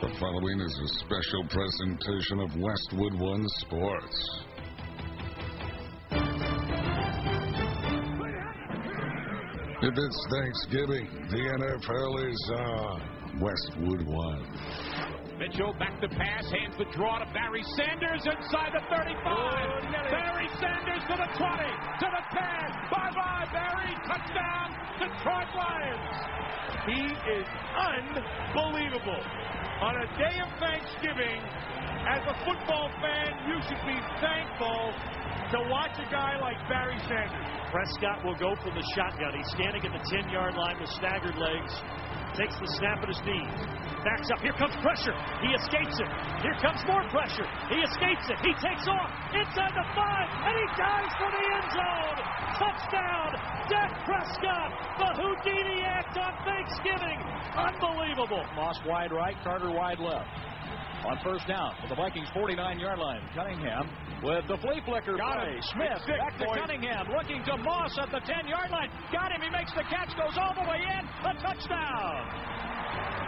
The following is a special presentation of Westwood One Sports. If it's Thanksgiving, the NFL is Westwood One. Mitchell back to pass, hands the draw to Barry Sanders inside the 35. Barry Sanders to the 20, to the 10. Bye-bye, Barry. Touchdown, Detroit Lions. He is unbelievable. On a day of Thanksgiving, as a football fan, you should be thankful to watch a guy like Barry Sanders. Prescott will go from the shotgun. He's standing at the 10-yard line with staggered legs. Takes the snap at his knee. Backs up. Here comes pressure. He escapes it. Here comes more pressure. He escapes it. He takes off inside the 5, and he dives for the end zone. Touchdown, Dak Prescott. The Houdini act on Thanksgiving. Unbelievable. Moss wide right, Carter wide left. On first down for the Vikings 49-yard line. Cunningham with the flea flicker play. Smith back to Cunningham, looking to Moss at the 10-yard line. Got him. He makes the catch, goes all the way in. A touchdown.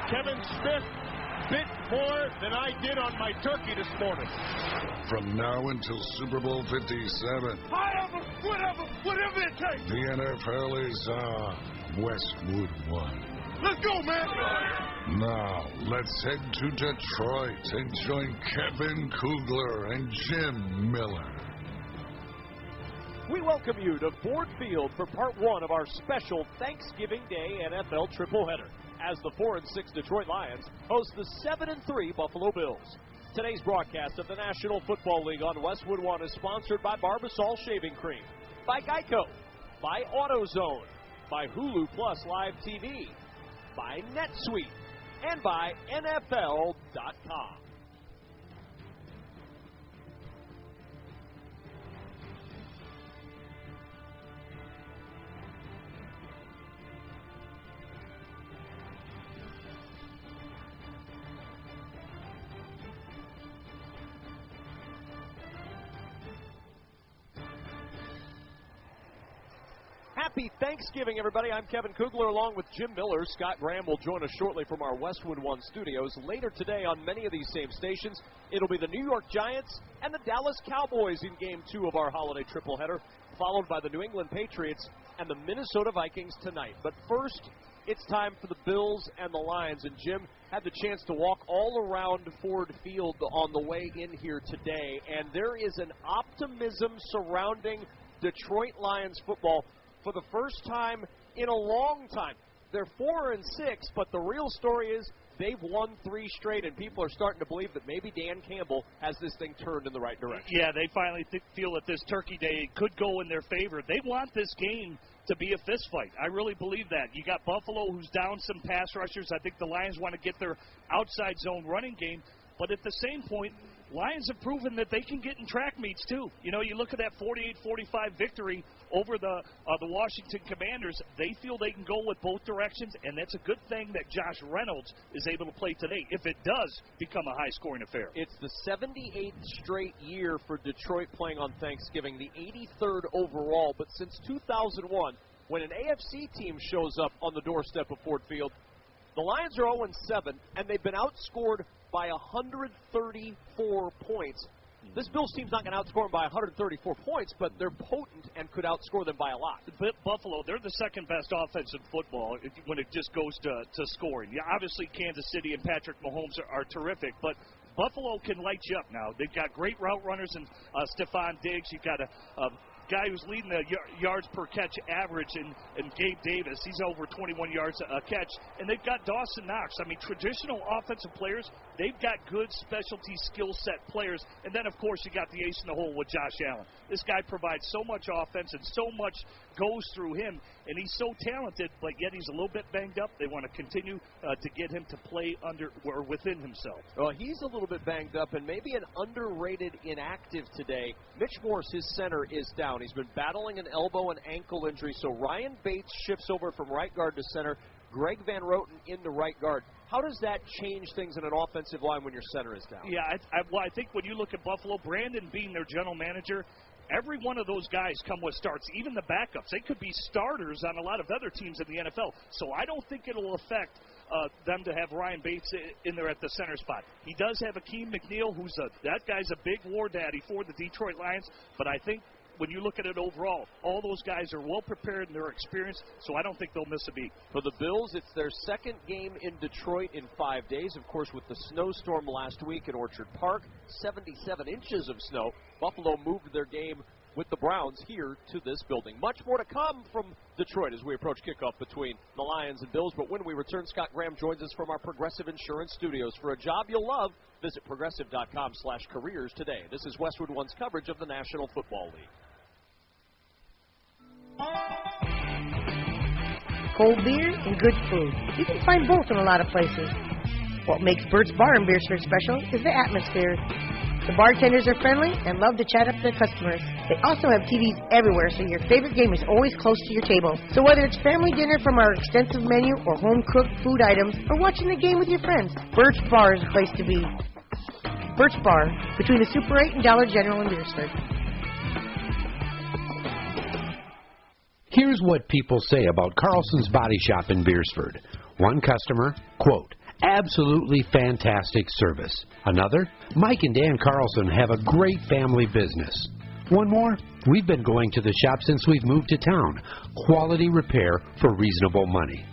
Kevin Smith bit more than I did on my turkey this morning. From now until Super Bowl 57, Whatever it takes. the NFL is Westwood One. Let's go, man. Now, let's head to Detroit and join Kevin Kugler and Jim Miller. We welcome you to Ford Field for part one of our special Thanksgiving Day NFL tripleheader as the 4-6 Detroit Lions host the 7-3 Buffalo Bills. Today's broadcast of the National Football League on Westwood One is sponsored by Barbasol Shaving Cream, by Geico, by AutoZone, by Hulu Plus Live TV, by NetSuite, and by NFL.com. Happy Thanksgiving, everybody. I'm Kevin Kugler along with Jim Miller. Scott Graham will join us shortly from our Westwood One studios. Later today on many of these same stations, it'll be the New York Giants and the Dallas Cowboys in Game 2 of our holiday tripleheader, followed by the New England Patriots and the Minnesota Vikings tonight. But first, it's time for the Bills and the Lions. And Jim had the chance to walk all around Ford Field on the way in here today, and there is an optimism surrounding Detroit Lions football for the first time in a long time. They're 4-6, but the real story is they've won 3 straight, and people are starting to believe that maybe Dan Campbell has this thing turned in the right direction. Yeah, they finally feel that this Turkey Day could go in their favor. They want this game to be a fist fight. I really believe that. You got Buffalo, who's down some pass rushers. I think the Lions want to get their outside zone running game, but at the same point, Lions have proven that they can get in track meets, too. You know, you look at that 48-45 victory over the Washington Commanders. They feel they can go with both directions, and that's a good thing that Josh Reynolds is able to play today, if it does become a high-scoring affair. It's the 78th straight year for Detroit playing on Thanksgiving, the 83rd overall. But since 2001, when an AFC team shows up on the doorstep of Ford Field, the Lions are 0-7, and they've been outscored by 134 points. This Bills team's not going to outscore them by 134 points, but they're potent and could outscore them by a lot. Buffalo, they're the second-best offense in football when it just goes to scoring. Yeah, obviously, Kansas City and Patrick Mahomes are terrific, but Buffalo can light you up now. They've got great route runners in Stephon Diggs. You've got a guy who's leading the yards per catch average in Gabe Davis. He's over 21 yards a catch. And they've got Dawson Knox. I mean, traditional offensive players, they've got good specialty skill set players. And then, of course, you got the ace in the hole with Josh Allen. This guy provides so much offense and so much goes through him. And he's so talented, but yet he's a little bit banged up. They want to continue to get him to play under or within himself. Well, he's a little bit banged up and maybe an underrated inactive today. Mitch Morse, his center, is down. He's been battling an elbow and ankle injury, so Ryan Bates shifts over from right guard to center. Greg Van Roten into right guard. How does that change things in an offensive line when your center is down? Yeah, I think when you look at Buffalo, Brandon being their general manager, every one of those guys come with starts, even the backups. They could be starters on a lot of other teams in the NFL. So I don't think it'll affect them to have Ryan Bates in there at the center spot. He does have Akeem McNeil, that guy's a big war daddy for the Detroit Lions, but I think when you look at it overall, all those guys are well prepared and they're experienced, so I don't think they'll miss a beat. For the Bills, it's their second game in Detroit in 5 days. Of course, with the snowstorm last week in Orchard Park, 77 inches of snow. Buffalo moved their game with the Browns here to this building. Much more to come from Detroit as we approach kickoff between the Lions and Bills. But when we return, Scott Graham joins us from our Progressive Insurance Studios. For a job you'll love, visit progressive.com/careers today. This is Westwood One's coverage of the National Football League. Cold beer and good food. You can find both in a lot of places. What makes Bert's Bar in Beersford special is the atmosphere. The bartenders are friendly and love to chat up their customers. They also have TVs everywhere, so your favorite game is always close to your table. So whether it's family dinner from our extensive menu or home-cooked food items or watching the game with your friends, Bert's Bar is the place to be. Bert's Bar, between the Super 8 and Dollar General in Beersford. Here's what people say about Carlson's Body Shop in Beersford. One customer, quote, absolutely fantastic service. Another, Mike and Dan Carlson have a great family business. One more, we've been going to the shop since we've moved to town. Quality repair for reasonable money.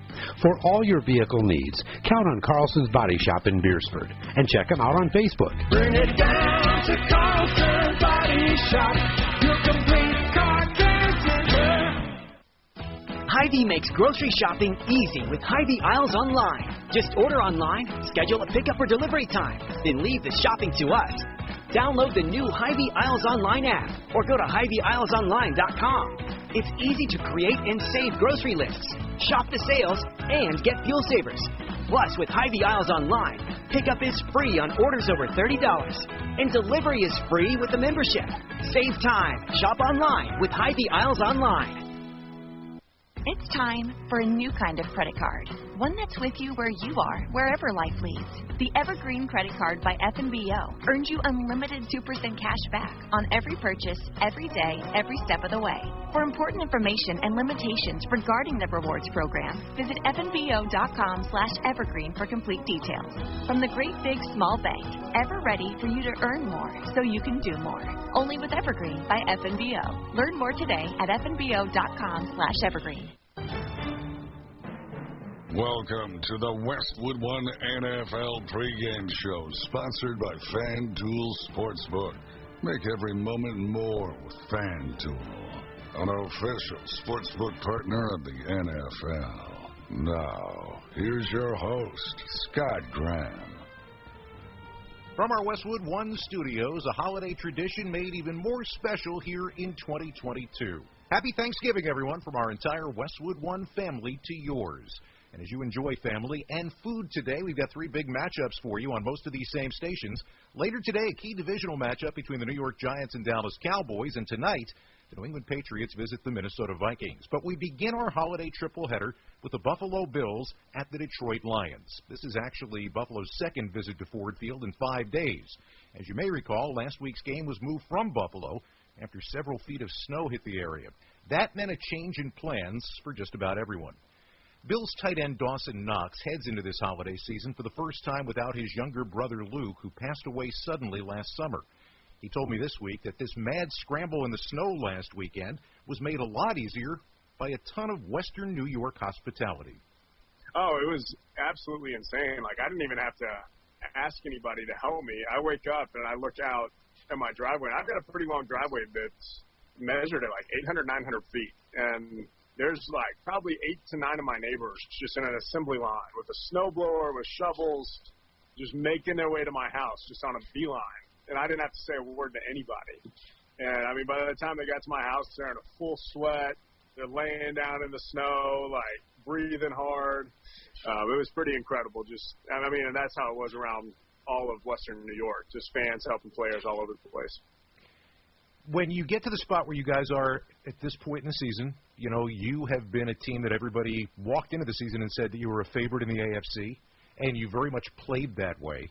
For all your vehicle needs, count on Carlson's Body Shop in Beersford and check them out on Facebook. Bring it down to Carlson's Body Shop, your complete car care center. Hy-Vee makes grocery shopping easy with Hy-Vee Aisles Online. Just order online, schedule a pickup or delivery time, then leave the shopping to us. Download the new Hy-Vee Aisles Online app or go to HyVeeAislesOnline.com. It's easy to create and save grocery lists, shop the sales, and get fuel savers. Plus, with Hy-Vee Aisles Online, pickup is free on orders over $30, and delivery is free with a membership. Save time. Shop online with Hy-Vee Aisles Online. It's time for a new kind of credit card, one that's with you where you are, wherever life leads. The Evergreen Credit Card by FNBO earns you unlimited 2% cash back on every purchase, every day, every step of the way. For important information and limitations regarding the rewards program, visit fnbo.com/evergreen for complete details. From the great big small bank, ever ready for you to earn more so you can do more. Only with Evergreen by FNBO. Learn more today at fnbo.com/evergreen. Welcome to the Westwood One NFL pregame show, sponsored by FanDuel Sportsbook. Make every moment more with FanDuel, an official sportsbook partner of the NFL. Now, here's your host, Scott Graham. From our Westwood One studios, a holiday tradition made even more special here in 2022. Happy Thanksgiving, everyone, from our entire Westwood One family to yours. And as you enjoy family and food today, we've got three big matchups for you on most of these same stations. Later today, a key divisional matchup between the New York Giants and Dallas Cowboys. And tonight, the New England Patriots visit the Minnesota Vikings. But we begin our holiday triple header with the Buffalo Bills at the Detroit Lions. This is actually Buffalo's second visit to Ford Field in 5 days. As you may recall, last week's game was moved from Buffalo after several feet of snow hit the area. That meant a change in plans for just about everyone. Bills tight end Dawson Knox heads into this holiday season for the first time without his younger brother Luke, who passed away suddenly last summer. He told me this week that this mad scramble in the snow last weekend was made a lot easier by a ton of Western New York hospitality. Oh, it was absolutely insane. Like, I didn't even have to ask anybody to help me. I wake up and I look out at my driveway. I've got a pretty long driveway that's measured at like 800, 900 feet. And there's like probably 8 to 9 of my neighbors just in an assembly line with a snowblower, with shovels, just making their way to my house just on a beeline. And I didn't have to say a word to anybody. And, I mean, by the time they got to my house, they're in a full sweat. They're laying down in the snow, like, breathing hard. It was pretty incredible. And that's how it was around all of Western New York, just fans helping players all over the place. When you get to the spot where you guys are at this point in the season, you know, you have been a team that everybody walked into the season and said that you were a favorite in the AFC, and you very much played that way.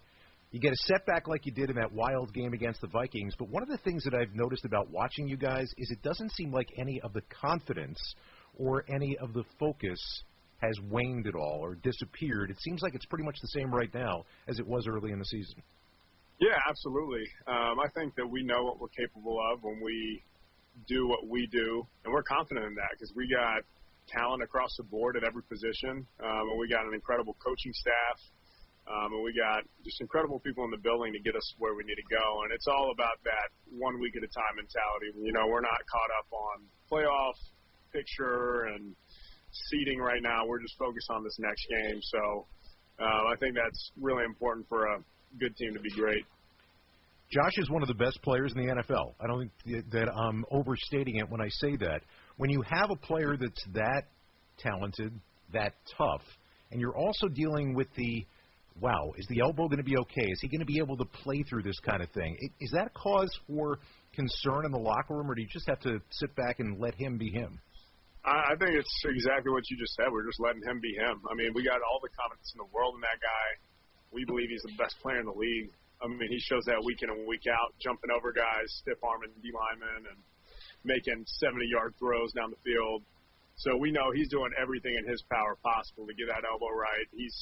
You get a setback like you did in that wild game against the Vikings, but one of the things that I've noticed about watching you guys is it doesn't seem like any of the confidence or any of the focus has waned at all or disappeared. It seems like it's pretty much the same right now as it was early in the season. Yeah, absolutely. I think that we know what we're capable of when we do what we do, and we're confident in that because we got talent across the board at every position, and we got an incredible coaching staff, and we got just incredible people in the building to get us where we need to go. And it's all about that 1 week at a time mentality. You know, we're not caught up on playoff picture and seeding right now. We're just focused on this next game. So I think that's really important for a good team to be great. Josh is one of the best players in the NFL. I don't think that I'm overstating it when I say that. When you have a player that's that talented, that tough, and you're also dealing with the, wow, is the elbow going to be okay? Is he going to be able to play through this kind of thing? Is that cause for concern in the locker room, or do you just have to sit back and let him be him? I think it's exactly what you just said. We're just letting him be him. I mean, we got all the confidence in the world in that guy. We believe he's the best player in the league. I mean, he shows that week in and week out, jumping over guys, stiff-arming D-linemen, and making 70-yard throws down the field. So we know he's doing everything in his power possible to get that elbow right. He's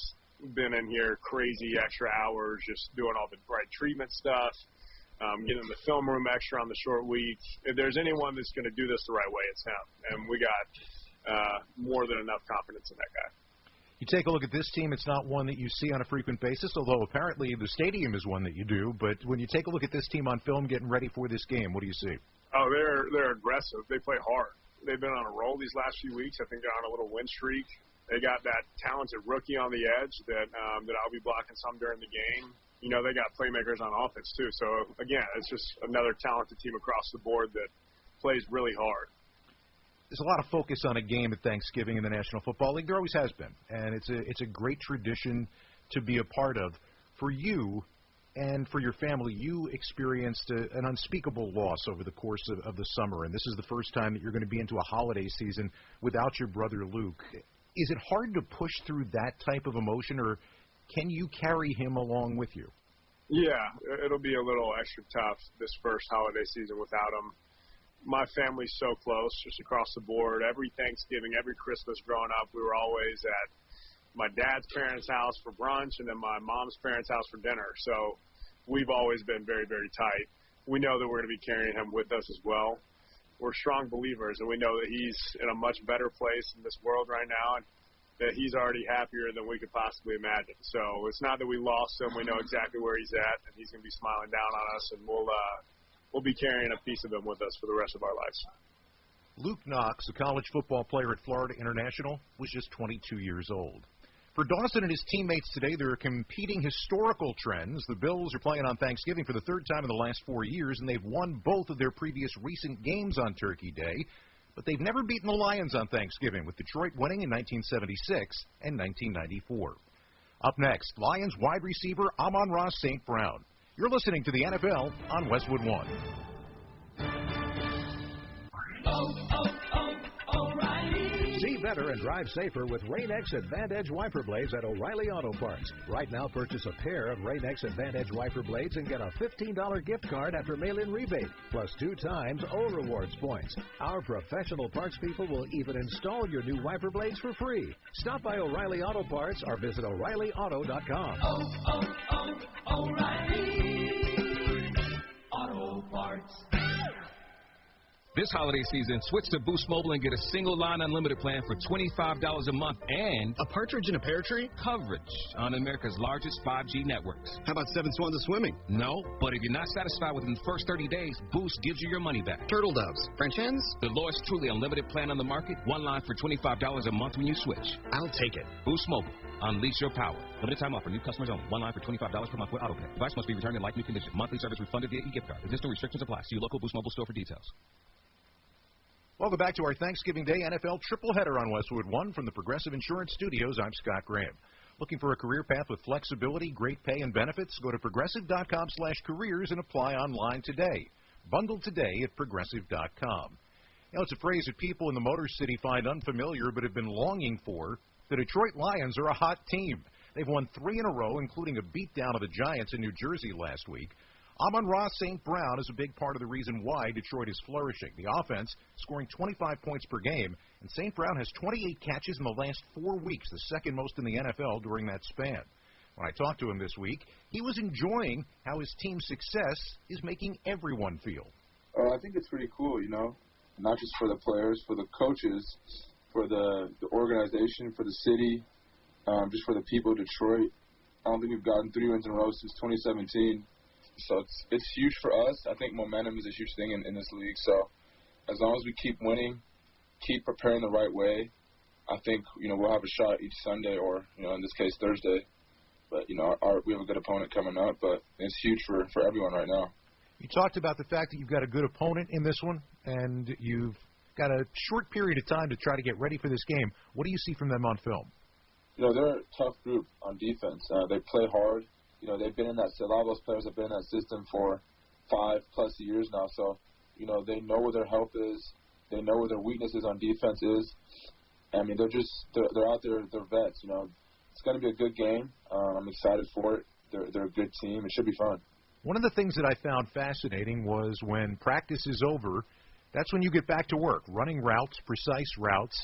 been in here crazy extra hours just doing all the right treatment stuff, getting the film room extra on the short week. If there's anyone that's going to do this the right way, it's him. And we got more than enough confidence in that guy. You take a look at this team, it's not one that you see on a frequent basis, although apparently the stadium is one that you do. But when you take a look at this team on film getting ready for this game, what do you see? Oh, they're aggressive. They play hard. They've been on a roll these last few weeks. I think they're on a little win streak. They got that talented rookie on the edge that I'll be blocking some during the game. You know, they got playmakers on offense, too. So, again, it's just another talented team across the board that plays really hard. There's a lot of focus on a game at Thanksgiving in the National Football League. There always has been, and it's a great tradition to be a part of. For you and for your family, you experienced an unspeakable loss over the course of the summer, and this is the first time that you're going to be into a holiday season without your brother Luke. Is it hard to push through that type of emotion, or can you carry him along with you? Yeah, it'll be a little extra tough this first holiday season without him. My family's so close, just across the board. Every Thanksgiving, every Christmas growing up, we were always at my dad's parents' house for brunch and then my mom's parents' house for dinner. So we've always been very, very tight. We know that we're going to be carrying him with us as well. We're strong believers, and we know that he's in a much better place in this world right now, and that he's already happier than we could possibly imagine. So it's not that we lost him. We know exactly where he's at, and he's going to be smiling down on us, and we'll be carrying a piece of him with us for the rest of our lives. Luke Knox, a college football player at Florida International, was just 22 years old. For Dawson and his teammates today, there are competing historical trends. The Bills are playing on Thanksgiving for the third time in the last 4 years, and they've won both of their previous recent games on Turkey Day. But they've never beaten the Lions on Thanksgiving, with Detroit winning in 1976 and 1994. Up next, Lions wide receiver Amon-Ra St. Brown. You're listening to the NFL on Westwood One. See better and drive safer with Rain-X Advantage wiper blades at O'Reilly Auto Parts. Right now, purchase a pair of Rain-X Advantage wiper blades and get a $15 gift card after mail-in rebate, plus 2 times O Rewards points. Our professional parts people will even install your new wiper blades for free. Stop by O'Reilly Auto Parts or visit O'ReillyAuto.com. O'Reilly Auto Parts. This holiday season, switch to Boost Mobile and get a single line unlimited plan for $25 a month and a partridge in a pear tree coverage on America's largest 5G networks. How about 7 swans of swimming? No, but if you're not satisfied within the first 30 days, Boost gives you your money back. Turtle doves, French hens? The lowest truly unlimited plan on the market, one line for $25 a month when you switch. I'll take it. Boost Mobile. Unleash your power. Limited time offer. New customers only. One line for $25 per month with autopay. Device must be returned in like new condition. Monthly service refunded via e-gift card. Additional restrictions apply. See your local Boost Mobile store for details. Welcome back to our Thanksgiving Day NFL triple header on Westwood One from the Progressive Insurance Studios. I'm Scott Graham. Looking for a career path with flexibility, great pay, and benefits? Go to progressive.com/careers and apply online today. Bundle today at progressive.com. You know, it's a phrase that people in the Motor City find unfamiliar but have been longing for. The Detroit Lions are a hot team. They've won 3 in a row, including a beatdown of the Giants in New Jersey last week. Amon-Ra St. Brown is a big part of the reason why Detroit is flourishing. The offense scoring 25 points per game, and St. Brown has 28 catches in the last 4 weeks, the second most in the NFL during that span. When I talked to him this week, he was enjoying how his team's success is making everyone feel. I think it's pretty cool, not just for the players, for the coaches, for the organization, for the city, just for the people of Detroit. I don't think we've gotten 3 wins in a row since 2017. So it's huge for us. I think momentum is a huge thing in this league. So as long as we keep winning, keep preparing the right way, I think, we'll have a shot each Sunday or, in this case, Thursday. But, we have a good opponent coming up, but it's huge for everyone right now. You talked about the fact that you've got a good opponent in this one, and you've got a short period of time to try to get ready for this game. What do you see from them on film? They're a tough group on defense. They play hard. They've been in that. A lot of those players have been in that system for 5+ years now. So, they know where their help is. They know where their weaknesses on defense is. I mean, they're out there. They're vets. It's going to be a good game. I'm excited for it. They're a good team. It should be fun. One of the things that I found fascinating was when practice is over, that's when you get back to work, running routes, precise routes,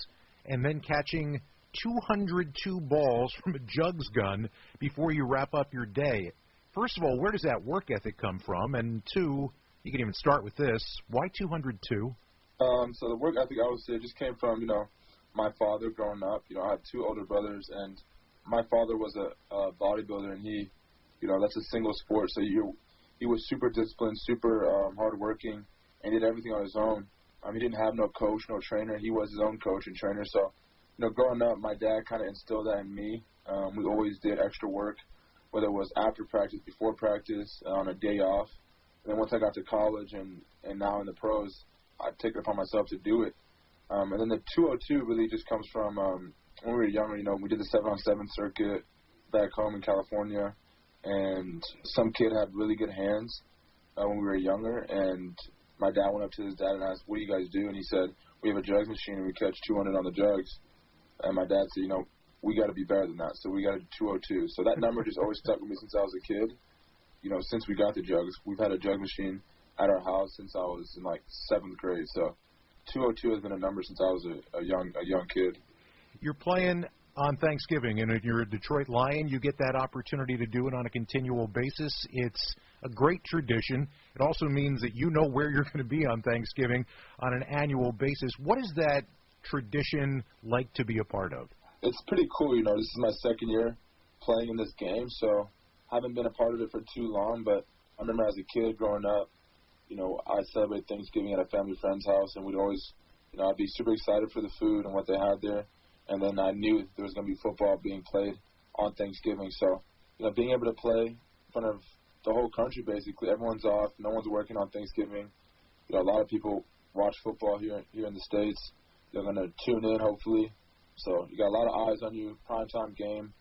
and then catching 202 balls from a jugs gun before you wrap up your day. First of all, where does that work ethic come from? And two, you can even start with this, why 202? So the work ethic, I would say, just came from, my father growing up. I had 2 older brothers, and my father was a bodybuilder, and he, that's a single sport. So he was super disciplined, super hardworking, and did everything on his own. He didn't have no coach, no trainer. He was his own coach and trainer. So, growing up, my dad kind of instilled that in me. We always did extra work, whether it was after practice, before practice, on a day off. And then once I got to college and now in the pros, I take it upon myself to do it. And then the 202 really just comes from when we were younger. We did the 7-on-7 circuit back home in California, and some kid had really good hands when we were younger. And my dad went up to his dad and asked, "What do you guys do?" And he said, "We have a jugs machine and we catch 200 on the jugs." And my dad said, we got to be better than that, so we got to do 202. So that number just always stuck with me since I was a kid. Since we got the jugs, we've had a jug machine at our house since I was in 7th grade. So 202 has been a number since I was a young kid. You're playing on Thanksgiving, and if you're a Detroit Lion, you get that opportunity to do it on a continual basis. It's a great tradition. It also means that you know where you're going to be on Thanksgiving on an annual basis. What is that tradition like to be a part of? It's pretty cool. This is my 2nd year playing in this game, so I haven't been a part of it for too long, but I remember as a kid growing up, I'd celebrate Thanksgiving at a family friend's house, and we'd always, I'd be super excited for the food and what they had there, and then I knew there was going to be football being played on Thanksgiving, so, being able to play in front of the whole country, basically, everyone's off, no one's working on Thanksgiving. A lot of people watch football here in the States. They're going to tune in, hopefully. So you got a lot of eyes on you, primetime game.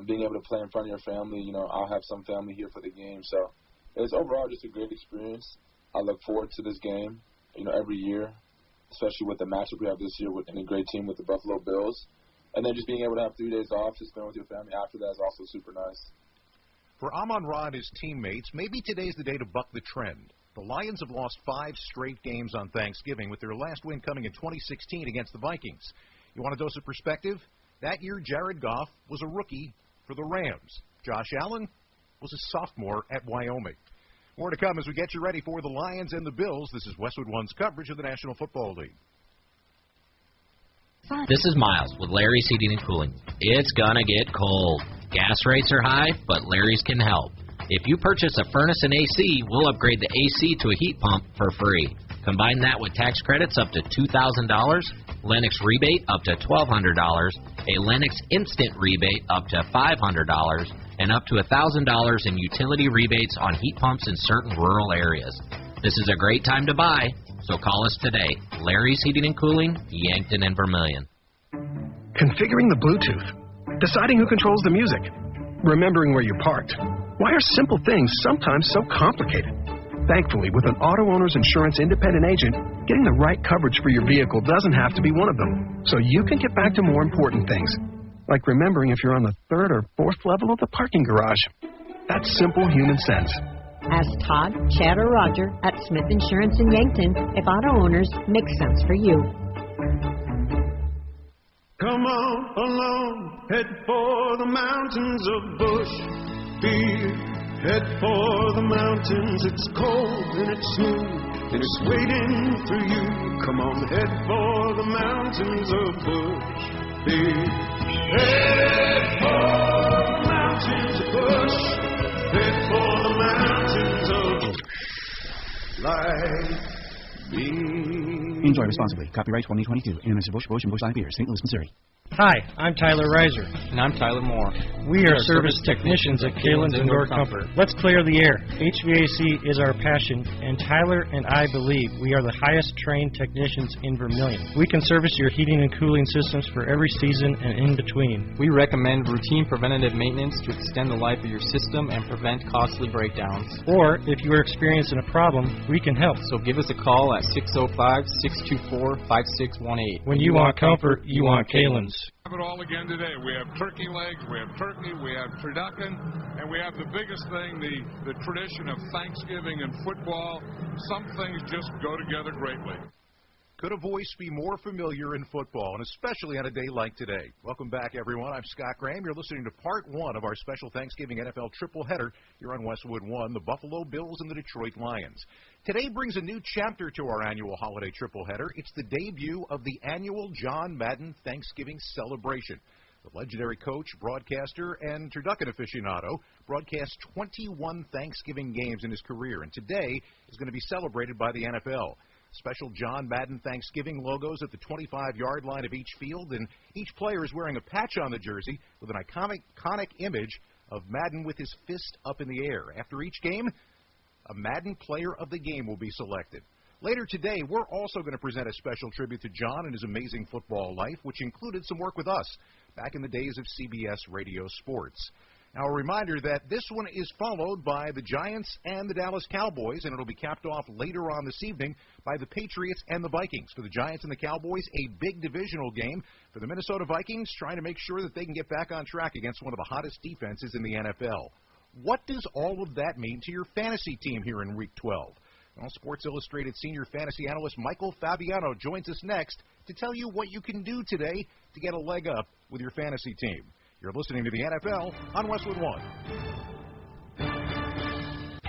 Being able to play in front of your family, I'll have some family here for the game. So it's overall just a great experience. I look forward to this game, every year, especially with the matchup we have this year with a great team with the Buffalo Bills. And then just being able to have 3 days off to spend with your family after that is also super nice. For Amon-Ra and his teammates, maybe today's the day to buck the trend. The Lions have lost 5 straight games on Thanksgiving, with their last win coming in 2016 against the Vikings. You want a dose of perspective? That year, Jared Goff was a rookie for the Rams. Josh Allen was a sophomore at Wyoming. More to come as we get you ready for the Lions and the Bills. This is Westwood One's coverage of the National Football League. This is Miles with Larry's Heating and Cooling. It's gonna get cold. Gas rates are high, but Larry's can help. If you purchase a furnace and AC, we'll upgrade the AC to a heat pump for free. Combine that with tax credits up to $2,000, Lennox rebate up to $1,200, a Lennox instant rebate up to $500, and up to $1,000 in utility rebates on heat pumps in certain rural areas. This is a great time to buy, so call us today. Larry's Heating and Cooling, Yankton and Vermilion. Configuring the Bluetooth, deciding who controls the music, remembering where you parked. Why are simple things sometimes so complicated? Thankfully, with an auto owner's insurance independent agent, getting the right coverage for your vehicle doesn't have to be one of them. So you can get back to more important things, like remembering if you're on the 3rd or 4th level of the parking garage. That's simple human sense. Ask Todd, Chad, or Roger at Smith Insurance in Yankton if auto owners make sense for you. Come on along, head for the mountains of Bush Beer. Head for the mountains, it's cold and it's smooth, and it's waiting for you. Come on, head for the mountains of Bush Beer. Head for the mountains of Bush. Head for the mountains of Life. Enjoy responsibly. Copyright 2022. Anheuser-Busch, Busch, and Busch Light Beer, St. Louis, Missouri. Hi, I'm Tyler Reiser. And I'm Tyler Moore. We are service technicians at Kalen's Indoor Comfort. Let's clear the air. HVAC is our passion, and Tyler and I believe we are the highest trained technicians in Vermilion. We can service your heating and cooling systems for every season and in between. We recommend routine preventative maintenance to extend the life of your system and prevent costly breakdowns. Or, if you are experiencing a problem, we can help. So give us a call at 605-624-5618. When you want comfort, you want Kalen's. Have it all again today. We have turkey legs, we have turkey, we have turducken, and we have the biggest thing, the tradition of Thanksgiving and football. Some things just go together greatly. Could a voice be more familiar in football, and especially on a day like today? Welcome back, everyone. I'm Scott Graham. You're listening to Part 1 of our special Thanksgiving NFL triple header here on Westwood 1, the Buffalo Bills and the Detroit Lions. Today brings a new chapter to our annual holiday triple header. It's the debut of the annual John Madden Thanksgiving celebration. The legendary coach, broadcaster, and turducken aficionado broadcast 21 Thanksgiving games in his career, and today is going to be celebrated by the NFL. Special John Madden Thanksgiving logos at the 25-yard line of each field, and each player is wearing a patch on the jersey with an iconic image of Madden with his fist up in the air. After each game, a Madden Player of the Game will be selected. Later today, we're also going to present a special tribute to John and his amazing football life, which included some work with us back in the days of CBS Radio Sports. Now, a reminder that this one is followed by the Giants and the Dallas Cowboys, and it'll be capped off later on this evening by the Patriots and the Vikings. For the Giants and the Cowboys, a big divisional game. For the Minnesota Vikings, trying to make sure that they can get back on track against one of the hottest defenses in the NFL. What does all of that mean to your fantasy team here in Week 12? Well, Sports Illustrated senior fantasy analyst Michael Fabiano joins us next to tell you what you can do today to get a leg up with your fantasy team. You're listening to the NFL on Westwood 1.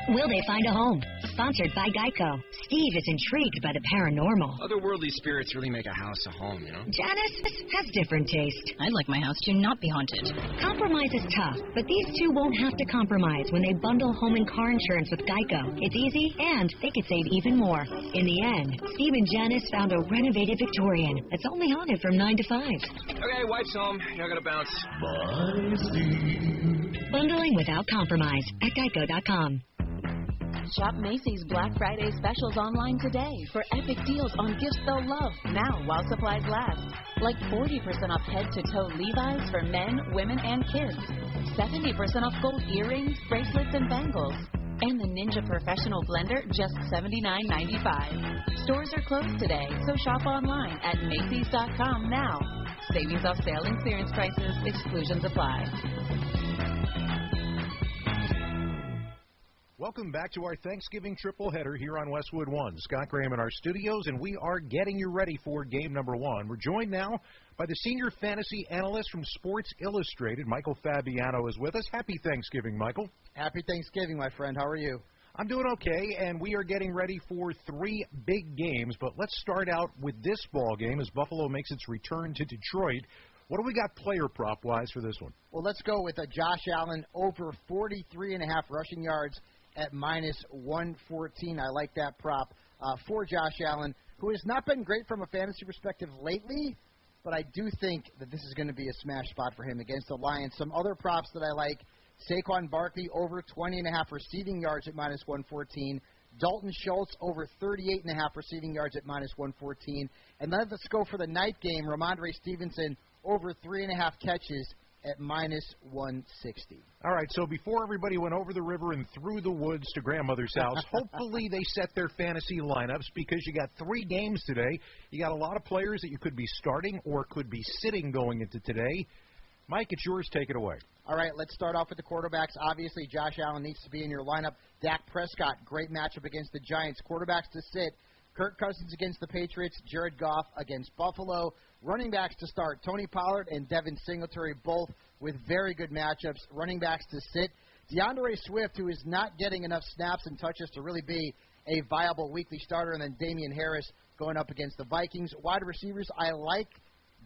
Will they find a home? Sponsored by Geico. Steve is intrigued by the paranormal. Otherworldly spirits really make a house a home, you know? Janice has different taste. I'd like my house to not be haunted. Compromise is tough, but these two won't have to compromise when they bundle home and car insurance with Geico. It's easy, and they could save even more. In the end, Steve and Janice found a renovated Victorian that's only haunted from 9 to 5. Okay, wife's home. You're going to bounce. Bye, Steve. Bundling without compromise at Geico.com. Shop Macy's Black Friday specials online today for epic deals on gifts they'll love now while supplies last. Like 40% off head-to-toe Levi's for men, women, and kids. 70% off gold earrings, bracelets, and bangles. And the Ninja Professional Blender, just $79.95. Stores are closed today, so shop online at Macys.com now. Savings off sale and clearance prices. Exclusions apply. Welcome back to our Thanksgiving triple header here on Westwood 1. Scott Graham in our studios, and we are getting you ready for game number 1. We're joined now by the senior fantasy analyst from Sports Illustrated. Michael Fabiano is with us. Happy Thanksgiving, Michael. Happy Thanksgiving, my friend. How are you? I'm doing okay, and we are getting ready for 3 big games. But let's start out with this ball game as Buffalo makes its return to Detroit. What do we got player prop-wise for this one? Well, let's go with a Josh Allen over 43.5 rushing yards at minus 114. I like that prop for Josh Allen, who has not been great from a fantasy perspective lately, but I do think that this is going to be a smash spot for him against the Lions. Some other props that I like, Saquon Barkley over 20.5 receiving yards at minus 114. Dalton Schultz over 38.5 receiving yards at minus 114. And then let's go for the night game, Ramondre Stevenson over 3.5 catches at minus 160. All right, so before everybody went over the river and through the woods to grandmother's house, hopefully they set their fantasy lineups because you got 3 games today. You got a lot of players that you could be starting or could be sitting going into today. Mike, it's yours. Take it away. All right, let's start off with the quarterbacks. Obviously, Josh Allen needs to be in your lineup. Dak Prescott, great matchup against the Giants. Quarterbacks to sit. Kirk Cousins against the Patriots. Jared Goff against Buffalo. Running backs to start. Tony Pollard and Devin Singletary, both with very good matchups. Running backs to sit. DeAndre Swift, who is not getting enough snaps and touches to really be a viable weekly starter. And then Damian Harris going up against the Vikings. Wide receivers, I like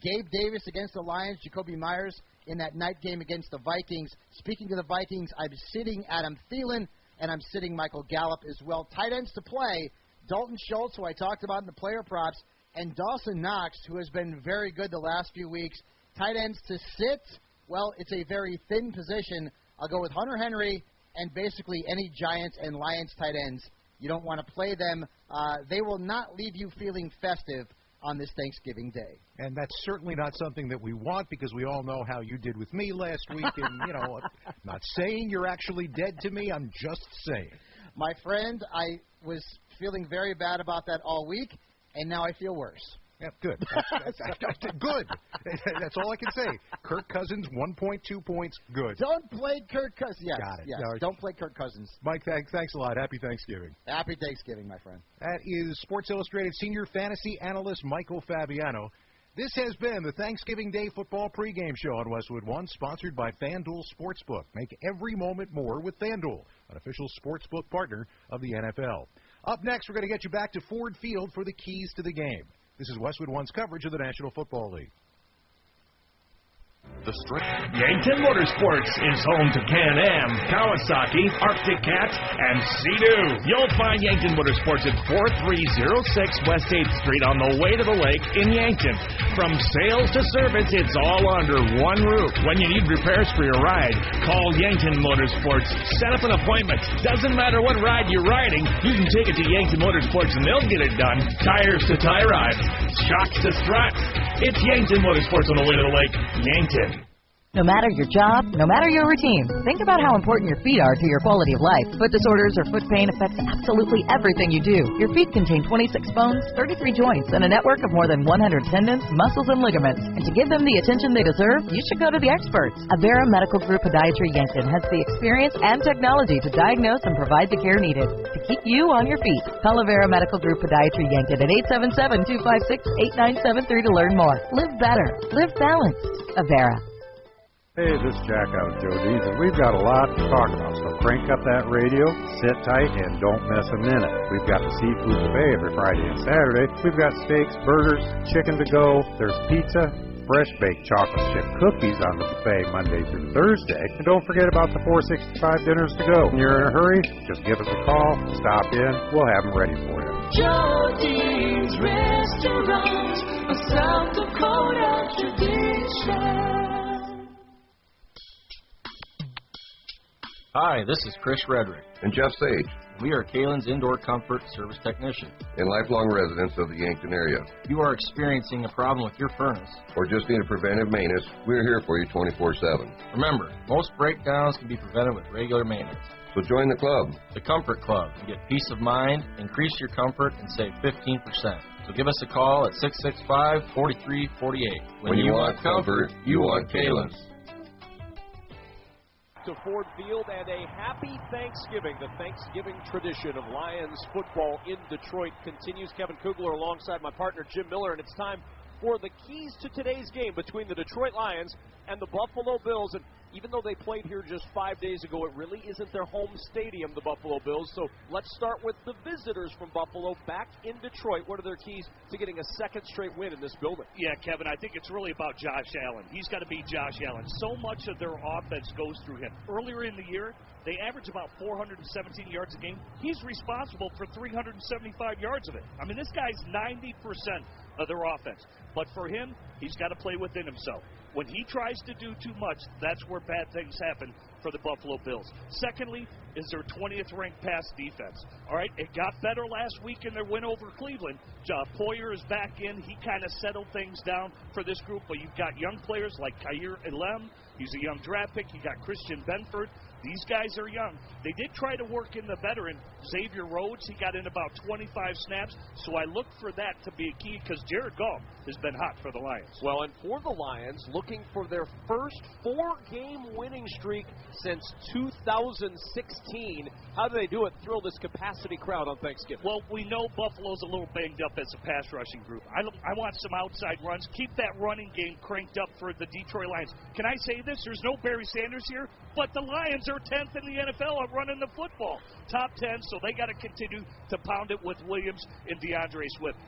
Gabe Davis against the Lions. Jacoby Myers in that night game against the Vikings. Speaking of the Vikings, I'm sitting Adam Thielen, and I'm sitting Michael Gallup as well. Tight ends to play, Dalton Schultz, who I talked about in the player props, and Dawson Knox, who has been very good the last few weeks. Tight ends to sit, well, it's a very thin position. I'll go with Hunter Henry and basically any Giants and Lions tight ends. You don't want to play them. They will not leave you feeling festive on this Thanksgiving Day. And that's certainly not something that we want, because we all know how you did with me last week. And, you know, I'm not saying you're actually dead to me. I'm just saying. My friend, I was feeling very bad about that all week, and now I feel worse. Yeah, good. Good. That's all I can say. Kirk Cousins, 1.2 points, good. Don't play Kirk Cousins. Yes, Got it. Yes. Right. Don't play Kirk Cousins. Mike, thanks a lot. Happy Thanksgiving. Happy Thanksgiving, my friend. That is Sports Illustrated senior fantasy analyst Michael Fabiano. This has been the Thanksgiving Day football pregame show on Westwood One, sponsored by FanDuel Sportsbook. Make every moment more with FanDuel, an official sportsbook partner of the NFL. Up next, we're going to get you back to Ford Field for the keys to the game. This is Westwood One's coverage of the National Football League. Yankton Motorsports is home to Can-Am, Kawasaki, Arctic Cat, and Sea-Doo. You'll find Yankton Motorsports at 4306 West 8th Street on the way to the lake in Yankton. From sales to service, it's all under one roof. When you need repairs for your ride, call Yankton Motorsports. Set up an appointment. Doesn't matter what ride you're riding, you can take it to Yankton Motorsports and they'll get it done. Tires to tie rods, shocks to struts. It's Yankton Motorsports on the way to the lake, Yankton. No matter your job, no matter your routine, think about how important your feet are to your quality of life. Foot disorders or foot pain affects absolutely everything you do. Your feet contain 26 bones, 33 joints, and a network of more than 100 tendons, muscles, and ligaments. And to give them the attention they deserve, you should go to the experts. Avera Medical Group Podiatry Yankton has the experience and technology to diagnose and provide the care needed to keep you on your feet. Call Avera Medical Group Podiatry Yankton at 877-256-8973 to learn more. Live better. Live balanced. Avera. Hey, this is Jack out of Joe D's, and we've got a lot to talk about, so crank up that radio, sit tight, and don't miss a minute. We've got the seafood buffet every Friday and Saturday. We've got steaks, burgers, chicken to go. There's pizza, fresh baked chocolate chip cookies on the buffet Monday through Thursday. And don't forget about the 465 dinners to go. When you're in a hurry, just give us a call, stop in, we'll have them ready for you. Joe D's Restaurant, a South Dakota tradition. Hi, this is Chris Redrick. And Jeff Sage. We are Kalen's Indoor Comfort Service Technician. And lifelong residents of the Yankton area. If you are experiencing a problem with your furnace, or just need a preventive maintenance, we're here for you 24/7. Remember, most breakdowns can be prevented with regular maintenance. So join the club. The Comfort Club. You get peace of mind, increase your comfort, and save 15%. So give us a call at 665-4348. When you want comfort, you want Kalen's. To Ford Field and a happy Thanksgiving. The Thanksgiving tradition of Lions football in Detroit continues. Kevin Kugler alongside my partner Jim Miller, and it's time for the keys to today's game between the Detroit Lions and the Buffalo Bills. And even though they played here just 5 days ago, it really isn't their home stadium, the Buffalo Bills. So let's start with the visitors from Buffalo back in Detroit. What are their keys to getting a second straight win in this building? Yeah, Kevin, I think it's really about Josh Allen. He's got to beat Josh Allen. So much of their offense goes through him. Earlier in the year, they average about 417 yards a game. He's responsible for 375 yards of it. I mean, this guy's 90% of their offense. But for him, he's got to play within himself. When he tries to do too much, that's where bad things happen for the Buffalo Bills. Secondly, is their 20th ranked pass defense. All right, it got better last week in their win over Cleveland. Poyer is back in. He kind of settled things down for this group, but you've got young players like Khair Elam. He's a young draft pick. You got Christian Benford. These guys are young. They did try to work in the veteran, Xavier Rhodes. He got in about 25 snaps, so I look for that to be a key because Jared Goff has been hot for the Lions. Well, and for the Lions, looking for their first 4-game winning streak since 2016. How do they do it? Thrill this capacity crowd on Thanksgiving. Well, we know Buffalo's a little banged up as a pass rushing group. I want some outside runs. Keep that running game cranked up for the Detroit Lions. Can I say this? There's no Barry Sanders here, but the Lions are 10th in the NFL at running the football. Top 10, so they got to continue to pound it with Williams and DeAndre Swift.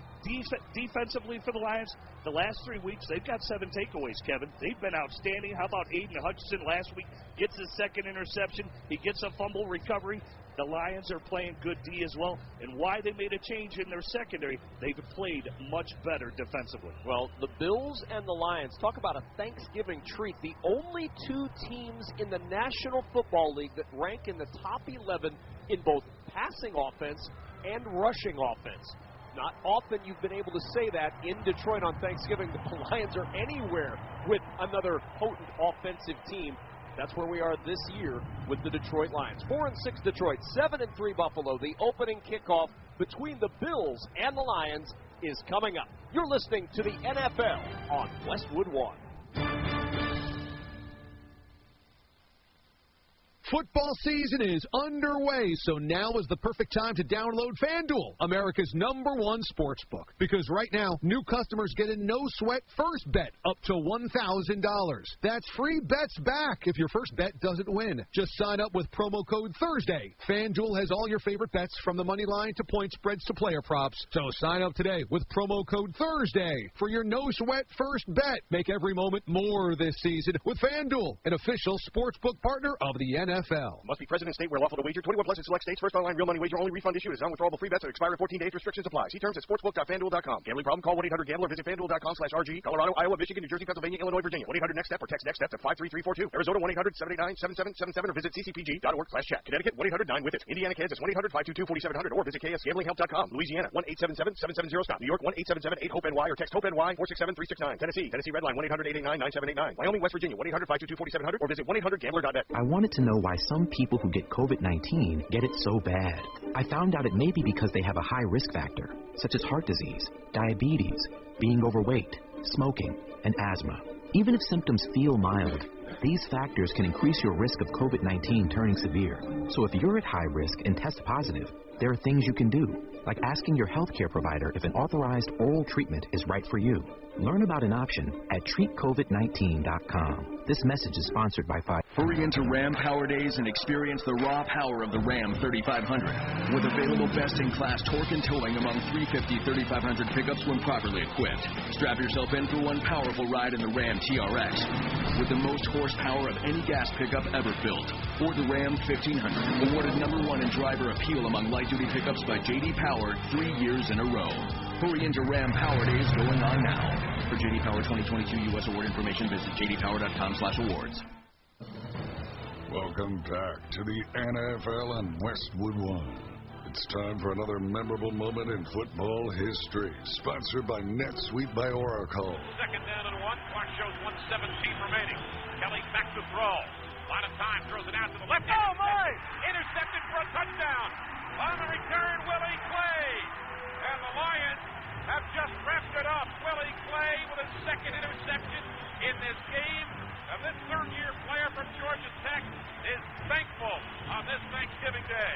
Defensively for the Lions, the last 3 weeks, they've got 7 takeaways, Kevin. They've been outstanding. How about Aiden Hutchinson last week? Gets his second interception. He gets a fumble recovery. The Lions are playing good D as well. And why they made a change in their secondary, they've played much better defensively. Well, the Bills and the Lions, talk about a Thanksgiving treat. The only 2 teams in the National Football League that rank in the top 11 in both passing offense and rushing offense. Not often you've been able to say that in Detroit on Thanksgiving. The Lions are anywhere with another potent offensive team. That's where we are this year with the Detroit Lions. 4-6 Detroit, 7-3 Buffalo. The opening kickoff between the Bills and the Lions is coming up. You're listening to the NFL on Westwood One. Football season is underway, so now is the perfect time to download FanDuel, America's #1 sports book. Because right now, new customers get a no-sweat first bet up to $1,000. That's free bets back if your first bet doesn't win. Just sign up with promo code Thursday. FanDuel has all your favorite bets from the money line to point spreads to player props. So sign up today with promo code Thursday for your no-sweat first bet. Make every moment more this season with FanDuel, an official sportsbook partner of the NFL. Must be present in state where lawful to wager. 21 plus in select states. First online real money wager. Only refund issued is non-withdrawable free bets that expire in 14 days. Restrictions apply. See terms at sportsbook.fanduel.com. Gambling problem? Call 1-800-GAMBLER. Visit fanduel.com/RG. Colorado, Iowa, Michigan, New Jersey, Pennsylvania, Illinois, Virginia. 1-800-NEXT-STEP or text NEXT-STEP to 53342. Arizona 1-800-789-7777 or visit ccpg.org/chat. Connecticut 1-800-9-WITH-IT. Indiana, Kansas 1-800-522-4700 or visit ksgamblinghelp.com. Louisiana 1-877-770-STOP. New York 1-877-8-HOPE-NY or text HOPE-NY 467-369. Tennessee Redline 1-800-889-9789. Wyoming, West Virginia 1-800-522-4700 or visit 1-800-GAMBLER.net. I wanted to know why some people who get COVID-19 get it so bad. I found out it may be because they have a high risk factor, such as heart disease, diabetes, being overweight, smoking, and asthma. Even if symptoms feel mild, these factors can increase your risk of COVID-19 turning severe. So if you're at high risk and test positive, there are things you can do, like asking your healthcare provider if an authorized oral treatment is right for you. Learn about an option at treatcovid19.com. This message is sponsored by Hurry into Ram Power Days and experience the raw power of the Ram 3500. With available best-in-class torque and towing among 350-3500 pickups when properly equipped. Strap yourself in for one powerful ride in the Ram TRX. With the most horsepower of any gas pickup ever built. Or the Ram 1500, awarded #1 in driver appeal among light-duty pickups by J.D. Power 3 years in a row. Hurry into Ram Power Days going on now. For J.D. Power 2022 U.S. award information, visit jdpower.com/awards. Welcome back to the NFL on Westwood One. It's time for another memorable moment in football history. Sponsored by NetSuite by Oracle. Second down and 1. Clock shows 1:17 remaining. Kelly back to throw. Lot of time. Throws it out to the left. Oh, my! Intercepted for a touchdown. On the return, Willie Clay. And the Lions have just wrapped it up. Willie Clay with his second interception in this game. And this third-year player from Georgia Tech is thankful on this Thanksgiving Day.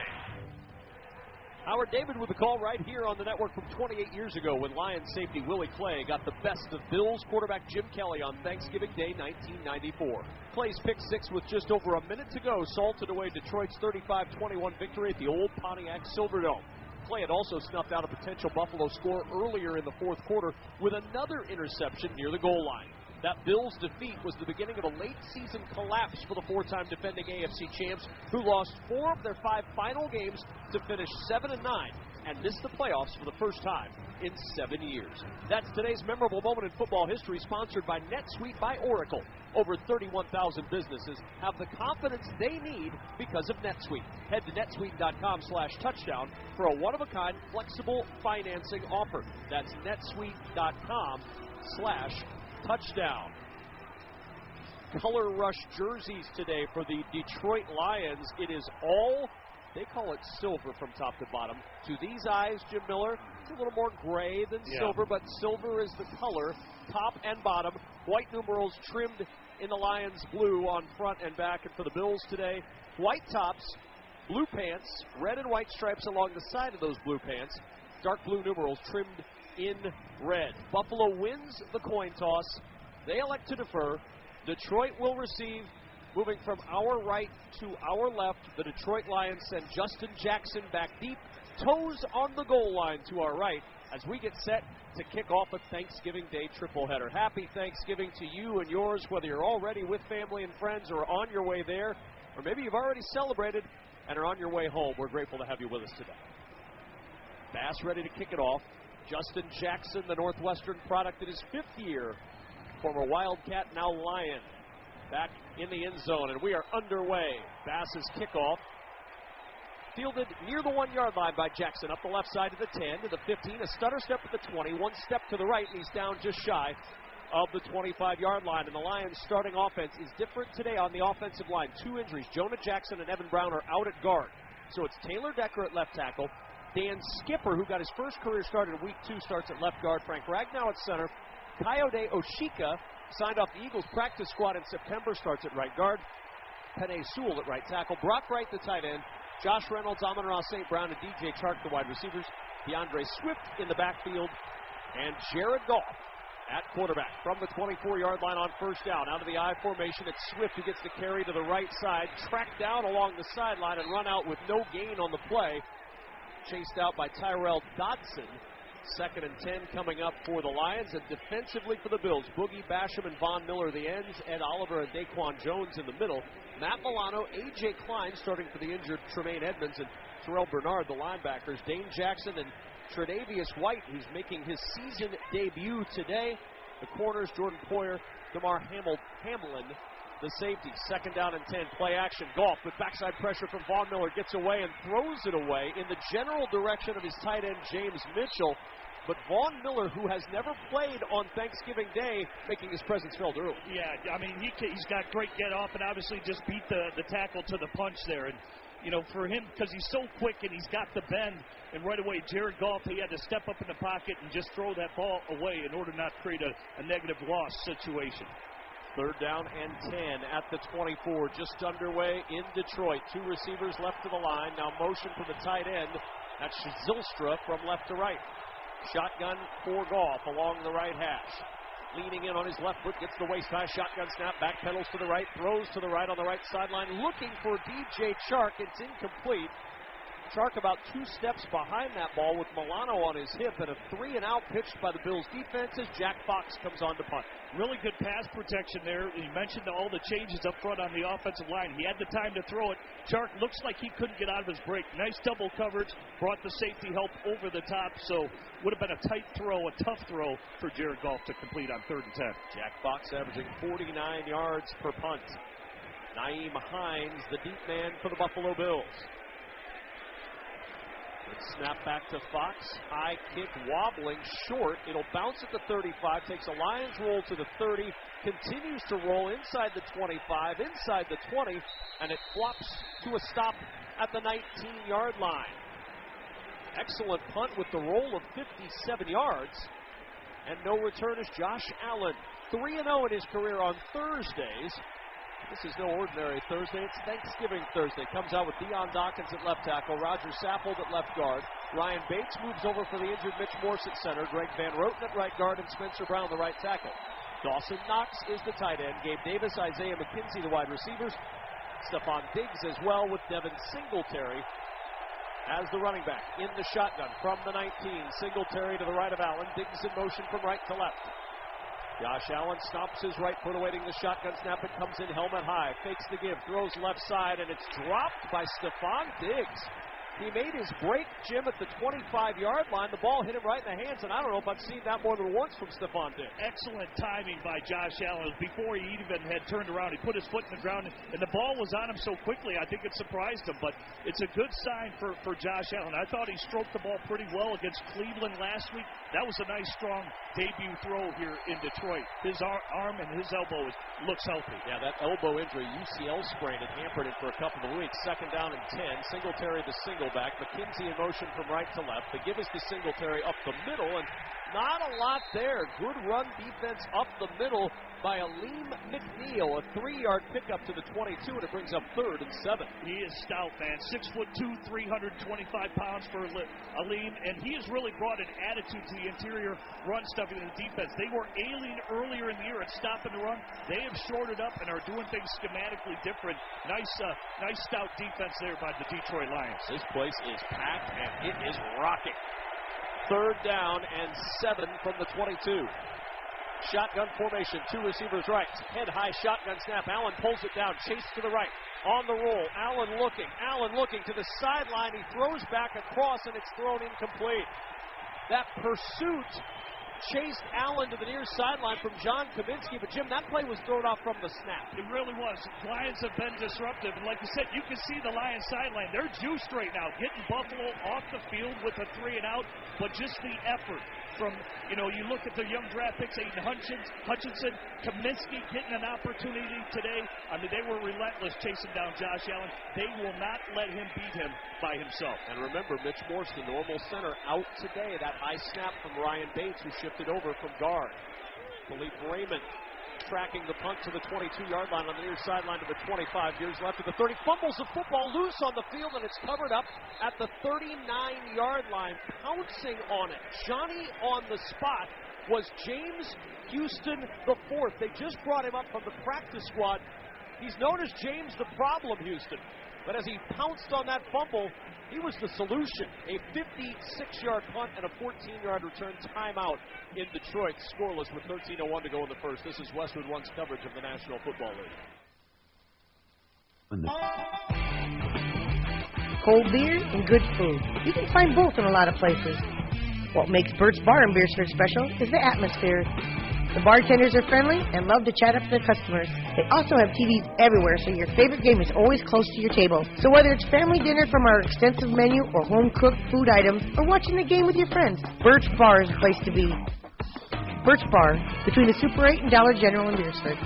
Howard David with the call right here on the network from 28 years ago when Lions safety Willie Clay got the best of Bills quarterback Jim Kelly on Thanksgiving Day 1994. Clay's pick six with just over a minute to go salted away Detroit's 35-21 victory at the old Pontiac Silverdome. Clay had also snuffed out a potential Buffalo score earlier in the fourth quarter with another interception near the goal line. That Bills defeat was the beginning of a late-season collapse for the four-time defending AFC champs, who lost 4 of their 5 final games to finish 7-9 and missed the playoffs for the first time in 7 years. That's today's memorable moment in football history, sponsored by NetSuite by Oracle. Over 31,000 businesses have the confidence they need because of NetSuite. Head to netsuite.com/touchdown for a one-of-a-kind flexible financing offer. That's netsuite.com/touchdown. color rush jerseys today for the Detroit Lions. It is all, they call it silver from top to bottom. To these eyes, Jim Miller, it's a little more gray than silver, but silver is the color, top and bottom. White numerals trimmed in the Lions blue on front and back. And for the Bills today, white tops, blue pants, red and white stripes along the side of those blue pants, dark blue numerals trimmed in red. Buffalo wins the coin toss. They elect to defer. Detroit will receive. Moving from our right to our left, the Detroit Lions send Justin Jackson back deep, toes on the goal line to our right as we get set to kick off a Thanksgiving Day tripleheader. Happy Thanksgiving to you and yours, whether you're already with family and friends or on your way there, or maybe you've already celebrated and are on your way home. We're grateful to have you with us today. Bass ready to kick it off. Justin Jackson, the Northwestern product in his 5th year. Former Wildcat, now Lion. Back in the end zone, and we are underway. Bass's kickoff. Fielded near the 1-yard line by Jackson. Up the left side to the 10, to the 15. A stutter step at the 20. One step to the right, and he's down just shy of the 25-yard line. And the Lions' starting offense is different today on the offensive line. 2 injuries. Jonah Jackson and Evan Brown are out at guard. So it's Taylor Decker at left tackle. Dan Skipper, who got his first career start in week 2, starts at left guard. Frank Ragnow at center. Kayode Oshika, signed off the Eagles practice squad in September, starts at right guard. Penei Sewell at right tackle. Brock Wright, the tight end. Josh Reynolds, Amon-Ra St. Brown, and DJ Chark, the wide receivers. DeAndre Swift in the backfield. And Jared Goff at quarterback from the 24-yard line on first down. Out of the I formation, it's Swift who gets the carry to the right side. Tracked down along the sideline and run out with no gain on the play. Chased out by Tyrell Dodson. 2nd and 10 coming up for the Lions, and defensively for the Bills, Boogie Basham and Von Miller the ends, Ed Oliver and Daquan Jones in the middle, Matt Milano, A.J. Klein starting for the injured Tremaine Edmonds, and Terrell Bernard, the linebackers, Dane Jackson and Tre'Davious White, who's making his season debut today. The corners, Jordan Poyer, DeMar Hamlin, the safety. 2nd down and 10, play action. Goff with backside pressure from Von Miller, gets away and throws it away in the general direction of his tight end, James Mitchell. But Von Miller, who has never played on Thanksgiving Day, making his presence felt early. Yeah, I mean, he's got great get-off and obviously just beat the tackle to the punch there. And, you know, for him, because he's so quick and he's got the bend, and right away, Jared Goff, he had to step up in the pocket and just throw that ball away in order not to create a negative loss situation. 3rd down and 10 at the 24, just underway in Detroit. 2 receivers left to the line. Now motion for the tight end. That's Zylstra from left to right. Shotgun for Goff along the right hash. Leaning in on his left foot, gets the waist high, shotgun snap, back pedals to the right, throws to the right on the right sideline, looking for DJ Chark. It's incomplete. Chark about 2 steps behind that ball with Milano on his hip, and a 3-and-out pitched by the Bills defense as Jack Fox comes on to punt. Really good pass protection there. You mentioned all the changes up front on the offensive line. He had the time to throw it. Chark looks like he couldn't get out of his break. Nice double coverage, brought the safety help over the top, so would have been a tight throw, a tough throw for Jared Goff to complete on 3rd and 10. Jack Fox averaging 49 yards per punt. Nyheim Hines, the deep man for the Buffalo Bills. Snap back to Fox. High kick wobbling short. It'll bounce at the 35. Takes a Lions roll to the 30. Continues to roll inside the 25, inside the 20, and it flops to a stop at the 19-yard line. Excellent punt with the roll of 57 yards. And no return is Josh Allen. 3-0 in his career on Thursdays. This is no ordinary Thursday. It's Thanksgiving Thursday. Comes out with Deion Dawkins at left tackle, Roger Saffold at left guard. Ryan Bates moves over for the injured Mitch Morse at center. Greg Van Roten at right guard, and Spencer Brown the right tackle. Dawson Knox is the tight end. Gabe Davis, Isaiah McKenzie the wide receivers. Stephon Diggs as well with Devin Singletary as the running back. In the shotgun from the 19. Singletary to the right of Allen. Diggs in motion from right to left. Josh Allen stomps his right foot, awaiting the shotgun snap. It comes in helmet high, fakes the give, throws left side, and it's dropped by Stephon Diggs. He made his break, Jim, at the 25-yard line. The ball hit him right in the hands, and I don't know if I've seen that more than once from Stephon Diggs. Excellent timing by Josh Allen. Before he even had turned around, he put his foot in the ground, and the ball was on him so quickly, I think it surprised him. But it's a good sign for Josh Allen. I thought he stroked the ball pretty well against Cleveland last week. That was a nice, strong debut throw here in Detroit. His arm and his elbow looks healthy. Yeah, that elbow injury, UCL sprain, it hampered him for a couple of weeks. 2nd down and 10. Singletary the single back. McKenzie in motion from right to left. They give us the Singletary up the middle, and not a lot there. Good run defense up the middle by Aleem McNeil. A 3-yard pickup to the 22, and it brings up 3rd and 7. He is stout, man. 6'2", 325 pounds for Aleem, and he has really brought an attitude to the interior run stuffing of the defense. They were ailing earlier in the year at stopping the run. They have shorted up and are doing things schematically different. Nice stout defense there by the Detroit Lions. This place is packed, and it is rocking. 3rd down and 7 from the 22. Shotgun formation, 2 receivers right. Head high shotgun snap. Allen pulls it down, chase to the right. On the roll, Allen looking to the sideline. He throws back across, and it's thrown incomplete. That pursuit chased Allen to the near sideline from John Kaminsky, but Jim, that play was thrown off from the snap. It really was. Lions have been disruptive, and like you said, you can see the Lions sideline. They're juiced right now, getting Buffalo off the field with a 3 and out, but just the effort from, you look at the young draft picks, Aiden Hutchinson, Kaminsky getting an opportunity today. I mean, they were relentless chasing down Josh Allen. They will not let him beat him by himself. And remember, Mitch Morse, the normal center, out today. That high snap from Ryan Bates, who shifted over from guard. Philippe Raymond tracking the punt to the 22-yard line on the near sideline to the 25. Years left at the 30. Fumbles the football loose on the field, and it's covered up at the 39-yard line. Pouncing on it, Johnny on the spot, was James Houston IV. They just brought him up from the practice squad. He's known as James the Problem Houston. But as he pounced on that fumble, he was the solution. A 56-yard punt and a 14-yard return timeout in Detroit. Scoreless with 13:01 to go in the first. This is Westwood One's coverage of the National Football League. Cold beer and good food. You can find both in a lot of places. What makes Bert's Bar in Beersford special is the atmosphere. The bartenders are friendly and love to chat up to their customers. They also have TVs everywhere, so your favorite game is always close to your table. So whether it's family dinner from our extensive menu or home-cooked food items or watching the game with your friends, Bert's Bar is the place to be. Bert's Bar, between the Super 8 and Dollar General in Beersford.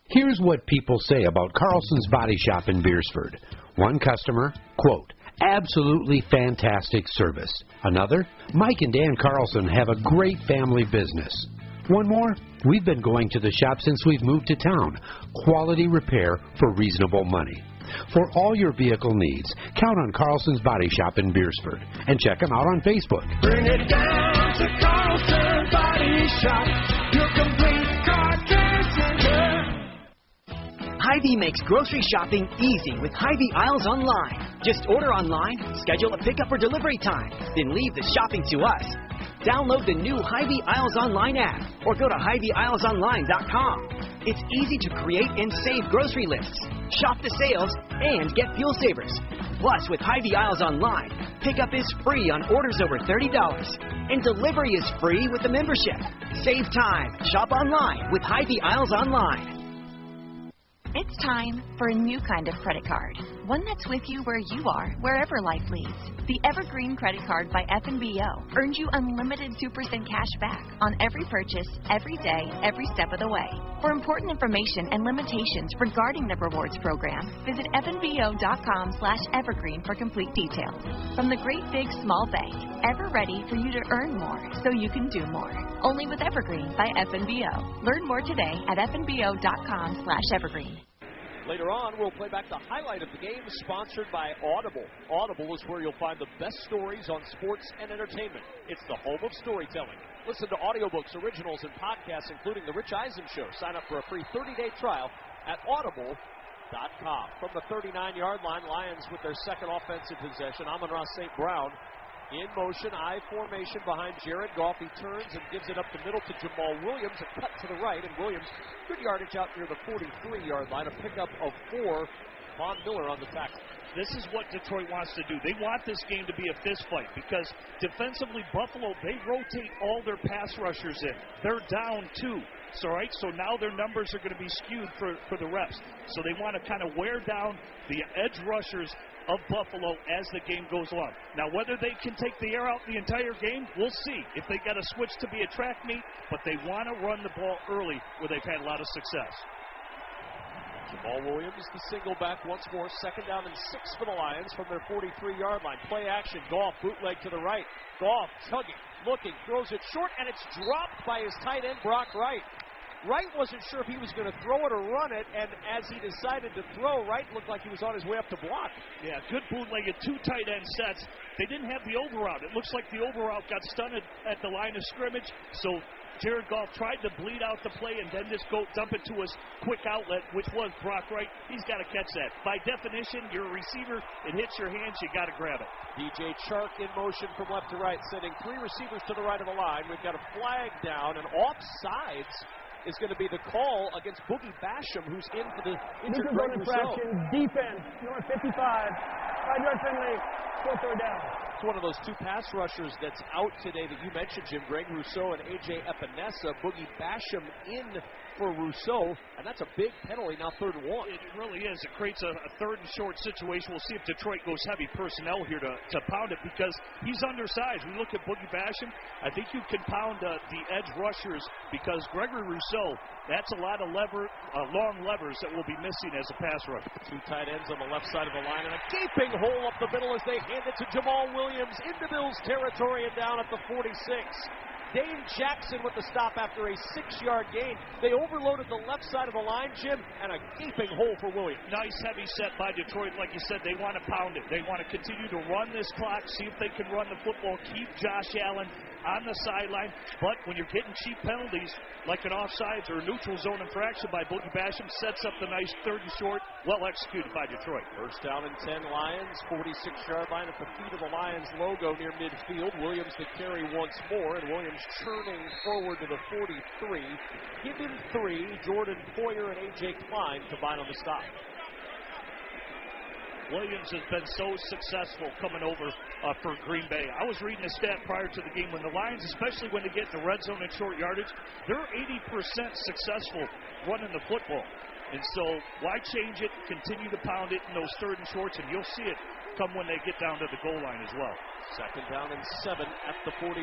Here's what people say about Carlson's Body Shop in Beersford. One customer, quote, absolutely fantastic service. Another, Mike and Dan Carlson have a great family business. One more, we've been going to the shop since we've moved to town. Quality repair for reasonable money. For all your vehicle needs, count on Carlson's Body Shop in Beersford. And check them out on Facebook. Bring it down to Carlson's Body Shop, your complete car care center. Hy-Vee makes grocery shopping easy with Hy-Vee Aisles Online. Just order online, schedule a pickup or delivery time, then leave the shopping to us. Download the new Hy-Vee Aisles Online app or go to HyVeeAislesOnline.com. It's easy to create and save grocery lists, shop the sales, and get fuel savers. Plus, with Hy-Vee Aisles Online, pickup is free on orders over $30, and delivery is free with the membership. Save time. Shop online with Hy-Vee Aisles Online. It's time for a new kind of credit card. One that's with you where you are, wherever life leads. The Evergreen Credit Card by FNBO earns you unlimited 2% cash back on every purchase, every day, every step of the way. For important information and limitations regarding the rewards program, visit fnbo.com/evergreen for complete details. From the great big small bank, ever ready for you to earn more so you can do more. Only with Evergreen by FNBO. Learn more today at fnbo.com/evergreen. Later on, we'll play back the highlight of the game, sponsored by Audible. Audible is where you'll find the best stories on sports and entertainment. It's the home of storytelling. Listen to audiobooks, originals, and podcasts, including The Rich Eisen Show. Sign up for a free 30-day trial at audible.com. From the 39-yard line, Lions with their second offensive possession. Amon-Ra St. Brown in motion, I formation behind Jared Goff. He turns and gives it up the middle to Jamal Williams. A cut to the right, and Williams, good yardage out near the 43-yard line. A pickup of 4 Von Miller on the tackle. This is what Detroit wants to do. They want this game to be a fist fight because defensively, Buffalo, they rotate all their pass rushers in. They're down 2. So now their numbers are going to be skewed for the reps. So they want to kind of wear down the edge rushers of Buffalo as the game goes along. Now, whether they can take the air out the entire game, we'll see. If they got to switch to be a track meet, but they want to run the ball early where they've had a lot of success. Jamal Williams, the single back once more. 2nd down and 6 for the Lions from their 43-yard line. Play action. Goff, bootleg to the right. Goff tugging, looking, throws it short, and it's dropped by his tight end, Brock Wright. Wright wasn't sure if he was going to throw it or run it, and as he decided to throw, Wright looked like he was on his way up to block. Yeah, good bootleg at 2 tight end sets. They didn't have the over route. It looks like the over route got stunted at the line of scrimmage, so Jared Goff tried to bleed out the play and then just go dump it to his quick outlet, which was Brock Wright. He's got to catch that. By definition, you're a receiver. It hits your hands. You got to grab it. DJ Chark in motion from left to right, sending 3 receivers to the right of the line. We've got a flag down, and offsides is going to be the call against Boogie Basham, who's in for the injured Greg Rousseau. Defense, north 55, 5-yard penalty, 4th down. It's one of those 2 pass rushers that's out today that you mentioned, Jim. Greg Rousseau and A.J. Epinesa. Boogie Basham in for Rousseau, and that's a big penalty, now 3rd and 1. It really is. It creates a 3rd and short situation. We'll see if Detroit goes heavy personnel here to pound it because he's undersized. We look at Boogie Basham. I think you can pound the edge rushers because Gregory Rousseau, that's a lot of long levers that will be missing as a pass rusher. 2 tight ends on the left side of the line, and a gaping hole up the middle as they hand it to Jamal Williams into Bills territory and down at the 46. Dane Jackson with the stop after a 6-yard gain. They overloaded the left side of the line, Jim, and a gaping hole for Williams. Nice heavy set by Detroit. Like you said, they want to pound it. They want to continue to run this clock, see if they can run the football, keep Josh Allen on the sideline. But when you're getting cheap penalties, like an offsides or a neutral zone infraction by Boogie Basham, sets up the nice 3rd and short, well executed by Detroit. 1st down and 10, Lions, 46-yard line at the feet of the Lions logo near midfield. Williams the carry once more, and Williams churning forward to the 43. Give him 3. Jordan Poyer and A.J. Klein combine on the stop. Williams has been so successful coming over for Green Bay. I was reading a stat prior to the game when the Lions, especially when they get in the red zone and short yardage, they're 80% successful running the football. And so why change it? Continue to pound it in those 3rd and shorts, and you'll see it come when they get down to the goal line as well. 2nd down and 7 at the 43.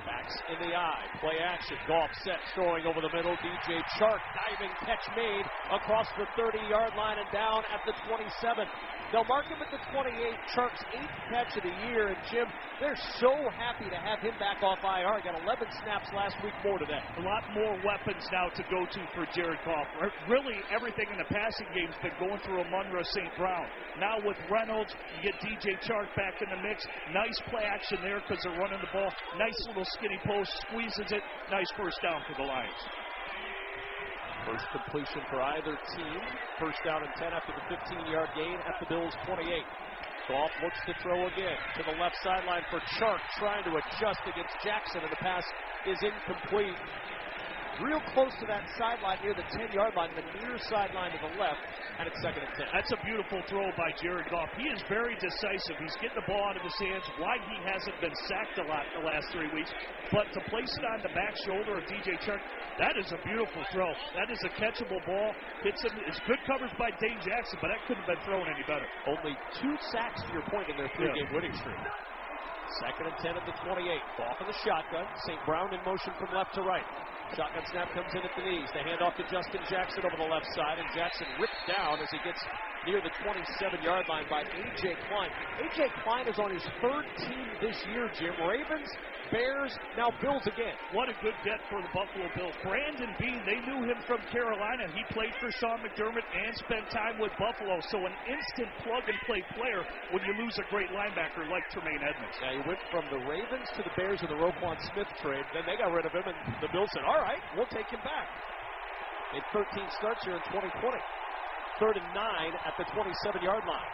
Backs in the eye. Play action. Goff set, throwing over the middle. DJ Chark, diving catch made across the 30-yard line and down at the 27. They'll mark him at the 28. Chark's 8th catch of the year. And, Jim, they're so happy to have him back off IR. Got 11 snaps last week, more today. A lot more weapons now to go to for Jared Goff. Really, everything in the passing game has been going through Amon-Ra St. Brown. Now with Reynolds, you get DJ Chark back in the mix. Nice play action there because they're running the ball. Nice little skinny post, squeezes it. Nice 1st down for the Lions. First completion for either team. 1st down and 10 after the 15-yard gain at the Bills' 28. Goff looks to throw again to the left sideline for Chark, trying to adjust against Jackson, and the pass is incomplete. Real close to that sideline near the 10-yard line, the near sideline to the left, and it's 2nd and 10. That's a beautiful throw by Jared Goff. He is very decisive. He's getting the ball out of his hands. Why he hasn't been sacked a lot the last 3 weeks, but to place it on the back shoulder of DJ Chark, that is a beautiful throw. That is a catchable ball. It's good coverage by Dane Jackson, but that couldn't have been thrown any better. Only 2 sacks to your point in their 3-game winning streak. 2nd and 10 at the 28. Goff in the shotgun. St. Brown in motion from left to right. Shotgun snap comes in at the knees. They hand off to Justin Jackson over the left side, and Jackson ripped down as he gets near the 27-yard line by A.J. Klein. A.J. Klein is on his 3rd team this year, Jim. Ravens, Bears, now Bills again. What a good get for the Buffalo Bills. Brandon Beane, they knew him from Carolina. He played for Sean McDermott and spent time with Buffalo. So an instant plug-and-play player when you lose a great linebacker like Tremaine Edmonds. Yeah, he went from the Ravens to the Bears in the Roquan Smith trade. Then they got rid of him, and the Bills said, all right, we'll take him back. Made 13 starts here in 2020. 3rd and 9 at the 27-yard line.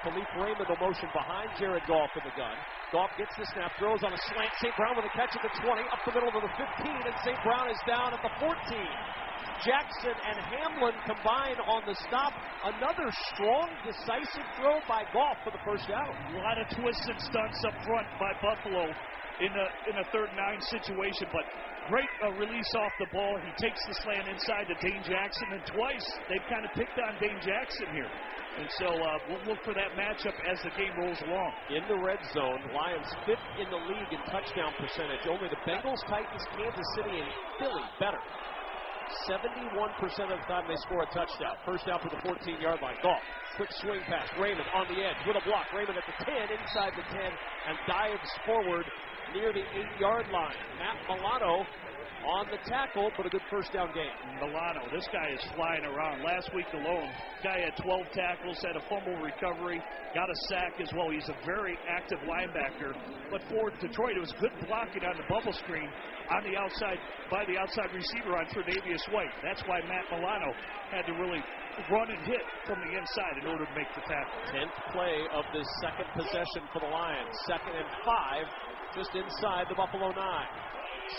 Philippe Raymond will motion behind Jared Goff in the gun. Goff gets the snap, throws on a slant. St. Brown with a catch at the 20, up the middle to the 15, and St. Brown is down at the 14. Jackson and Hamlin combine on the stop. Another strong, decisive throw by Goff for the first down. A lot of twists and stunts up front by Buffalo in a 3rd and 9 situation, but great release off the ball. He takes the slant inside to Dane Jackson, and twice they've kind of picked on Dane Jackson here. And so we'll look for that matchup as the game rolls along. In the red zone, Lions 5th in the league in touchdown percentage. Only the Bengals, Titans, Kansas City, and Philly better. 71% of the time they score a touchdown. First down for the 14-yard line. Goff, quick swing pass. Raymond on the edge with a block. Raymond at the 10, inside the 10, and dives forward near the 8-yard line. Matt Milano on the tackle, but a good first down game. Milano, this guy is flying around. Last week alone, guy had 12 tackles, had a fumble recovery, got a sack as well. He's a very active linebacker. But for Detroit, it was good blocking on the bubble screen on the outside by the outside receiver on Tre'Davious White. That's why Matt Milano had to really run and hit from the inside in order to make the tackle. 10th play of this second possession for the Lions. 2nd and 5, just inside the Buffalo 9.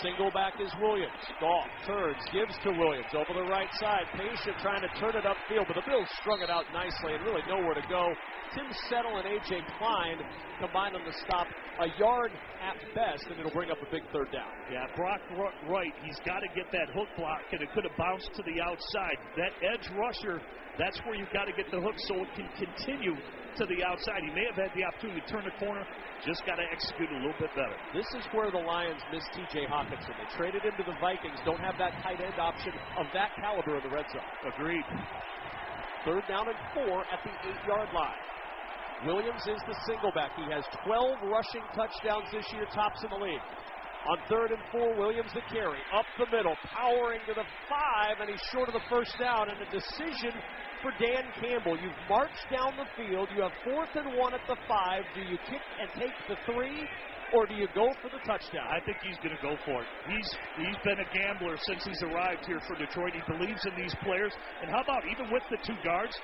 Single back is Williams. Goff turns, gives to Williams over the right side. Patient trying to turn it upfield, but the Bills strung it out nicely and really nowhere to go. Tim Settle and A.J. Klein combined on the stop, a yard at best, and it'll bring up a big 3rd down. Yeah, Brock Wright, he's got to get that hook block, and it could have bounced to the outside. That edge rusher, that's where you've got to get the hook so it can continue to the outside. He may have had the opportunity to turn the corner, just got to execute a little bit better. This is where the Lions miss T.J. Hawkinson. They traded him to the Vikings, don't have that tight end option of that caliber in the red zone. Agreed. 3rd down and 4 at the 8-yard line. Williams is the single back. He has 12 rushing touchdowns this year, tops in the league. On 3rd and 4, Williams the carry, up the middle, powering to the 5, and he's short of the first down, and a decision for Dan Campbell. You've marched down the field, you have 4th and 1 at the 5. Do you kick and take the 3, or do you go for the touchdown? I think he's going to go for it. He's been a gambler since he's arrived here for Detroit. He believes in these players, and how about even with the 2 guards?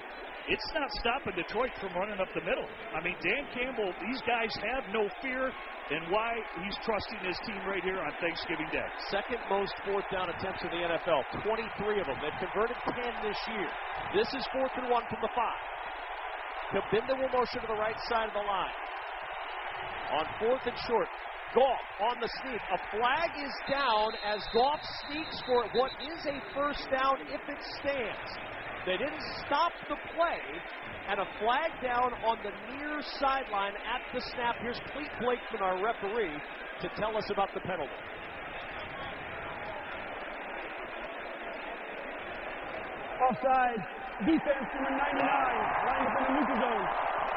It's not stopping Detroit from running up the middle. I mean, Dan Campbell, these guys have no fear, and why he's trusting his team right here on Thanksgiving Day. 2nd most 4th down attempts in the NFL, 23 of them. They've converted 10 this year. This is 4th and 1 from the 5. Kabinda will motion to the right side of the line. On 4th and short, Goff on the sneak. A flag is down as Goff sneaks for what is a first down if it stands. They didn't stop the play, and a flag down on the near sideline at the snap. Here's Clete Blakeman, our referee, to tell us about the penalty. Offside. Defense number 99. Lined up in the neutral zone.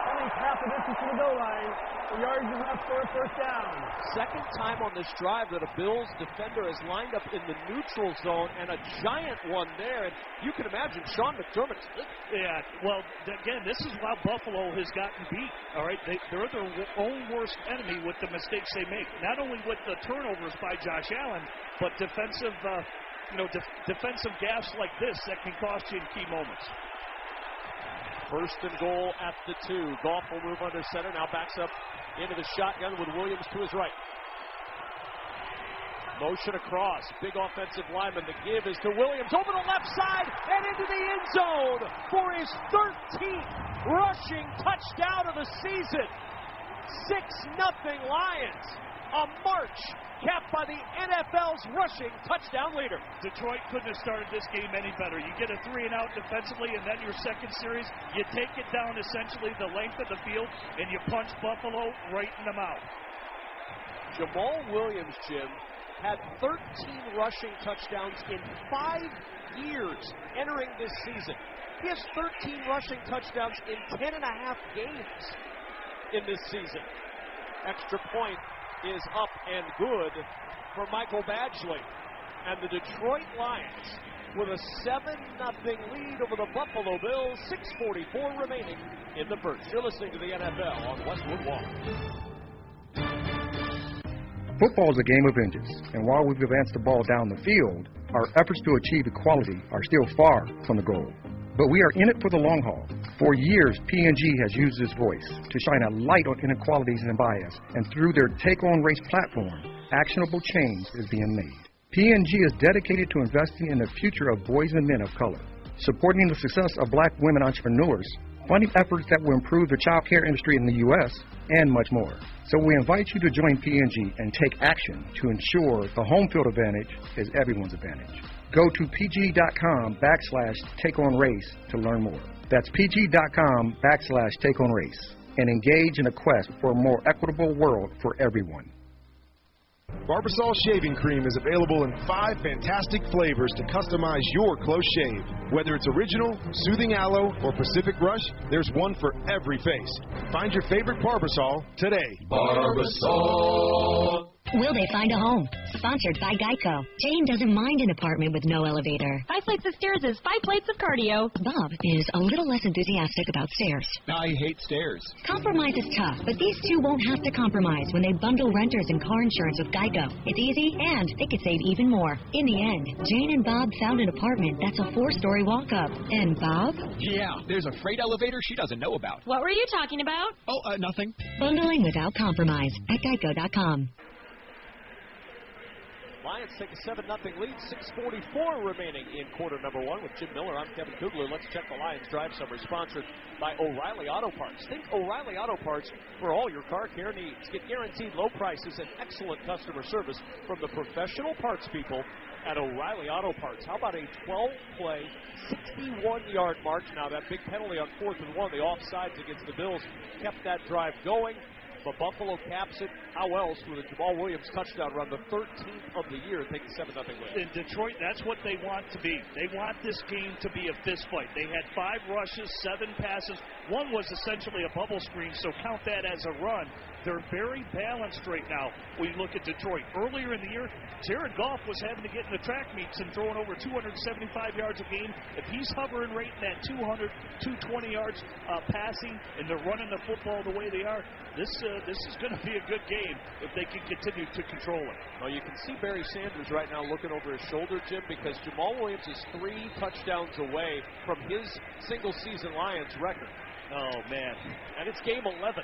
Only half the distance to the goal line. The yards is left for a first down. 2nd time on this drive that a Bills defender has lined up in the neutral zone, and a giant one there. And you can imagine Sean McDermott's. Yeah, well, again, this is how Buffalo has gotten beat. All right, they're their own worst enemy with the mistakes they make. Not only with the turnovers by Josh Allen, but defensive gaffes like this that can cost you in key moments. 1st and goal at the 2. Goff will move under center. Now backs up into the shotgun with Williams to his right. Motion across. Big offensive lineman. The give is to Williams over the left side and into the end zone for his 13th rushing touchdown of the season. 6-0 Lions. A march capped by the NFL's rushing touchdown leader. Detroit couldn't have started this game any better. You get a 3-and-out defensively, and then your second series, you take it down essentially the length of the field, and you punch Buffalo right in the mouth. Jamal Williams, Jim, had 13 rushing touchdowns in 5 years entering this season. He has 13 rushing touchdowns in 10.5 games in this season. Extra point is up and good for Michael Badgley. And the Detroit Lions with a 7-0 lead over the Buffalo Bills. 6:44 remaining in the first. You're listening to the NFL on Westwood One. Football is a game of inches, and while we've advanced the ball down the field, our efforts to achieve equality are still far from the goal. But we are in it for the long haul. For years, P&G has used its voice to shine a light on inequalities and bias, and through their Take on Race platform, actionable change is being made. P&G is dedicated to investing in the future of boys and men of color, supporting the success of black women entrepreneurs, funding efforts that will improve the child care industry in the U.S., and much more. So we invite you to join P&G and take action to ensure the home field advantage is everyone's advantage. Go to pg.com/takeonrace to learn more. That's pg.com/takeonrace and engage in a quest for a more equitable world for everyone. Barbasol Shaving Cream is available in 5 fantastic flavors to customize your close shave. Whether it's original, soothing aloe, or Pacific Rush, there's one for every face. Find your favorite Barbasol today. Barbasol. Will they find a home? Sponsored by Geico. Jane doesn't mind an apartment with no elevator. 5 flights of stairs is 5 plates of cardio. Bob is a little less enthusiastic about stairs. I hate stairs. Compromise is tough, but these two won't have to compromise when they bundle renters and car insurance with Geico. It's easy, and they could save even more. In the end, Jane and Bob found an apartment that's a 4-story walk-up. And Bob? Yeah, there's a freight elevator she doesn't know about. What were you talking about? Oh, nothing. Bundling without compromise at Geico.com. Lions take a 7-0 lead, 6:44 remaining in quarter number 1 with Jim Miller. I'm Kevin Kugler. Let's check the Lions drive summary, sponsored by O'Reilly Auto Parts. Think O'Reilly Auto Parts for all your car care needs. Get guaranteed low prices and excellent customer service from the professional parts people at O'Reilly Auto Parts. How about a 12-play, 61-yard march? Now, that big penalty on 4th and 1, the offsides against the Bills, kept that drive going. But Buffalo caps it. How else with a Jamal Williams touchdown run, the 13th of the year, take a 7-0 win. In Detroit, that's what they want to be. They want this game to be a fist fight. They had 5 rushes, 7 passes. One was essentially a bubble screen, so count that as a run. They're very balanced right now when you look at Detroit. Earlier in the year, Jared Goff was having to get in the track meets and throwing over 275 yards a game. If he's hovering right in that 200, 220 yards passing, and they're running the football the way they are, this is going to be a good game if they can continue to control it. Well, you can see Barry Sanders right now looking over his shoulder, Jim, because Jamal Williams is 3 touchdowns away from his single-season Lions record. Oh, man. And it's game 11.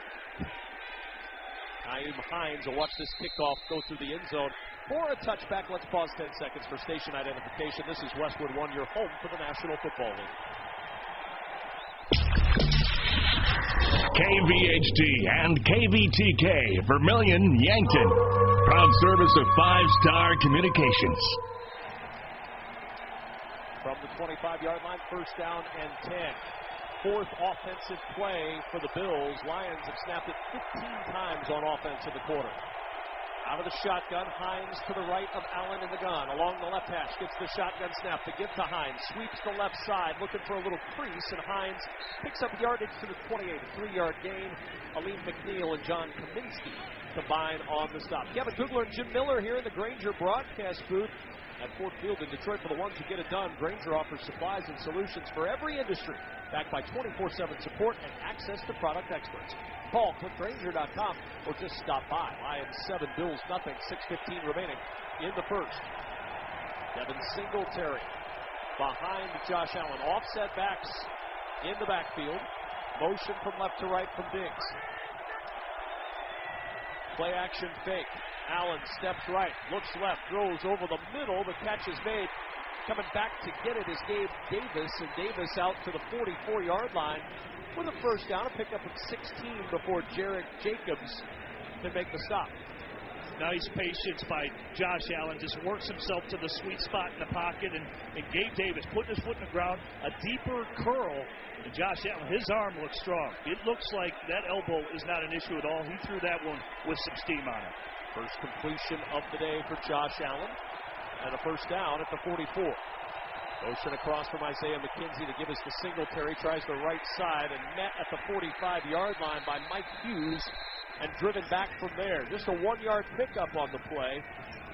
Naeem Hines will watch this kickoff go through the end zone for a touchback. Let's pause 10 seconds for station identification. This is Westwood 1, your home for the National Football League. KVHD and KVTK, Vermilion, Yankton. Proud service of 5-Star Communications. From the 25-yard line, 1st down and 10. 4th offensive play for the Bills. Lions have snapped it 15 times on offense in the quarter. Out of the shotgun, Hines to the right of Allen in the gun. Along the left hash, gets the shotgun snap to give to Hines. Sweeps the left side, looking for a little crease, and Hines picks up yardage to the 28, a 3-yard gain. Aleem McNeil and John Kaminsky combine on the stop. Kevin Kugler and Jim Miller here in the Grainger broadcast booth at Ford Field in Detroit. For the ones who get it done, Grainger offers supplies and solutions for every industry, backed by 24/7 support and access to product experts. Call clickgrainger.com or just stop by. Lions 7, Bills nothing. 6:15 remaining in the first. Devin Singletary behind Josh Allen. Offset backs in the backfield. Motion from left to right from Diggs. Play action fake. Allen steps right, looks left, throws over the middle. The catch is made. Coming back to get it is Gabe Davis, and Davis out to the 44-yard line with a 1st down, a pickup of 16 before Jarek Jacobs can make the stop. Nice patience by Josh Allen. Just works himself to the sweet spot in the pocket, and Gabe Davis putting his foot in the ground, a deeper curl. And Josh Allen, his arm looks strong. It looks like that elbow is not an issue at all. He threw that one with some steam on it. First completion of the day for Josh Allen, and a 1st down at the 44. Motion across from Isaiah McKenzie to give us to Singletary. Tries the right side and met at the 45-yard line by Mike Hughes and driven back from there. Just a 1-yard pickup on the play.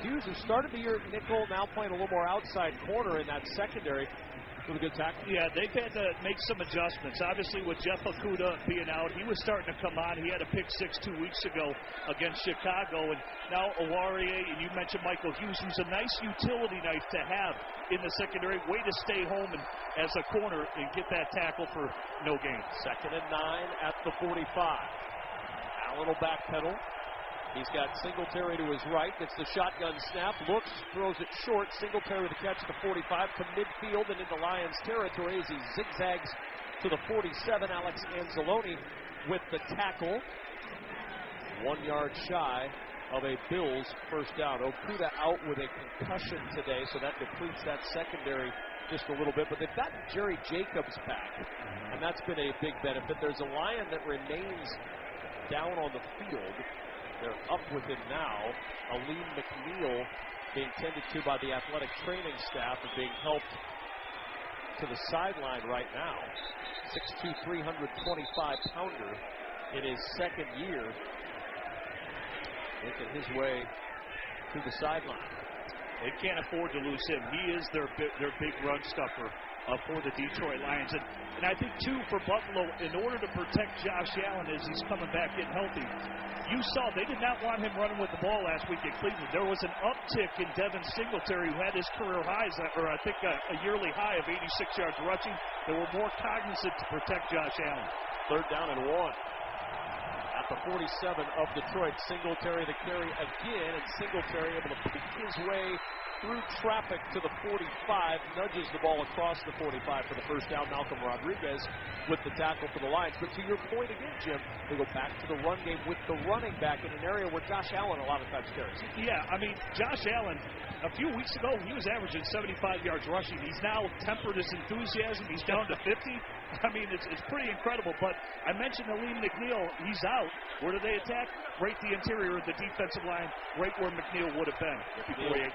Hughes has started the year at nickel, now playing a little more outside corner in that secondary. with a good tackle. Yeah, they've had to make some adjustments. Obviously, with Jeff Okudah being out, he was starting to come on. He had a pick 6 2 weeks ago against Chicago, and now Awarie, and you mentioned Michael Hughes, who's a nice utility knife to have in the secondary. Way to stay home and as a corner and get that tackle for no gain. 2nd and 9 at the 45. Allen will backpedal. He's got Singletary to his right. Gets the shotgun snap. Looks, throws it short. Singletary with the catch at the 45 to midfield and into Lions territory as he zigzags to the 47. Alex Anzalone with the tackle. 1 yard shy of a Bills first down. Okudah out with a concussion today, so that depletes that secondary just a little bit. But they've gotten Jerry Jacobs back, and that's been a big benefit. There's a Lion that remains down on the field. They're up with him now. Aleem McNeil being tended to by the athletic training staff and being helped to the sideline right now. 6'2", 325-pounder in his second year, making his way to the sideline. They can't afford to lose him. He is their big run stuffer for the Detroit Lions. And I think, too, for Buffalo, in order to protect Josh Allen as he's coming back in healthy, you saw they did not want him running with the ball last week at Cleveland. There was an uptick in Devin Singletary, who had his career highs, or I think a yearly high of 86 yards rushing. They were more cognizant to protect Josh Allen. 3rd down and 1. At the 47 of Detroit, Singletary the carry again, and Singletary able to pick his way through traffic to the 45, nudges the ball across the 45 for the first down. Malcolm Rodriguez with the tackle for the Lions. But to your point again, Jim, they go back to the run game with the running back in an area where Josh Allen a lot of times carries. Yeah, I mean, Josh Allen, a few weeks ago, he was averaging 75 yards rushing. He's now tempered his enthusiasm. He's down to 50. I mean, it's pretty incredible. But I mentioned Aleem McNeil. He's out. Where do they attack? Right the interior of the defensive line, right where McNeil would have been before he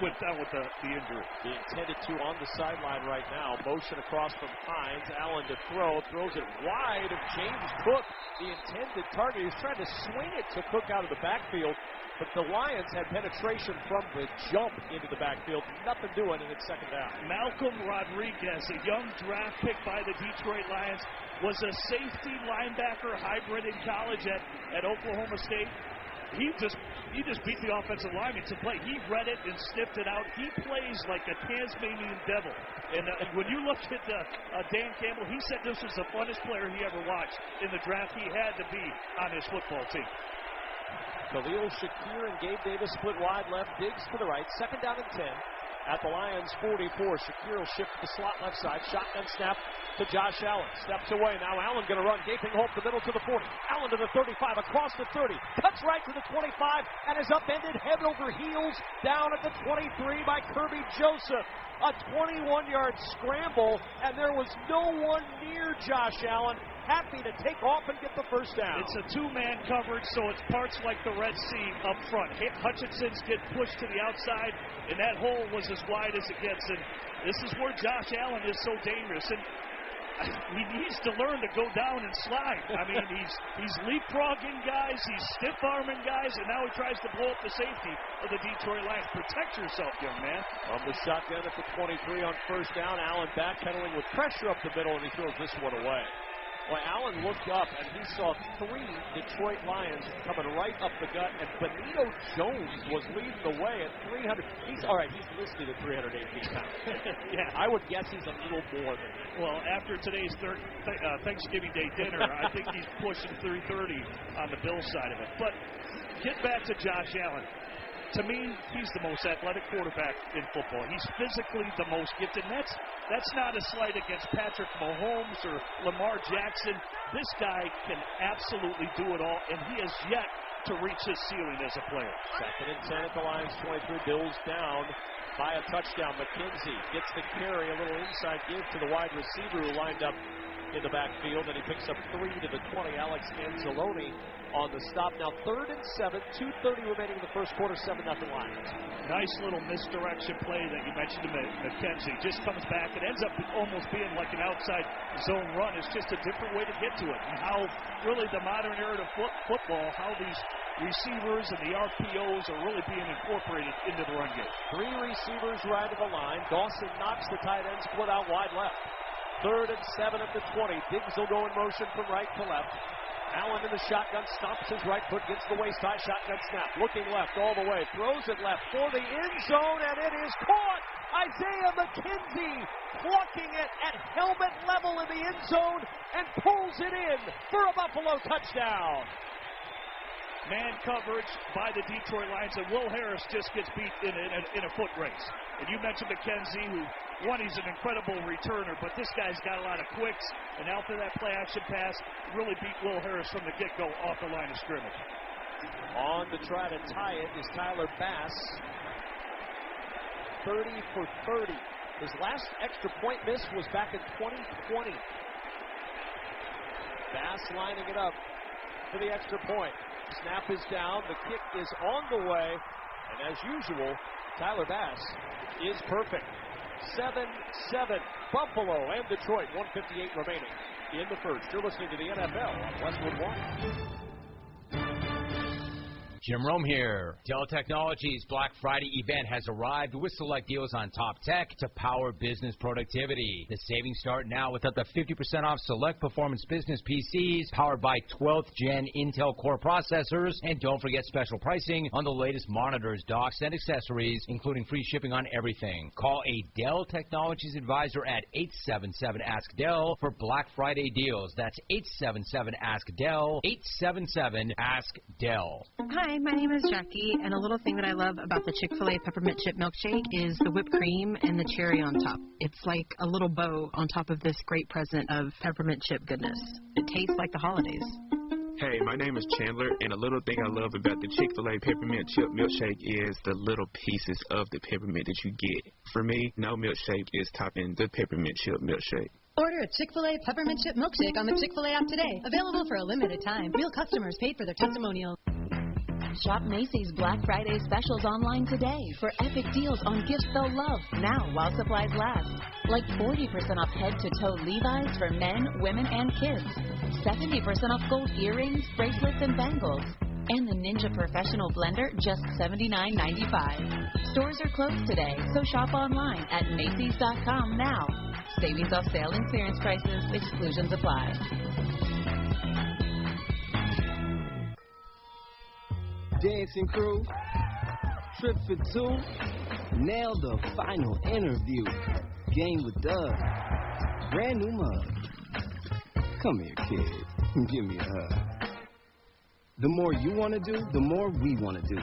went down with the injury. The intended to on the sideline right now. Motion across from Hines. Allen to throw. Throws it wide of James Cook, the intended target. He's trying to swing it to Cook out of the backfield. But the Lions had penetration from the jump into the backfield. Nothing doing, and it's 2nd down. Malcolm Rodriguez, a young draft pick by the Detroit Lions, was a safety linebacker hybrid in college at Oklahoma State. He just beat the offensive lineman to play. He read it and sniffed it out. He plays like a Tasmanian devil. And when you look at Dan Campbell, he said this was the funnest player he ever watched in the draft. He had to be on his football team. Khalil Shakir and Gabe Davis split wide left. Diggs to the right. 2nd down and 10. At the Lions 44, Shakir will shift to the slot left side. Shotgun snap to Josh Allen. Steps away. Now Allen going to run. Gaping hole the middle to the 40. Allen to the 35. Across the 30. Cuts right to the 25. And is upended head over heels down at the 23 by Kirby Joseph. A 21-yard scramble. And there was no one near Josh Allen. Happy to take off and get the first down. It's a two-man coverage, so it's parts like the Red Sea up front. Hutchinson's get pushed to the outside, and that hole was as wide as it gets. And this is where Josh Allen is so dangerous. And he needs to learn to go down and slide. I mean, he's leapfrogging guys, he's stiff-arming guys, and now he tries to blow up the safety of the Detroit Lions. Protect yourself, young man. On the shotgun at the 23 on first down, Allen backpedaling with pressure up the middle, and he throws this one away. Well, Allen looked up, and he saw 3 Detroit Lions coming right up the gut, and Benito Jones was leading the way at 300. He's listed at 318 pounds. Yeah, I would guess he's a little more than that. Well, after today's Thanksgiving Day dinner, I think he's pushing 330 on the Bills side of it. But get back to Josh Allen. To me, he's the most athletic quarterback in football. He's physically the most gifted. And that's not a slight against Patrick Mahomes or Lamar Jackson. This guy can absolutely do it all, and he has yet to reach his ceiling as a player. 2nd and 10 at the Lions 23. Bills down by a touchdown. McKenzie gets the carry, a little inside give to the wide receiver who lined up in the backfield, and he picks up 3 to the 20. Alex Anzalone on the stop. Now 3rd and 7, 2:30 remaining in the first quarter, 7-0 Lions. Nice little misdirection play that you mentioned to McKenzie. Just comes back. It ends up almost being like an outside zone run. It's just a different way to get to it. And how really the modern era of football, how these receivers and the RPOs are really being incorporated into the run game. 3 receivers right of the line. Dawson knocks the tight end split out wide left. 3rd and 7 at the 20. Diggs will go in motion from right to left. Allen in the shotgun, stops his right foot, gets the waist high, shotgun snap. Looking left all the way, throws it left for the end zone, and it is caught. Isaiah McKenzie plucking it at helmet level in the end zone and pulls it in for a Buffalo touchdown. Man coverage by the Detroit Lions, and Will Harris just gets beat in a foot race. And you mentioned McKenzie, who, he's an incredible returner, but this guy's got a lot of quicks, and after that play-action pass, really beat Will Harris from the get-go off the line of scrimmage. On to try to tie it is Tyler Bass. 30 for 30. His last extra point miss was back in 2020. Bass lining it up for the extra point. Snap is down, the kick is on the way, and as usual, Tyler Bass is perfect. 7-7, Buffalo and Detroit, 1:58 remaining in the first. You're listening to the NFL on Westwood One. Jim Rome here. Dell Technologies Black Friday event has arrived with select deals on top tech to power business productivity. The savings start now with up to 50% off select performance business PCs powered by 12th gen Intel Core processors. And don't forget special pricing on the latest monitors, docks, and accessories, including free shipping on everything. Call a Dell Technologies advisor at 877-ASK-DELL for Black Friday deals. That's 877-ASK-DELL, 877-ASK-DELL. Hi, my name is Jackie, and a little thing that I love about the Chick-fil-A peppermint chip milkshake is the whipped cream and the cherry on top. It's like a little bow on top of this great present of peppermint chip goodness. It tastes like the holidays. Hey, my name is Chandler, and a little thing I love about the Chick-fil-A peppermint chip milkshake is the little pieces of the peppermint that you get. For me, no milkshake is topping the peppermint chip milkshake. Order a Chick-fil-A peppermint chip milkshake on the Chick-fil-A app today. Available for a limited time. Real customers paid for their testimonial. Shop Macy's Black Friday specials online today for epic deals on gifts they'll love now while supplies last. Like 40% off head-to-toe Levi's for men, women, and kids. 70% off gold earrings, bracelets, and bangles. And the Ninja Professional Blender, just $79.95. Stores are closed today, so shop online at Macy's.com now. Savings off sale and clearance prices. Exclusions apply. Dancing crew, trip for 2, nailed the final interview. Game with Doug, brand new mug. Come here, kid, give me a hug. The more you want to do, the more we want to do.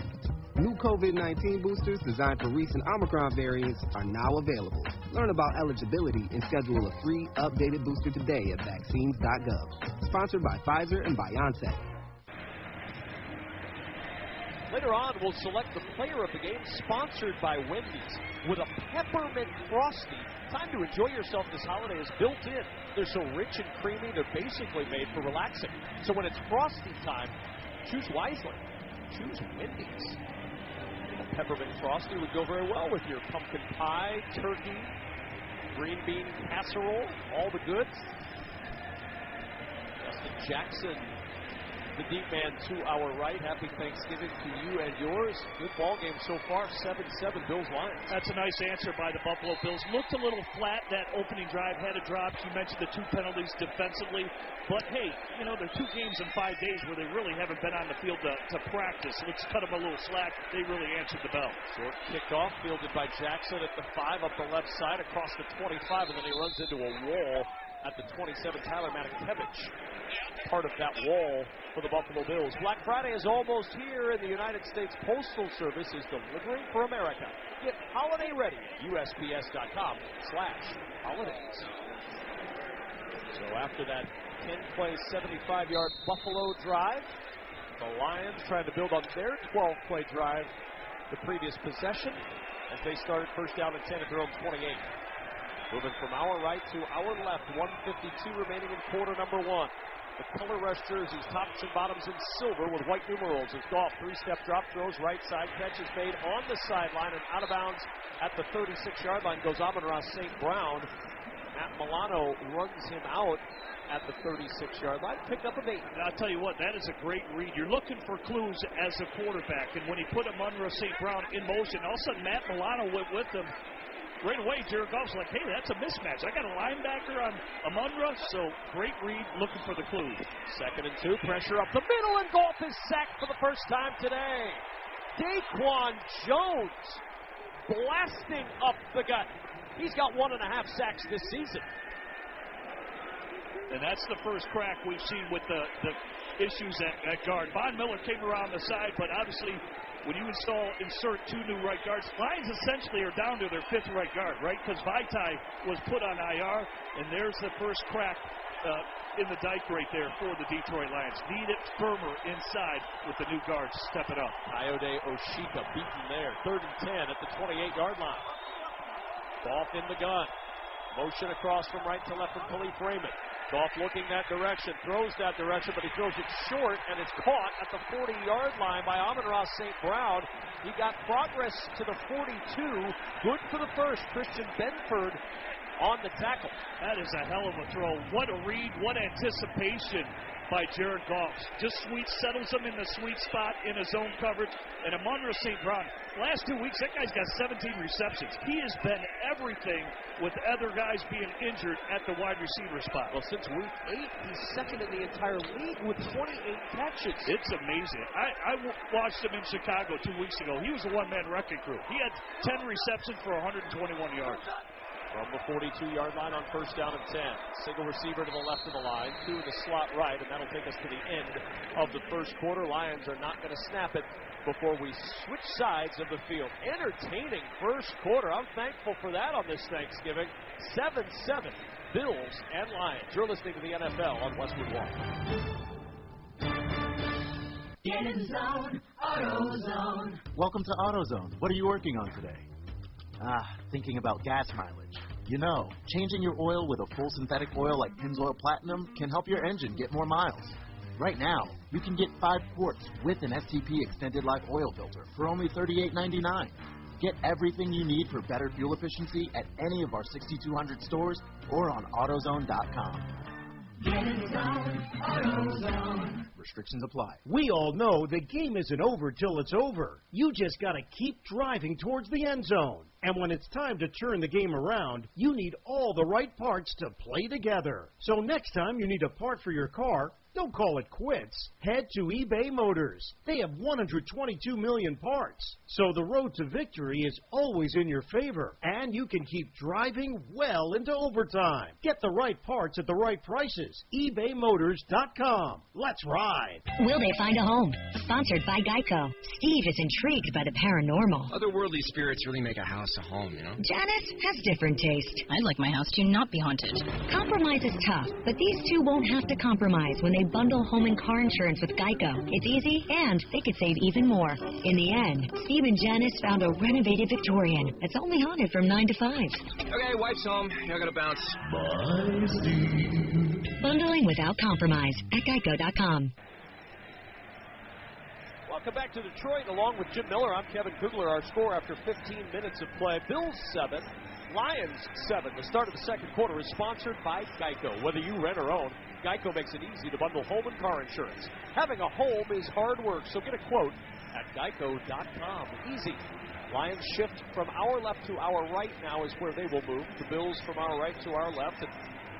New COVID-19 boosters designed for recent Omicron variants are now available. Learn about eligibility and schedule a free updated booster today at vaccines.gov. Sponsored by Pfizer and BioNTech. Later on, we'll select the player of the game, sponsored by Wendy's, with a peppermint frosty. Time to enjoy yourself this holiday is built in. They're so rich and creamy, they're basically made for relaxing. So when it's frosty time, choose wisely. Choose Wendy's. A peppermint frosty would go very well with your pumpkin pie, turkey, green bean casserole, all the goods. Justin Jackson, the deep man to our right. Happy Thanksgiving to you and yours. Good ball game so far, 7-7 Bills Lions. That's a nice answer by the Buffalo Bills. Looked a little flat that opening drive, had a drop. You mentioned the 2 penalties defensively. But hey, you know, they're 2 games in 5 days where they really haven't been on the field to practice. Let's cut them a little slack. They really answered the bell. Short kickoff fielded by Jackson at the 5 up the left side across the 25, and then he runs into a wall at the 27. Tyler Matakevich, part of that wall for the Buffalo Bills. Black Friday is almost here, and the United States Postal Service is delivering for America. Get holiday ready at USPS.com/holidays. So after that 10-play, 75-yard Buffalo drive, the Lions trying to build on their 12-play drive the previous possession as they started first down and 10 at their own 28. Moving from our right to our left, 1:52 remaining in quarter number one. The color rush jerseys, tops and bottoms in silver with white numerals. As Goff, three-step drop, throws right side, catch is made on the sideline and out of bounds at the 36-yard line goes Amon-Ra St. Brown. Matt Milano runs him out at the 36-yard line, picked up a bait. And I'll tell you what, that is a great read. You're looking for clues as a quarterback, and when he put Amon-Ra St. Brown in motion, all of a sudden Matt Milano went with him. Right away, Jared Goff's like, hey, that's a mismatch. I got a linebacker on Amon-Ra, so great read, looking for the clues. 2nd and 2, pressure up the middle, and Goff is sacked for the first time today. Daquan Jones blasting up the gut. He's got 1.5 sacks this season. And that's the first crack we've seen with the issues at guard. Von Miller came around the side, but obviously when you insert 2 new right guards, Lions essentially are down to their 5th right guard, right? Because Vaitai was put on IR, and there's the first crack in the dike right there for the Detroit Lions. Need it firmer inside with the new guards stepping up. Coyote Oshika beaten there. 3rd and 10 at the 28-yard line. Goff in the gun. Motion across from right to left from Khalif Raymond. Goff looking that direction, throws that direction, but he throws it short, and it's caught at the 40-yard line by Amon-Ra St. Brown. He got progress to the 42. Good for the first. Christian Benford on the tackle. That is a hell of a throw. What a read, what anticipation by Jared Goff. Just settles him in the sweet spot in his zone coverage. And Amon-Ra St. Brown, last 2 weeks, that guy's got 17 receptions. He has been everything with other guys being injured at the wide receiver spot. Well, since week 8, he's 2nd in the entire league with 28 catches. It's amazing. I watched him in Chicago 2 weeks ago. He was a one-man wrecking crew. He had 10 receptions for 121 yards. From the 42-yard line on 1st down and 10. Single receiver to the left of the line, 2 in the slot right, and that'll take us to the end of the first quarter. Lions are not going to snap it before we switch sides of the field. Entertaining first quarter. I'm thankful for that on this Thanksgiving. 7-7, Bills and Lions. You're listening to the NFL on Westwood One. Get in zone, AutoZone. Welcome to AutoZone. What are you working on today? Thinking about gas mileage. You know, changing your oil with a full synthetic oil like Pennzoil Platinum can help your engine get more miles. Right now, you can get 5 quarts with an STP extended life oil filter for only $38.99. Get everything you need for better fuel efficiency at any of our 6,200 stores or on AutoZone.com. Get in zone, AutoZone. Restrictions apply. We all know the game isn't over till it's over. You just got to keep driving towards the end zone. And when it's time to turn the game around, you need all the right parts to play together. So next time you need a part for your car, don't call it quits. Head to eBay Motors. They have 122 million parts. So the road to victory is always in your favor. And you can keep driving well into overtime. Get the right parts at the right prices. ebaymotors.com. Let's ride. Will they find a home? Sponsored by Geico. Steve is intrigued by the paranormal. Otherworldly spirits really make a house a home, you know? Janice has different taste. I'd like my house to not be haunted. Compromise is tough, but these two won't have to compromise when they bundle home and car insurance with Geico. It's easy, and they could save even more. In the end, Steve and Janice found a renovated Victorian that's only haunted from 9 to 5. Okay, wife's home. I gotta bounce. Bye, Steve. Bundling without compromise at Geico.com. Welcome back to Detroit. Along with Jim Miller, I'm Kevin Kugler. Our score after 15 minutes of play. Bills 7, Lions 7. The start of the second quarter is sponsored by Geico. Whether you rent or own, Geico makes it easy to bundle home and car insurance. Having a home is hard work, so get a quote at Geico.com. Easy. Lions shift from our left to our right now is where they will move. The Bills from our right to our left. And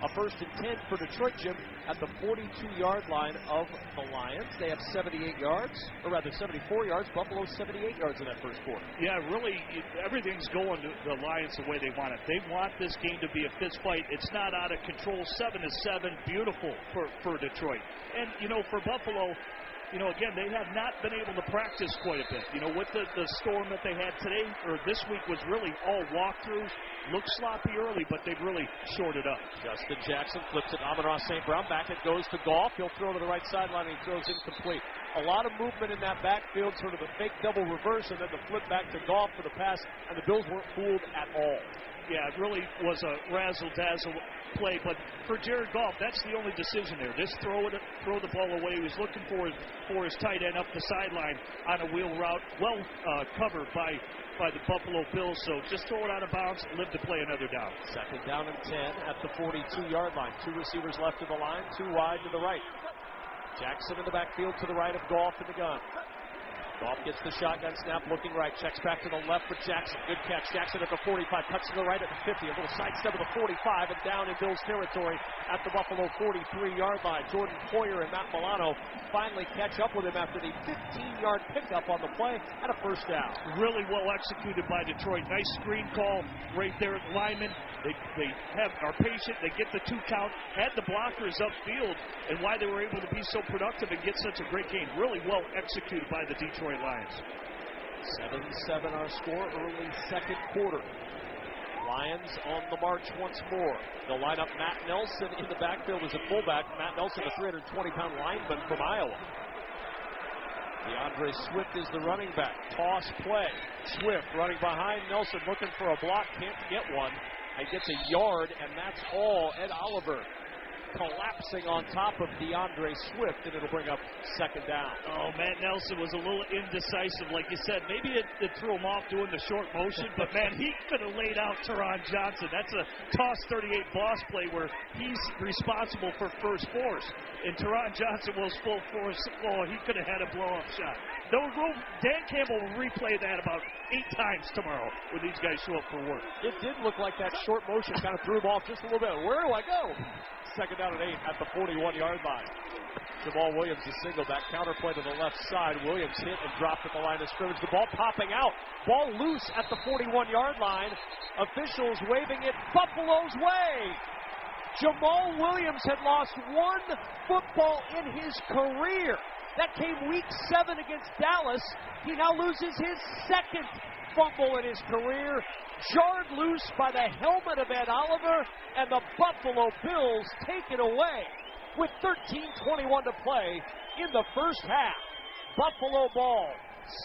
a 1st and 10 for Detroit, Jim, at the 42-yard line of the Lions. They have 78 yards, or rather 74 yards. Buffalo 78 yards in that first quarter. Yeah, really, everything's going to the Lions the way they want it. They want this game to be a fist fight. It's not out of control. 7-7, beautiful for Detroit. And, you know, for Buffalo, you know, again, they have not been able to practice quite a bit. You know, with the storm that they had today, or this week, was really all walkthroughs. Looked sloppy early, but they've really shored it up. Justin Jackson flips it. Amon-Ra St. Brown back. It goes to Goff. He'll throw to the right sideline, and he throws incomplete. A lot of movement in that backfield, sort of a fake double reverse, and then the flip back to Goff for the pass, and the Bills weren't fooled at all. Yeah, it really was a razzle-dazzle play. But for Jared Goff, that's the only decision there. Just throw the ball away. He was looking for his tight end up the sideline on a wheel route, well covered by the Buffalo Bills. So just throw it out of bounds and live to play another down. Second down and 10 at the 42-yard line. 2 receivers left of the line, 2 wide to the right. Jackson in the backfield to the right of Goff in the gun. Goff gets the shotgun snap, looking right, checks back to the left for Jackson. Good catch. Jackson at the 45, cuts to the right at the 50. A little sidestep at the 45 and down in Bills territory at the Buffalo 43-yard line. Jordan Poyer and Matt Milano finally catch up with him after the 15-yard pickup on the play and a first down. Really well executed by Detroit. Nice screen call right there at the lineman. They are patient. They get the 2 count, had the blockers upfield, and why they were able to be so productive and get such a great game. Really well executed by the Detroit Lions. 7-7 our score, early second quarter. Lions on the march once more. They'll line up Matt Nelson in the backfield as a fullback. Matt Nelson, a 320-pound lineman from Iowa. DeAndre Swift is the running back. Toss play. Swift running behind Nelson, looking for a block. Can't get one. He gets a yard, and that's all. Ed Oliver collapsing on top of DeAndre Swift, and it'll bring up second down. Oh, Matt Nelson was a little indecisive, like you said. Maybe it threw him off doing the short motion, but, man, he could have laid out Teron Johnson. That's a toss 38 boss play where he's responsible for first force, and Teron Johnson was full force. Oh, he could have had a blow-up shot. Dan Campbell will replay that about 8 times tomorrow when these guys show up for work. It did look like that short motion kind of threw him off just a little bit. Where do I go? Second down and 8 at the 41-yard line. Jamal Williams, the single back counter play to the left side. Williams hit and dropped at the line of scrimmage. The ball popping out. Ball loose at the 41-yard line. Officials waving it Buffalo's way. Jamal Williams had lost 1 football in his career. That came week 7 against Dallas. He now loses his 2nd fumble in his career. Jarred loose by the helmet of Ed Oliver, and the Buffalo Bills take it away with 13:21 to play in the first half. Buffalo ball,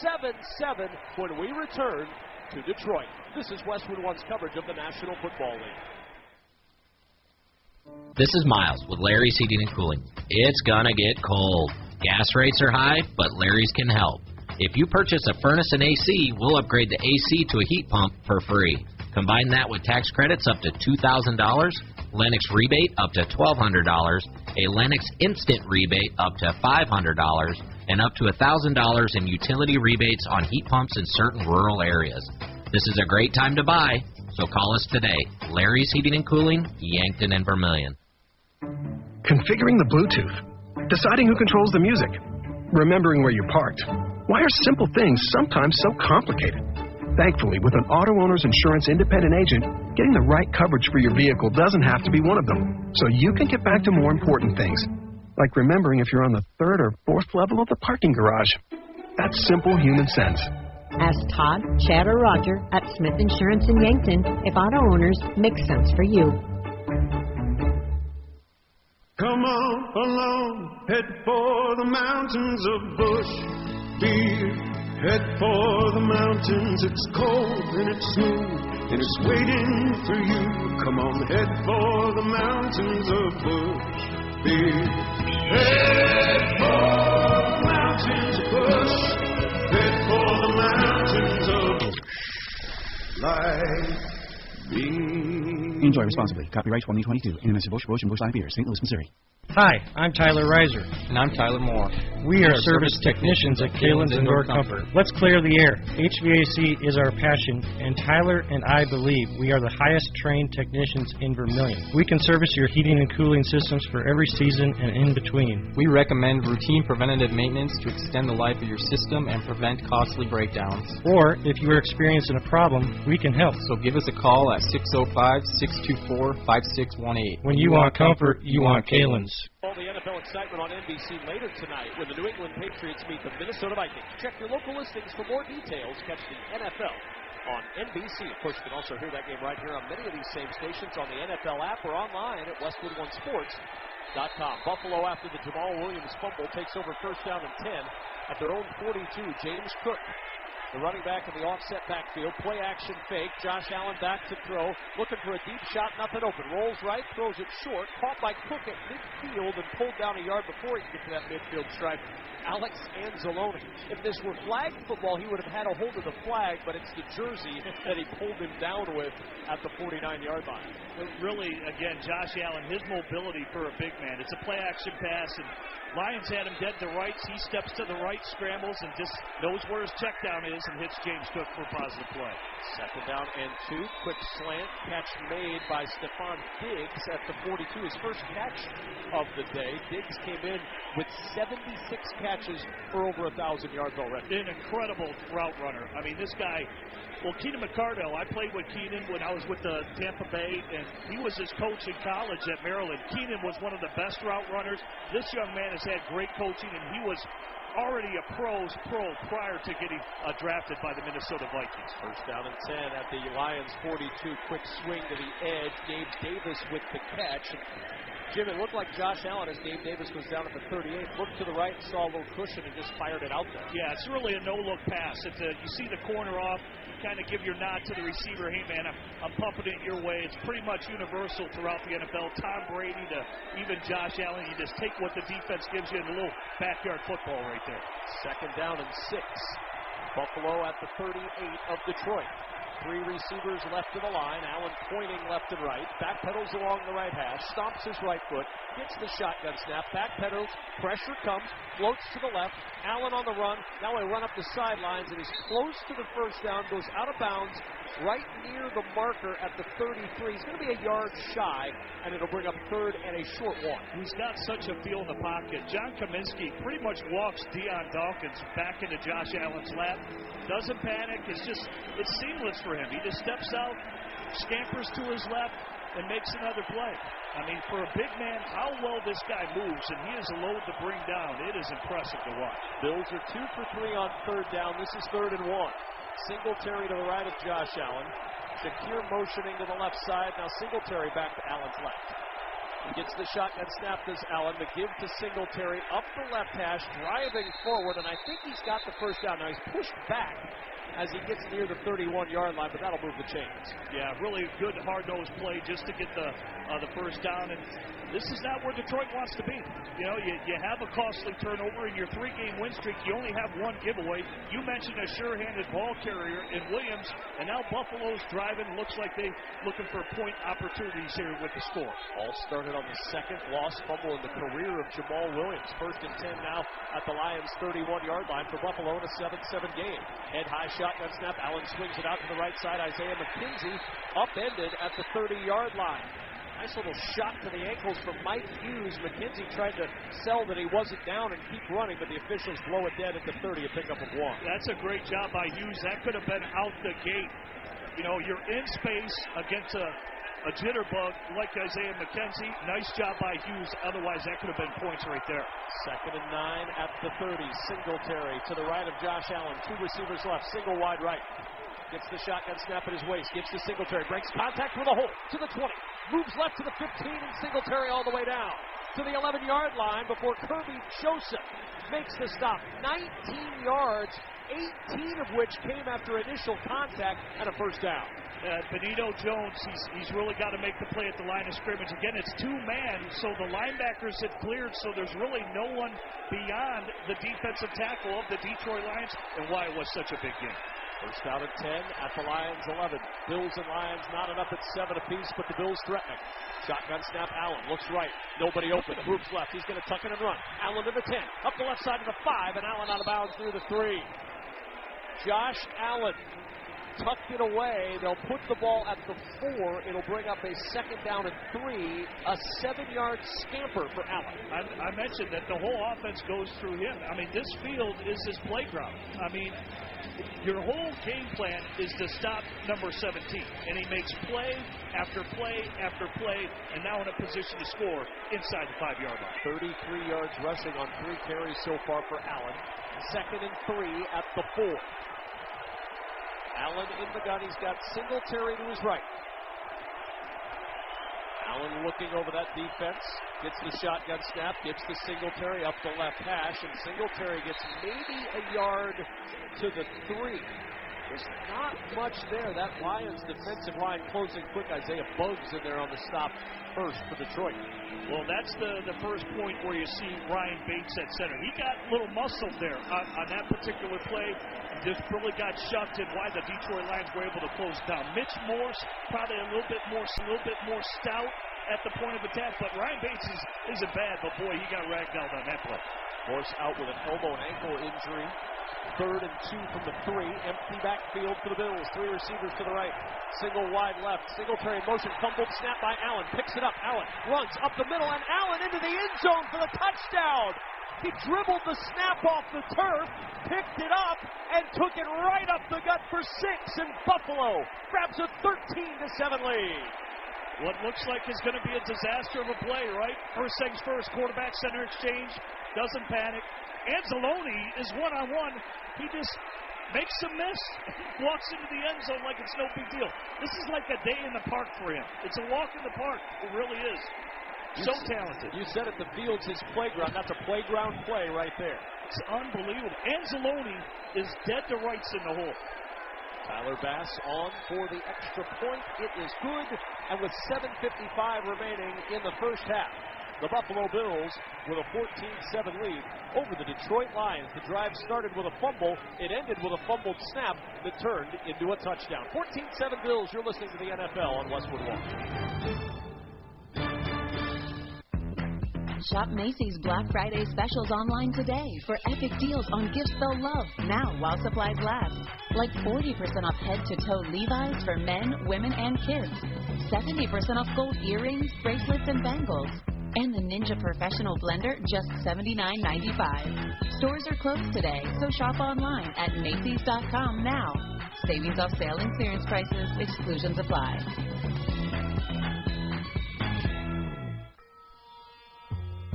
7-7 when we return to Detroit. This is Westwood One's coverage of the National Football League. This is Miles with Larry's Heating and Cooling. It's gonna get cold. Gas rates are high, but Larry's can help. If you purchase a furnace and AC, we'll upgrade the AC to a heat pump for free. Combine that with tax credits up to $2,000, Lennox rebate up to $1,200, a Lennox instant rebate up to $500, and up to $1,000 in utility rebates on heat pumps in certain rural areas. This is a great time to buy, so call us today. Larry's Heating and Cooling, Yankton and Vermilion. Configuring the Bluetooth, deciding who controls the music, remembering where you parked. Why are simple things sometimes so complicated? Thankfully, with an auto owner's insurance independent agent, getting the right coverage for your vehicle doesn't have to be one of them. So you can get back to more important things, like remembering if you're on the 3rd or 4th level of the parking garage. That's simple human sense. Ask Todd, Chad, or Roger at Smith Insurance in Yankton if auto owners make sense for you. Come on along, head for the mountains of Bush Beer. Head for the mountains, it's cold and it's smooth and it's waiting for you. Come on, head for the mountains of Bush Beer. Head for the mountains of Bush. Head for the mountains of Life. Enjoy responsibly. Copyright 2022. Anheuser-Busch, Busch & Busch Light Beer, St. Louis, Missouri. Hi, I'm Tyler Reiser. And I'm Tyler Moore. We are service technicians at Kalen's Indoor Comfort. Let's clear the air. HVAC is our passion, and Tyler and I believe we are the highest trained technicians in Vermilion. We can service your heating and cooling systems for every season and in between. We recommend routine preventative maintenance to extend the life of your system and prevent costly breakdowns. Or, if you are experiencing a problem, we can help. So give us a call at 605-624-5618. When you want comfort, you want Kalen's. All the NFL excitement on NBC later tonight when the New England Patriots meet the Minnesota Vikings. Check your local listings for more details. Catch the NFL on NBC. Of course, you can also hear that game right here on many of these same stations on the NFL app or online at WestwoodOneSports.com. Buffalo, after the Jamal Williams fumble, takes over first down and 10 at their own 42. James Cook The running back in the offset backfield. Play action fake. Josh Allen back to throw. Looking for a deep shot. Nothing open. Rolls right. Throws it short. Caught by Cook at midfield and pulled down a yard before he could get to that midfield stripe. Alex Anzalone. If this were flag football, he would have had a hold of the flag, but it's the jersey that he pulled him down with at the 49-yard line. Really, again, Josh Allen, his mobility for a big man. It's a play action pass, and Lions had him dead to rights. He steps to the right, scrambles, and just knows where his check down is and hits James Cook for a positive play. Second down and 2. Quick slant catch made by Stephon Diggs at the 42. His first catch of the day. Diggs came in with 76 catches for over 1,000 yards already. An incredible route runner. I mean, this guy. Well, Keenan McCardell, I played with Keenan when I was with the Tampa Bay, and he was his coach in college at Maryland. Keenan was one of the best route runners. This young man has had great coaching, and he was already a pro prior to getting drafted by the Minnesota Vikings. First down and 10 at the Lions 42. Quick swing to the edge. Gabe Davis with the catch. Jim, it looked like Josh Allen, as Gabe Davis was down at the 38, looked to the right and saw a little cushion and just fired it out there. Yeah, it's really a no-look pass. You see the corner off, kind of give your nod to the receiver. Hey, man, I'm pumping it your way. It's pretty much universal throughout the NFL. Tom Brady to even Josh Allen. You just take what the defense gives you in a little backyard football right there. Second down and 6. Buffalo at the 38 of Detroit. 3 receivers left to the line. Allen pointing left and right. Backpedals along the right hash. Stomps his right foot. Gets the shotgun snap. Backpedals. Pressure comes. Floats to the left. Allen on the run. Now they run up the sidelines, and he's close to the first down. Goes out of bounds right near the marker at the 33. He's going to be a yard shy, and it'll bring up third and a short one. He's got such a feel in the pocket. John Kaminsky pretty much walks Deion Dawkins back into Josh Allen's lap. Doesn't panic. It's seamless for him. He just steps out, scampers to his left, and makes another play. I mean, for a big man, how well this guy moves, and he is a load to bring down. It is impressive to watch. Bills are 2 for 3 on third down. This is 3rd and 1. Singletary to the right of Josh Allen. Shakir motioning to the left side. Now Singletary back to Allen's left. He gets the shotgun snap as Allen. McGive to Singletary up the left hash, driving forward, and I think he's got the first down. Now he's pushed back as he gets near the 31-yard line, but that'll move the chains. Yeah, really good hard-nosed play just to get the first down, and this is not where Detroit wants to be. You know, you have a costly turnover in your 3-game win streak. You only have 1 giveaway. You mentioned a sure-handed ball carrier in Williams, and now Buffalo's driving. Looks like they're looking for point opportunities here with the score. All started on the second lost fumble in the career of Jamal Williams. 1st and 10 now at the Lions' 31-yard line for Buffalo in a 7-7 game. Head-high shotgun snap. Allen swings it out to the right side. Isaiah McKenzie upended at the 30-yard line. Nice little shot to the ankles from Mike Hughes. McKenzie tried to sell that he wasn't down and keep running, but the officials blow it dead at the 30, a pickup of 1. That's a great job by Hughes. That could have been out the gate. You know, you're in space against a jitterbug like Isaiah McKenzie. Nice job by Hughes. Otherwise, that could have been points right there. 2nd and 9 at the 30. Singletary to the right of Josh Allen. 2 receivers left. Single wide right. Gets the shotgun snap at his waist. Gives to Singletary. Breaks contact with a hole to the 20. Moves left to the 15, and Singletary all the way down to the 11-yard line before Kirby Joseph makes the stop. 19 yards, 18 of which came after initial contact and a first down. Benito Jones, he's really got to make the play at the line of scrimmage. Again, it's 2-man, so the linebackers had cleared, so there's really no one beyond the defensive tackle of the Detroit Lions, and why it was such a big game. First down and 10 at the Lions 11. Bills and Lions knotted up at 7 apiece, but the Bills threatening. Shotgun snap, Allen looks right. Nobody open. Brooks left. He's going to tuck it and run. Allen to the 10. Up the left side to the 5, and Allen out of bounds near the 3. Josh Allen tucked it away. They'll put the ball at the 4. It'll bring up a 2nd down and 3. A 7-yard scamper for Allen. I mentioned that the whole offense goes through him. I mean, this field is his playground. I mean, your whole game plan is to stop number 17, and he makes play after play after play, and now in a position to score inside the 5-yard line. 33 yards rushing on 3 carries so far for Allen. 2nd and 3 at the 4. Allen in the gun. He's got Singletary to his right. Allen looking over that defense, gets the shotgun snap, gives to Singletary up the left hash, and Singletary gets maybe a yard to the 3. There's not much there. That Lions defensive line closing quick. Isaiah Buggs in there on the stop first for Detroit. Well, that's the first point where you see Ryan Bates at center. He got a little muscle there on that particular play. Just really got shoved in why the Detroit Lions were able to close down. Mitch Morse probably a little bit more stout at the point of attack, but Ryan Bates isn't bad, but boy, he got ragdolled on that play. Morse out with an elbow and ankle injury. 3rd and 2 from the 3. Empty backfield for the Bills. 3 receivers to the right. Single wide left. Singletary in motion. Fumbled. Snap by Allen. Picks it up. Allen runs up the middle, and Allen into the end zone for the touchdown. He dribbled the snap off the turf, picked it up, and took it right up the gut for 6. And Buffalo grabs a 13-7 lead. What looks like is going to be a disaster of a play, right? First things first, quarterback center exchange, doesn't panic. Anzalone is one-on-one. He just makes a miss, walks into the end zone like it's no big deal. This is like a day in the park for him. It's a walk in the park. It really is. So talented. You said it, the field's his playground. That's a playground play right there. It's unbelievable. Anzalone is dead to rights in the hole. Tyler Bass on for the extra point. It is good, and with 7:55 remaining in the first half, the Buffalo Bills with a 14-7 lead over the Detroit Lions. The drive started with a fumble. It ended with a fumbled snap that turned into a touchdown. 14-7 Bills. You're listening to the NFL on Westwood One. Shop Macy's Black Friday specials online today for epic deals on gifts they'll love now while supplies last. Like 40% off head-to-toe Levi's for men, women, and kids. 70% off gold earrings, bracelets, and bangles. And the Ninja Professional Blender, just $79.95. Stores are closed today, so shop online at Macy's.com now. Savings off sale and clearance prices. Exclusions apply.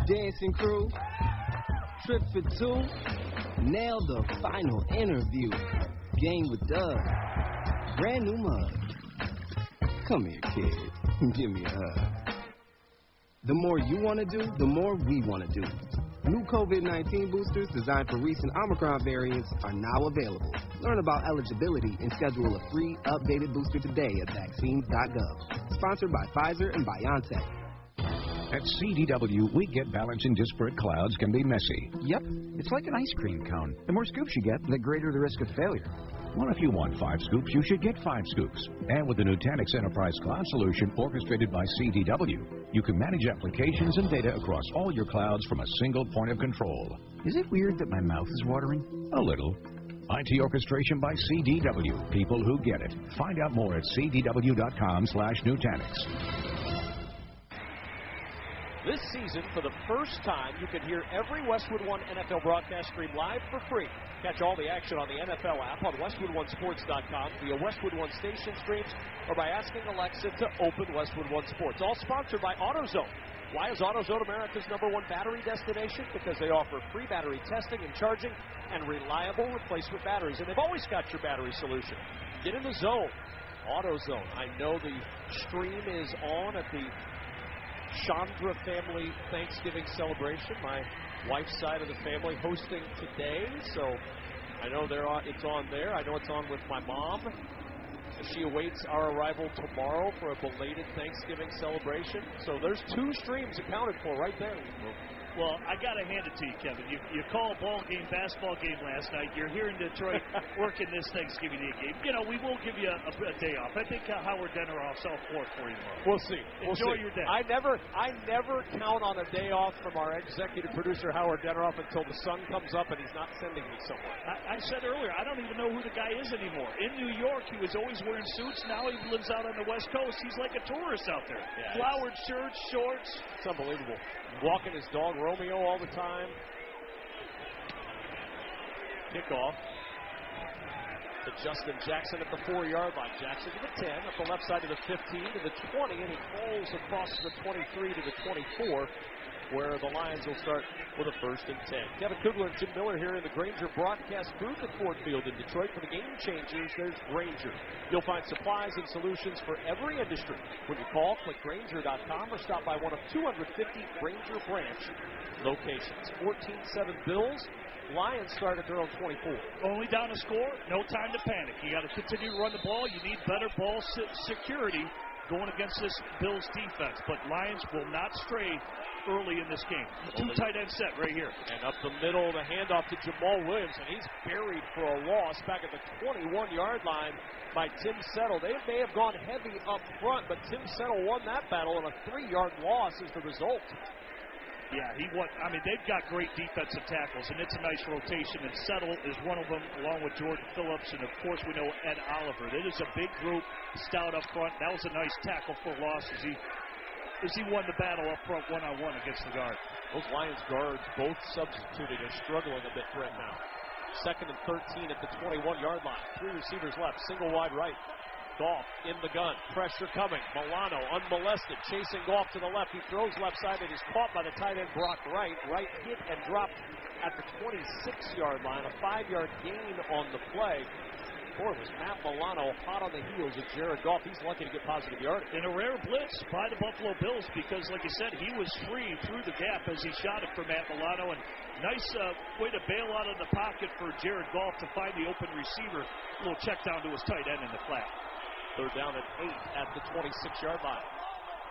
Dancing crew, trip for 2, nail the final interview. Game with Doug, brand new mug. Come here, kid, give me a hug. The more you want to do, the more we want to do. New COVID-19 boosters designed for recent Omicron variants are now available. Learn about eligibility and schedule a free updated booster today at vaccines.gov. Sponsored by Pfizer and BioNTech. At CDW, we get balancing disparate clouds can be messy. Yep, it's like an ice cream cone. The more scoops you get, the greater the risk of failure. Well, if you want 5 scoops, you should get 5 scoops. And with the Nutanix Enterprise Cloud Solution orchestrated by CDW, you can manage applications and data across all your clouds from a single point of control. Is it weird that my mouth is watering? A little. IT orchestration by CDW. People who get it. Find out more at cdw.com/Nutanix. This season, for the first time, you can hear every Westwood One NFL broadcast stream live for free. Catch all the action on the NFL app on WestwoodOneSports.com via Westwood One station streams or by asking Alexa to open Westwood One Sports. All sponsored by AutoZone. Why is AutoZone America's #1 battery destination? Because they offer free battery testing and charging and reliable replacement batteries. And they've always got your battery solution. Get in the zone. AutoZone. I know the stream is on at the Chandra family Thanksgiving celebration. My wife's side of the family hosting today, so I know it's on there. I know it's on with my mom. She awaits our arrival tomorrow for a belated Thanksgiving celebration. So there's 2 streams accounted for right there. Well, I got to hand it to you, Kevin. You call a basketball game last night. You're here in Detroit working this Thanksgiving Day game. You know, we will give you a day off. I think Howard Denneroff's off court for you tomorrow. We'll see. Enjoy your day. I never count on a day off from our executive producer, Howard Denneroff, until the sun comes up and he's not sending me somewhere. I said earlier, I don't even know who the guy is anymore. In New York, he was always wearing suits. Now he lives out on the West Coast. He's like a tourist out there. Yeah, flowered shirts, shorts. It's unbelievable. Walking his dog Romeo all the time. Kickoff to Justin Jackson at the 4-yard line. Jackson to the 10, up the left side of the 15 to the 20, and he falls across the 23 to the 24. where the Lions will start with a 1st and 10. Kevin Kugler and Jim Miller here in the Grainger broadcast booth at Ford Field in Detroit. For the Game Changers, there's Grainger. You'll find supplies and solutions for every industry. When you call, click Grainger.com or stop by one of 250 Grainger branch locations. 14-7 Bills. Lions start at their own 24. Only down a score, no time to panic. You got to continue to run the ball. You need better ball security going against this Bills defense. But Lions will not stray early in this game. 2 tight end set right here. And up the middle, the handoff to Jamal Williams, and he's buried for a loss back at the 21-yard line by Tim Settle. They may have gone heavy up front, but Tim Settle won that battle, and a 3-yard loss is the result. Yeah, they've got great defensive tackles, and it's a nice rotation, and Settle is one of them, along with Jordan Phillips, and, of course, we know Ed Oliver. It is a big group, stout up front. That was a nice tackle for loss as he won the battle up front one-on-one against the guard. Those Lions guards, both substituting, are struggling a bit right now. 2nd and 13 at the 21-yard line. 3 receivers left, single wide right. Goff in the gun, pressure coming. Milano unmolested, chasing Goff to the left. He throws left side. It is caught by the tight end Brock Wright. Wright hit and dropped at the 26-yard line. A 5-yard gain on the play. Boy, was Matt Milano hot on the heels of Jared Goff. He's lucky to get positive yardage. In a rare blitz by the Buffalo Bills because, like you said, he was free through the gap as he shot it for Matt Milano. And nice way to bail out of the pocket for Jared Goff to find the open receiver. A little check down to his tight end in the flat. 3rd down at 8 at the 26-yard line.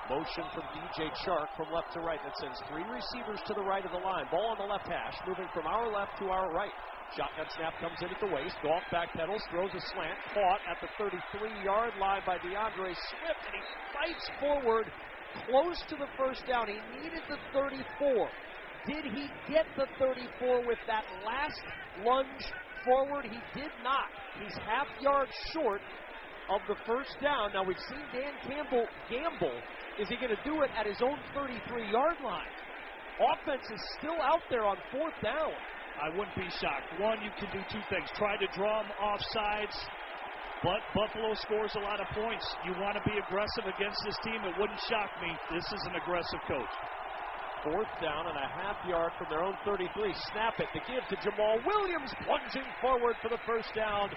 Motion from DJ Chark from left to right. That sends 3 receivers to the right of the line. Ball on the left hash, moving from our left to our right. Shotgun snap comes in at the waist. Goff backpedals, throws a slant. Caught at the 33-yard line by DeAndre Swift, and he fights forward close to the 1st down. He needed the 34. Did he get the 34 with that last lunge forward? He did not. He's half yard short of the 1st down. Now, we've seen Dan Campbell gamble. Is he going to do it at his own 33-yard line? Offense is still out there on 4th down. I wouldn't be shocked. One, you can do 2 things. Try to draw them off sides, but Buffalo scores a lot of points. You want to be aggressive against this team. It wouldn't shock me. This is an aggressive coach. 4th down and a half yard from their own 33. Snap it to give to Jamal Williams, plunging forward for the 1st down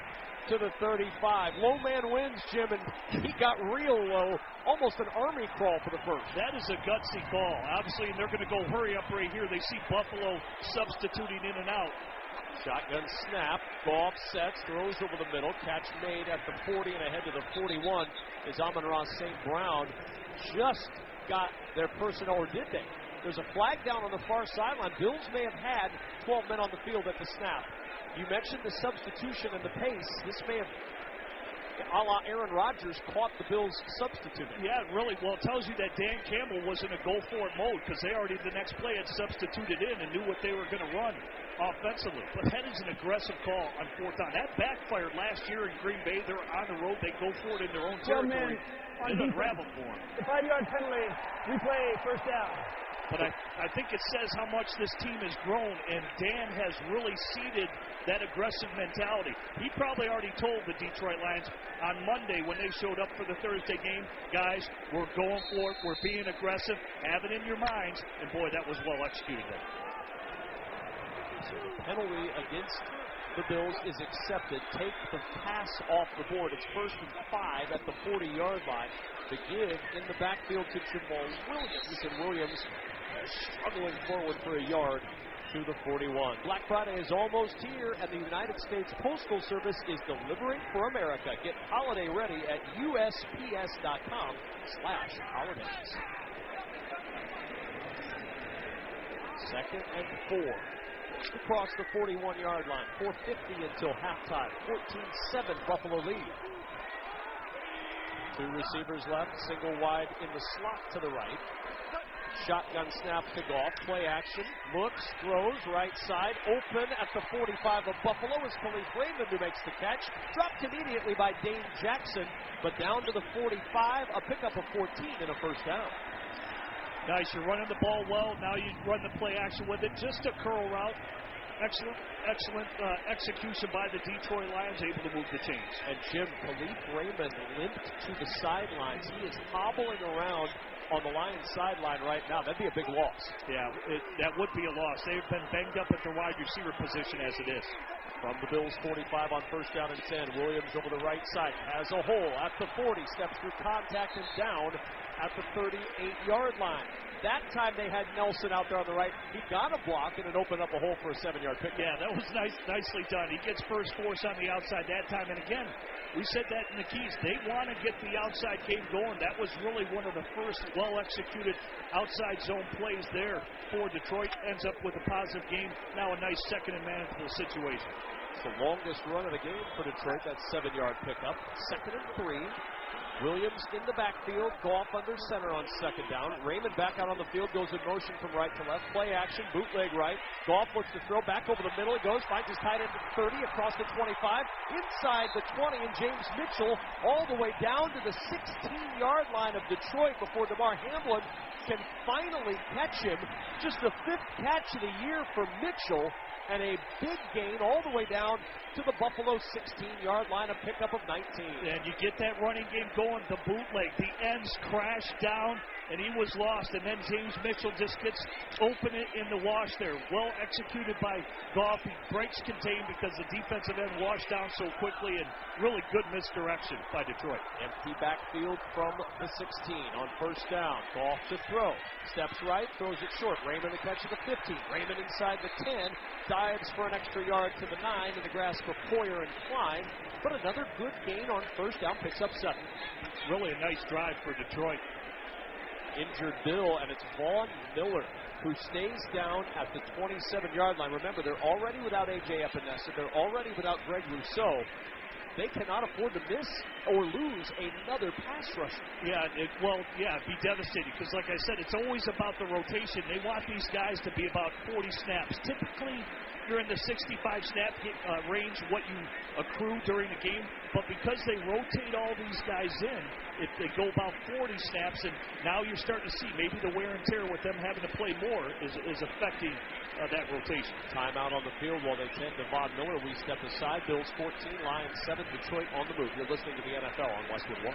to the 35. Low man wins, Jim, and he got real low. Almost an army crawl for the 1st. That is a gutsy call. Obviously, and they're going to go hurry up right here. They see Buffalo substituting in and out. Shotgun snap. Goff sets, throws over the middle. Catch made at the 40 and ahead to the 41 is Amon-Ra St. Brown. Just got their personnel, or did they? There's a flag down on the far sideline. Bills may have had 12 men on the field at the snap. You mentioned the substitution and the pace. This may have, a la Aaron Rodgers, caught the Bills substituting. Yeah, really. Well, it tells you that Dan Campbell was in a go-for-it mode because they already, the next play, had substituted in and knew what they were going to run offensively. But that is an aggressive call on 4th down. That backfired last year in Green Bay. They're on the road. They go for it in their own territory. It unraveled for them. The 5-yard penalty, replay, 1st down. But I think it says how much this team has grown, and Dan has really seeded that aggressive mentality. He probably already told the Detroit Lions on Monday when they showed up for the Thursday game, guys, we're going for it, we're being aggressive, have it in your minds, and boy, that was well executed there. So the penalty against the Bills is accepted. Take the pass off the board. It's 1st and 5 at the 40-yard line. The give in the backfield to Jamal Williams, and Williams struggling forward for a yard to the 41. Black Friday is almost here, and the United States Postal Service is delivering for America. Get holiday ready at USPS.com/holidays. 2nd and 4. Across the 41-yard line. 4:50 until halftime. 14-7 Buffalo lead. 2 receivers left. Single wide in the slot to the right. Shotgun snap to Goff. Play action. Looks, throws, right side. Open at the 45 of Buffalo is Khalif Raymond who makes the catch. Dropped immediately by Dane Jackson, but down to the 45. A pickup of 14 and a 1st down. Nice, you're running the ball well. Now you run the play action with it. Just a curl route. Excellent execution by the Detroit Lions, able to move the chains. And Jim, Khalif Raymond limped to the sidelines. He is hobbling around on the Lions sideline right now. That'd be a big loss. Yeah, that would be a loss. They've been banged up at the wide receiver position as it is. From the Bills' 45 on first down and 10. Williams over the right side. Has a hole at the 40. Steps through contact and down at the 38-yard line. That time they had Nelson out there on the right. He got a block, and it opened up a hole for a 7-yard pickup. Yeah, that was nicely done. He gets first force on the outside that time. And again, we said that in the keys. They want to get the outside game going. That was really one of the first well-executed outside zone plays there for Detroit. Ends up with a positive game. Now a nice second and manageable situation. It's the longest run of the game for Detroit. That 7-yard pickup. 2nd and 3. Williams in the backfield. Goff under center on second down. Raymond back out on the field. Goes in motion from right to left. Play action. Bootleg right. Goff looks to throw. Back over the middle. He goes. Finds his tight end at 30. Across the 25. Inside the 20. And James Mitchell all the way down to the 16-yard line of Detroit before DeMar Hamlin can finally catch him. Just the 5th catch of the year for Mitchell. And a big gain all the way down to the Buffalo 16-yard line, a pickup of 19. And you get that running game going, the bootleg, the ends crash down, and he was lost. And then James Mitchell just gets open in the wash there. Well executed by Goff. He breaks contain because the defensive end washed down so quickly, and really good misdirection by Detroit. Empty backfield from the 16 on first down. Goff to throw. Steps right, throws it short. Raymond to catch at the 15. Raymond inside the 10. Dives for an extra yard to the 9 in the grasp of Poyer and Klein. But another good gain on first down, picks up 7. Really a nice drive for Detroit. Injured Bill, and it's Vaughn Miller who stays down at the 27-yard line. Remember, they're already without A.J. Epinesa. They're already without Greg Rousseau. They cannot afford to miss or lose another pass rusher. Yeah, be devastating because, like I said, it's always about the rotation. They want these guys to be about 40 snaps. Typically, you're in the 65 snap range, what you accrue during the game. But because they rotate all these guys in, if they go about 40 snaps, and now you're starting to see maybe the wear and tear with them having to play more is affecting that rotation. Timeout on the field while they tend to Von Miller. We step aside. Bills 14, Lions 7, Detroit on the move. You're listening to the NFL on Westwood 1.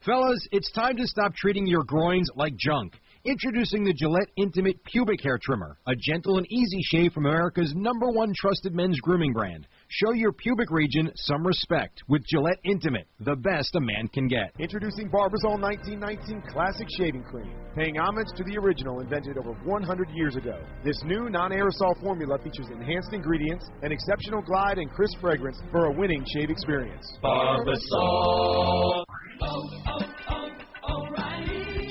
Fellas, it's time to stop treating your groins like junk. Introducing the Gillette Intimate Pubic Hair Trimmer, a gentle and easy shave from America's #1 trusted men's grooming brand. Show your pubic region some respect with Gillette Intimate, the best a man can get. Introducing Barbasol 1919 Classic Shaving Cream, paying homage to the original invented over 100 years ago. This new non-aerosol formula features enhanced ingredients, an exceptional glide, and crisp fragrance for a winning shave experience. Barbasol.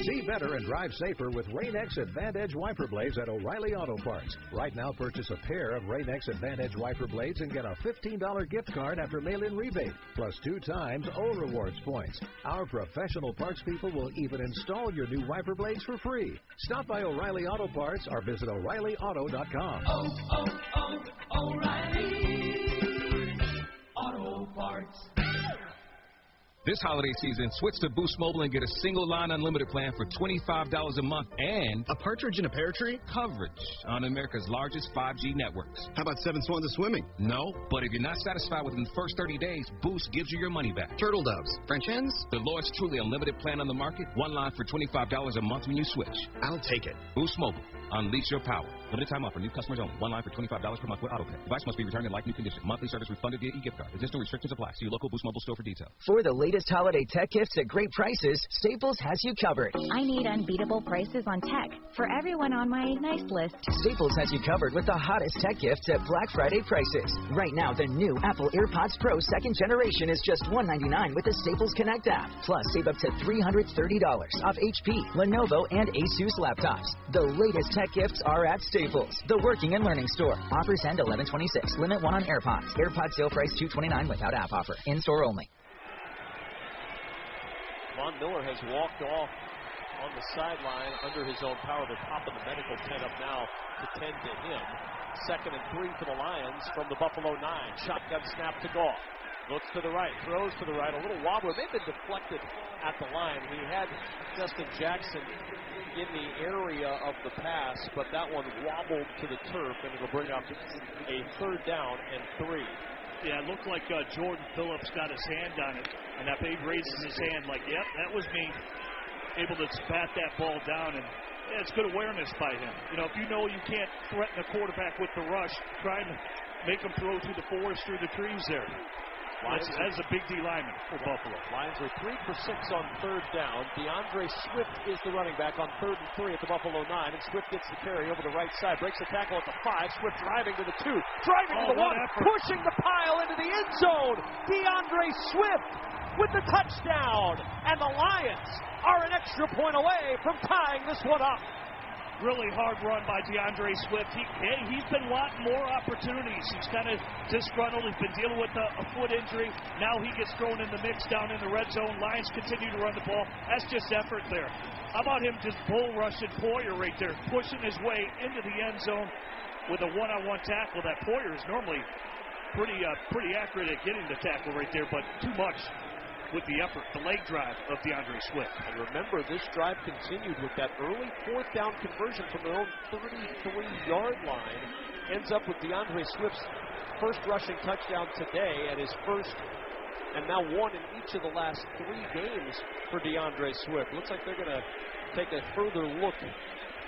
See better and drive safer with Rain-X Advantage wiper blades at O'Reilly Auto Parts. Right now, purchase a pair of Rain-X Advantage wiper blades and get a $15 gift card after mail-in rebate, plus 2 times O Rewards points. Our professional parts people will even install your new wiper blades for free. Stop by O'Reilly Auto Parts or visit O'ReillyAuto.com. O'Reilly Auto Parts. This holiday season, switch to Boost Mobile and get a single line unlimited plan for $25 a month and a partridge in a pear tree coverage on America's largest 5G networks. How about 7 swans of swimming? No, but if you're not satisfied within the first 30 days, Boost gives you your money back. Turtle doves, French hens, the lowest truly unlimited plan on the market. One line for $25 a month when you switch. I'll take it. Boost Mobile. Unleash your power. Limited time offer. New customers only. One line for $25 per month with autopay. Device must be returned in like new condition. Monthly service refunded via e-gift card. Additional restrictions apply. See your local Boost Mobile store for details. For the latest holiday tech gifts at great prices, Staples has you covered. I need unbeatable prices on tech for everyone on my nice list. Staples has you covered with the hottest tech gifts at Black Friday prices. Right now, the new Apple AirPods Pro 2nd generation is just $199 with the Staples Connect app. Plus, save up to $330 off HP, Lenovo, and Asus laptops. The latest tech gifts are at Staples, the working and learning store. Offers end 11/26. Limit 1 on AirPods. AirPods sale price $229 without app offer. In-store only. Von Miller has walked off on the sideline under his own power. The top of the medical tent up now to tend to him. 2nd and 3 for the Lions from the Buffalo 9. Shotgun snap to Goff. Looks to the right, throws to the right. A little wobbler. They've been deflected at the line. He had Justin Jackson in the area of the pass, but that one wobbled to the turf, and it'll bring up a 3rd down and 3. Yeah, it looked like Jordan Phillips got his hand on it, and that babe raises his hand like, yep, that was me. able to bat that ball down, and it's good awareness by him. You know, if you know you can't threaten a quarterback with the rush, trying to make him throw through the forest, through the trees there. That's a big D lineman for Buffalo. Lions are 3 for 6 on third down. DeAndre Swift is the running back on 3rd and 3 at the Buffalo 9. And Swift gets the carry over the right side. Breaks the tackle at the 5. Swift driving to the 2. Driving to the 1. Pushing the pile into the end zone. DeAndre Swift with the touchdown. And the Lions are an extra point away from tying this one up. Really hard run by DeAndre Swift. He's been wanting more opportunities. He's kind of disgruntled. He's been dealing with a foot injury. Now he gets thrown in the mix down in the red zone. Lions continue to run the ball. That's just effort there. How about him just bull rushing Poyer right there, pushing his way into the end zone with a one-on-one tackle. That Poyer is normally pretty accurate at getting the tackle right there, but too much with the effort, the leg drive of DeAndre Swift. And remember, this drive continued with that early 4th down conversion from their own 33-yard line. Ends up with DeAndre Swift's first rushing touchdown today and his first and now one in each of the last 3 games for DeAndre Swift. Looks like they're going to take a further look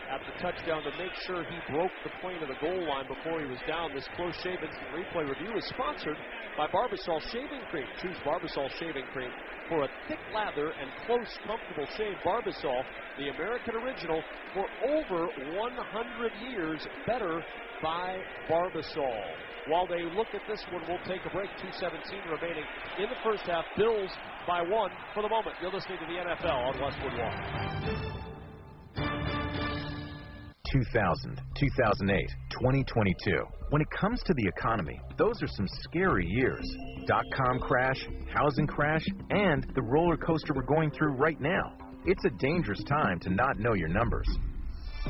at the touchdown to make sure he broke the plane of the goal line before he was down. This close shave instant replay review is sponsored by Barbasol Shaving Cream. Choose Barbasol Shaving Cream for a thick lather and close, comfortable shave. Barbasol, the American original, for over 100 years. Better by Barbasol. While they look at this one, we'll take a break. 2:17 remaining in the first half. Bills by 1 for the moment. You're listening to the NFL on Westwood One. 2000, 2008, 2022. When it comes to the economy, those are some scary years. .com crash, housing crash, and the roller coaster we're going through right now. It's a dangerous time to not know your numbers.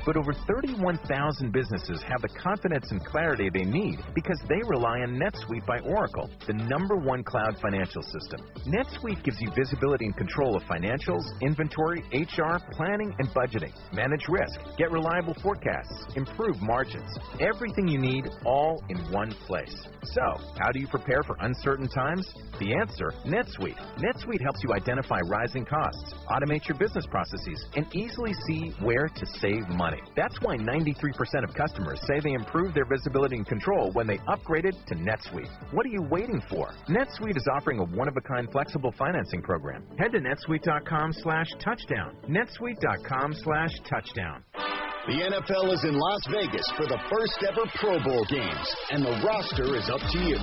But over 31,000 businesses have the confidence and clarity they need because they rely on NetSuite by Oracle, the #1 cloud financial system. NetSuite gives you visibility and control of financials, inventory, HR, planning, and budgeting. Manage risk, get reliable forecasts, improve margins. Everything you need all in one place. So, how do you prepare for uncertain times? The answer, NetSuite. NetSuite helps you identify rising costs, automate your business processes, and easily see where to save money. That's why 93% of customers say they improved their visibility and control when they upgraded to NetSuite. What are you waiting for? NetSuite is offering a one-of-a-kind flexible financing program. Head to netsuite.com/touchdown. netsuite.com/touchdown. The NFL is in Las Vegas for the first ever Pro Bowl games, and the roster is up to you.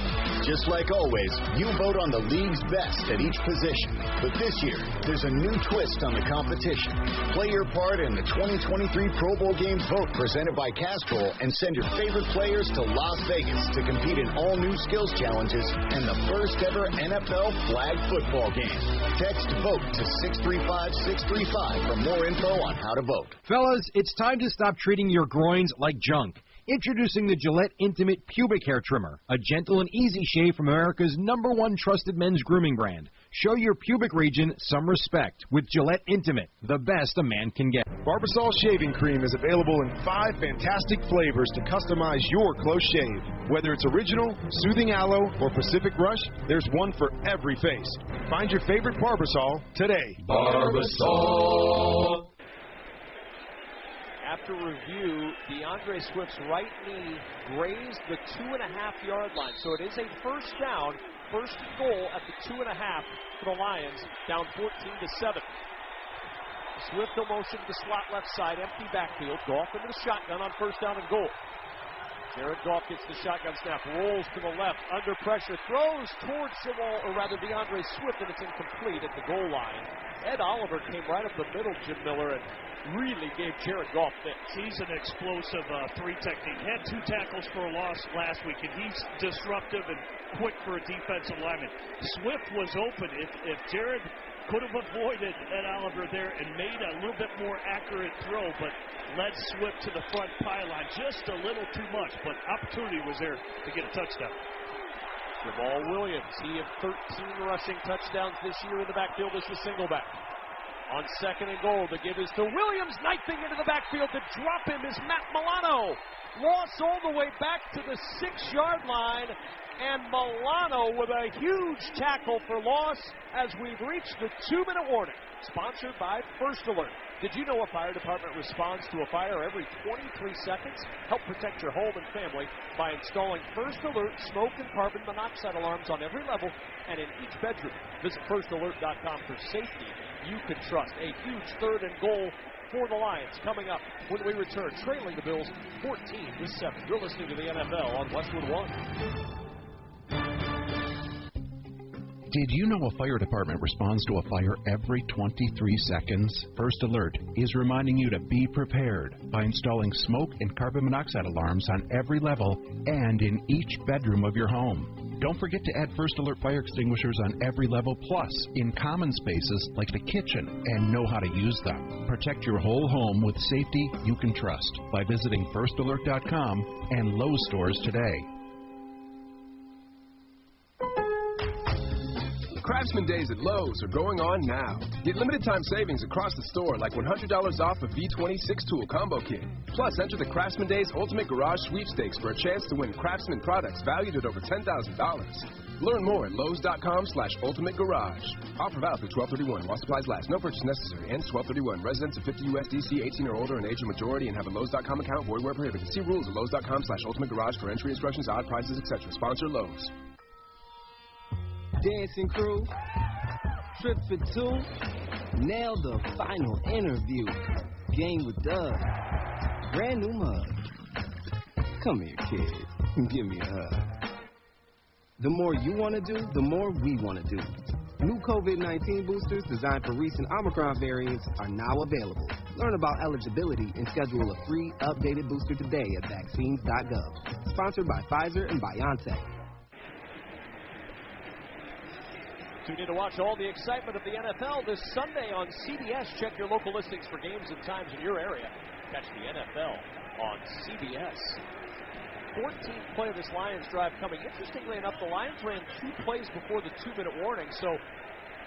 Just like always, you vote on the league's best at each position. But this year, there's a new twist on the competition. Play your part in the 2023 Pro Bowl games vote presented by Castrol and send your favorite players to Las Vegas to compete in all new skills challenges and the first ever NFL flag football game. Text VOTE to 635-635 for more info on how to vote. Fellas, it's time to stop treating your groins like junk. Introducing the Gillette Intimate Pubic Hair Trimmer, a gentle and easy shave from America's #1 trusted men's grooming brand. Show your pubic region some respect with Gillette Intimate, the best a man can get. Barbasol Shaving Cream is available in 5 fantastic flavors to customize your close shave. Whether it's original, soothing aloe, or Pacific Rush, there's one for every face. Find your favorite Barbasol today. Barbasol. After review, DeAndre Swift's right knee grazed the 2.5-yard line. So it is a first down, first and goal at the 2.5 for the Lions, down 14-7. Swift will motion to the slot left side, empty backfield. Goff into the shotgun on first down and goal. Jared Goff gets the shotgun snap, rolls to the left, under pressure, throws towards the wall, or rather DeAndre Swift, and it's incomplete at the goal line. Ed Oliver came right up the middle, Jim Miller, and really gave Jared Goff fits. He's an explosive 3 technique. Had 2 tackles for a loss last week, and he's disruptive and quick for a defensive lineman. Swift was open. If Jared could have avoided Ed Oliver there and made a little bit more accurate throw, but led Swift to the front pylon just a little too much, but opportunity was there to get a touchdown. Jamal Williams, he had 13 rushing touchdowns this year in the backfield as the single back. On second and goal, the give is to Williams, knifing into the backfield. To drop him is Matt Milano. Loss all the way back to the 6-yard line. And Milano with a huge tackle for loss as we've reached the 2-minute warning. Sponsored by First Alert. Did you know a fire department responds to a fire every 23 seconds? Help protect your home and family by installing First Alert smoke and carbon monoxide alarms on every level and in each bedroom. Visit firstalert.com for safety you can trust. A huge 3rd and goal for the Lions coming up when we return, trailing the Bills 14-7. You're listening to the NFL on Westwood One. Did you know a fire department responds to a fire every 23 seconds? First Alert is reminding you to be prepared by installing smoke and carbon monoxide alarms on every level and in each bedroom of your home. Don't forget to add First Alert fire extinguishers on every level, plus in common spaces like the kitchen, and know how to use them. Protect your whole home with safety you can trust by visiting firstalert.com and Lowe's stores today. Craftsman Days at Lowe's are going on now. Get limited time savings across the store like $100 off a V20 6-tool combo kit. Plus, enter the Craftsman Days Ultimate Garage Sweepstakes for a chance to win Craftsman products valued at over $10,000. Learn more at Lowe's.com/Ultimate Garage. Offer valid through 12/31 while supplies last. No purchase necessary. Ends 12/31. Residents of 50 U.S. D.C. 18 or older and age of majority and have a Lowe's.com account. Void where prohibited. See rules at Lowe's.com/Ultimate Garage for entry instructions, odd prices, etc. Sponsor Lowe's. Dancing crew, trip for 2, nail the final interview. Game with Doug, brand new mug. Come here, kid, give me a hug. The more you want to do, the more we want to do. New COVID-19 boosters designed for recent Omicron variants are now available. Learn about eligibility and schedule a free updated booster today at vaccines.gov. Sponsored by Pfizer and BioNTech. Tune in to watch all the excitement of the NFL this Sunday on CBS. Check your local listings for games and times in your area. Catch the NFL on CBS. 14th play of this Lions drive coming. Interestingly enough, the Lions ran 2 plays before the 2-minute warning, so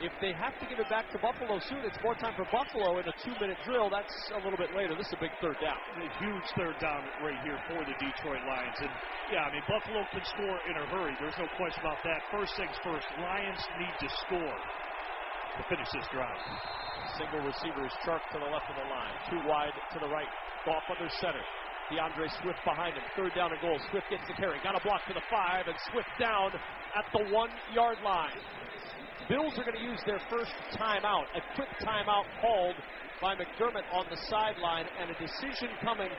if they have to give it back to Buffalo soon, it's more time for Buffalo in a 2-minute drill. That's a little bit later. This is a big 3rd down. A huge 3rd down right here for the Detroit Lions. And, yeah, I mean, Buffalo can score in a hurry. There's no question about that. First things first, Lions need to score to finish this drive. Single receiver is Chark to the left of the line. 2 wide to the right. Goff under center. DeAndre Swift behind him. 3rd down and goal. Swift gets the carry. Got a block to the 5, and Swift down at the 1-yard line. Bills are going to use their first timeout, a quick timeout called by McDermott on the sideline, and a decision coming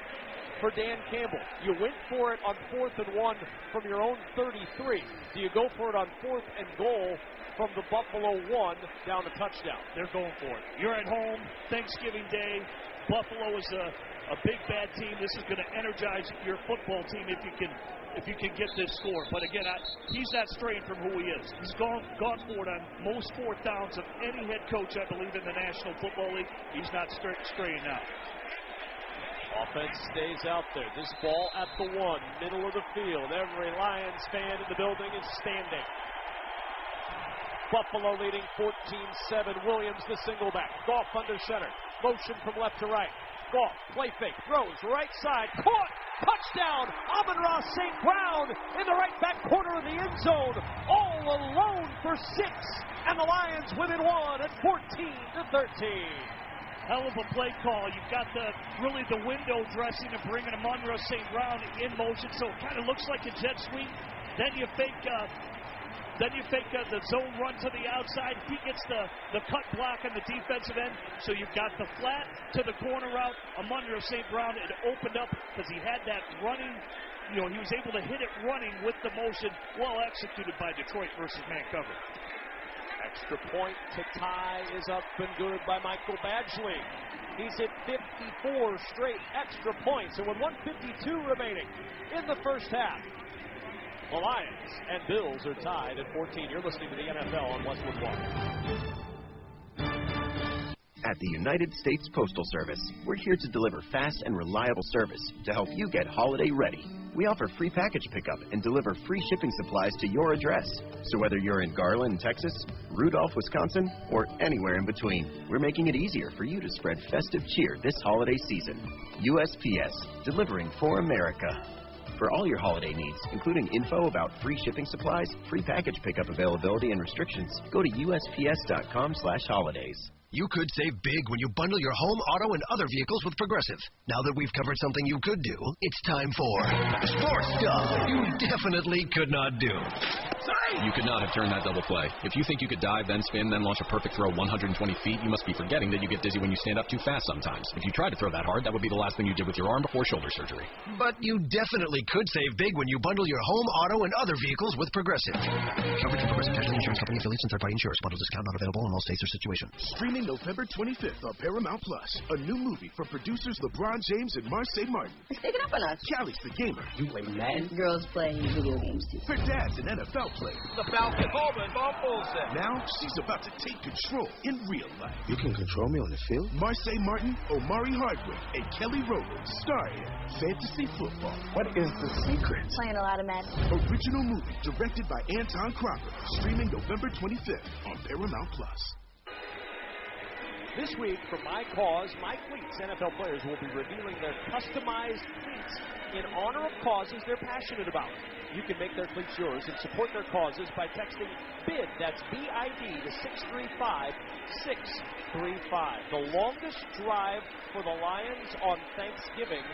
for Dan Campbell. You went for it on 4th and 1 from your own 33. Do you go for it on 4th and goal from the Buffalo 1 down the touchdown? They're going for it. You're at home, Thanksgiving Day. Buffalo is a big bad team. This is going to energize your football team if you can get this score. But again, he's not straying from who he is. He's gone for it on most 4th downs of any head coach, I believe, in the National Football League. He's not straying now. Offense stays out there. This ball at the 1, middle of the field. Every Lions fan in the building is standing. Buffalo leading 14-7. Williams the single back. Goff under center. Motion from left to right. Goff, play fake, throws, right side, caught, touchdown, Amon-Ra St. Brown in the right back corner of the end zone, all alone for 6, and the Lions win it 1 at 14-13. Hell of a play call. You've got the window dressing and bringing Amon-Ra St. Brown in motion, so it kind of looks like a jet sweep. Then you fake the zone run to the outside. He gets the cut block on the defensive end. So you've got the flat to the corner route. Amon-Ra St. Brown, it opened up because he had that running. He was able to hit it running with the motion. Well executed by Detroit versus man cover. Extra point to tie is up and good by Michael Badgley. He's hit 54 straight extra points. And with 1:52 remaining in the first half, the Lions and Bills are tied at 14. You're listening to the NFL on Westwood One. At the United States Postal Service, we're here to deliver fast and reliable service to help you get holiday ready. we offer free package pickup and deliver free shipping supplies to your address. So whether you're in Garland, Texas, Rudolph, Wisconsin, or anywhere in between, we're making it easier for you to spread festive cheer this holiday season. USPS, delivering for America. For all your holiday needs, including info about free shipping supplies, free package pickup availability, and restrictions, go to USPS.com/holidays. You could save big when you bundle your home, auto, and other vehicles with Progressive. Now that we've covered something you could do, it's time for sports stuff you definitely could not do. You could not have turned that double play. If you think you could dive, then spin, then launch a perfect throw 120 feet, you must be forgetting that you get dizzy when you stand up too fast sometimes. If you tried to throw that hard, that would be the last thing you did with your arm before shoulder surgery. But you definitely could save big when you bundle your home, auto, and other vehicles with Progressive. Coverage from Progressive Casualty Insurance Company affiliates and third-party insurers. Bundle discount not available in all states or situations. Streaming November 25th on Paramount Plus. A new movie from producers LeBron James and Marseille Martin. Let's take it up a notch. Callie's the gamer. You play Madden? Girls play video games too. Her dad's an NFL player. The Falcon Bowman fumbles it. Now she's about to take control in real life. You can control me on the field? Marseille Martin, Omari Hardwick, and Kelly Rowland star in Fantasy Football. What is the secret? Playing a lot of Madden. Original movie directed by Anton Cropper. Streaming November 25th on Paramount Plus. This week, for My Cause, My Cleats, NFL players will be revealing their customized cleats in honor of causes they're passionate about. You can make their cleats yours and support their causes by texting BID, that's B-I-D, to 635-635. The longest drive for the Lions on Thanksgiving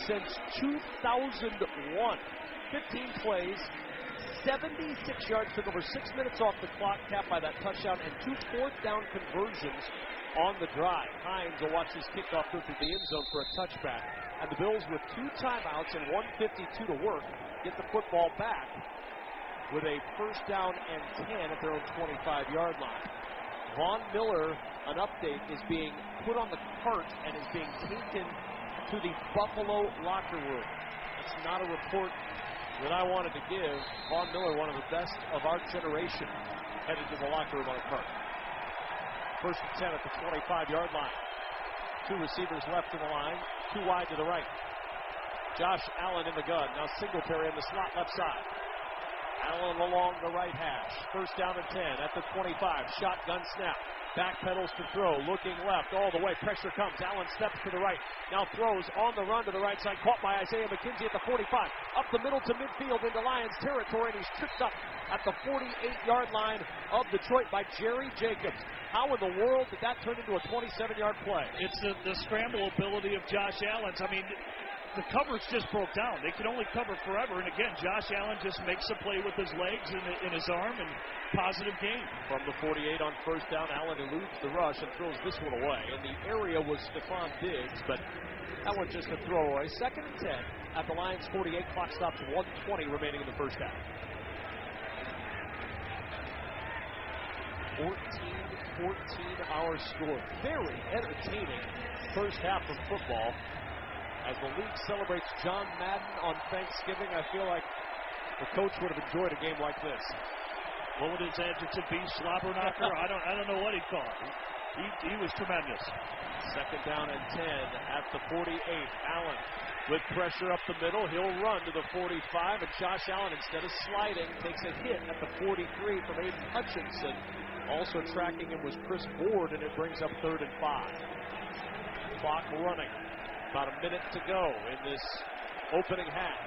since 2001. 15 plays, 76 yards, took over 6 minutes off the clock, capped by that touchdown, and 2 fourth-down conversions on the drive. Hines will watch his kickoff through the end zone for a touchback. And the Bills, with 2 timeouts and 1:52 to work, get the football back with a first down and 10 at their own 25-yard line. Von Miller, an update, is being put on the cart and is being taken to the Buffalo locker room. It's not a report that I wanted to give. Von Miller, one of the best of our generation, headed to the locker room on a cart. First and 10 at the 25-yard line. 2 receivers left in the line, 2 wide to the right. Josh Allen in the gun. Now Singletary in the slot left side. Allen along the right hash. First down and 10 at the 25. Shotgun snap. Back pedals to throw. Looking left all the way. Pressure comes. Allen steps to the right. Now throws on the run to the right side. Caught by Isaiah McKenzie at the 45. Up the middle to midfield into Lions territory. And he's tripped up at the 48-yard line of Detroit by Jerry Jacobs. How in the world did that turn into a 27-yard play? It's the scramble ability of Josh Allen. I mean, the coverage just broke down. They can only cover forever. And again, Josh Allen just makes a play with his legs and in his arm, and positive gain. From the 48 on first down, Allen eludes the rush and throws this one away. And the area was Stephon Diggs, but that one just a throwaway. Second and 10 at the Lions 48. Clock stops 1:20 remaining in the first half. 14 our score. Very entertaining first half of football. As the league celebrates John Madden on Thanksgiving, I feel like the coach would have enjoyed a game like this. What would his adjective be? Slobber knocker? I don't know what he'd call it. He was tremendous. Second down and 10 at the 48. Allen with pressure up the middle. He'll run to the 45, and Josh Allen, instead of sliding, takes a hit at the 43 from Aiden Hutchinson. Also tracking him was Chris Ward, and it brings up 3rd and 5. Clock running. About a minute to go in this opening half.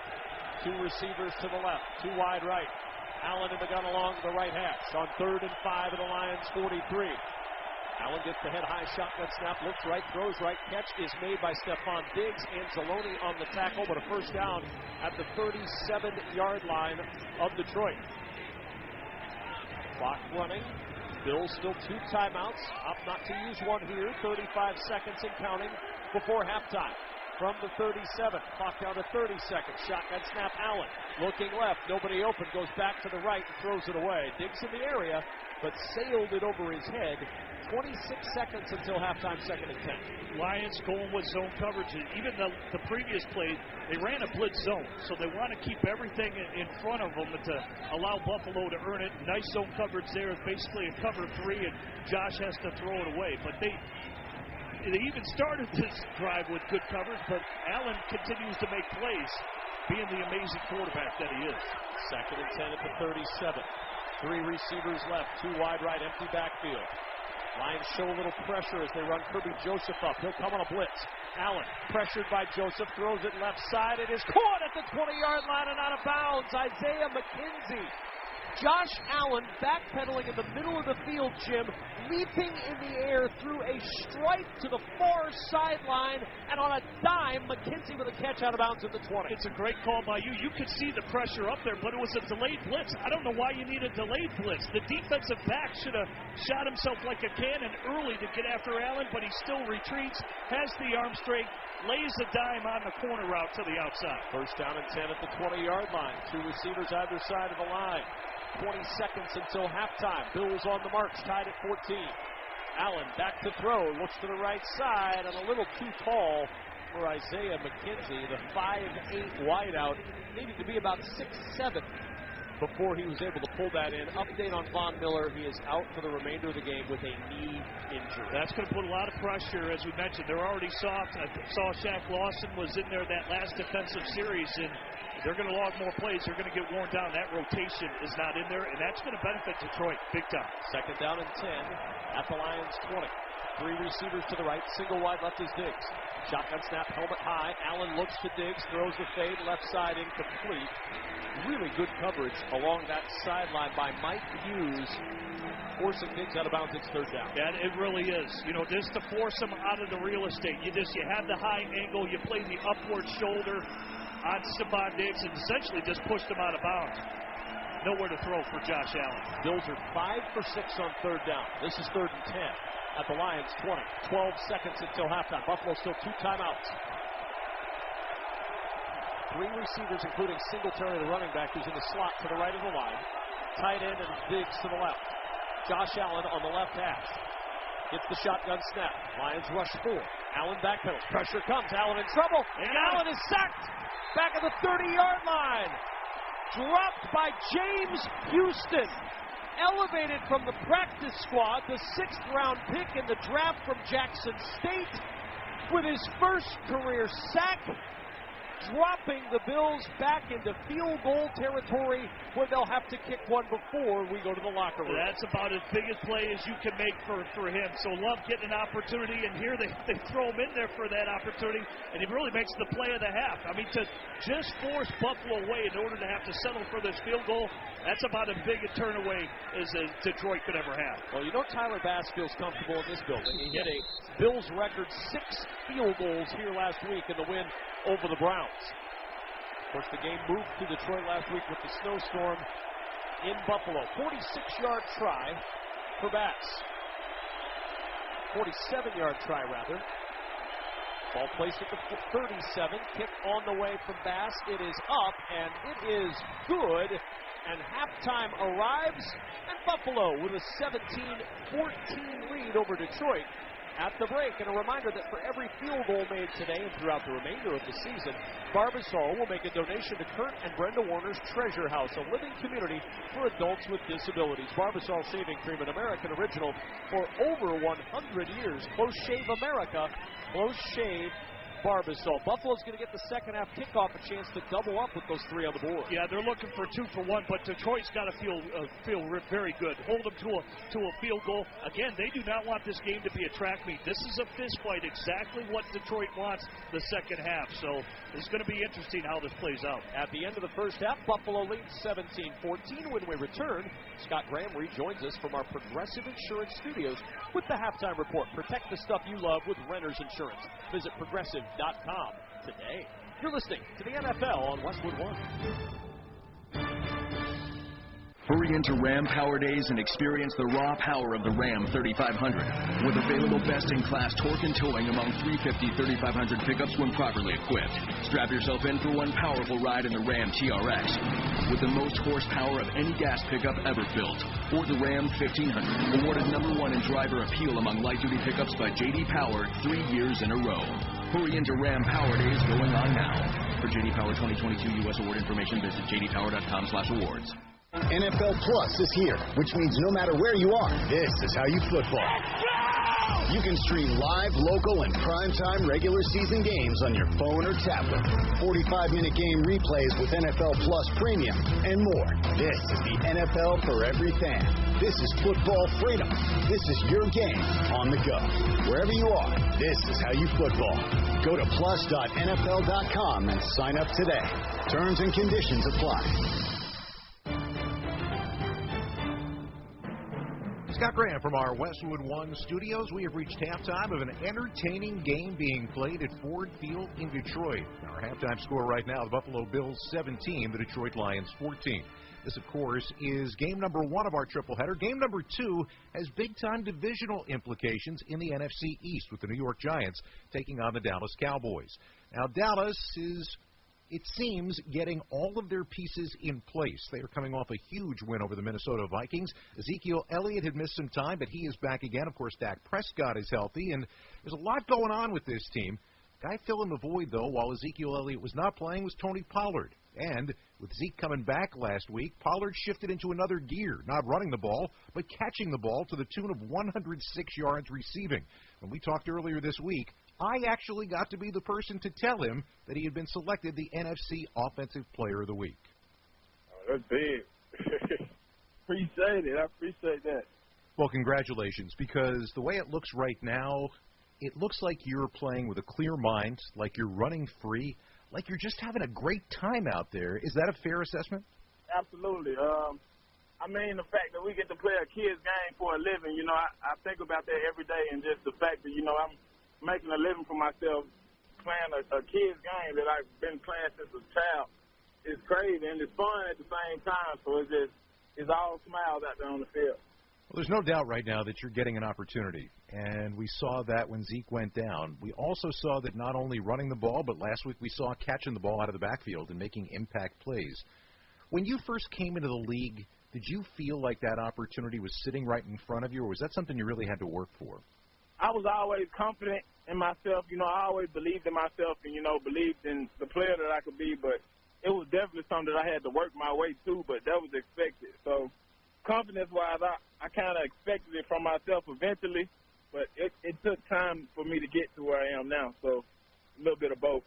2 receivers to the left, 2 wide right. Allen in the gun along the right hash on 3rd and 5 at the Lions 43. Allen gets the head-high shotgun snap, looks right, throws right. Catch is made by Stephon Diggs. Anzalone on the tackle, but a first down at the 37-yard line of Detroit. Clock running. Bills still 2 timeouts. Opt not to use one here. 35 seconds and counting before halftime. From the 37, clock down to 30 seconds. Shotgun snap, Allen looking left. Nobody open. Goes back to the right and throws it away. Diggs in the area, but sailed it over his head. 26 seconds until halftime, 2nd and 10. Lions going with zone coverage. Even the previous play, they ran a blitz zone, so they want to keep everything in front of them to allow Buffalo to earn it. Nice zone coverage there. It's basically a cover 3, and Josh has to throw it away. But they even started this drive with good coverage, but Allen continues to make plays. being the amazing quarterback that he is. 2nd and 10 at the 37. 3 receivers left, 2 wide right, empty backfield. Lions show a little pressure as they run Kirby Joseph up. He'll come on a blitz. Allen, pressured by Joseph, throws it left side. It is caught at the 20-yard line and out of bounds. Isaiah McKenzie. Josh Allen backpedaling in the middle of the field, Jim, leaping in the air through a strike to the far sideline, and on a dime, McKenzie with a catch out of bounds at the 20. It's a great call by you. You could see the pressure up there, but it was a delayed blitz. I don't know why you need a delayed blitz. The defensive back should have shot himself like a cannon early to get after Allen, but he still retreats, has the arm straight, lays a dime on the corner route to the outside. 1st down and 10 at the 20-yard line. 2 receivers either side of the line. 20 seconds until halftime. Bills on the march, tied at 14. Allen back to throw, looks to the right side, and a little too tall for Isaiah McKenzie. The 5'8" wideout needed to be about 6'7" before he was able to pull that in. Update on Von Miller, he is out for the remainder of the game with a knee injury. That's going to put a lot of pressure, as we mentioned. They're already soft. I saw Shaq Lawson was in there that last defensive series, and they're going to log more plays. They're going to get worn down. That rotation is not in there, and that's going to benefit Detroit big time. 2nd down and 10 at the Lions' 20. 3 receivers to the right, single wide left is Diggs. Shotgun snap, helmet high. Allen looks to Diggs, throws the fade, left side incomplete. Really good coverage along that sideline by Mike Hughes, forcing Diggs out of bounds. It's 3rd down. Yeah, it really is. You know, just to force him out of the real estate. You have the high angle, you play the upward shoulder on Stephon Diggs, and essentially just pushed him out of bounds. Nowhere to throw for Josh Allen. Bills are 5 for 6 on 3rd down. This is 3rd and 10 at the Lions' 20. 12 seconds until halftime. Buffalo still 2 timeouts. 3 receivers, including Singletary, the running back, who's in the slot to the right of the line. Tight end and Diggs to the left. Josh Allen on the left hash. Gets the shotgun snap. Lions rush 4. Allen backpedals. Pressure comes. Allen in trouble. And Allen is sacked back at the 30-yard line. Dropped by James Houston. Elevated from the practice squad, the 6th-round pick in the draft from Jackson State, with his first career sack, dropping the Bills back into field goal territory where they'll have to kick one before we go to the locker room. That's about as big a play as you can make for him. So Love getting an opportunity, and here they throw him in there for that opportunity, and he really makes the play of the half. I mean, to just force Buffalo away in order to have to settle for this field goal, that's about as big a turn away as Detroit could ever have. Well, you know Tyler Bass feels comfortable in this building. He hit a Bills record 6 field goals here last week in the win over the Browns. Of course, the game moved to Detroit last week with the snowstorm in Buffalo. 46-yard try for Bass. 47-yard try, rather. Ball placed at the 37. Kick on the way from Bass. It is up, and it is good. And halftime arrives, and Buffalo with a 17-14 lead over Detroit at the break. And a reminder that for every field goal made today and throughout the remainder of the season, Barbasol will make a donation to Kurt and Brenda Warner's Treasure House, a living community for adults with disabilities. Barbasol Shaving Cream, an American original for over 100 years. Close Shave America, Close Shave Barbasol. Buffalo's going to get the second half kickoff a chance to double up with those 3 on the board. Yeah, they're looking for 2 for 1, but Detroit's got to feel very good. Hold them to a field goal. Again, they do not want this game to be a track meet. This is a fist fight, exactly what Detroit wants the second half. So it's going to be interesting how this plays out. At the end of the first half, Buffalo leads 17-14. When we return, Scott Graham rejoins us from our Progressive Insurance studios with the halftime report. Protect the stuff you love with Renter's Insurance. Visit Progressive.com today. You're listening to the NFL on Westwood One. Hurry into Ram Power Days and experience the raw power of the Ram 3500. With available best-in-class torque and towing among 350 3500 pickups when properly equipped. Strap yourself in for one powerful ride in the Ram TRX. With the most horsepower of any gas pickup ever built. Or the Ram 1500, awarded #1 in driver appeal among light-duty pickups by J.D. Power 3 years in a row. Hurry into Ram Power Days going on now. For J.D. Power 2022 U.S. award information, visit jdpower.com/awards. NFL Plus is here, which means no matter where you are, this is how you football. You can stream live, local, and primetime regular season games on your phone or tablet. 45-minute game replays with NFL Plus Premium and more. This is the NFL for every fan. This is football freedom. This is your game on the go. Wherever you are, this is how you football. Go to plus.nfl.com and sign up today. Terms and conditions apply. Scott Graham from our Westwood One studios. We have reached halftime of an entertaining game being played at Ford Field in Detroit. Our halftime score right now, the Buffalo Bills 17, the Detroit Lions 14. This, of course, is game number 1 of our triple-header. Game number 2 has big-time divisional implications in the NFC East with the New York Giants taking on the Dallas Cowboys. Now, Dallas is, it seems, getting all of their pieces in place. They are coming off a huge win over the Minnesota Vikings. Ezekiel Elliott had missed some time, but he is back again. Of course, Dak Prescott is healthy, and there's a lot going on with this team. Guy filling the void, though, while Ezekiel Elliott was not playing, was Tony Pollard. And with Zeke coming back last week, Pollard shifted into another gear, not running the ball, but catching the ball to the tune of 106 yards receiving. When we talked earlier this week, I actually got to be the person to tell him that he had been selected the NFC Offensive Player of the Week. Oh, that's big. Appreciate it. I appreciate that. Well, congratulations, because the way it looks right now, it looks like you're playing with a clear mind, like you're running free, like you're just having a great time out there. Is that a fair assessment? Absolutely. I mean, the fact that we get to play a kid's game for a living, I think about that every day, and just the fact that, I'm making a living for myself playing a kid's game that I've been playing since a child is crazy, and it's fun at the same time, so it's all smiles out there on the field. Well, there's no doubt right now that you're getting an opportunity, and we saw that when Zeke went down. We also saw that not only running the ball, but last week we saw catching the ball out of the backfield and making impact plays. When you first came into the league, did you feel like that opportunity was sitting right in front of you, or was that something you really had to work for? I was always confident in myself. I always believed in myself and, believed in the player that I could be, but it was definitely something that I had to work my way to, but that was expected. So confidence-wise, I kind of expected it from myself eventually, but it took time for me to get to where I am now, so a little bit of both.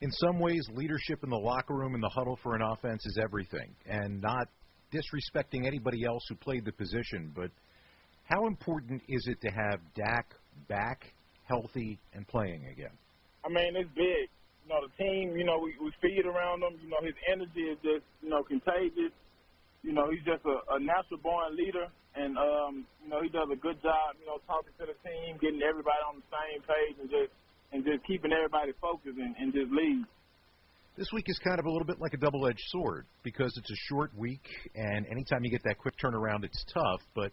In some ways, leadership in the locker room and the huddle for an offense is everything, and not disrespecting anybody else who played the position, but how important is it to have Dak back, healthy, and playing again? I mean, it's big. The team, we feed around him. His energy is just, contagious. He's just a natural-born leader, and, he does a good job, talking to the team, getting everybody on the same page, and just keeping everybody focused and just lead. This week is kind of a little bit like a double-edged sword because it's a short week, and anytime you get that quick turnaround, it's tough, but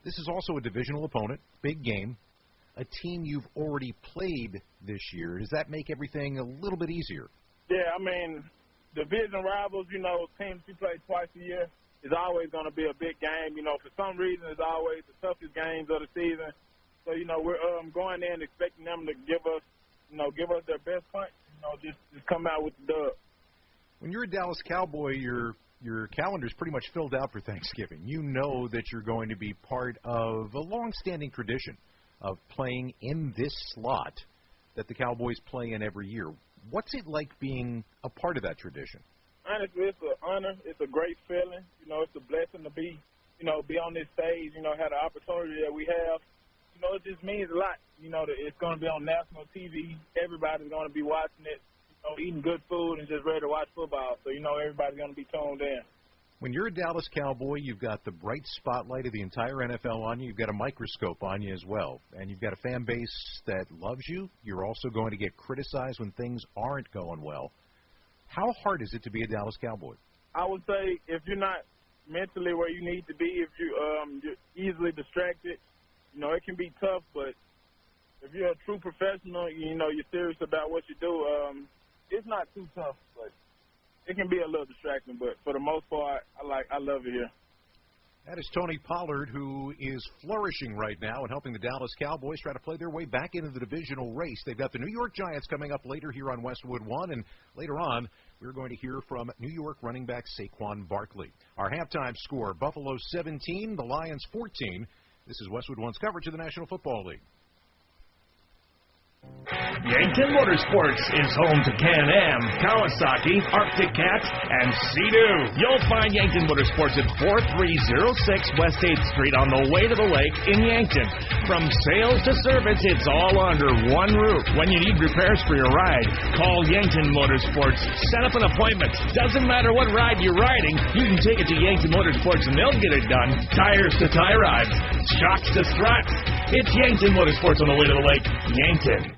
this is also a divisional opponent, big game, a team you've already played this year. Does that make everything a little bit easier? Yeah, I mean, division rivals, teams you play twice a year is always going to be a big game. For some reason, it's always the toughest games of the season. So, we're going in expecting them to give us their best punch, just come out with the dub. When you're a Dallas Cowboy, your calendar's pretty much filled out for Thanksgiving. You know that you're going to be part of a long-standing tradition of playing in this slot that the Cowboys play in every year. What's it like being a part of that tradition? Honestly, it's an honor. It's a great feeling. It's a blessing to be on this stage, have the opportunity that we have. It just means a lot. That it's going to be on national TV. Everybody's going to be watching it, eating good food and just ready to watch football. So, everybody's going to be tuned in. When you're a Dallas Cowboy, you've got the bright spotlight of the entire NFL on you. You've got a microscope on you as well. And you've got a fan base that loves you. You're also going to get criticized when things aren't going well. How hard is it to be a Dallas Cowboy? I would say if you're not mentally where you need to be, if you're easily distracted, it can be tough. But if you're a true professional, you're serious about what you do, it's not too tough. But it can be a little distracting, but for the most part, I love it here. That is Tony Pollard, who is flourishing right now and helping the Dallas Cowboys try to play their way back into the divisional race. They've got the New York Giants coming up later here on Westwood One, and later on, we're going to hear from New York running back Saquon Barkley. Our halftime score, Buffalo 17, the Lions 14. This is Westwood One's coverage of the National Football League. Yankton Motorsports is home to Can-Am, Kawasaki, Arctic Cat, and Sea-Doo. You'll find Yankton Motorsports at 4306 West 8th Street on the way to the lake in Yankton. From sales to service, it's all under one roof. When you need repairs for your ride, call Yankton Motorsports. Set up an appointment. Doesn't matter what ride you're riding, you can take it to Yankton Motorsports and they'll get it done. Tires to tie rods, shocks to struts. It's Yankton Motorsports on the way to the lake, Yankton.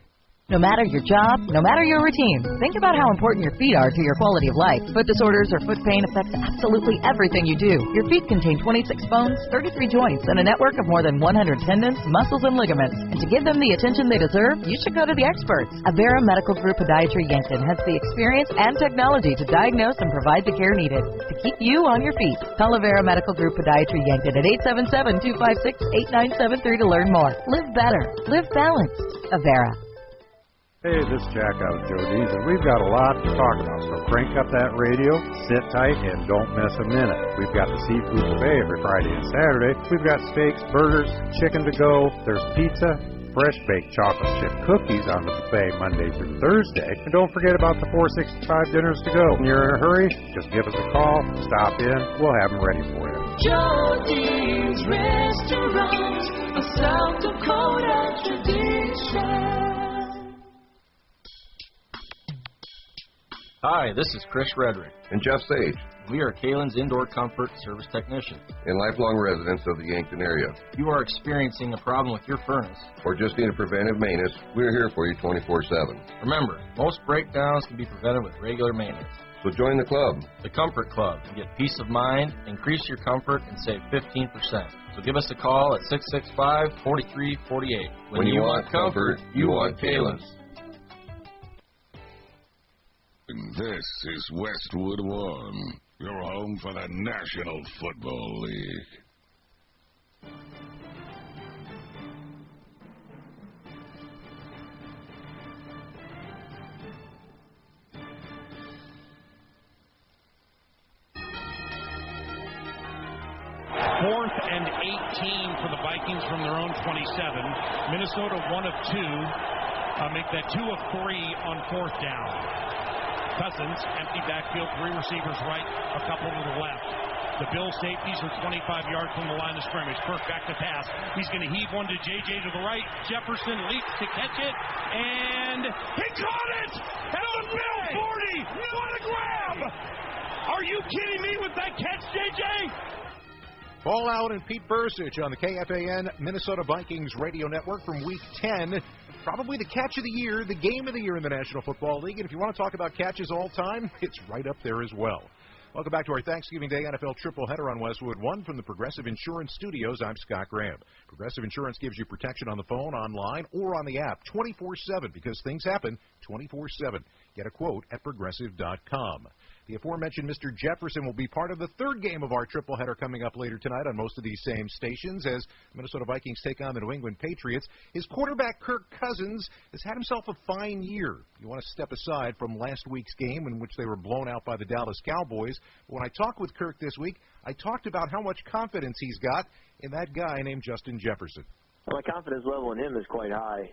No matter your job, no matter your routine, think about how important your feet are to your quality of life. Foot disorders or foot pain affects absolutely everything you do. Your feet contain 26 bones, 33 joints, and a network of more than 100 tendons, muscles, and ligaments. And to give them the attention they deserve, you should go to the experts. Avera Medical Group Podiatry Yankton has the experience and technology to diagnose and provide the care needed to keep you on your feet. Call Avera Medical Group Podiatry Yankton at 877-256-8973 to learn more. Live better. Live balanced. Avera. Hey, this is Jack out of Joe D's, and we've got a lot to talk about, so crank up that radio, sit tight, and don't miss a minute. We've got the seafood buffet every Friday and Saturday. We've got steaks, burgers, chicken to go, there's pizza, fresh baked chocolate chip cookies on the buffet Monday through Thursday. And don't forget about the 465 dinners to go. When you're in a hurry, just give us a call, stop in, we'll have them ready for you. Joe D's Restaurant, a South Dakota tradition. Hi, this is Chris Redrick. And Jeff Sage. We are Kalen's Indoor Comfort Service Technicians. And lifelong residents of the Yankton area. If you are experiencing a problem with your furnace, or just need a preventive maintenance, we're here for you 24/7. Remember, most breakdowns can be prevented with regular maintenance. So join the club. The Comfort Club. To get peace of mind, increase your comfort, and save 15%. So give us a call at 665-4348. When you want comfort, you want Kalen's. This is Westwood 1, your home for the National Football League. Fourth and 18 for the Vikings from their own 27. Minnesota 1 of 2. Make that 2 of 3 on fourth down. Cousins, empty backfield, 3 receivers right, a couple to the left. The Bills safeties are 25 yards from the line of scrimmage. Burke back to pass. He's going to heave one to J.J. to the right. Jefferson leaps to catch it, and he caught it! At the Bill 40! What a grab! Are you kidding me with that catch, J.J.? Fallout and Pete Bursich on the KFAN Minnesota Vikings radio network from Week 10. Probably the catch of the year, the game of the year in the National Football League. And if you want to talk about catches all time, it's right up there as well. Welcome back to our Thanksgiving Day NFL triple header on Westwood 1 from the Progressive Insurance Studios. I'm Scott Graham. Progressive Insurance gives you protection on the phone, online, or on the app 24/7 because things happen 24/7. Get a quote at Progressive.com. The aforementioned Mr. Jefferson will be part of the third game of our triple header coming up later tonight on most of these same stations as Minnesota Vikings take on the New England Patriots. His quarterback, Kirk Cousins, has had himself a fine year. You want to step aside from last week's game in which they were blown out by the Dallas Cowboys. But when I talked with Kirk this week, I talked about how much confidence he's got in that guy named Justin Jefferson. Well, my confidence level in him is quite high.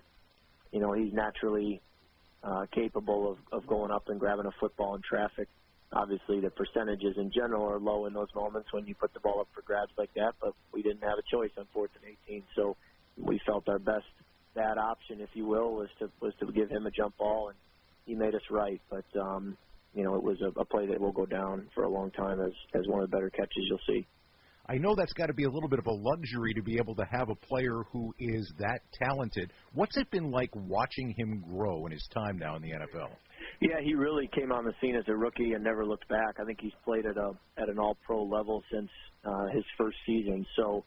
You know, he's naturally capable of going up and grabbing a football in traffic. Obviously, the percentages in general are low in those moments when you put the ball up for grabs like that, but we didn't have a choice on 4th and 18, so we felt our best bad option, if you will, was to give him a jump ball, and he made us right. But, you know, it was a play that will go down for a long time as one of the better catches you'll see. I know that's got to be a little bit of a luxury to be able to have a player who is that talented. What's it been like watching him grow in his time now in the NFL? Yeah, he really came on the scene as a rookie and never looked back. I think he's played at an all-pro level since his first season. So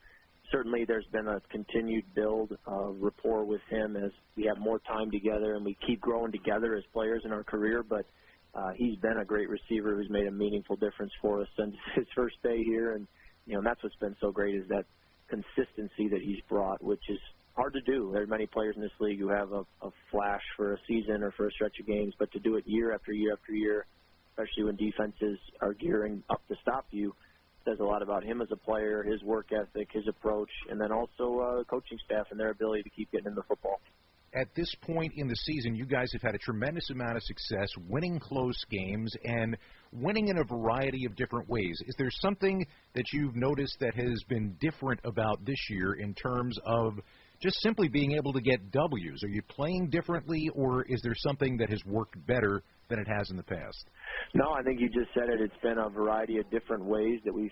certainly there's been a continued build of rapport with him as we have more time together and we keep growing together as players in our career. But he's been a great receiver who's made a meaningful difference for us since his first day here. And, you know, that's what's been so great is that consistency that he's brought, which is hard to do. There are many players in this league who have a flash for a season or for a stretch of games, but to do it year after year after year, especially when defenses are gearing up to stop you, says a lot about him as a player, his work ethic, his approach, and then also the coaching staff and their ability to keep getting in the football. at this point in the season, you guys have had a tremendous amount of success winning close games and winning in a variety of different ways. Is there something that you've noticed that has been different about this year in terms of just simply being able to get W's? Are you playing differently, or is there something that has worked better than it has in the past? No, I think you just said it. It's been a variety of different ways that we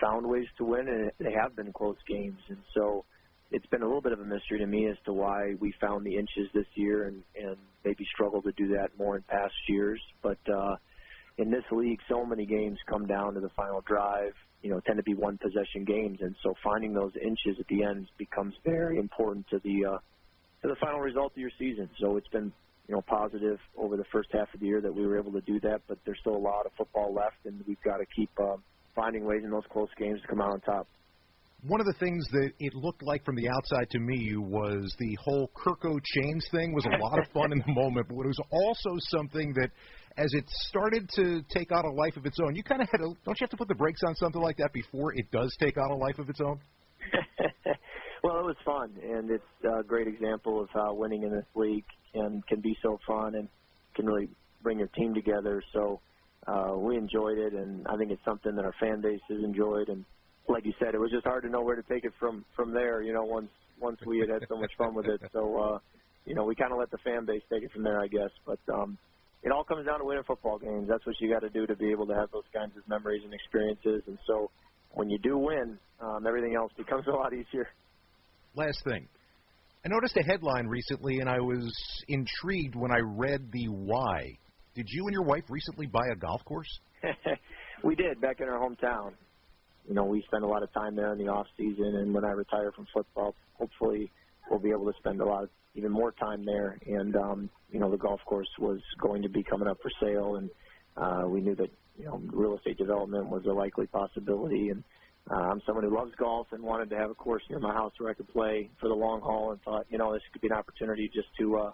found ways to win, and they have been close games. And so it's been a little bit of a mystery to me as to why we found the inches this year and maybe struggled to do that more in past years. But in this league, so many games come down to the final drive, tend to be one-possession games. And so finding those inches at the end becomes very important to the final result of your season. So it's been, positive over the first half of the year that we were able to do that, but there's still a lot of football left, and we've got to keep finding ways in those close games to come out on top. One of the things that it looked like from the outside to me was the whole Kirko Chains thing was a lot of fun in the moment, but it was also something that as it started to take on a life of its own, you kind of don't you have to put the brakes on something like that before it does take on a life of its own? Well, it was fun, and it's a great example of how winning in this league can be so fun and can really bring your team together. So we enjoyed it, and I think it's something that our fan base has enjoyed. And like you said, it was just hard to know where to take it from there, once we had so much fun with it. So, we kind of let the fan base take it from there, I guess. But it all comes down to winning football games. That's what you got to do to be able to have those kinds of memories and experiences. And so when you do win, everything else becomes a lot easier. Last thing. I noticed a headline recently, and I was intrigued when I read the why. Did you and your wife recently buy a golf course? We did, back in our hometown. We spend a lot of time there in the off season, and when I retire from football, hopefully we'll be able to spend even more time there. And the golf course was going to be coming up for sale, and we knew that real estate development was a likely possibility. And I'm someone who loves golf and wanted to have a course near my house where I could play for the long haul, and thought this could be an opportunity just to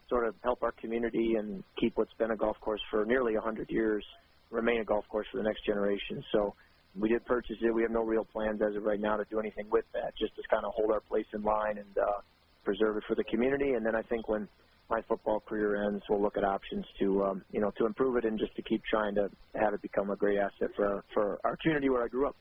sort of help our community and keep what's been a golf course for nearly 100 years remain a golf course for the next generation. So we did purchase it. We have no real plans as of right now to do anything with that, just to kind of hold our place in line and preserve it for the community. And then I think when my football career ends, we'll look at options to to improve it and just to keep trying to have it become a great asset for our community where I grew up.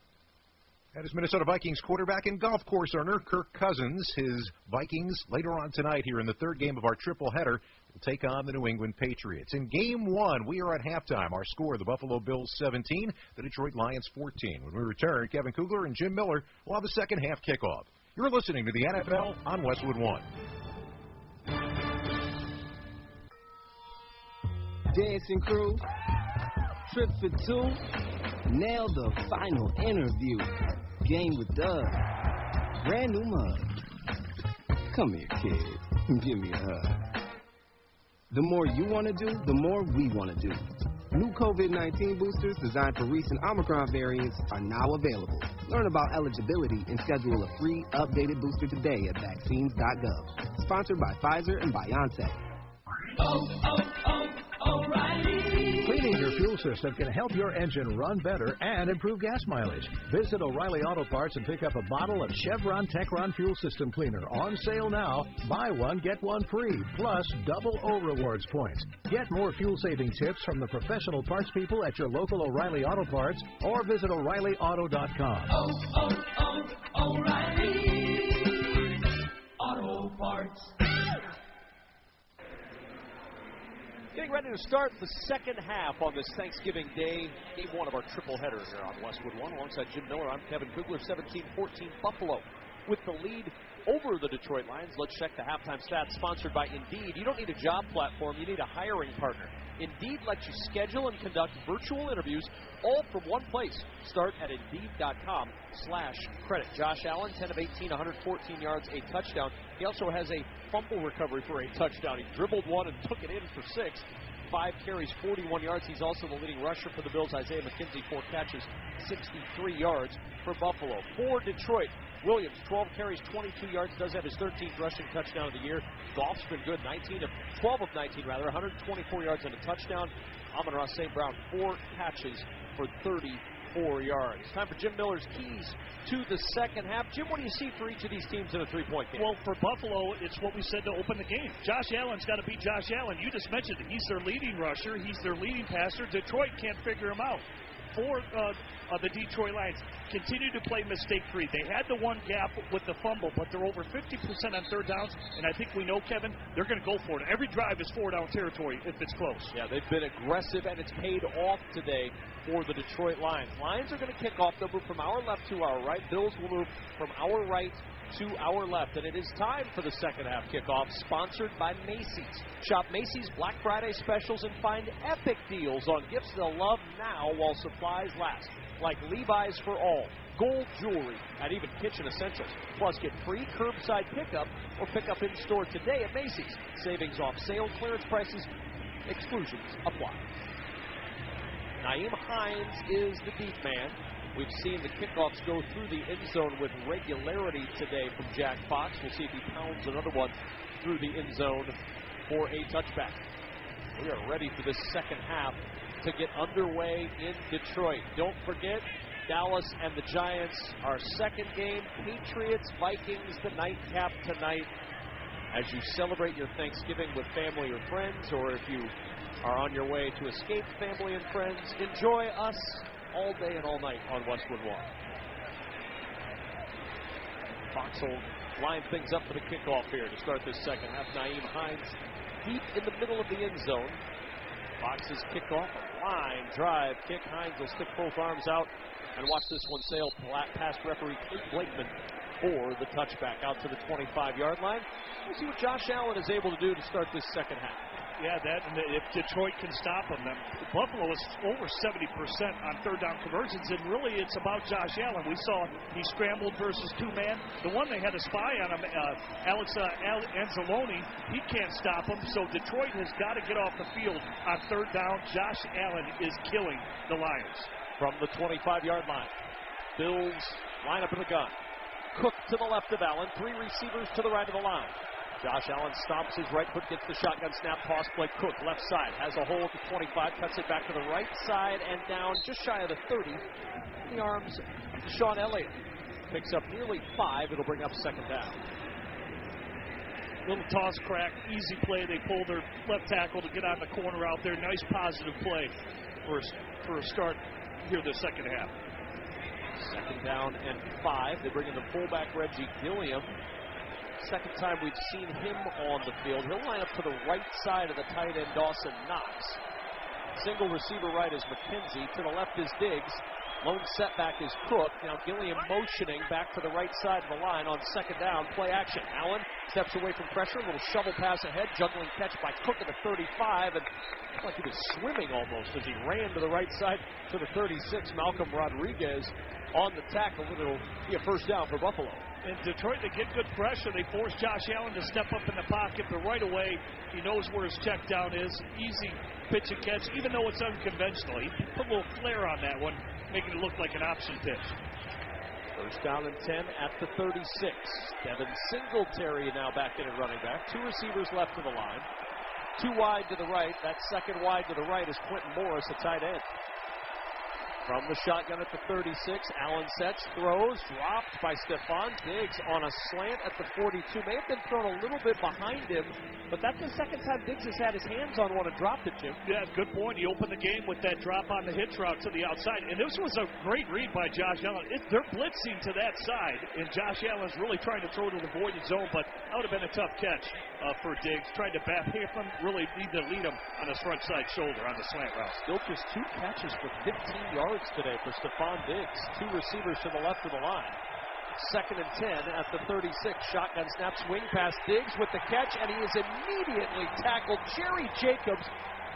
That is Minnesota Vikings quarterback and golf course owner Kirk Cousins. His Vikings later on tonight here in the third game of our triple header will take on the New England Patriots. In game one, we are at halftime. Our score, the Buffalo Bills 17, the Detroit Lions 14. When we return, Kevin Kugler and Jim Miller will have the second half kickoff. You're listening to the NFL on Westwood One. Dancing crew, trip for two, nail the final interview. Game with Doug, brand new mug. Come here, kid, give me a hug. The more you want to do, the more we want to do. New COVID-19 boosters designed for recent Omicron variants are now available. Learn about eligibility and schedule a free updated booster today at vaccines.gov. Sponsored by Pfizer and BioNTech. O'Reilly. Cleaning your fuel system can help your engine run better and improve gas mileage. Visit O'Reilly Auto Parts and pick up a bottle of Chevron Techron Fuel System Cleaner. On sale now. Buy one, get one free, plus double O Rewards points. Get more fuel-saving tips from the professional parts people at your local O'Reilly Auto Parts or visit O'ReillyAuto.com. O'Reilly Auto Parts. Getting ready to start the second half on this Thanksgiving Day. Game one of our triple header here on Westwood One. Alongside Jim Miller, I'm Kevin Kugler. 17-14 Buffalo with the lead over the Detroit Lions. Let's check the halftime stats sponsored by Indeed. You don't need a job platform, you need a hiring partner. Indeed lets you schedule and conduct virtual interviews all from one place. Start at Indeed.com/credit. Josh Allen, 10 of 18, 114 yards, a touchdown. He also has a fumble recovery for a touchdown. He dribbled one and took it in for 6. 5 carries, 41 yards. He's also the leading rusher for the Bills. Isaiah McKenzie, 4 catches, 63 yards for Buffalo. For Detroit, Williams, 12 carries, 22 yards, does have his 13th rushing touchdown of the year. Goff's been good, 12 of 19, 124 yards and a touchdown. Amon-Ra St. Brown, 4 catches for 34 4 yards. Time for Jim Miller's keys to the second half. Jim, what do you see for each of these teams in a three-point game? Well, for Buffalo, it's what we said to open the game. Josh Allen's got to be Josh Allen. You just mentioned it. He's their leading rusher. He's their leading passer. Detroit can't figure him out. For the Detroit Lions continue to play mistake-free. They had the one gap with the fumble, but they're over 50% on third downs, and I think we know, Kevin, they're going to go for it. Every drive is four-down territory if it's close. Yeah, they've been aggressive, and it's paid off today for the Detroit Lions. Lions are going to kick off. They'll move from our left to our right. Bills will move from our right to our left, and it is time for the second half kickoff, sponsored by Macy's. Shop Macy's Black Friday specials and find epic deals on gifts they'll love now while supplies last, like Levi's for all, gold jewelry, and even kitchen essentials. Plus, get free curbside pickup or pick up in store today at Macy's. Savings off sale clearance prices. Exclusions apply. Naeem Hines is the deep man. We've seen the kickoffs go through the end zone with regularity today from Jack Fox. We'll see if he pounds another one through the end zone for a touchback. We are ready for this second half to get underway in Detroit. Don't forget, Dallas and the Giants, our second game. Patriots, Vikings, the nightcap tonight. As you celebrate your Thanksgiving with family or friends, or if you are on your way to escape family and friends, enjoy us all day and all night on Westwood 1. Fox will line things up for the kickoff here to start this second half. Naeem Hines deep in the middle of the end zone. Fox's kickoff, a line drive kick. Hines will stick both arms out and watch this one sail past referee Kate Blakeman for the touchback out to the 25-yard line. We'll see what Josh Allen is able to do to start this second half. Yeah, that, and if Detroit can stop them, then Buffalo is over 70% on third down conversions, and really it's about Josh Allen. We saw he scrambled versus two-man. The one they had a spy on him, Alex Anzalone, he can't stop him, so Detroit has got to get off the field on third down. Josh Allen is killing the Lions. From the 25-yard line, Bills line up in the gun. Cook to the left of Allen, three receivers to the right of the line. Josh Allen stomps his right foot, gets the shotgun snap, toss play. Cook, left side, has a hole at the 25, cuts it back to the right side and down just shy of the 30. In the arms of Sean Elliott. Picks up nearly 5. It'll bring up second down. Little toss crack, easy play. They pull their left tackle to get on the corner out there. Nice positive play for a start here the second half. Second down and 5. They bring in the fullback Reggie Gilliam. Second time we've seen him on the field. He'll line up to the right side of the tight end, Dawson Knox. Single receiver right is McKenzie. To the left is Diggs. Lone setback is Cook. Now Gilliam motioning back to the right side of the line on second down. Play action. Allen steps away from pressure. A little shovel pass ahead. Juggling catch by Cook at the 35. And like he was swimming almost as he ran to the right side to the 36. Malcolm Rodriguez on the tackle. It'll be a first down for Buffalo. In Detroit, they get good pressure. They force Josh Allen to step up in the pocket, but right away, he knows where his check down is. Easy pitch and catch, even though it's unconventional. He put a little flair on that one, making it look like an option pitch. First down and 10 at the 36. Devin Singletary now back in at running back. Two receivers left of the line. Two wide to the right. That second wide to the right is Quentin Morris, a tight end. From the shotgun at the 36, Allen sets, throws, dropped by Stephon Diggs on a slant at the 42. May have been thrown a little bit behind him, but that's the second time Diggs has had his hands on one and dropped it, Jim. Yeah, good point. He opened the game with that drop on the hitch route to the outside, and this was a great read by Josh Allen. They're blitzing to that side, and Josh Allen's really trying to throw to the voided zone, but that would have been a tough catch for Diggs. Trying to bat him, really need to lead him on his front side shoulder on the slant route. Still just 2 catches for 15 yards today for Stephon Diggs. 2 receivers to the left of the line. Second and 10 at the 36. Shotgun snap, swing past Diggs with the catch, and he is immediately tackled. Jerry Jacobs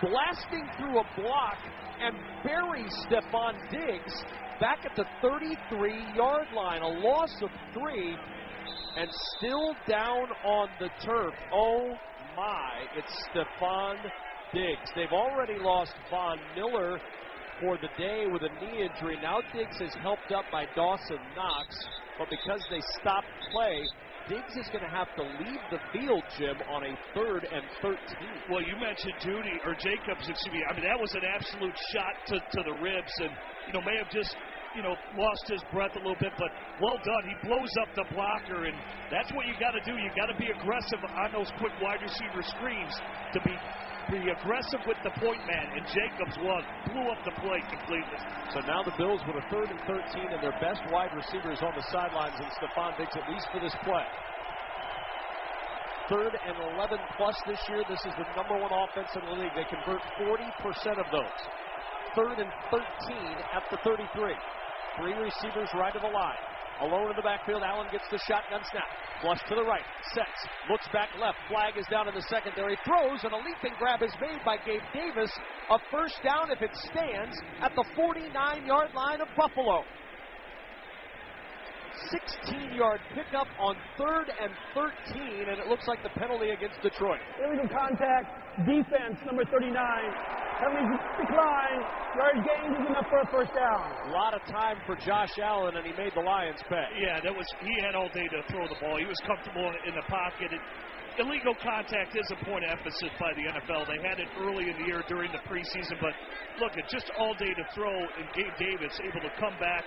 blasting through a block and buries Stephon Diggs back at the 33-yard line. A loss of 3 and still down on the turf. Oh my, it's Stephon Diggs. They've already lost Von Miller for the day with a knee injury. Now Diggs is helped up by Dawson Knox, but because they stopped play, Diggs is going to have to leave the field, Jim, on a 3rd and 13. Well, you mentioned Jacobs, I mean, that was an absolute shot to the ribs, and, may have just, lost his breath a little bit, but well done. He blows up the blocker, and that's what you got to do. You got to be aggressive on those quick wide receiver screens to be aggressive with the point man, and Jacobs blew up the play completely. So now the Bills with a 3rd and 13, and their best wide receivers on the sidelines in Stephon Diggs, at least for this play. 3rd and 11 plus this year. This is the number 1 offense in the league. They convert 40% of those. 3rd and 13 at the 33. 3 receivers right of the line. Alone in the backfield, Allen gets the shotgun snap. Flush to the right, sets, looks back left. Flag is down in the secondary. Throws, and a leaping grab is made by Gabe Davis. A first down if it stands at the 49-yard line of Buffalo. 16-yard pickup on 3rd and 13, and it looks like the penalty against Detroit. Illegal contact, defense, number 39. Penalty decline, yard gain is enough for a first down. A lot of time for Josh Allen, and he made the Lions pay. Yeah, he had all day to throw the ball. He was comfortable in the pocket. Illegal contact is a point of emphasis by the NFL. They had it early in the year during the preseason, but look, it's just all day to throw, and Gabe Davis able to come back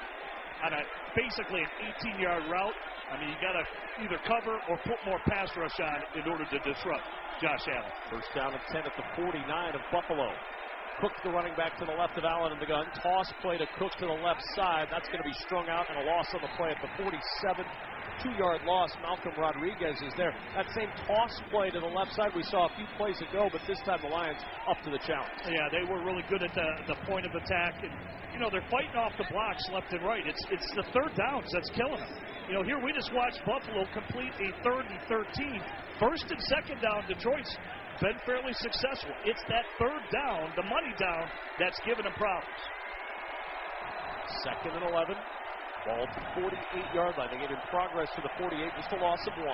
on basically an 18-yard route. I mean, you got to either cover or put more pass rush on in order to disrupt Josh Allen. First down and 10 at the 49 of Buffalo. Cook, the running back, to the left of Allen in the gun. Toss play to Cook to the left side. That's going to be strung out, and a loss on the play at the 47. 2-yard loss. Malcolm Rodriguez is there. That same toss play to the left side we saw a few plays ago, but this time the Lions up to the challenge. Yeah, they were really good at the point of attack, and they're fighting off the blocks left and right. It's the 3rd downs that's killing them. Here we just watched Buffalo complete a 3rd and 13. 1st and 2nd down, Detroit's been fairly successful. It's that 3rd down, the money down, that's giving them problems. 2nd and 11. Ball at the 48-yard line. They get in progress to the 48, just a loss of 1.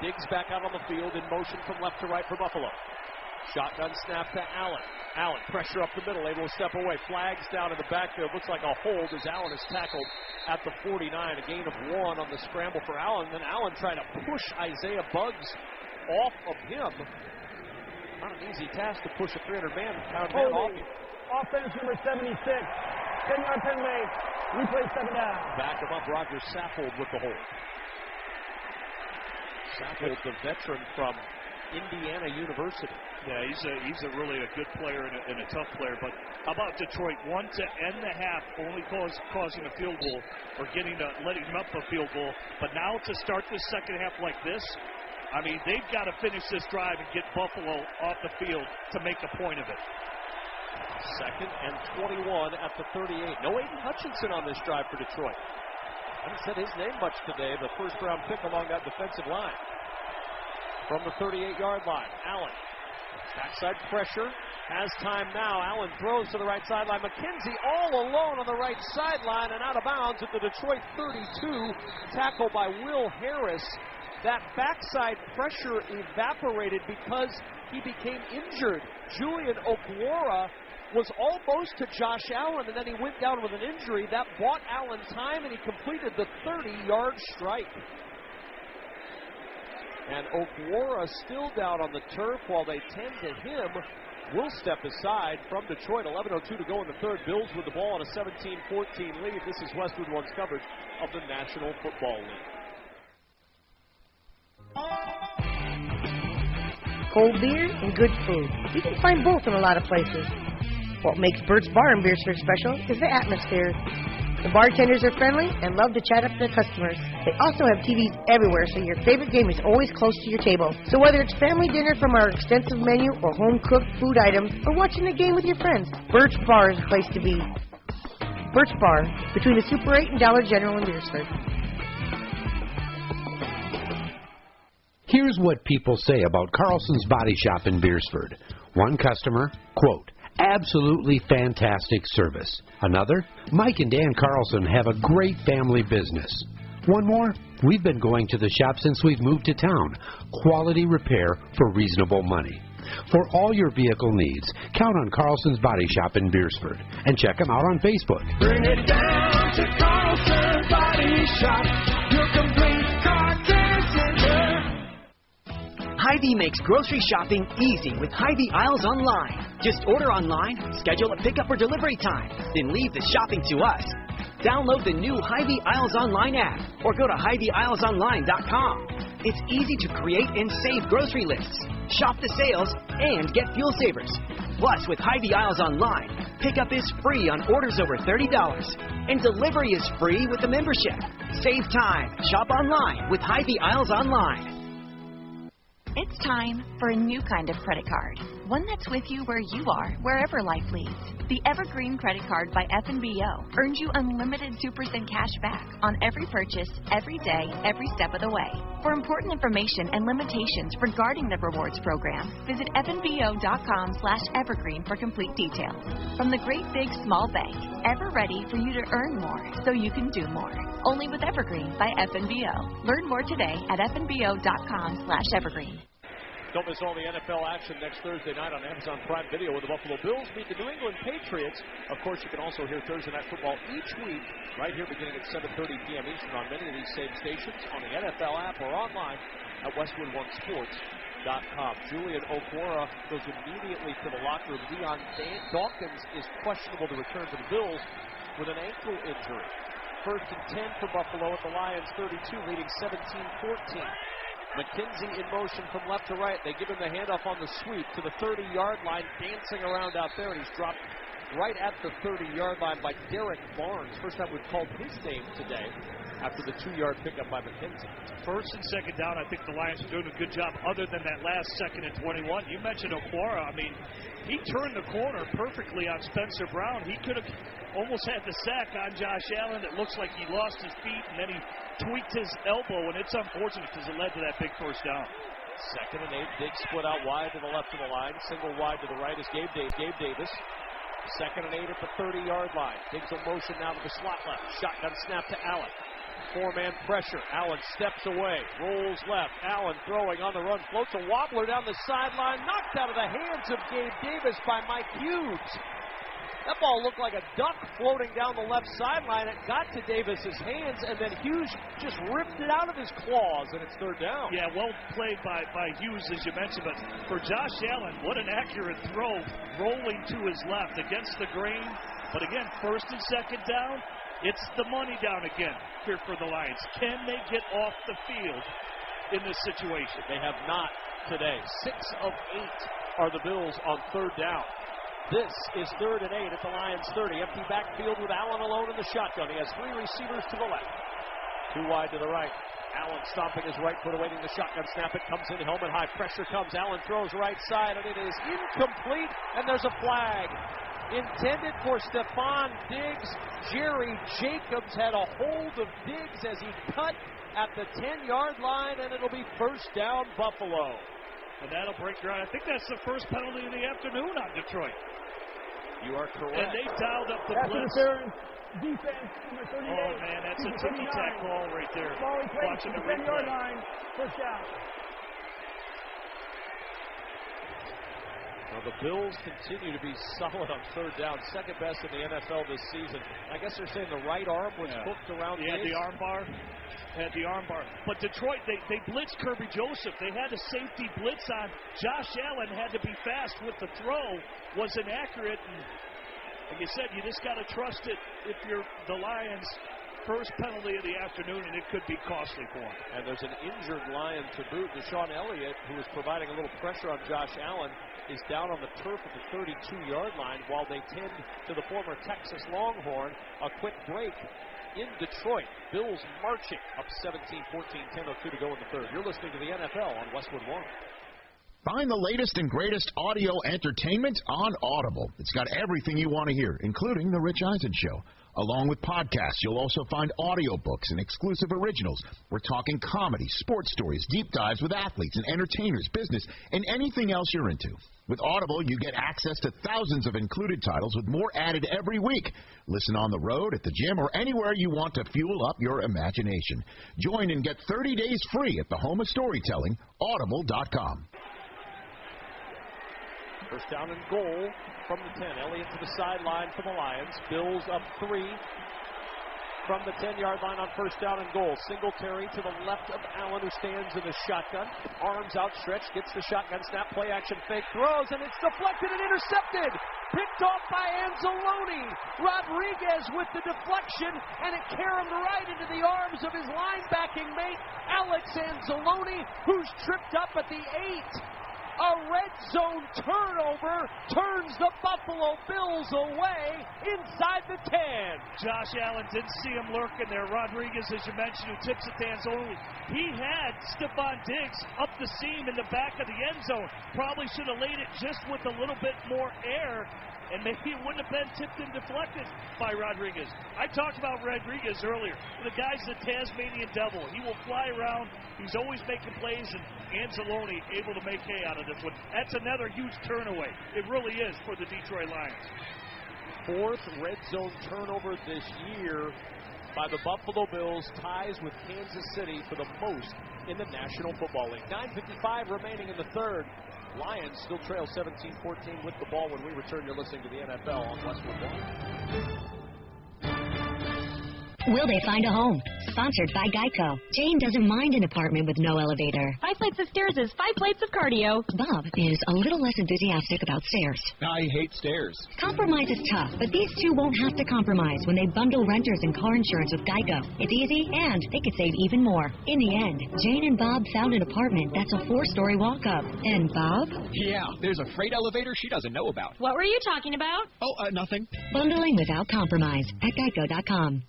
Diggs back out on the field in motion from left to right for Buffalo. Shotgun snap to Allen. Allen, pressure up the middle, able to step away. Flags down in the backfield. Looks like a hold as Allen is tackled at the 49. A gain of 1 on the scramble for Allen. Then Allen trying to push Isaiah Buggs off of him. Not an easy task to push a 300-man off you. Offense number 76. 10-yard penalty. Replay 7 down. Back him up, Roger Saffold with the hold. Saffold, the veteran from Indiana University. Yeah, he's a really a good player and a tough player. But how about Detroit? 1 to end the half, only causing a field goal or letting him up a field goal. But now to start this second half like this, I mean, they've got to finish this drive and get Buffalo off the field to make a point of it. 2nd and 21 at the 38. No Aiden Hutchinson on this drive for Detroit. I haven't said his name much today, the first-round pick along that defensive line. From the 38-yard line, Allen. Backside pressure. Has time now. Allen throws to the right sideline. McKenzie all alone on the right sideline and out of bounds at the Detroit 32. Tackle by Will Harris. That backside pressure evaporated because he became injured. Julian Okwara was almost to Josh Allen, and then he went down with an injury. That bought Allen time, and he completed the 30-yard strike. And Okwara still down on the turf while they tend to him. Will step aside from Detroit. 11:02 to go in the 3rd. Bills with the ball on a 17-14 lead. This is Westwood One's coverage of the National Football League. Cold beer and good food. You can find both in a lot of places. What makes Bert's Bar in Beersford special is the atmosphere. The bartenders are friendly and love to chat up their customers. They also have TVs everywhere, so your favorite game is always close to your table. So whether it's family dinner from our extensive menu or home-cooked food items or watching the game with your friends, Bert's Bar is the place to be. Bert's Bar, between the Super 8 and Dollar General in Beersford. Here's what people say about Carlson's Body Shop in Beersford. One customer, quote, absolutely fantastic service. Another, Mike and Dan Carlson have a great family business. One more, we've been going to the shop since we've moved to town. Quality repair for reasonable money. For all your vehicle needs, count on Carlson's Body Shop in Beersford and check them out on Facebook. Bring it down to Carlson's Body Shop. Your complete car care Hy-Vee makes grocery shopping easy with Hy-Vee Aisles Online. Just order online, schedule a pickup or delivery time, then leave the shopping to us. Download the new Hy-Vee Aisles Online app or go to HyVeeAislesOnline.com. It's easy to create and save grocery lists, shop the sales, and get fuel savers. Plus, with Hy-Vee Aisles Online, pickup is free on orders over $30, and delivery is free with a membership. Save time. Shop online with Hy-Vee Aisles Online. It's time for a new kind of credit card. One that's with you where you are, wherever life leads. The Evergreen Credit Card by F&BO earns you unlimited 2% cash back on every purchase, every day, every step of the way. For important information and limitations regarding the rewards program, visit fnbo.com/evergreen for complete details. From the great big small bank, ever ready for you to earn more so you can do more. Only with Evergreen by F&BO. Learn more today at fnbo.com/evergreen. Don't miss all the NFL action next Thursday night on Amazon Prime Video when the Buffalo Bills meet the New England Patriots. Of course, you can also hear Thursday Night Football each week right here beginning at 7:30 p.m. Eastern on many of these same stations, on the NFL app, or online at WestwoodOneSports.com. Julian Okwara goes immediately to the locker room. Deion Dawkins is questionable to return to the Bills with an ankle injury. 1st and 10 for Buffalo at the Lions 32, leading 17-14. McKenzie in motion from left to right. They give him the handoff on the sweep to the 30-yard line, dancing around out there, and he's dropped right at the 30-yard line by Derek Barnes. First time we've called his name today after the 2-yard pickup by McKenzie. 1st and 2nd down, I think the Lions are doing a good job other than that last 2nd and 21. You mentioned Okwara. I mean, he turned the corner perfectly on Spencer Brown. He could have almost had the sack on Josh Allen. It looks like he lost his feet, and then he tweaked his elbow, and it's unfortunate because it led to that big 1st down. 2nd and 8, Diggs split out wide to the left of the line. Single wide to the right is Gabe Davis. 2nd and 8 at the 30-yard line. Diggs in motion now to the slot left. Shotgun snap to Allen. 4-man pressure. Allen steps away, rolls left. Allen throwing on the run, floats a wobbler down the sideline, knocked out of the hands of Gabe Davis by Mike Hughes. That ball looked like a duck floating down the left sideline. It got to Davis's hands, and then Hughes just ripped it out of his claws, and it's 3rd down. Yeah, well played by Hughes, as you mentioned. But for Josh Allen, what an accurate throw, rolling to his left against the grain. But again, 1st and 2nd down, it's the money down again here for the Lions. Can they get off the field in this situation? They have not today. 6 of 8 are the Bills on 3rd down. This is 3rd and 8 at the Lions 30. Empty backfield with Allen alone in the shotgun. He has 3 receivers to the left. 2 wide to the right. Allen stomping his right foot, awaiting the shotgun snap. It comes in helmet high. Pressure comes. Allen throws right side, and it is incomplete. And there's a flag intended for Stephon Diggs. Jerry Jacobs had a hold of Diggs as he cut at the 10-yard line, and it'll be 1st down Buffalo. And that'll break ground. I think that's the first penalty of the afternoon on Detroit. You are correct. And they dialed up the blitz. Defense, number 38. Oh, man, that's a ticky-tack call right there. Watching the 10-yard line, 1st down. Well, the Bills continue to be solid on 3rd down, 2nd best in the NFL this season. I guess they're saying the right arm was hooked around the arm bar. Had the arm bar. But Detroit, they blitzed Kirby Joseph. They had a safety blitz on. Josh Allen had to be fast with the throw. Was inaccurate. And like you said, you just got to trust it if you're the Lions. First penalty of the afternoon, and it could be costly for him. And there's an injured Lion to boot. Deshaun Elliott, who is providing a little pressure on Josh Allen, is down on the turf at the 32-yard line while they tend to the former Texas Longhorn. A quick break in Detroit. Bills marching up 17-14, 10:02 to go in the 3rd. You're listening to the NFL on Westwood One. Find the latest and greatest audio entertainment on Audible. It's got everything you want to hear, including The Rich Eisen Show. Along with podcasts, you'll also find audiobooks and exclusive originals. We're talking comedy, sports stories, deep dives with athletes and entertainers, business, and anything else you're into. With Audible, you get access to thousands of included titles with more added every week. Listen on the road, at the gym, or anywhere you want to fuel up your imagination. Join and get 30 days free at the home of storytelling, audible.com. 1st down and goal from the 10. Elliott to the sideline for the Lions. Bills up 3. from the 10-yard line on first down and goal. Singletary to the left of Allen, who stands in the shotgun. Arms outstretched, gets the shotgun snap, play action fake, throws, and it's deflected and intercepted. Picked off by Anzalone. Rodriguez with the deflection, and it caromed right into the arms of his linebacking mate, Alex Anzalone, who's tripped up at the 8. A red zone turnover turns the Buffalo Bills away inside the 10. Josh Allen didn't see him lurking there. Rodriguez, as you mentioned, who tips it to Anzalone. He had Stephon Diggs up the seam in the back of the end zone. Probably should have laid it just with a little bit more air, and maybe it wouldn't have been tipped and deflected by Rodriguez. I talked about Rodriguez earlier. The guy's the Tasmanian devil. He will fly around. He's always making plays, and Anzalone able to make hay out of this one. That's another huge turnaway. It really is for the Detroit Lions. Fourth red zone turnover this year by the Buffalo Bills, ties with Kansas City for the most in the National Football League. 9:55 remaining in the third. Lions still trail 17-14 with the ball when we return. You're listening to the NFL on Westwood One. Will they find a home? Sponsored by Geico. Jane doesn't mind an apartment with no elevator. 5 flights of stairs is 5 plates of cardio. Bob is a little less enthusiastic about stairs. I hate stairs. Compromise is tough, but these two won't have to compromise when they bundle renters and car insurance with Geico. It's easy, and they could save even more. In the end, Jane and Bob found an apartment that's a 4-story walk-up. And Bob? Yeah, there's a freight elevator she doesn't know about. What were you talking about? Oh, nothing. Bundling without compromise at Geico.com.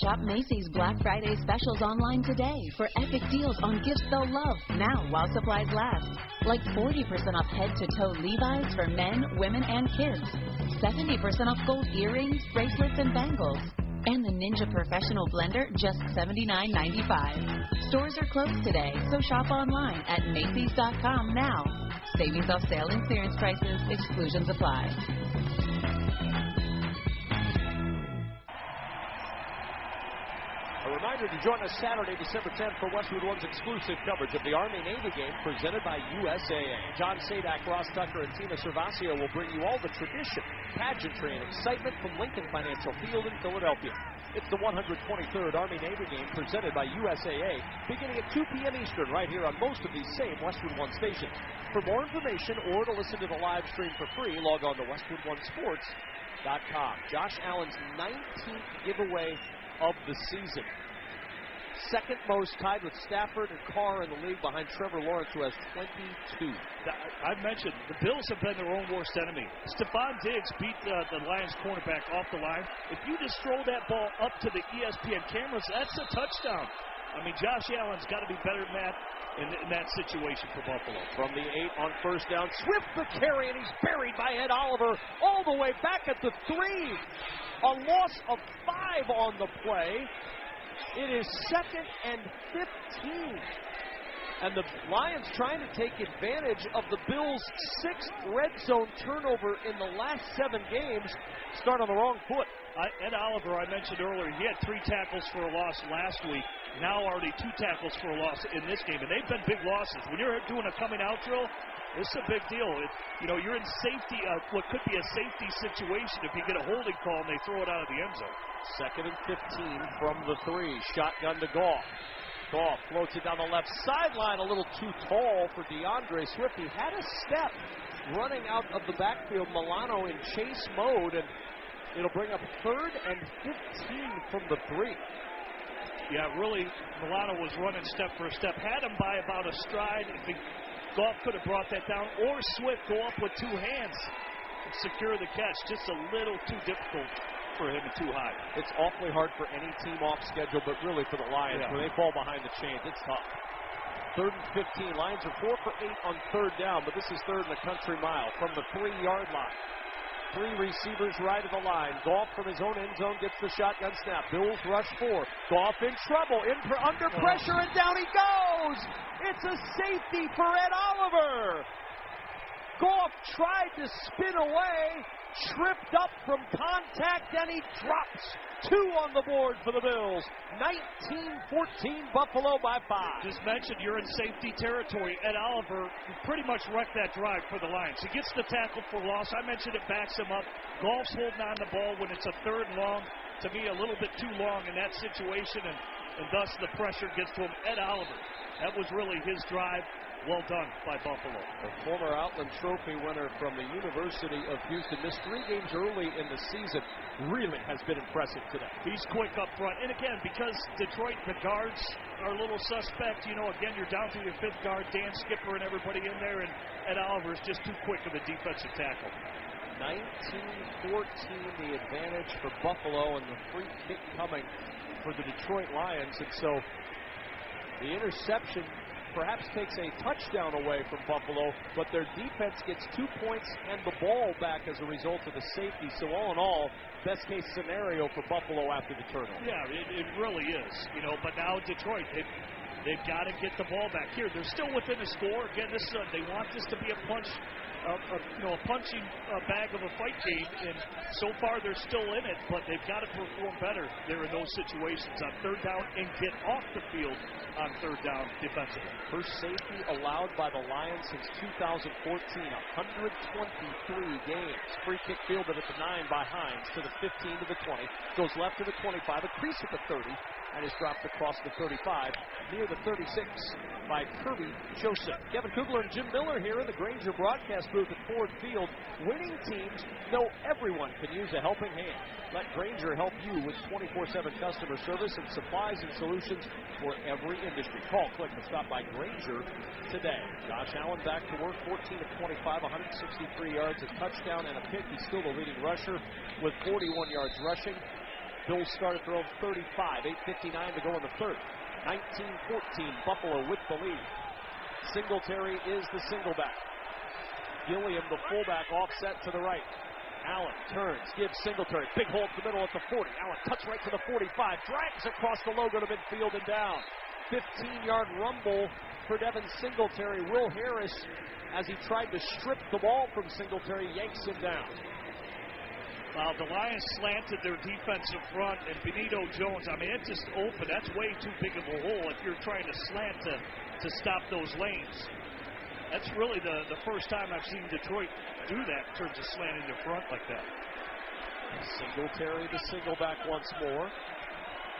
Shop Macy's Black Friday specials online today for epic deals on gifts they'll love now while supplies last. Like 40% off head-to-toe Levi's for men, women, and kids. 70% off gold earrings, bracelets, and bangles. And the Ninja Professional Blender, just $79.95. Stores are closed today, so shop online at Macy's.com now. Savings off sale and clearance prices. Exclusions apply. A reminder to join us Saturday, December 10th for Westwood One's exclusive coverage of the Army-Navy game presented by USAA. John Sadak, Ross Tucker, and Tina Servasio will bring you all the tradition, pageantry, and excitement from Lincoln Financial Field in Philadelphia. It's the 123rd Army-Navy game presented by USAA, beginning at 2 p.m. Eastern right here on most of these same Westwood One stations. For more information or to listen to the live stream for free, log on to WestwoodOneSports.com. Josh Allen's 19th giveaway of the season. Second most, tied with Stafford and Carr in the league behind Trevor Lawrence, who has 22. I mentioned the Bills have been their own worst enemy. Stephon Diggs beat the Lions cornerback off the line. If you just throw that ball up to the ESPN cameras, that's a touchdown. I mean, Josh Allen's got to be better than that in that situation for Buffalo. From the 8 on first down, Swift the carry, and he's buried by Ed Oliver all the way back at the 3. A loss of 5 on the play. It is 2nd and 15. And the Lions trying to take advantage of the Bills' 6th red zone turnover in the last 7 games. Start on the wrong foot. Ed Oliver, I mentioned earlier, he had 3 tackles for a loss last week. Now already 2 tackles for a loss in this game. And they've been big losses. When you're doing a coming out drill, this is a big deal. You're in safety, what could be a safety situation if you get a holding call and they throw it out of the end zone. 2nd and 15 from the 3. Shotgun to Goff. Goff floats it down the left sideline, a little too tall for DeAndre Swift. He had a step running out of the backfield. Milano in chase mode, and it'll bring up 3rd and 15 from the 3. Yeah, really, Milano was running step for step. Had him by about a stride. If Goff could have brought that down, or Swift go up with 2 hands and secure the catch. Just a little too difficult for him and too high. It's awfully hard for any team off schedule, but really for the Lions, when they fall behind the chains, it's tough. 3rd and 15. Lions are 4 for 8 on 3rd down, but this is 3rd in the country mile from the 3-yard line. 3 receivers right of the line. Goff from his own end zone gets the shotgun snap. Bills rush 4. Goff in trouble, under pressure, and down he goes. It's a safety for Ed Oliver. Goff tried to spin away, tripped up from contact, and he drops. 2 on the board for the Bills. 19-14 Buffalo by 5. Just mentioned you're in safety territory. Ed Oliver pretty much wrecked that drive for the Lions. He gets the tackle for loss. I mentioned it backs him up. Goff's holding on the ball when it's a 3rd and long. to me, a little bit too long in that situation, and thus the pressure gets to him. Ed Oliver, that was really his drive. Well done by Buffalo. A former Outland Trophy winner from the University of Houston, missed 3 games early in the season, really has been impressive today. He's quick up front. And again, because Detroit, the guards are a little suspect, again, you're down to your 5th guard, Dan Skipper and everybody in there, and Ed Oliver is just too quick of a defensive tackle. 19-14 the advantage for Buffalo, and the free kick coming for the Detroit Lions. And so the interception perhaps takes a touchdown away from Buffalo, but their defense gets 2 points and the ball back as a result of the safety. So all in all, best case scenario for Buffalo after the turnover. Yeah, it really is. But now Detroit, they've got to get the ball back here. They're still within a score. Again, they want this to be a punching bag of a fight game, and so far they're still in it, but they've got to perform better there in those situations on 3rd down and get off the field on 3rd down defensively. First safety allowed by the Lions since 2014, 123 games. Free kick fielded at the 9 by Hines to the 15 to the 20, goes left to the 25, a crease at the 30, and is dropped across the 35, near the 36 by Kirby Joseph. Kevin Kugler and Jim Miller here in the Grainger broadcast booth at Ford Field. Winning teams know everyone can use a helping hand. Let Grainger help you with 24/7 customer service and supplies and solutions for every industry. Call, click, and stop by Grainger today. Josh Allen back to work, 14 of 25, 163 yards, a touchdown and a pick. He's still the leading rusher with 41 yards rushing. Bills started their own 35, 8:59 to go in the 3rd. 19-14, Buffalo with the lead. Singletary is the single back. Gilliam, the fullback, offset to the right. Allen turns, gives Singletary. Big hole up the middle at the 40. Allen cuts right to the 45, drags across the logo to midfield and down. 15-yard rumble for Devin Singletary. Will Harris, as he tried to strip the ball from Singletary, yanks him down. The Lions slanted their defensive front, and Benito Jones, it's just open. That's way too big of a hole if you're trying to slant to stop those lanes. That's really the first time I've seen Detroit do that in terms of slanting their front like that. Singletary, the single back once more.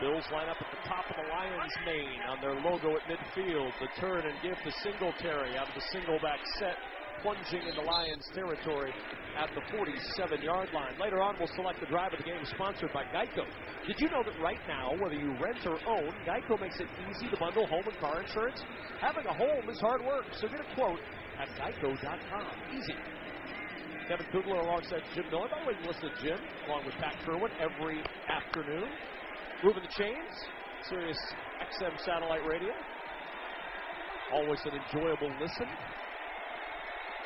Bills line up at the top of the Lions' main on their logo at midfield. The turn and give to Singletary out of the single back set, plunging into Lions territory at the 47-yard line. Later on, we'll select the drive of the game sponsored by Geico. Did you know that right now, whether you rent or own, Geico makes it easy to bundle home and car insurance? Having a home is hard work, so get a quote at geico.com. Easy. Kevin Kugler alongside Jim Miller. By the way, you listen to Jim along with Pat Kerwin every afternoon. Moving the chains, Sirius XM satellite radio. Always an enjoyable listen.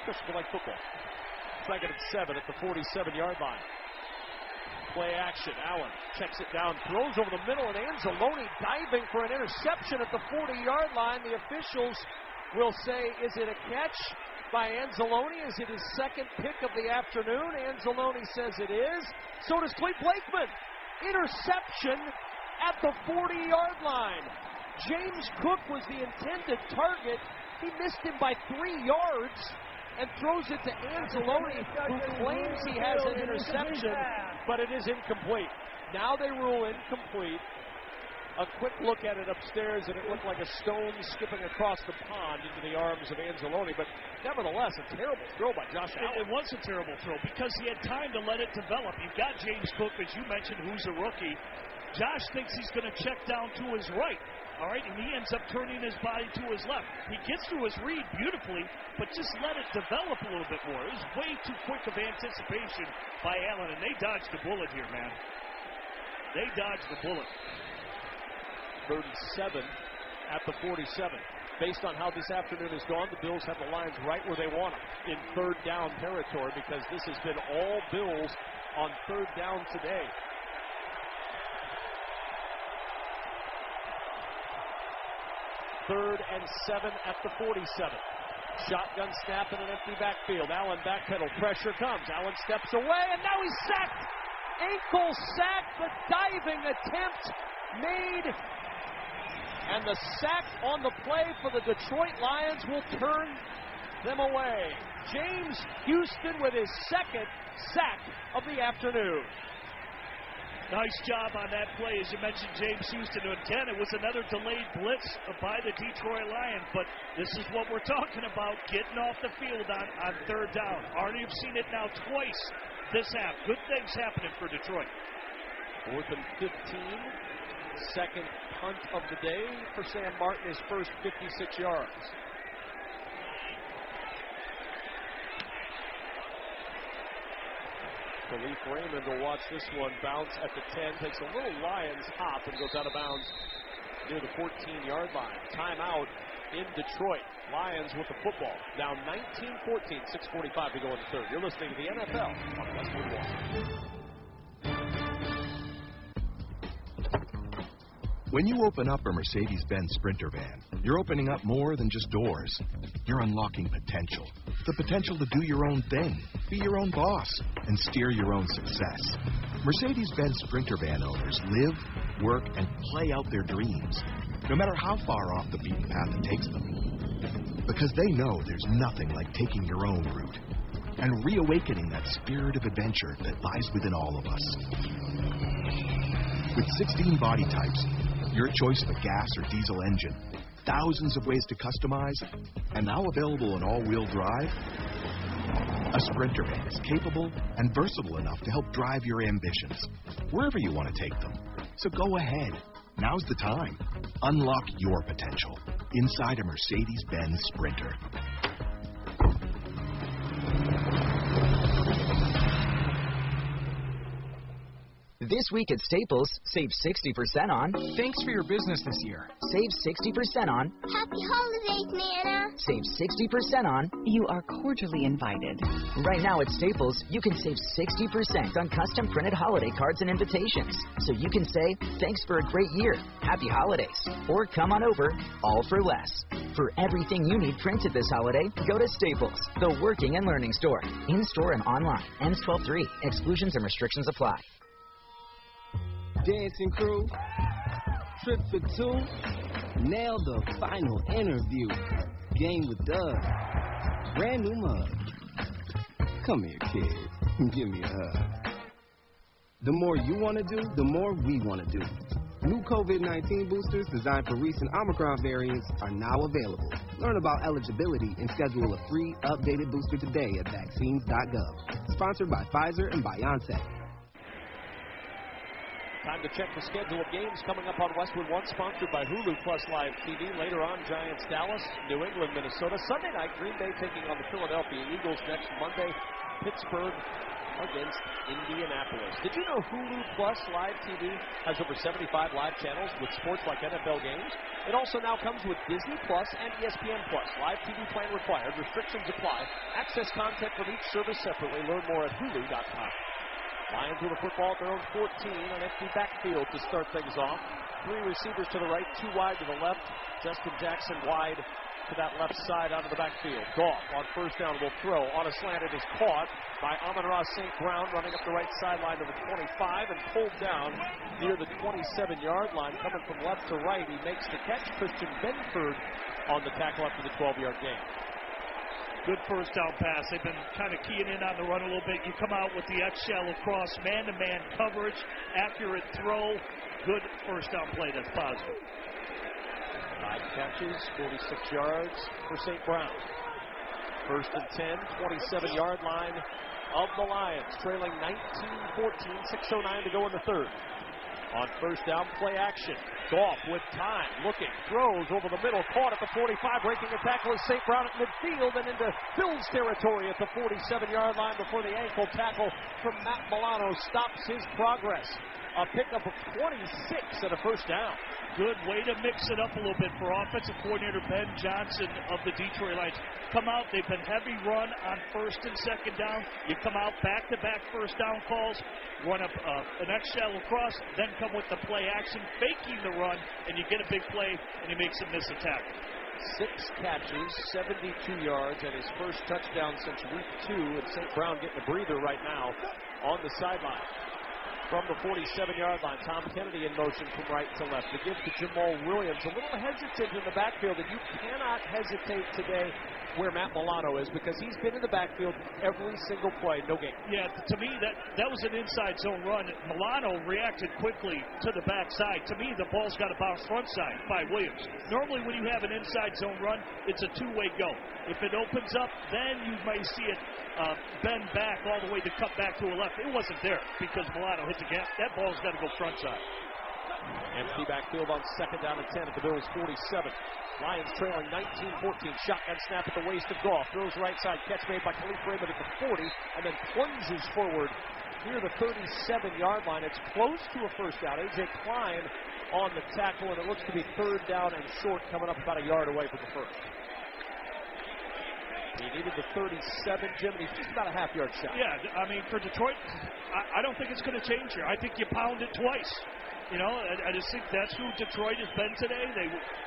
Especially like football. 2nd and 7 at the 47-yard line. Play action. Allen checks it down, throws over the middle, and Anzalone diving for an interception at the 40-yard line. The officials will say, is it a catch by Anzalone? Is it his 2nd pick of the afternoon? Anzalone says it is. So does Cleve Blakeman. Interception at the 40-yard line. James Cook was the intended target. He missed him by 3 yards and throws it to Anzalone, who claims he has an interception, but it is incomplete. Now they rule incomplete. A quick look at it upstairs, and it looked like a stone skipping across the pond into the arms of Anzalone, but nevertheless, a terrible throw by Josh Allen. It was a terrible throw because he had time to let it develop. You've got James Cook, as you mentioned, who's a rookie. Josh thinks he's going to check down to his right. All right, and he ends up turning his body to his left. He gets through his read beautifully, but just let it develop a little bit more. It was way too quick of anticipation by Allen, and they dodged the bullet here, man. They dodged the bullet. 3rd and 7 at the 47. Based on how this afternoon has gone, the Bills have the Lions right where they want them, in 3rd down territory, because this has been all Bills on 3rd down today. 3rd and 7 at the 47. Shotgun snap in an empty backfield. Allen backpedal. Pressure comes. Allen steps away, and now he's sacked. Ankle sack. The diving attempt made. And the sack on the play for the Detroit Lions will turn them away. James Houston with his 2nd sack of the afternoon. Nice job on that play. As you mentioned, James Houston. Again, it was another delayed blitz by the Detroit Lions, but this is what we're talking about, getting off the field on third down. Already have seen it now twice this half. Good things happening for Detroit. 4th and 15. Second punt of the day for Sam Martin, his first 56 yards. Khalif Raymond will watch this one bounce at the 10, takes a little Lions hop and goes out of bounds near the 14-yard line. Timeout in Detroit. Lions with the football. Now 19-14, 6:45 to go in the third. You're listening to the NFL on Westwood One. When you open up a Mercedes-Benz Sprinter van, you're opening up more than just doors. You're unlocking potential. The potential to do your own thing, be your own boss, and steer your own success. Mercedes-Benz Sprinter van owners live, work, and play out their dreams, no matter how far off the beaten path it takes them. Because they know there's nothing like taking your own route and reawakening that spirit of adventure that lies within all of us. With 16 body types, your choice of a gas or diesel engine, thousands of ways to customize, and now available in all-wheel drive, a Sprinter van is capable and versatile enough to help drive your ambitions, wherever you want to take them. So go ahead. Now's the time. Unlock your potential inside a Mercedes-Benz Sprinter. This week at Staples, save 60% on. Thanks for your business this year. Save 60% on. Happy holidays, Nana. Save 60% on. You are cordially invited. Right now at Staples, you can save 60% on custom printed holiday cards and invitations. So you can say, thanks for a great year, happy holidays, or come on over, all for less. For everything you need printed this holiday, go to Staples, the working and learning store. In-store and online. Ends 12/3. Exclusions and restrictions apply. Dancing crew, trip for two, nail the final interview. Game with Doug, brand new mug. Come here, kid, give me a hug. The more you want to do, the more we want to do. New COVID-19 boosters designed for recent Omicron variants are now available. Learn about eligibility and schedule a free updated booster today at vaccines.gov. Sponsored by Pfizer and BioNTech. Time to check the schedule of games coming up on Westwood One, sponsored by Hulu Plus Live TV. Later on, Giants Dallas, New England, Minnesota. Sunday night, Green Bay taking on the Philadelphia Eagles. Next Monday, Pittsburgh against Indianapolis. Did you know Hulu Plus Live TV has over 75 live channels with sports like NFL games? It also now comes with Disney Plus and ESPN Plus. Live TV plan required. Restrictions apply. Access content from each service separately. Learn more at hulu.com. Lions with the football at their own 14 on empty backfield to start things off. 3 receivers to the right, 2 wide to the left. Justin Jackson wide to that left side out of the backfield. Goff on first down will throw. On a slant, it is caught by Amon-Ra St. Brown running up the right sideline to the 25 and pulled down near the 27-yard line. Coming from left to right, he makes the catch. Christian Benford on the tackle after the 12-yard gain. Good first down pass. They've been kind of keying in on the run a little bit. You come out with the X-shell across, man-to-man coverage, accurate throw. Good first down play. That's positive. 5 catches, 46 yards for St. Brown. First and 10, 27-yard line of the Lions, trailing 19-14, 6:09 to go in the third. On first down, play action. Goff with time, looking, throws over the middle, caught at the 45, breaking a tackle is St. Brown at midfield and into Phil's territory at the 47-yard line before the ankle tackle from Matt Milano stops his progress. A pickup of 26 and a first down. Good way to mix it up a little bit for offensive coordinator Ben Johnson of the Detroit Lions. Come out, they've been heavy run on first and second down. You come out back-to-back first down calls, run up an X-shell across, then come with the play action, faking the run, and you get a big play, and he makes him miss a tackle. 6 catches, 72 yards, and his first touchdown since week 2, and St. Brown getting a breather right now on the sideline. from the 47-yard line. Tom Kennedy in motion from right to left. The give to Jamal Williams. A little hesitant in the backfield, and you cannot hesitate today where Matt Milano is because he's been in the backfield every single play, no gain. Yeah, to me, that was an inside zone run. Milano reacted quickly to the backside. To me, the ball's got to bounce front side by Williams. Normally, when you have an inside zone run, it's a two-way go. If it opens up, then you may see it bend back all the way to cut back to a left. It wasn't there because Milano hit the gap. That ball's got to go front side. Empty backfield on 2nd down and 10 at the Bills' 47. Lions trailing 19-14. Shotgun snap at the waist of Goff. Throws right side. Catch made by Khalif Raymond at the 40 and then plunges forward near the 37-yard line. It's close to a first down. A.J. Klein on the tackle, and it looks to be 3rd down and short, coming up about a yard away from the first. He needed the 37, Jim, and he's just about a half-yard shot. Yeah, I mean, for Detroit, I don't think it's going to change here. I think you pound it twice. You know, I just think that's who Detroit has been today.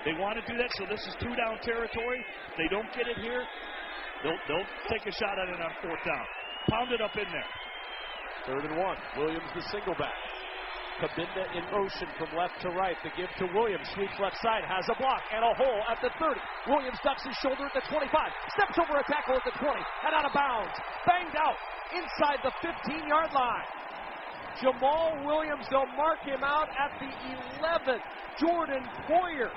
They want to do that, so this is 2-down territory. If they don't get it here, they'll take a shot at it on 4th down. Pound it up in there. 3rd and 1. Williams the single back. Kabinda in motion from left to right. The give to Williams. Sweeps left side. Has a block and a hole at the 30. Williams ducks his shoulder at the 25. Steps over a tackle at the 20. And out of bounds. Banged out inside the 15-yard line. Jamal Williams, they'll mark him out at the 11th. Jordan Poyer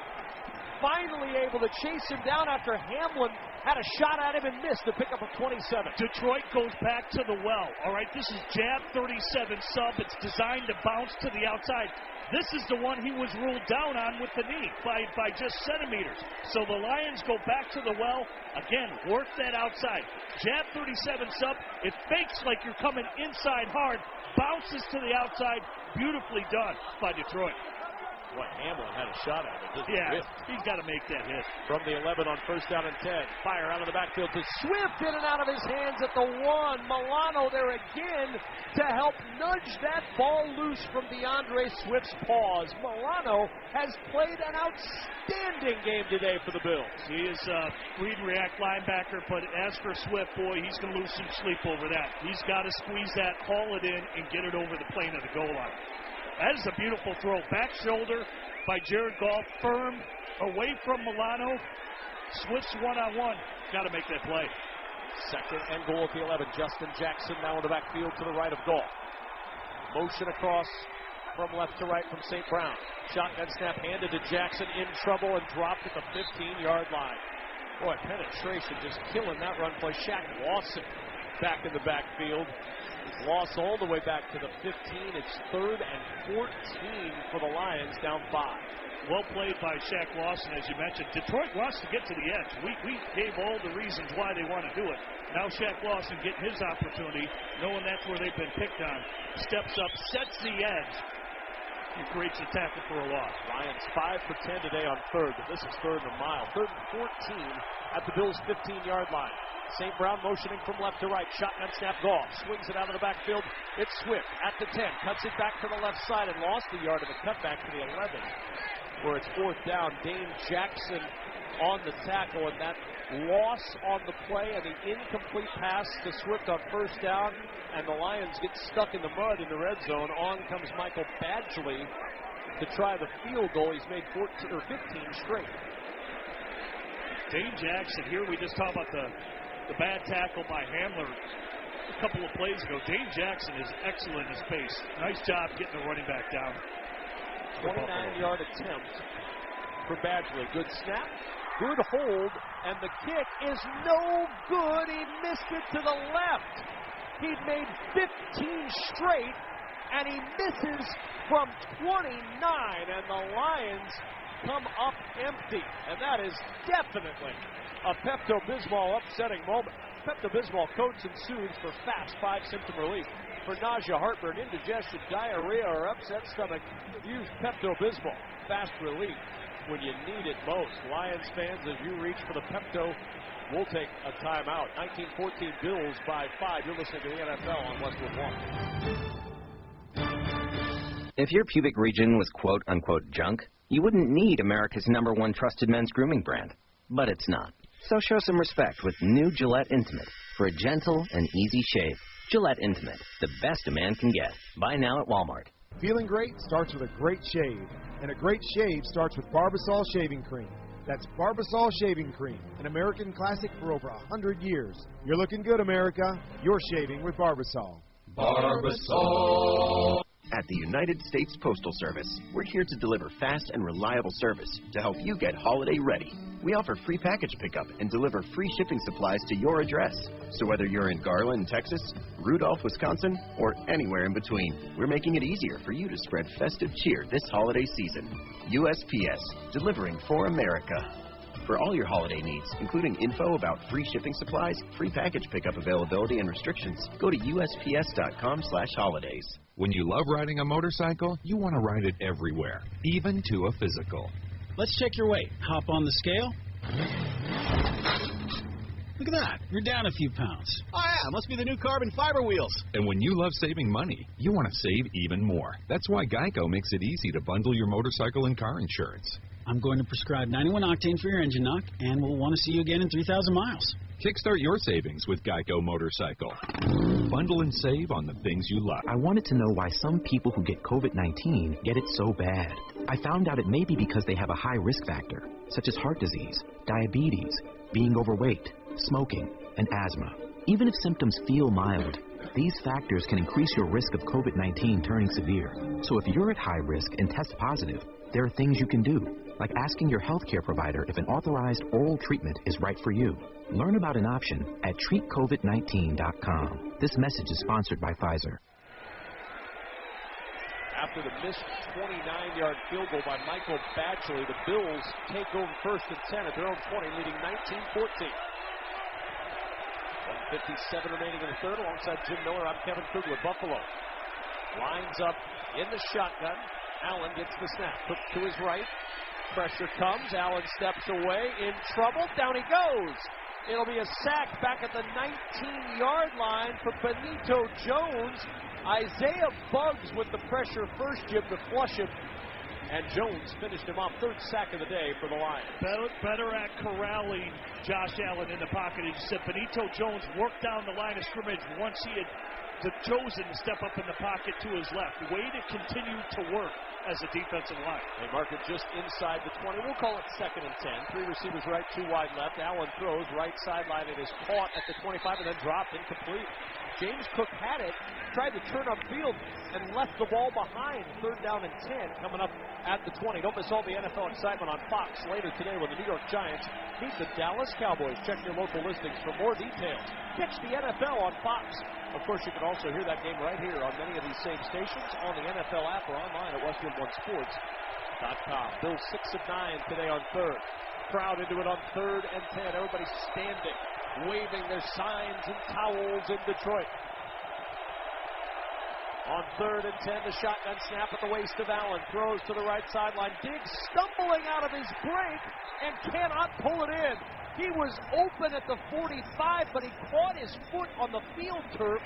finally able to chase him down after Hamlin had a shot at him and missed to pick up a 27. Detroit goes back to the well. All right, this is jab 37 sub. It's designed to bounce to the outside. This is the one he was ruled down on with the knee by just centimeters. So the Lions go back to the well. Again, work that outside. Jab 37 sub. It fakes like you're coming inside hard. Bounces to the outside. Beautifully done by Detroit. Boy, Hamlin had a shot at it. Yeah, he's got to make that hit. From the 11 on 1st down and 10. Fire out of the backfield to Swift, in and out of his hands at the 1. Milano there again to help nudge that ball loose from DeAndre Swift's paws. Milano has played an outstanding game today for the Bills. He is a read and react linebacker, but as for Swift, boy, he's going to lose some sleep over that. He's got to squeeze that, haul it in, and get it over the plane of the goal line. That is a beautiful throw. Back shoulder by Jared Goff. Firm away from Milano. Swift's one-on-one. Got to make that play. 2nd and goal at the 11. Justin Jackson now in the backfield to the right of Goff. Motion across from left to right from St. Brown. Shotgun snap handed to Jackson, in trouble and dropped at the 15-yard line. Boy, penetration just killing that run play. Shaq Lawson back in the backfield. Loss all the way back to the 15. It's 3rd and 14 for the Lions, down 5. Well played by Shaq Lawson, as you mentioned. Detroit wants to get to the edge. We gave all the reasons why they want to do it. Now Shaq Lawson getting his opportunity, knowing that's where they've been picked on. Steps up, sets the edge. He creates a tackle for a loss. Lions 5 for 10 today on 3rd, but this is 3rd and a mile. 3rd and 14 at the Bills' 15-yard line. St. Brown motioning from left to right. Shotgun snap, Goff swings it out of the backfield. It's Swift at the 10. Cuts it back to the left side and lost a yard of a cutback to the 11. Where it's 4th down. Dane Jackson on the tackle, and that loss on the play and the incomplete pass to Swift on 1st down. And the Lions get stuck in the mud in the red zone. On comes Michael Badgley to try the field goal. He's made 15 straight. Dane Jackson here. We just talked about the bad tackle by Hamler a couple of plays ago. Dane Jackson is excellent in space. Nice job getting the running back down. 29-yard attempt for Badgley. Good snap, good hold, and the kick is no good. He missed it to the left. He'd made 15 straight, and he misses from 29, and the Lions come up empty. And that is definitely a Pepto-Bismol upsetting moment. Pepto-Bismol coats and soothes for fast 5-symptom relief. For nausea, heartburn, indigestion, diarrhea, or upset stomach, use Pepto-Bismol. Fast relief when you need it most. Lions fans, as you reach for the Pepto, we'll take a timeout. 19-14 Bills by 5. You're listening to the NFL on Westwood 1. If your pubic region was quote-unquote junk, you wouldn't need America's #1 trusted men's grooming brand. But it's not. So show some respect with new Gillette Intimate for a gentle and easy shave. Gillette Intimate, the best a man can get. Buy now at Walmart. Feeling great starts with a great shave, and a great shave starts with Barbasol Shaving Cream. That's Barbasol Shaving Cream, an American classic for over 100 years. You're looking good, America. You're shaving with Barbasol. Barbasol. At the United States Postal Service, we're here to deliver fast and reliable service to help you get holiday ready. We offer free package pickup and deliver free shipping supplies to your address. So whether you're in Garland, Texas, Rudolph, Wisconsin, or anywhere in between, we're making it easier for you to spread festive cheer this holiday season. USPS, delivering for America. For all your holiday needs, including info about free shipping supplies, free package pickup availability, and restrictions, go to USPS.com/holidays. When you love riding a motorcycle, you want to ride it everywhere, even to a physical. Let's check your weight. Hop on the scale. Look at that. You're down a few pounds. Oh, yeah. Must be the new carbon fiber wheels. And when you love saving money, you want to save even more. That's why Geico makes it easy to bundle your motorcycle and car insurance. I'm going to prescribe 91 octane for your engine knock, and we'll want to see you again in 3,000 miles. Kickstart your savings with Geico Motorcycle. Bundle and save on the things you love. I wanted to know why some people who get COVID-19 get it so bad. I found out it may be because they have a high risk factor, such as heart disease, diabetes, being overweight, smoking, and asthma. Even if symptoms feel mild, these factors can increase your risk of COVID-19 turning severe. So if you're at high risk and test positive, there are things you can do, like asking your healthcare provider if an authorized oral treatment is right for you. Learn about an option at treatcovid19.com. This message is sponsored by Pfizer. After the missed 29-yard field goal by Michael Batchley, the Bills take over 1st and 10 at their own 20, leading 19-14. 1:57 remaining in the third. Alongside Jim Miller, I'm Kevin Kugler. Buffalo lines up in the shotgun. Allen gets the snap. Cook to his right. Pressure comes. Allen steps away. In trouble. Down he goes. It'll be a sack back at the 19-yard line for Benito Jones. Isaiah Buggs with the pressure first, Jim, to flush him. And Jones finished him off. 3rd sack of the day for the Lions. Better at corralling Josh Allen in the pocket. He said Benito Jones worked down the line of scrimmage once he had chosen to step up in the pocket to his left. Way to continue to work as a defensive line. They mark it just inside the 20. We'll call it 2nd and 10. 3 receivers right, 2 wide left. Allen throws right sideline. It is caught at the 25 and then dropped incomplete. James Cook had it, tried to turn upfield, and left the ball behind. 3rd down and 10 coming up at the 20. Don't miss all the NFL excitement on Fox later today when the New York Giants meet the Dallas Cowboys. Check your local listings for more details. Catch the NFL on Fox. Of course, you can also hear that game right here on many of these same stations, on the NFL app or online at WestwoodOneSports.com. Bills 6 of 9 today on 3rd. Crowd into it on 3rd and 10. Everybody standing, waving their signs and towels in Detroit. On 3rd and 10, the shotgun snap at the waist of Allen. Throws to the right sideline. Diggs stumbling out of his break and cannot pull it in. He was open at the 45, but he caught his foot on the field turf.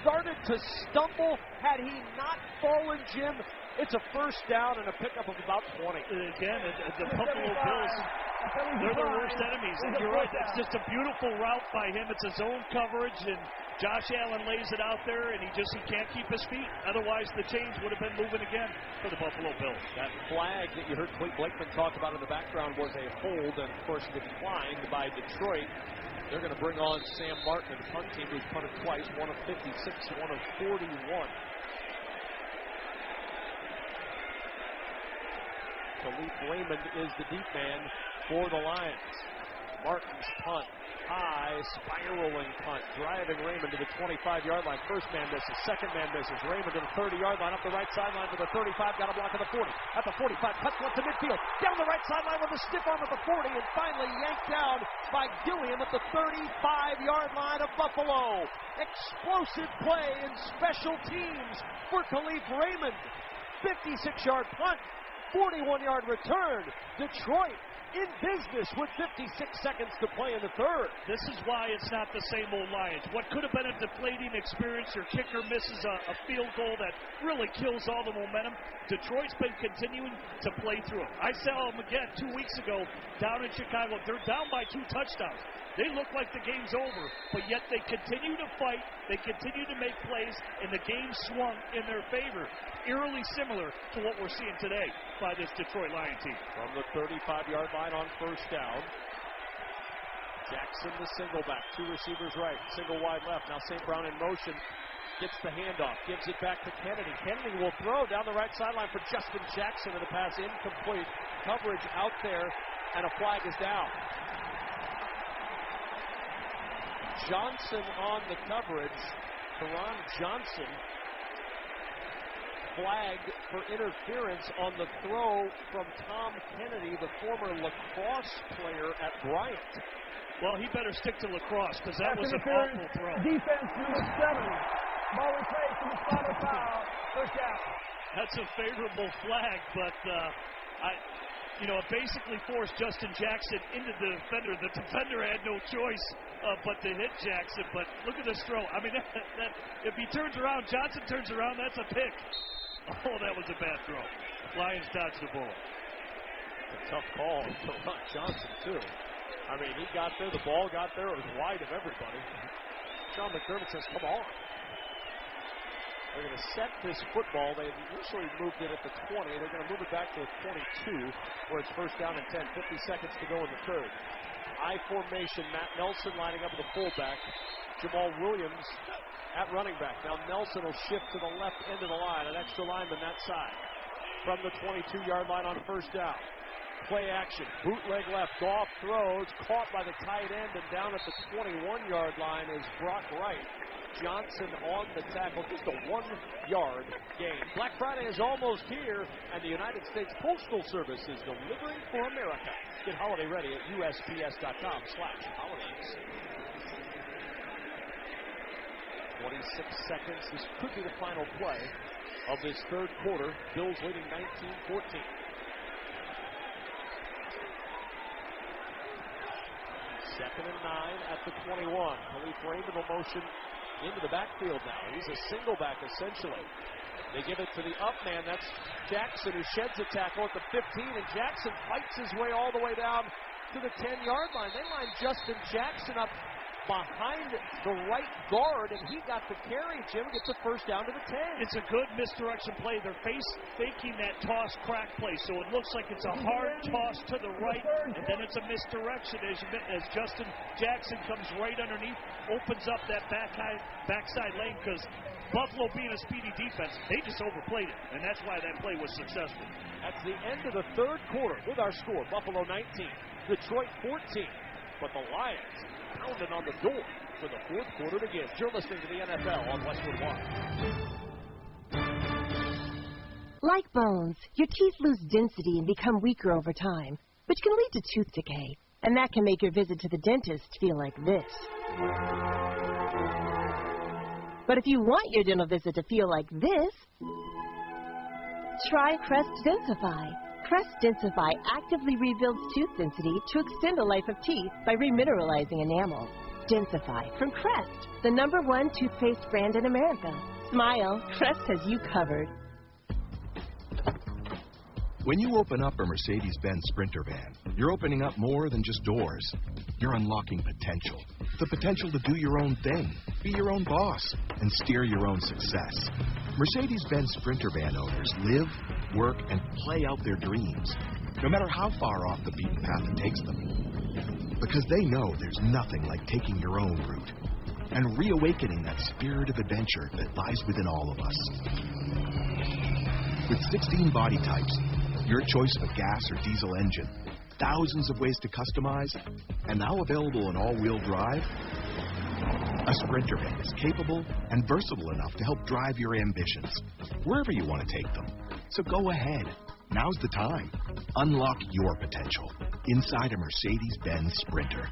Started to stumble. Had he not fallen, Jim, it's a 1st down and a pickup of about 20. Again, the Buffalo Bills, they're their worst enemies. And you're right, that's just a beautiful route by him. It's a zone coverage, and Josh Allen lays it out there, and he can't keep his feet. Otherwise, the chains would have been moving again for the Buffalo Bills. That flag that you heard Clete Blakeman talk about in the background was a hold, and of course declined by Detroit. They're going to bring on Sam Martin and the punt team, who's punted twice, 1 of 56, 1 of 41. Khalif Raymond is the deep man for the Lions. Martin's punt, high, spiraling punt, driving Raymond to the 25-yard line. First man misses, second man misses. Raymond to the 30-yard line, up the right sideline to the 35, got a block at the 40. At the 45, cuts left to midfield, down the right sideline with a stiff arm at the 40, and finally yanked down by Gilliam at the 35-yard line of Buffalo. Explosive play in special teams for Khalif Raymond. 56-yard punt, 41-yard return. Detroit in business with 56 seconds to play in the third. This is why it's not the same old Lions. What could have been a deflating experience, your kicker misses a field goal that really kills all the momentum. Detroit's been continuing to play through it. I saw them again 2 weeks ago down in Chicago. They're down by 2 touchdowns. They look like the game's over, but yet they continue to fight, they continue to make plays, and the game swung in their favor. Eerily similar to what we're seeing today by this Detroit Lion team. From the 35-yard line on first down, Jackson the single back, 2 receivers right, single wide left. Now St. Brown in motion, gets the handoff, gives it back to Kennedy. Kennedy will throw down the right sideline for Justin Jackson, and the pass incomplete. Coverage out there, and a flag is down. Johnson on the coverage. Teron Johnson flagged for interference on the throw from Tom Kennedy, the former lacrosse player at Bryant. Well, he better stick to lacrosse because that was an interference. awful throw. Defense number 7. Ball replaced from the spot of foul. First down. That's a favorable flag, but it basically forced Justin Jackson into the defender. The defender had no choice but to hit Jackson. But look at this throw. I mean, if he turns around, Johnson turns around, that's a pick. Oh, that was a bad throw. Lions dodged the ball. A tough call for Ron Johnson, too. I mean, he got there, the ball got there, it was wide of everybody. Sean McDermott says, come on. They're going to set this football. They initially moved it at the 20. They're going to move it back to the 22, where it's first down and 10. 50 seconds to go in the third. I formation, Matt Nelson lining up with the fullback. Jamal Williams at running back. Now Nelson will shift to the left end of the line, an extra lineman that side. From the 22-yard line on first down. Play action, bootleg left, Goff throws, caught by the tight end, and down at the 21-yard line is Brock Wright. Johnson on the tackle, just a 1-yard gain. Black Friday is almost here, and the United States Postal Service is delivering for America. Get holiday ready at USPS.com/holidays. 26 seconds. This could be the final play of this third quarter. Bills leading 19-14. Second and 9 at the 21. Khalif Raymond will motion into the backfield now. He's a single back, essentially. They give it to the up man. That's Jackson, who sheds a tackle at the 15, and Jackson fights his way all the way down to the 10-yard line. They line Justin Jackson up behind the right guard, and he got the carry. Jim gets a first down to the 10. It's a good misdirection play. They're faking that toss crack play, so it looks like it's a hard toss to the right, and then it's a misdirection as Justin Jackson comes right underneath, opens up that backside lane, because Buffalo, being a speedy defense, they just overplayed it, and that's why that play was successful. That's the end of the third quarter with our score. Buffalo 19, Detroit 14. But the Lions pounded on the door for the fourth quarter begins. You're listening to the NFL on Westwood One. Like bones, your teeth lose density and become weaker over time, which can lead to tooth decay. And that can make your visit to the dentist feel like this. But if you want your dental visit to feel like this, try Crest Densify. Crest Densify actively rebuilds tooth density to extend the life of teeth by remineralizing enamel. Densify from Crest, the #1 toothpaste brand in America. Smile, Crest has you covered. When you open up a Mercedes-Benz Sprinter van, you're opening up more than just doors. You're unlocking potential. The potential to do your own thing, be your own boss, and steer your own success. Mercedes-Benz Sprinter van owners live, work, and play out their dreams, no matter how far off the beaten path it takes them. Because they know there's nothing like taking your own route and reawakening that spirit of adventure that lies within all of us. With 16 body types, your choice of a gas or diesel engine, thousands of ways to customize, and now available in all-wheel drive, a Sprinter van is capable and versatile enough to help drive your ambitions, wherever you want to take them. So go ahead. Now's the time. Unlock your potential inside a Mercedes-Benz Sprinter.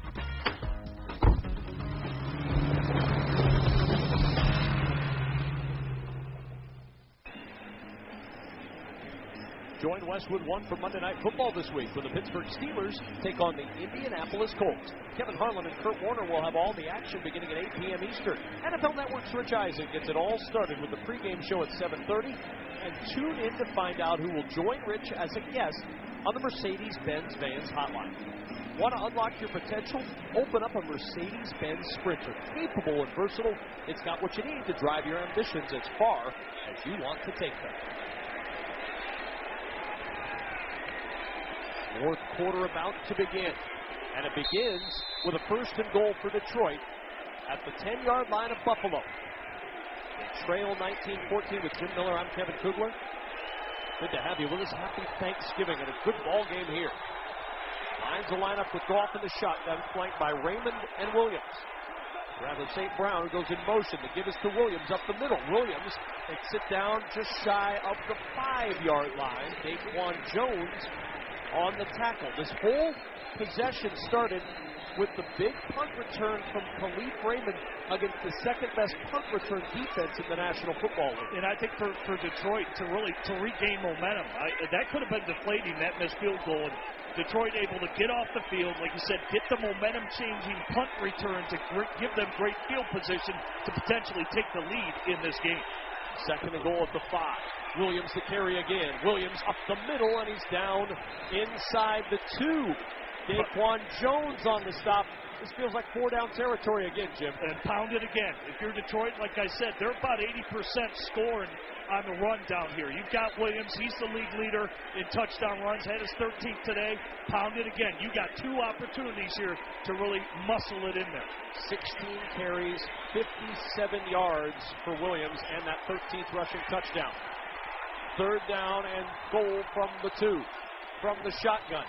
Join Westwood 1 for Monday Night Football this week when the Pittsburgh Steelers take on the Indianapolis Colts. Kevin Harlan and Kurt Warner will have all the action beginning at 8 p.m. Eastern. NFL Network's Rich Eisen gets it all started with the pregame show at 7:30. And tune in to find out who will join Rich as a guest on the Mercedes-Benz Vans Hotline. Want to unlock your potential? Open up a Mercedes-Benz Sprinter. Capable and versatile, it's got what you need to drive your ambitions as far as you want to take them. Fourth quarter about to begin. And it begins with a 1st and goal for Detroit at the 10-yard line of Buffalo. They trail 19-14 with Jim Miller. I'm Kevin Kugler. Good to have you with us. Happy Thanksgiving and a good ball game here. Lions will line up with Goff in the shotgun, flanked by Raymond and Williams. Rather, St. Brown goes in motion to give us to Williams up the middle. Williams takes it down just shy of the 5-yard line. Daquan Jones on the tackle. This whole possession started with the big punt return from Khalif Raymond against the second-best punt return defense in the National Football League. And I think for Detroit to regain momentum, that could have been deflating, that missed field goal. And Detroit able to get off the field, like you said, get the momentum-changing punt return to give them great field position to potentially take the lead in this game. 2nd and goal at the 5. Williams to carry again. Williams up the middle, and he's down inside the 2. Daquan Jones on the stop. This feels like 4-down territory again, Jim. And pound it again. If you're Detroit, like I said, they're about 80% scoring on the run down here. You've got Williams. He's the league leader in touchdown runs. Had his 13th today. Pound it again. You got 2 opportunities here to really muscle it in there. 16 carries, 57 yards for Williams, and that 13th rushing touchdown. 3rd down and goal from the 2. From the shotgun.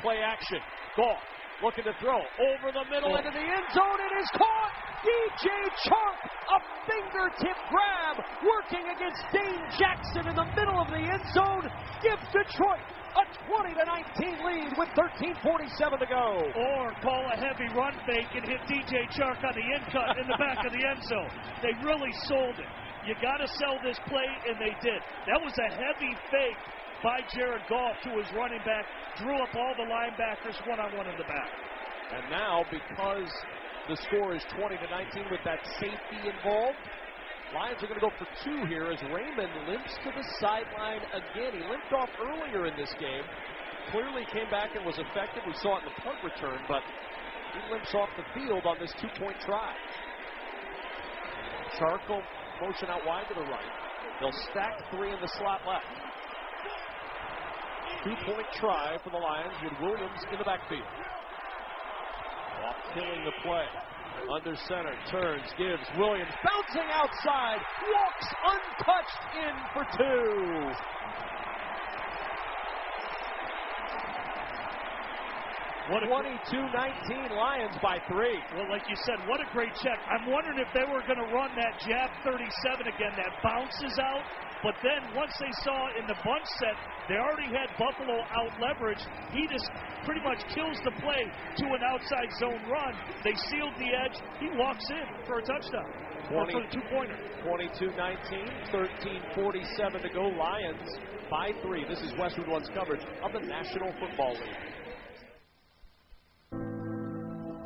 Play action. Goff looking to throw over the middle into the end zone. It is caught. DJ Chark, a fingertip grab, working against Dane Jackson in the middle of the end zone. Gives Detroit a 20-19 lead with 13:47 to go. Or call a heavy run fake and hit DJ Chark on the end cut in the back of the end zone. They really sold it. You got to sell this play, and they did. That was a heavy fake by Jared Goff to his running back, drew up all the linebackers one-on-one in the back. And now, because the score is 20-19 with that safety involved, Lions are going to go for 2 here as Raymond limps to the sideline again. He limped off earlier in this game. Clearly came back and was effective. We saw it in the punt return, but he limps off the field on this 2-point try. Charco motion out wide to the right. They'll stack 3 in the slot left. 2-point try for the Lions with Williams in the backfield. Off killing the play. Under center, turns, gives Williams, bouncing outside, walks untouched in for 2. What 22-19 Lions by 3. Well, like you said, what a great check. I'm wondering if they were going to run that jab 37 again that bounces out. But then once they saw in the bunch set, they already had Buffalo out-leveraged. He just pretty much kills the play to an outside zone run. They sealed the edge. He walks in for a touchdown. For the 2-pointer. 22-19, 13:47 to go. Lions by 3. This is Westwood One's coverage of the National Football League.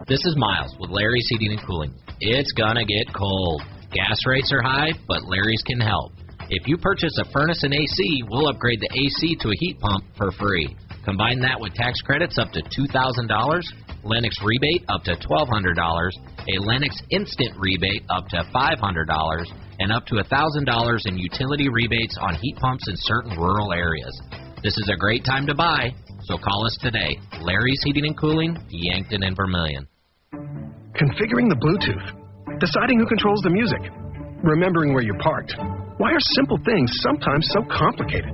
This is Miles with Larry's Heating and Cooling. It's gonna get cold. Gas rates are high, but Larry's can help. If you purchase a furnace and AC, we'll upgrade the AC to a heat pump for free. Combine that with tax credits up to $2,000, Lennox rebate up to $1,200, a Lennox instant rebate up to $500, and up to $1,000 in utility rebates on heat pumps in certain rural areas. This is a great time to buy, so call us today. Larry's Heating and Cooling, Yankton and Vermillion. Configuring the Bluetooth, deciding who controls the music, remembering where you're parked. Why are simple things sometimes so complicated?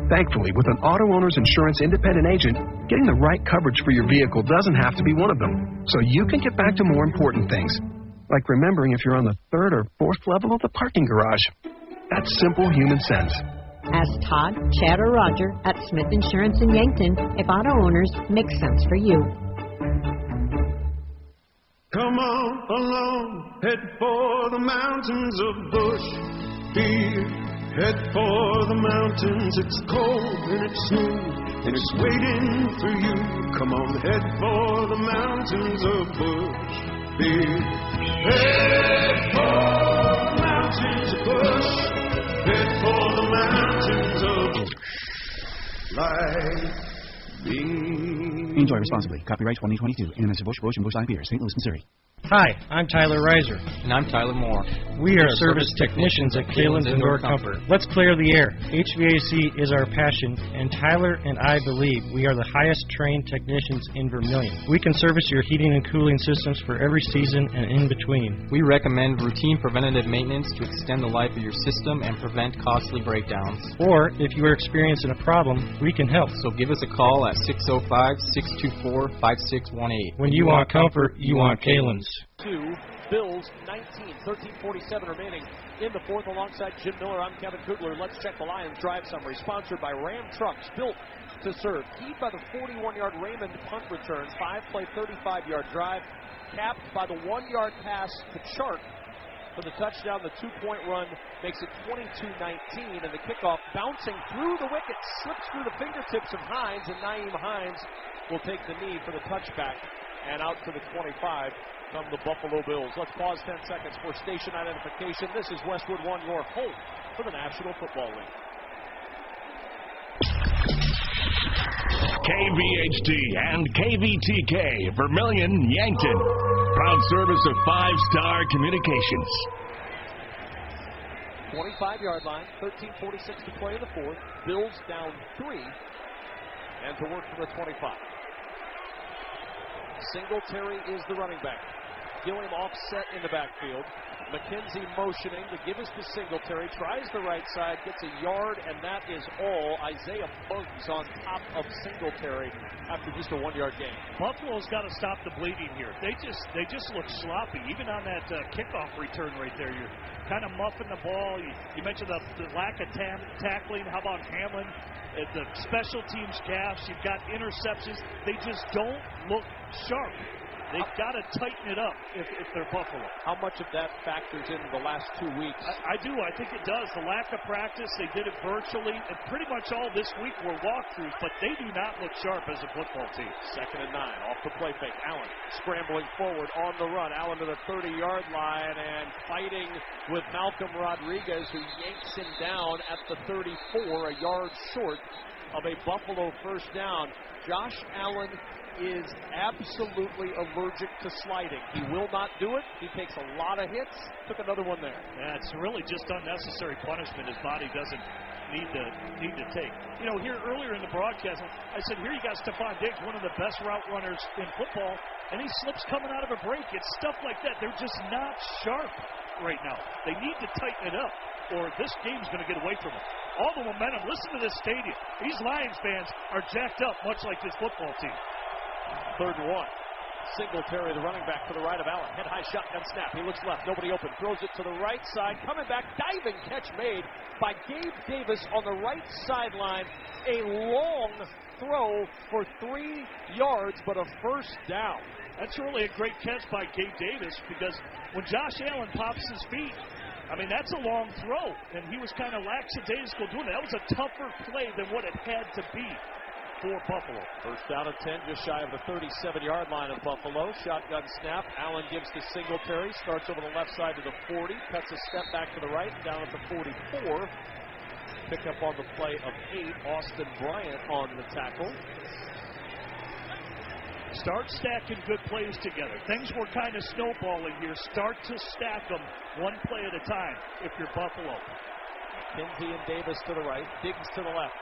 Thankfully, with an auto owner's insurance independent agent, getting the right coverage for your vehicle doesn't have to be one of them. So you can get back to more important things, like remembering if you're on the 3rd or 4th level of the parking garage. That's simple human sense. Ask Todd, Chad, or Roger at Smith Insurance in Yankton if auto owners make sense for you. Come on along, head for the mountains of Bush Beer. Head for the mountains, it's cold and it's new, and it's waiting for you. Come on, head for the mountains of Bushville. Head for the mountains of Bush. Head for the mountains of Life. Enjoy responsibly. Copyright 2022. Anheuser-Busch, Busch, and Busch Light Beer, St. Louis, Missouri. Hi, I'm Tyler Reiser. And I'm Tyler Moore. We are service technicians at Kalen's Indoor Comfort. Let's clear the air. HVAC is our passion, and Tyler and I believe we are the highest trained technicians in Vermilion. We can service your heating and cooling systems for every season and in between. We recommend routine preventative maintenance to extend the life of your system and prevent costly breakdowns. Or, if you are experiencing a problem, we can help. So give us a call at 605-624-5618. When you want comfort, you want Kalen's. 2, Bills 19, 13:47 remaining in the fourth. Alongside Jim Miller, I'm Kevin Kugler. Let's check the Lions drive summary, sponsored by Ram Trucks, built to serve. Keyed by the 41-yard Raymond punt return, 5-play, 35-yard drive, capped by the 1-yard pass to Chark for the touchdown. The 2-point run makes it 22-19, and the kickoff bouncing through the wicket, slips through the fingertips of Hines, and Naeem Hines will take the knee for the touchback, and out to the 25 come the Buffalo Bills. Let's pause 10 seconds for station identification. This is Westwood 1, your home for the National Football League. KVHD and KVTK, Vermilion, Yankton. Proud service of 5-Star Communications. 25-yard line, 13:46 to play in the fourth. Bills down 3, and to work from the 25. Singletary is the running back. Gilliam offset in the backfield. McKenzie motioning to give us to Singletary. Tries the right side, gets a yard, and that is all. Isaiah Bugs on top of Singletary after just a 1-yard gain. Buffalo's got to stop the bleeding here. They just look sloppy. Even on that kickoff return right there, you're kind of muffing the ball. You mentioned the lack of tackling. How about Hamlin? The special teams gaffes. You've got interceptions. They just don't look sharp. They've got to tighten it up if they're Buffalo. How much of that factors in the last 2 weeks? I do. I think it does. The lack of practice, they did it virtually, and pretty much all this week were walkthroughs, but they do not look sharp as a football team. 2nd and 9, off the play fake. Allen scrambling forward on the run. Allen to the 30-yard line and fighting with Malcolm Rodriguez, who yanks him down at the 34, a yard short of a Buffalo first down. Josh Allen is absolutely allergic to sliding. He will not do it. He takes a lot of hits. Took another one there. Yeah, it's really just unnecessary punishment his body doesn't need to take. You know, here earlier in the broadcast, I said, here you got Stephon Diggs, one of the best route runners in football, and he slips coming out of a break. It's stuff like that. They're just not sharp right now. They need to tighten it up, or this game's going to get away from them. All the momentum. Listen to this stadium. These Lions fans are jacked up, much like this football team. 3rd and 1. Singletary, the running back, to the right of Allen. Head high shotgun snap. He looks left. Nobody open. Throws it to the right side. Coming back. Diving catch made by Gabe Davis on the right sideline. A long throw for 3 yards, but a first down. That's really a great catch by Gabe Davis, because when Josh Allen pops his feet, I mean, that's a long throw, and he was kind of lackadaisical doing it. That was a tougher play than what it had to be for Buffalo. First down and 10, just shy of the 37-yard line of Buffalo. Shotgun snap. Allen gives to Singletary. Starts over the left side to the 40. Cuts a step back to the right. Down at the 44. Pick up on the play of 8. Austin Bryant on the tackle. Start stacking good plays together. Things were kind of snowballing here. Start to stack them one play at a time if you're Buffalo. Kinsey and Davis to the right. Diggs to the left.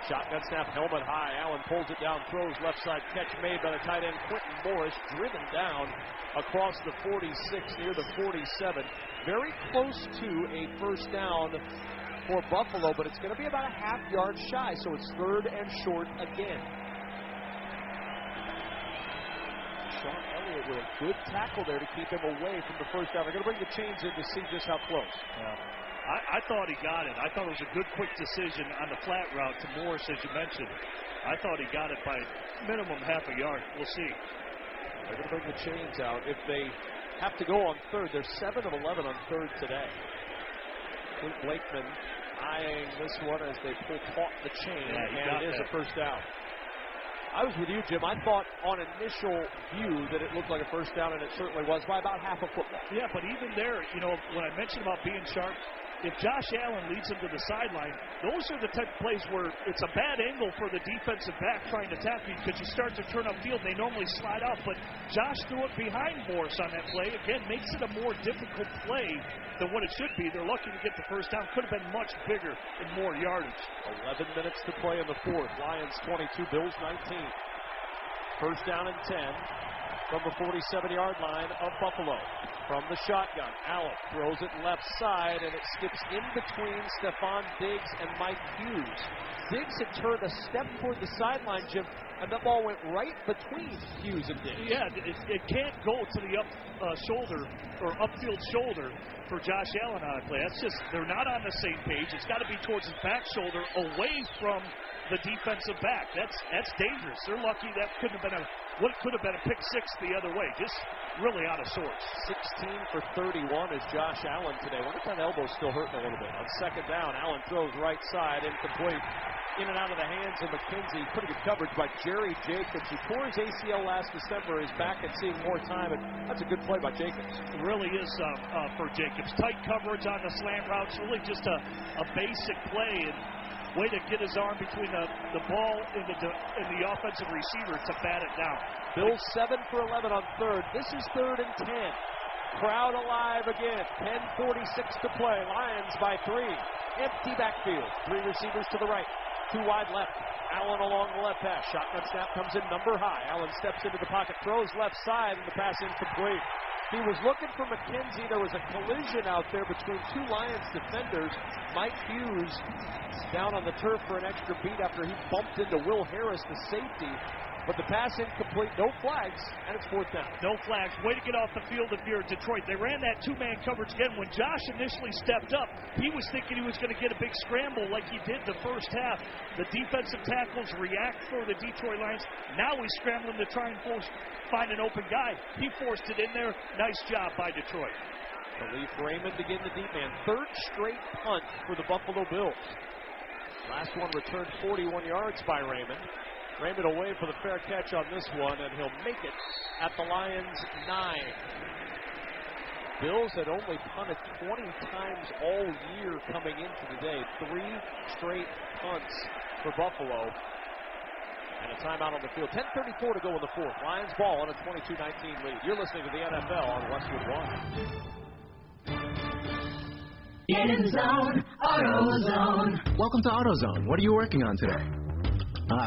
Shotgun snap, helmet high. Allen pulls it down, throws left side. Catch made by the tight end, Quentin Morris, driven down across the 46 near the 47. Very close to a first down for Buffalo, but it's going to be about a half-yard shy, so it's 3rd and short again. Sean Elliott with a good tackle there to keep him away from the first down. They're going to bring the chains in to see just how close. Yeah. I thought he got it. I thought it was a good, quick decision on the flat route to Morris, as you mentioned. I thought he got it by minimum half a yard. We'll see. They're going to bring the chains out. If they have to go on 3rd, they're 7 of 11 on 3rd today. Clint Blakeman eyeing this one as they taut the chain, Yeah, and it is a first down. I was with you, Jim. I thought on initial view that it looked like a first down, and it certainly was by about half a football. Yeah, but even there, when I mentioned about being sharp, if Josh Allen leads him to the sideline, those are the type of plays where it's a bad angle for the defensive back trying to tackle you because you start to turn upfield. They normally slide out, but Josh threw it behind Morris on that play. Again, makes it a more difficult play than what it should be. They're lucky to get the first down. Could have been much bigger and more yardage. 11 minutes to play in the fourth. Lions 22, Bills 19. First down and 10 from the 47-yard line of Buffalo. From the shotgun, Allen throws it left side, and it skips in between Stephon Diggs and Mike Hughes. Diggs had turned a step toward the sideline, Jim, and the ball went right between Hughes and Diggs. Yeah, it can't go to the upfield shoulder for Josh Allen on a play. That's just, they're not on the same page. It's got to be towards his back shoulder, away from the defensive back. That's dangerous. They're lucky that couldn't have been what could have been a pick six the other way. Just really out of sorts. 16 for 31 is Josh Allen today. I wonder if that elbow's still hurting a little bit. On second down, Allen throws right side, incomplete. In and out of the hands of McKenzie. Pretty good coverage by Jerry Jacobs. He tore his ACL last December. He's back and seeing more time, and that's a good play by Jacobs. It really is for Jacobs. Tight coverage on the slant routes. Really just a basic play. And way to get his arm between the ball and the offensive receiver to bat it down. Bills 7 for 11 on third. This is 3rd and 10. Crowd alive again. 10:46 to play. Lions by 3. Empty backfield. 3 receivers to the right. 2 wide left. Allen along the left hash. Shotgun snap comes in number high. Allen steps into the pocket, throws left side, and the pass incomplete. He was looking for McKenzie. There was a collision out there between 2 Lions defenders. Mike Hughes down on the turf for an extra beat after he bumped into Will Harris, the safety. But the pass incomplete, no flags, and it's 4th down. No flags. Way to get off the field if you're Detroit. They ran that 2-man coverage again. When Josh initially stepped up, he was thinking he was going to get a big scramble like he did the first half. The defensive tackles react for the Detroit Lions. Now he's scrambling to try and find an open guy. He forced it in there. Nice job by Detroit. Khalif Raymond to get in the deep man. 3rd straight punt for the Buffalo Bills. Last one returned 41 yards by Raymond. Raymond away for the fair catch on this one, and he'll make it at the Lions' 9. Bills had only punted 20 times all year coming into the day. 3 straight punts for Buffalo. And a timeout on the field. 10:34 to go in the fourth. Lions ball on a 22-19 lead. You're listening to the NFL on Westwood One. Get in zone, AutoZone. Welcome to AutoZone. What are you working on today?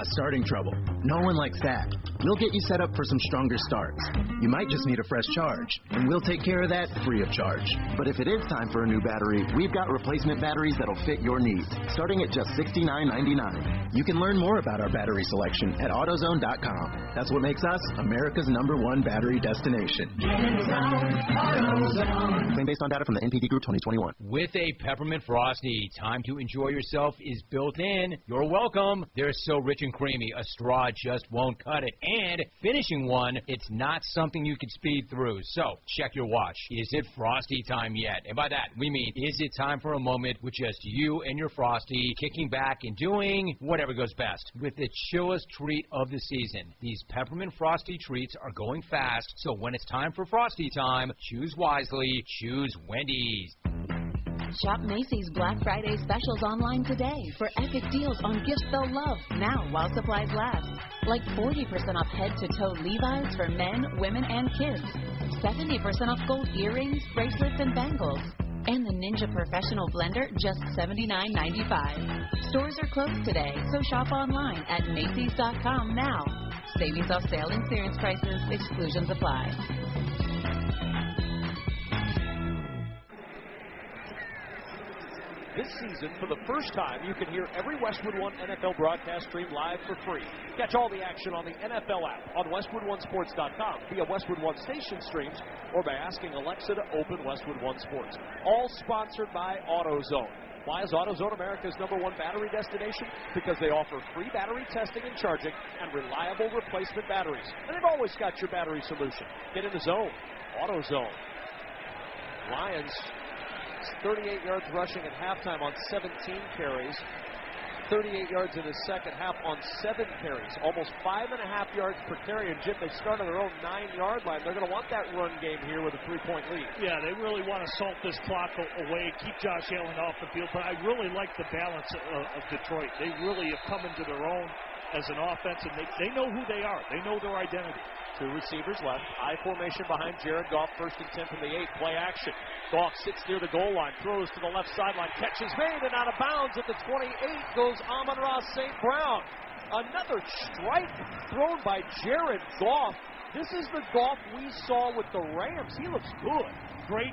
Starting trouble. No one likes that. We'll get you set up for some stronger starts. You might just need a fresh charge, and we'll take care of that free of charge. But if it is time for a new battery, we've got replacement batteries that'll fit your needs, starting at just $69.99. You can learn more about our battery selection at AutoZone.com. That's what makes us America's #1 battery destination. Get in zone, AutoZone. Claim based on data from the NPD Group 2021. With a Peppermint Frosty, time to enjoy yourself is built in. You're welcome. They're so rich and creamy, a straw just won't cut it. And finishing one, it's not something you can speed through. So, check your watch. Is it Frosty time yet? And by that, we mean, is it time for a moment with just you and your Frosty kicking back and doing whatever goes best with the chillest treat of the season? These Peppermint Frosty treats are going fast, so when it's time for Frosty time, choose wisely, choose Wendy's. Shop Macy's Black Friday specials online today for epic deals on gifts they'll love now while supplies last. Like 40% off head-to-toe Levi's for men, women, and kids. 70% off gold earrings, bracelets, and bangles. And the Ninja Professional Blender, just $79.95. Stores are closed today, so shop online at Macys.com now. Savings off sale and clearance prices. Exclusions apply. This season, for the first time, you can hear every Westwood One NFL broadcast stream live for free. Catch all the action on the NFL app, on WestwoodOneSports.com, via Westwood One station streams, or by asking Alexa to open Westwood One Sports. All sponsored by AutoZone. Why is AutoZone America's #1 battery destination? Because they offer free battery testing and charging and reliable replacement batteries. And they've always got your battery solution. Get in the zone. AutoZone. Lions 38 yards rushing at halftime on 17 carries. 38 yards in the second half on 7 carries. Almost 5.5 yards per carry. And Jim, they start on their own 9-yard line. They're going to want that run game here with a 3-point lead. Yeah, they really want to salt this clock away, keep Josh Allen off the field. But I really like the balance of Detroit. They really have come into their own as an offense, and they know who they are. They know their identity. 2 receivers left. I formation behind Jared Goff. 1st and 10 from the 8. Play action. Goff sits near the goal line. Throws to the left sideline. Catches made and out of bounds at the 28 goes Amon-Ra St. Brown. Another strike thrown by Jared Goff. This is the Goff we saw with the Rams. He looks good. Great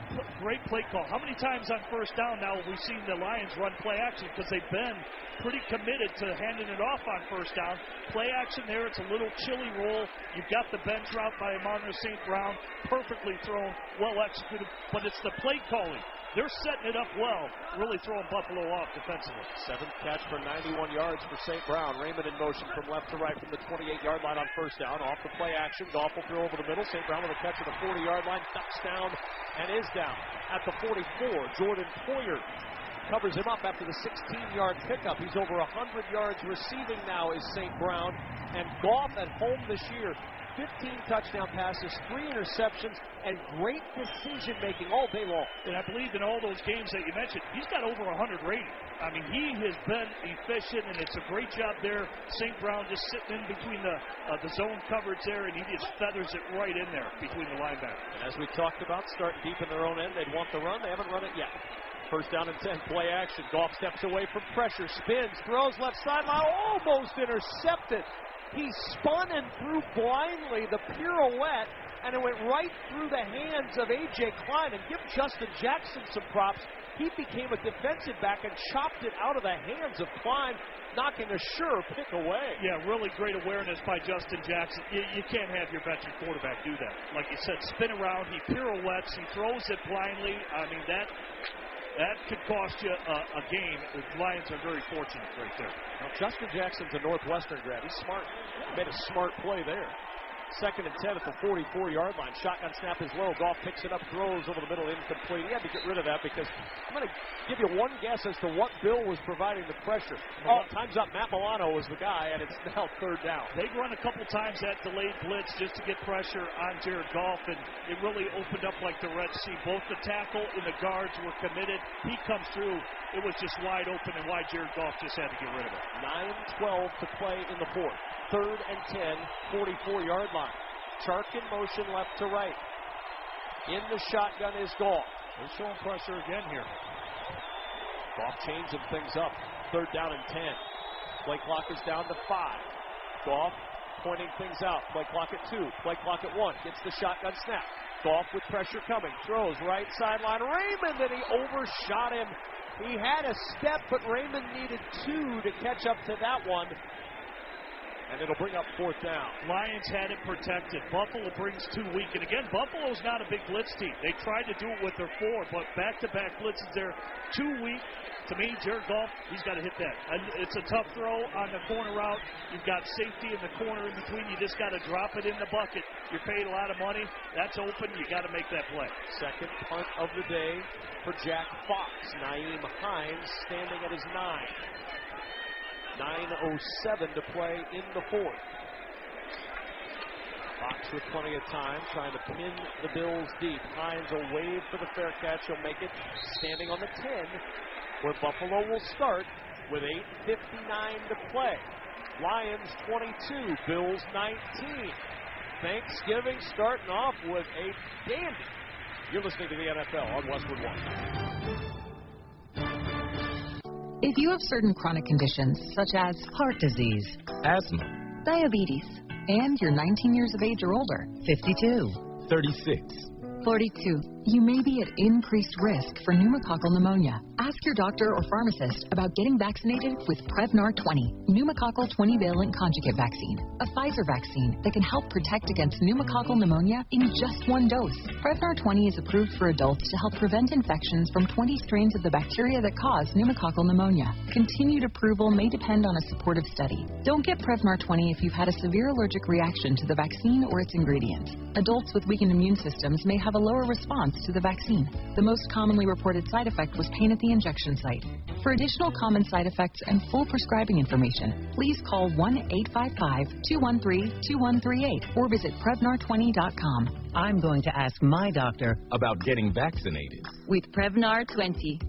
play call. How many times on first down now have we seen the Lions run play action? Because they've been pretty committed to handing it off on first down. Play action there. It's a little chilly roll. You've got the bench route by Amon-Ra St. Brown. Perfectly thrown, well executed. But it's the play calling. They're setting it up well, really throwing Buffalo off defensively. 7th catch for 91 yards for St. Brown. Raymond in motion from left to right from the 28-yard line on first down. Off the play action. Goff will throw over the middle. St. Brown with a catch at the 40-yard line. Ducks down and is down at the 44. Jordan Poyer covers him up after the 16-yard pickup. He's over 100 yards receiving now is St. Brown. And Goff at home this year, 15 touchdown passes, 3 interceptions, and great decision-making all day long. And I believe in all those games that you mentioned, he's got over 100 rating. I mean, he has been efficient, and it's a great job there. St. Brown just sitting in between the zone coverage there, and he just feathers it right in there between the linebackers. And as we talked about, starting deep in their own end, they'd want the run. They haven't run it yet. 1st down and 10, play action. Goff steps away from pressure, spins, throws left sideline, almost intercepted. He spun and threw blindly the pirouette, and it went right through the hands of A.J. Klein. And give Justin Jackson some props. He became a defensive back and chopped it out of the hands of Klein, knocking a sure pick away. Yeah, really great awareness by Justin Jackson. You can't have your veteran quarterback do that. Like you said, spin around, he pirouettes, he throws it blindly. I mean, that could cost you a game. The Lions are very fortunate right there. Now, Justin Jackson's a Northwestern grad. He's smart. He made a smart play there. 2nd and 10 at the 44-yard line. Shotgun snap is low. Goff picks it up, throws over the middle, incomplete. He had to get rid of that because I'm going to give you one guess as to what Bill was providing the pressure. Time's up. Matt Milano was the guy, and it's now 3rd down. They've run a couple times that delayed blitz just to get pressure on Jared Goff, and it really opened up like the Red Sea. Both the tackle and the guards were committed. He comes through. It was just wide open, and wide Jared Goff just had to get rid of it. 9:12 to play in the 4th. 3rd and 10, 44-yard line. Chark in motion left to right. In the shotgun is Goff. They're showing pressure again here. Goff changing things up. 3rd down and 10. Play clock is down to 5. Goff pointing things out. Play clock at 2. Play clock at 1. Gets the shotgun snap. Goff with pressure coming. Throws right sideline. Raymond, and he overshot him. He had a step, but Raymond needed 2 to catch up to that one. And it'll bring up 4th down. Lions had it protected. Buffalo brings 2 weak. And again, Buffalo's not a big blitz team. They tried to do it with their 4, but back-to-back blitzes there. 2 weak. To me, Jared Goff, he's got to hit that. It's a tough throw on the corner route. You've got safety in the corner in between. You just got to drop it in the bucket. You're paid a lot of money. That's open. You got to make that play. 2nd punt of the day for Jack Fox. Naeem Hines standing at his 9. 9:07 to play in the 4th. Fox with plenty of time, trying to pin the Bills deep. Hines will wave for the fair catch. He'll make it standing on the 10, where Buffalo will start with 8:59 to play. Lions 22, Bills 19. Thanksgiving starting off with a dandy. You're listening to the NFL on Westwood One. If you have certain chronic conditions, such as heart disease, asthma, diabetes, and you're 19 years of age or older, 52, 36, 42, you may be at increased risk for pneumococcal pneumonia. Ask your doctor or pharmacist about getting vaccinated with Prevnar 20, pneumococcal 20-valent conjugate vaccine, a Pfizer vaccine that can help protect against pneumococcal pneumonia in just one dose. Prevnar 20 is approved for adults to help prevent infections from 20 strains of the bacteria that cause pneumococcal pneumonia. Continued approval may depend on a supportive study. Don't get Prevnar 20 if you've had a severe allergic reaction to the vaccine or its ingredients. Adults with weakened immune systems may have a lower response to the vaccine. The most commonly reported side effect was pain at the injection site. For additional common side effects and full prescribing information, please call 1-855-213-2138 or visit Prevnar20.com. I'm going to ask my doctor about getting vaccinated with Prevnar 20.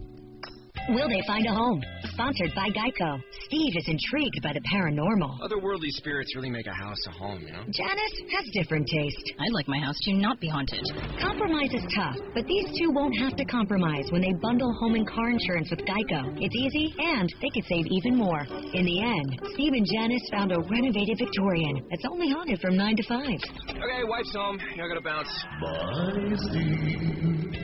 Will they find a home? Sponsored by Geico. Steve is intrigued by the paranormal. Otherworldly spirits really make a house a home, you know? Janice has different taste. I'd like my house to not be haunted. Compromise is tough, but these two won't have to compromise when they bundle home and car insurance with Geico. It's easy, and they could save even more. In the end, Steve and Janice found a renovated Victorian that's only haunted from 9 to 5. Okay, wife's home. I gotta bounce. Bye, Steve.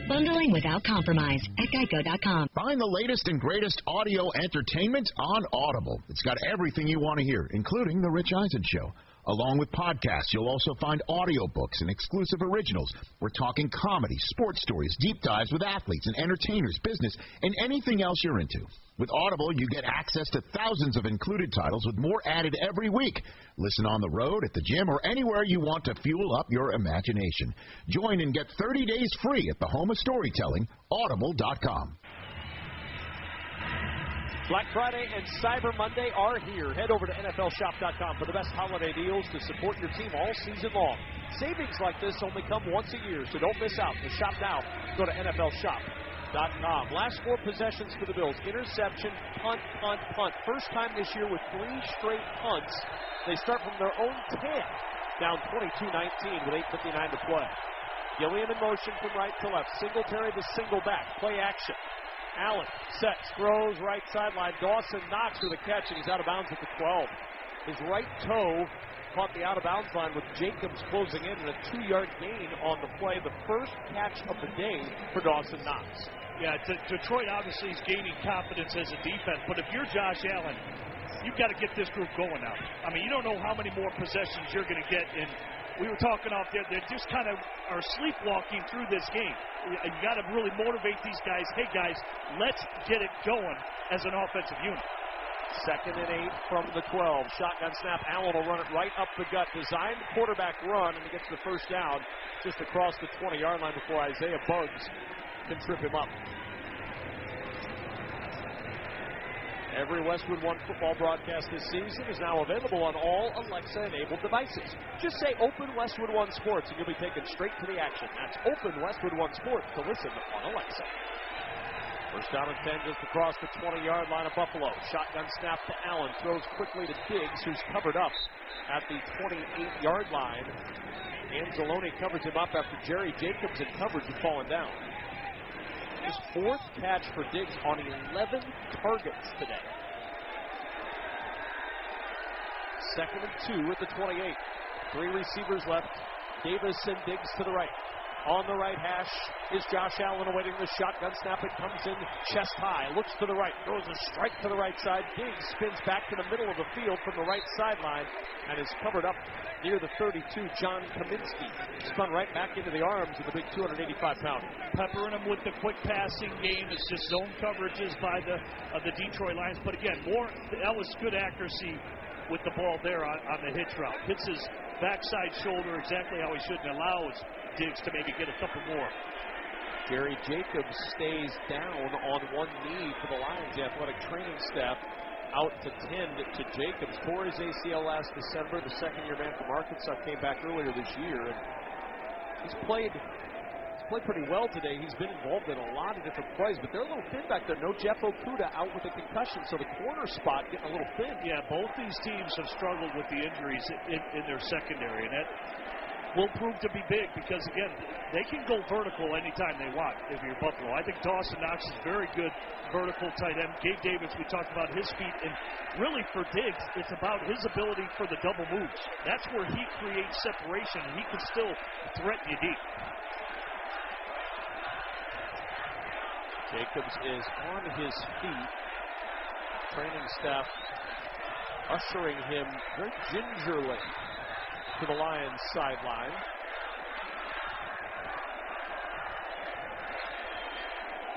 Bundling without compromise at Geico.com. Find the latest and greatest audio entertainment on Audible. It's got everything you want to hear, including The Rich Eisen Show. Along with podcasts, you'll also find audiobooks and exclusive originals. We're talking comedy, sports stories, deep dives with athletes and entertainers, business, and anything else you're into. With Audible, you get access to thousands of included titles with more added every week. Listen on the road, at the gym, or anywhere you want to fuel up your imagination. Join and get 30 days free at the home of storytelling, audible.com. Black Friday and Cyber Monday are here. Head over to NFLShop.com for the best holiday deals to support your team all season long. Savings like this only come once a year, so don't miss out. To shop now, go to NFLShop.com. Last 4 possessions for the Bills. Interception, punt, punt, punt. First time this year with 3 straight punts. They start from their own 10, down 22-19 with 8:59 to play. Gilliam in motion from right to left. Singletary to single back. Play action. Allen sets, throws, right sideline. Dawson knocks with a catch, and he's out of bounds at the 12. His right toe caught the out-of-bounds line with Jacobs closing in and a 2-yard gain on the play. The first catch of the day for Dawson Knox. Yeah, Detroit obviously is gaining confidence as a defense, but if you're Josh Allen, you've got to get this group going now. I mean, you don't know how many more possessions you're going to get in. We were talking off there, they just kind of are sleepwalking through this game. You got to really motivate these guys. Hey, guys, let's get it going as an offensive unit. 2nd and 8 from the 12. Shotgun snap. Allen will run it right up the gut. Designed quarterback run, and he gets the first down just across the 20-yard line before Isaiah Buggs can trip him up. Every Westwood One football broadcast this season is now available on all Alexa-enabled devices. Just say Open Westwood One Sports and you'll be taken straight to the action. That's Open Westwood One Sports to listen on Alexa. First down and 10 just across the 20-yard line of Buffalo. Shotgun snap to Allen. Throws quickly to Diggs, who's covered up at the 28-yard line. Anzalone covers him up after Jerry Jacobs in coverage and falling down. His 4th catch for Diggs on 11 targets today. 2nd and 2 at the 28. 3 receivers left. Davis and Diggs to the right. On the right hash is Josh Allen awaiting the shotgun snap. It comes in chest high. Looks to the right. Throws a strike to the right side. Diggs spins back to the middle of the field from the right sideline and is covered up near the 32. John Kaminsky spun right back into the arms of the big 285-pounder. Peppering him with the quick passing game. It's just zone coverages by the Detroit Lions. But again, that was good accuracy with the ball there on the hitch route. Hits his backside shoulder exactly how he should and allows Diggs to maybe get a couple more. Jerry Jacobs stays down on one knee for the Lions. The athletic training staff out to tend to Jacobs. Tore his ACL last December. The second-year man from Arkansas came back earlier this year. And he's played pretty well today. He's been involved in a lot of different plays, but they're a little thin back there. No Jeff Okudah out with a concussion, so the corner spot getting a little thin. Yeah, both these teams have struggled with the injuries in their secondary, and that will prove to be big because, again, they can go vertical anytime they want if you're Buffalo. I think Dawson Knox is very good vertical tight end. Gabe Davis, we talked about his feet, and really for Diggs, it's about his ability for the double moves. That's where he creates separation, and he can still threaten you deep. Jacobs is on his feet. Training staff ushering him very gingerly to the Lions sideline.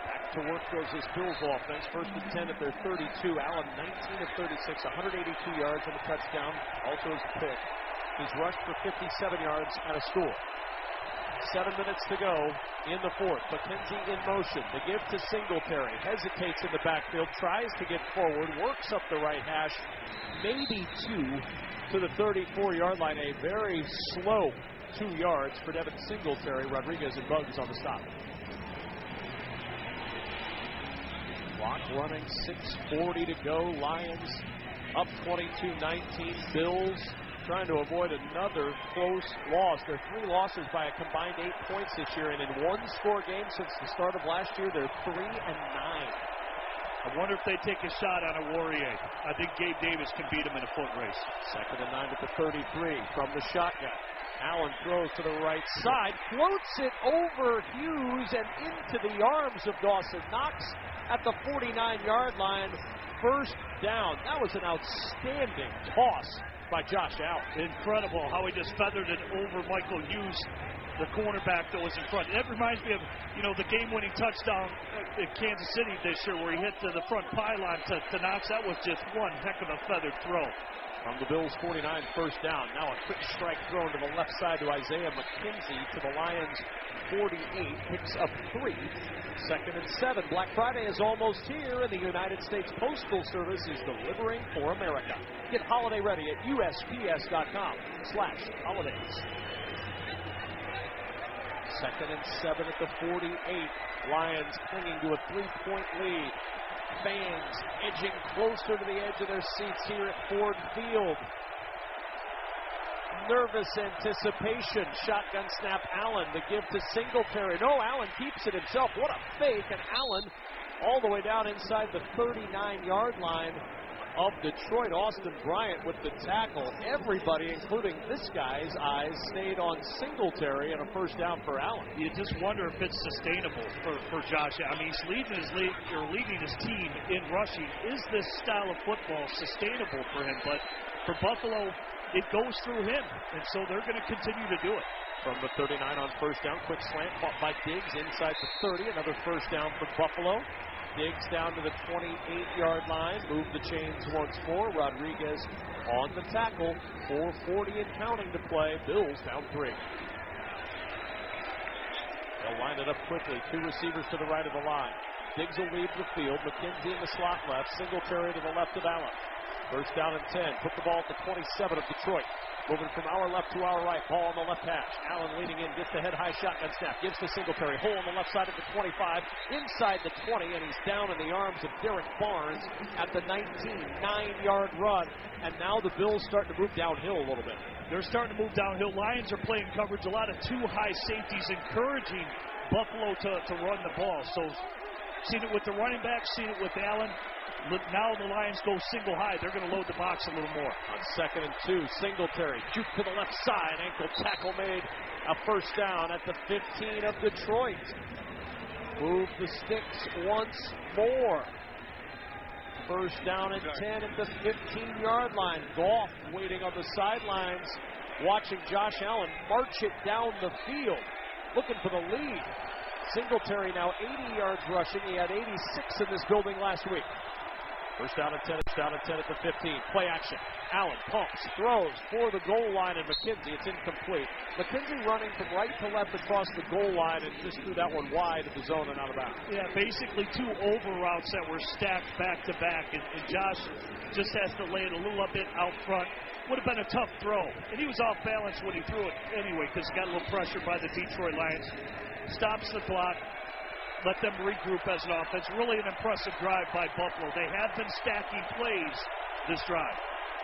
Back to work goes this Bills offense. 1st and 10 at their 32. Allen 19 of 36, 182 yards and a touchdown. Also his pick. He's rushed for 57 yards and a score. 7 minutes to go in the fourth. McKenzie in motion. The give to Singletary. Hesitates in the backfield. Tries to get forward. Works up the right hash. Maybe 2 to the 34-yard line. A very slow 2 yards for Devin Singletary. Rodriguez and Bugs on the stop. Clock running. 6:40 to go. Lions up 22-19. Bills trying to avoid another close loss. They're 3 losses by a combined 8 points this year, and in one-score games since the start of last year, they're 3-9. I wonder if they take a shot on a Warrior. I think Gabe Davis can beat him in a foot race. 2nd and 9 at the 33 from the shotgun. Allen throws to the right side, floats it over Hughes and into the arms of Dawson Knox at the 49-yard line. 1st down. That was an outstanding toss by Josh Allen. Incredible how he just feathered it over Michael Hughes, the cornerback that was in front. That reminds me of, the game-winning touchdown in Kansas City this year where he hit to the front pylon to Knox. That was just one heck of a feathered throw. From the Bills' 49, 1st down. Now a quick strike thrown to the left side to Isaiah McKenzie to the Lions' 48. Picks up 3. 2nd and 7. Black Friday is almost here, and the United States Postal Service is delivering for America. Get holiday ready at USPS.com/holidays. 2nd and 7 at the 48. Lions clinging to a 3-point lead. Fans edging closer to the edge of their seats here at Ford Field. Nervous anticipation. Shotgun snap. Allen. The give to Singletary. No, Allen keeps it himself. What a fake. And Allen all the way down inside the 39-yard line of Detroit. Austin Bryant with the tackle. Everybody, including this guy's eyes, stayed on Singletary and a 1st down for Allen. You just wonder if it's sustainable for Josh. I mean, he's leading his team in rushing. Is this style of football sustainable for him? But for Buffalo, it goes through him, and so they're going to continue to do it. From the 39 on 1st down, quick slant caught by Diggs inside the 30. Another 1st down for Buffalo. Diggs down to the 28-yard line. Move the chains once more. Rodriguez on the tackle. 4:40 and counting to play. Bills down 3. They'll line it up quickly. 2 receivers to the right of the line. Diggs will leave the field. McKenzie in the slot left. Singletary to the left of Allen. 1st down and 10. Put the ball at the 27 of Detroit. Moving from our left to our right. Ball on the left hash. Allen leading in. Gets the head-high shotgun snap. Gives to Singletary. Hole on the left side at the 25. Inside the 20. And he's down in the arms of Derek Barnes at the 19. 9-yard run. And now the Bills starting to move downhill a little bit. They're starting to move downhill. Lions are playing coverage. A lot of 2 high safeties encouraging Buffalo to run the ball. So seen it with the running back. Seen it with Allen. Now the Lions go single high. They're going to load the box a little more. On 2nd and 2, Singletary juke to the left side. Ankle tackle made. A 1st down at the 15 of Detroit. Move the sticks once more. 1st down and 10 at the 15-yard line. Goff waiting on the sidelines, watching Josh Allen march it down the field, looking for the lead. Singletary now 80 yards rushing. He had 86 in this building last week. 1st down and 10, down and 10 at the 15. Play action. Allen pumps, throws for the goal line, and McKenzie, it's incomplete. McKenzie running from right to left across the goal line and just threw that one wide of the zone and out of bounds. Yeah, basically 2 over routes that were stacked back to back, and Josh just has to lay it a little bit out front. Would have been a tough throw, and he was off balance when he threw it anyway because he got a little pressure by the Detroit Lions. Stops the clock. Let them regroup as an offense. Really an impressive drive by Buffalo. They have been stacking plays this drive.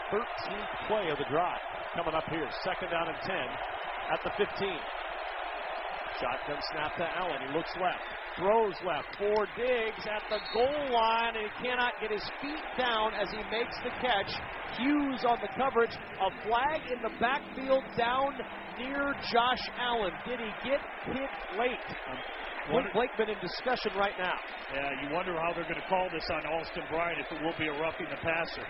13th play of the drive coming up here. 2nd down and 10 at the 15. Shotgun snap to Allen. He looks left. Throws left for Diggs at the goal line, and he cannot get his feet down as he makes the catch. Hughes on the coverage. A flag in the backfield down near Josh Allen. Did he get hit late? Clint Blakeman in discussion right now. Yeah, you wonder how they're going to call this on Austin Bryant, if it will be a roughing the passer.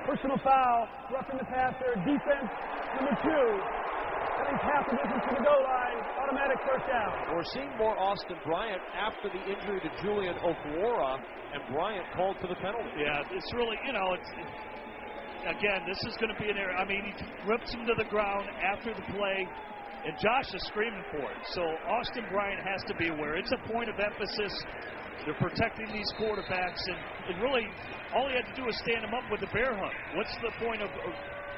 Personal foul, roughing the passer, defense number 2. That means half the distance to the goal line, automatic first down. We're seeing more Austin Bryant after the injury to Julian Okwara, and Bryant called for the penalty. Yeah, it's really, again, this is going to be an error. I mean, he rips him to the ground after the play, and Josh is screaming for it. So Austin Bryant has to be aware. It's a point of emphasis. They're protecting these quarterbacks, and really, all he had to do was stand him up with the bear hug. What's the point of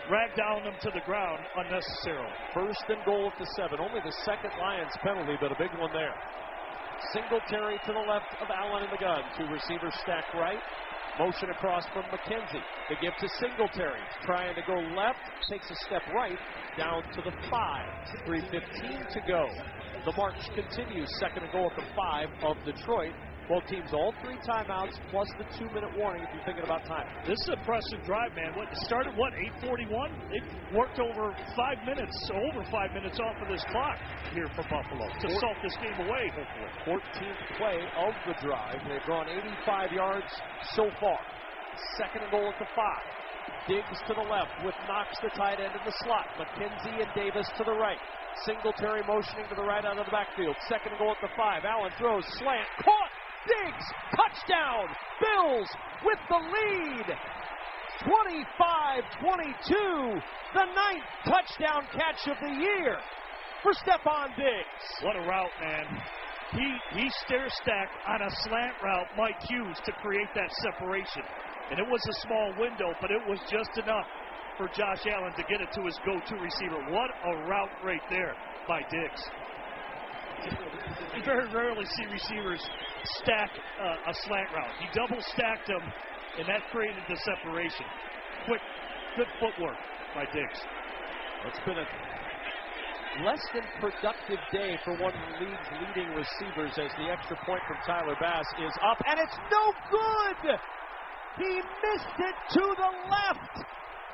ragdolling them to the ground unnecessarily? First and goal at the 7. Only the second Lions penalty, but a big one there. Singletary to the left of Allen in the gun. 2 receivers stacked right. Motion across from McKenzie. The give to Singletary. Trying to go left. Takes a step right. Down to the 5. 3:15 to go. The march continues. Second and goal at the 5 of Detroit. Both teams all 3 timeouts plus the 2-minute warning if you're thinking about time. This is an impressive drive, man. It started, 8:41? They worked over 5 minutes off of this clock here for Buffalo to salt this game away, hopefully. 14th play of the drive. They've drawn 85 yards so far. Second and goal at the 5. Diggs to the left with Knox, the tight end, in the slot. McKenzie and Davis to the right. Singletary motioning to the right out of the backfield. Second and goal at the 5. Allen throws, slant, caught! Diggs, touchdown, Bills with the lead, 25-22, the 9th touchdown catch of the year for Stephon Diggs. What a route, man. He stair-stacked on a slant route, Mike Hughes, to create that separation. And it was a small window, but it was just enough for Josh Allen to get it to his go-to receiver. What a route right there by Diggs. You very rarely see receivers stack a slant route. He double-stacked them, and that created the separation. Quick, good footwork by Diggs. It's been a less than productive day for one of the league's leading receivers as the extra point from Tyler Bass is up, and it's no good! He missed it to the left!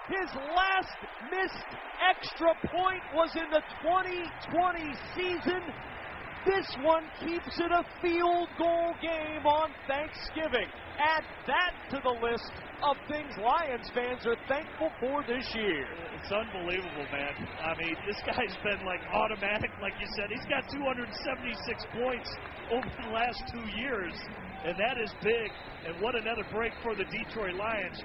His last missed extra point was in the 2020 season. This one keeps it a field goal game on Thanksgiving. Add that to the list of things Lions fans are thankful for this year. It's unbelievable, man. I mean, this guy's been like automatic, like you said. He's got 276 points over the last 2 years, and that is big. And what another break for the Detroit Lions.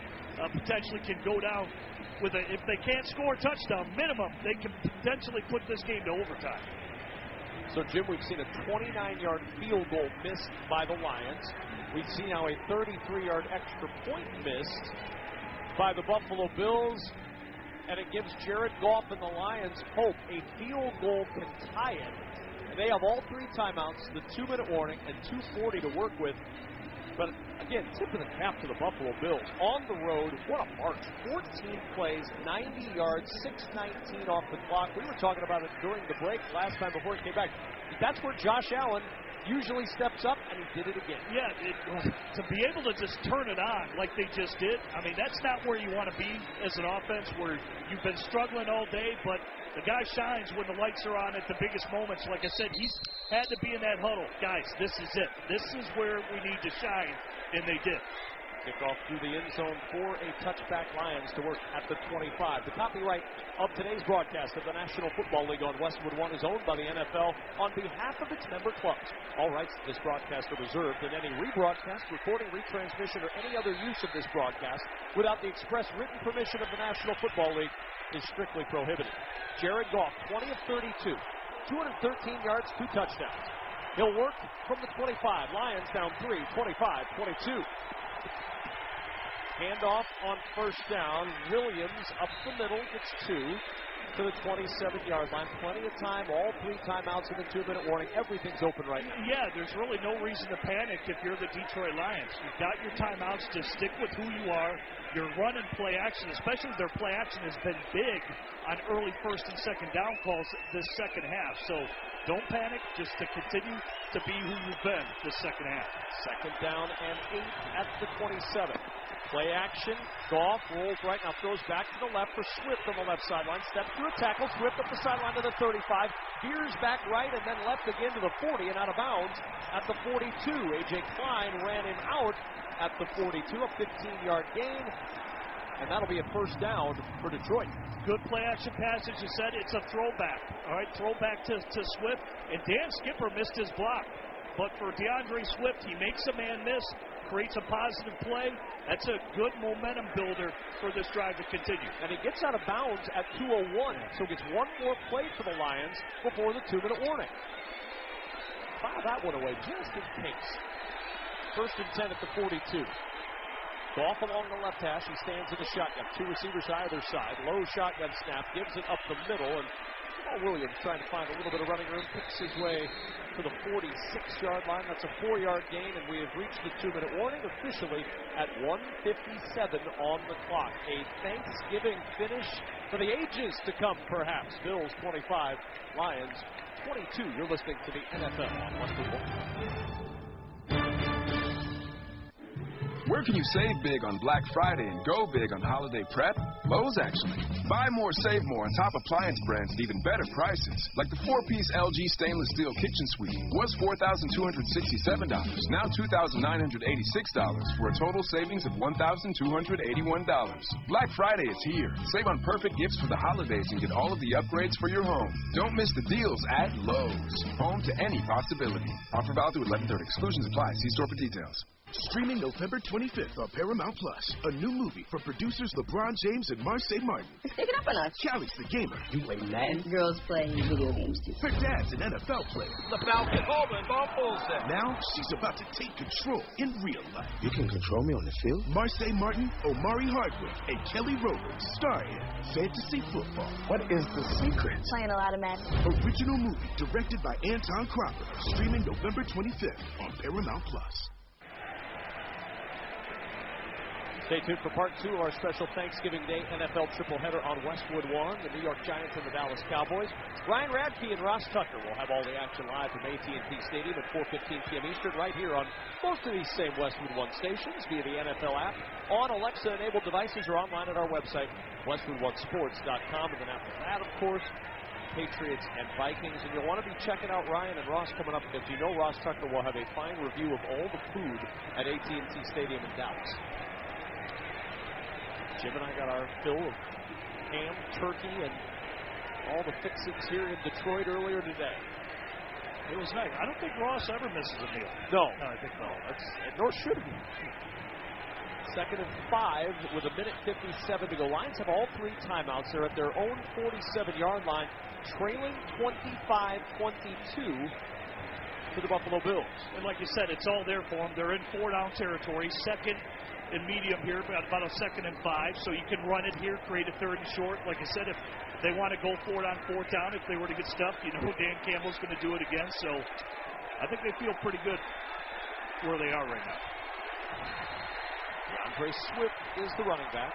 Potentially can go down with if they can't score a touchdown, minimum, they can potentially put this game to overtime. So, Jim, we've seen a 29-yard field goal missed by the Lions. We've seen now a 33-yard extra point missed by the Buffalo Bills. And it gives Jared Goff and the Lions hope. A field goal can tie it. And they have all 3 timeouts, the 2-minute warning, and 2:40 to work with. But, again, tip of the cap to the Buffalo Bills. On the road, what a march. 14 plays, 90 yards, 6:19 off the clock. We were talking about it during the break last time before he came back. That's where Josh Allen usually steps up, and he did it again. Yeah, to be able to just turn it on like they just did, I mean, that's not where you want to be as an offense, where you've been struggling all day, but the guy shines when the lights are on at the biggest moments. Like I said, he's had to be in that huddle. Guys, this is it. This is where we need to shine, and they did. Kickoff through the end zone for a touchback Lions to work at the 25. The copyright of today's broadcast of the National Football League on Westwood 1 is owned by the NFL on behalf of its member clubs. All rights to this broadcast are reserved, and any rebroadcast, recording, retransmission, or any other use of this broadcast without the express written permission of the National Football League is strictly prohibited. Jared Goff, 20 of 32, 213 yards, 2 touchdowns. He'll work from the 25. Lions down 3, 25-22. Handoff on first down. Williams up the middle, gets 2 to the 27-yard line. Plenty of time, all 3 timeouts in the 2-minute warning. Everything's open right now. Yeah, there's really no reason to panic if you're the Detroit Lions. You've got your timeouts to stick with who you are. Your run and play action, especially their play action, has been big on early first and second down calls this second half. So don't panic, just to continue to be who you've been this second half. Second down and 8 at the 27. Play action. Goff rolls right now, throws back to the left for Swift on the left sideline. Steps through a tackle. Swift up the sideline to the 35. Veers back right and then left again to the 40 and out of bounds at the 42. A.J. Klein ran him out at the 42, a 15-yard gain. And that'll be a first down for Detroit. Good play action pass, as you said. It's a throwback. All right, throwback to Swift. And Dan Skipper missed his block. But for DeAndre Swift, he makes a man miss, creates a positive play. That's a good momentum builder for this drive to continue. And he gets out of bounds at 2:01, so gets one more play for the Lions before the 2-minute warning. File that one away just in case. First and 10 at the 42. Goff along the left hash. He stands in the shotgun. Two receivers either side. Low shotgun snap. Gives it up the middle. And Williams trying to find a little bit of running room. Picks his way to the 46-yard line. That's a 4-yard gain. And we have reached the 2-minute warning officially at 1:57 on the clock. A Thanksgiving finish for the ages to come, perhaps. Bills 25, Lions 22. You're listening to the NFL on Westwood One. Where can you save big on Black Friday and go big on holiday prep? Lowe's, actually. Buy more, save more on top appliance brands at even better prices. Like the 4-piece LG stainless steel kitchen suite was $4,267, now $2,986 for a total savings of $1,281. Black Friday is here. Save on perfect gifts for the holidays and get all of the upgrades for your home. Don't miss the deals at Lowe's. Home to any possibility. Offer valid through 11/30. Exclusions apply. See store for details. Streaming November 25th on Paramount Plus. A new movie from producers LeBron James and Marseille Martin. It's picking up a lot. Challenge the gamer. You play Madden? Girls play video games too. Her dad's an NFL player. The Falcon Holman fumbles it. Now she's about to take control in real life. You can control me on the field? Marseille Martin, Omari Hardwick, and Kelly Rowland star in Fantasy Football. What is the secret? Playing a lot of Madden. Original movie directed by Anton Cropper. Streaming November 25th on Paramount Plus. Stay tuned for part 2 of our special Thanksgiving Day NFL triple header on Westwood One, the New York Giants and the Dallas Cowboys. Ryan Radke and Ross Tucker will have all the action live from AT&T Stadium at 4:15 p.m. Eastern, right here on most of these same Westwood One stations via the NFL app, on Alexa-enabled devices, or online at our website, westwoodonesports.com. And then after that, of course, Patriots and Vikings. And you'll want to be checking out Ryan and Ross coming up, because you know Ross Tucker will have a fine review of all the food at AT&T Stadium in Dallas. Jim and I got our fill of ham, turkey, and all the fixings here in Detroit earlier today. It was nice. I don't think Ross ever misses a meal. No, I think no. Nor should he. 2nd and 5 with 1:57 to go. Lions have all 3 timeouts. They're at their own 47-yard line, trailing 25-22 to the Buffalo Bills. And like you said, it's all there for them. They're in 4-down territory. Second and medium here, about a 2nd and 5, so you can run it here, create a 3rd and short. Like I said, if they want to go for it on 4th down, if they were to get stuffed, you know Dan Campbell's going to do it again. So I think they feel pretty good where they are right now. DeAndre Swift is the running back.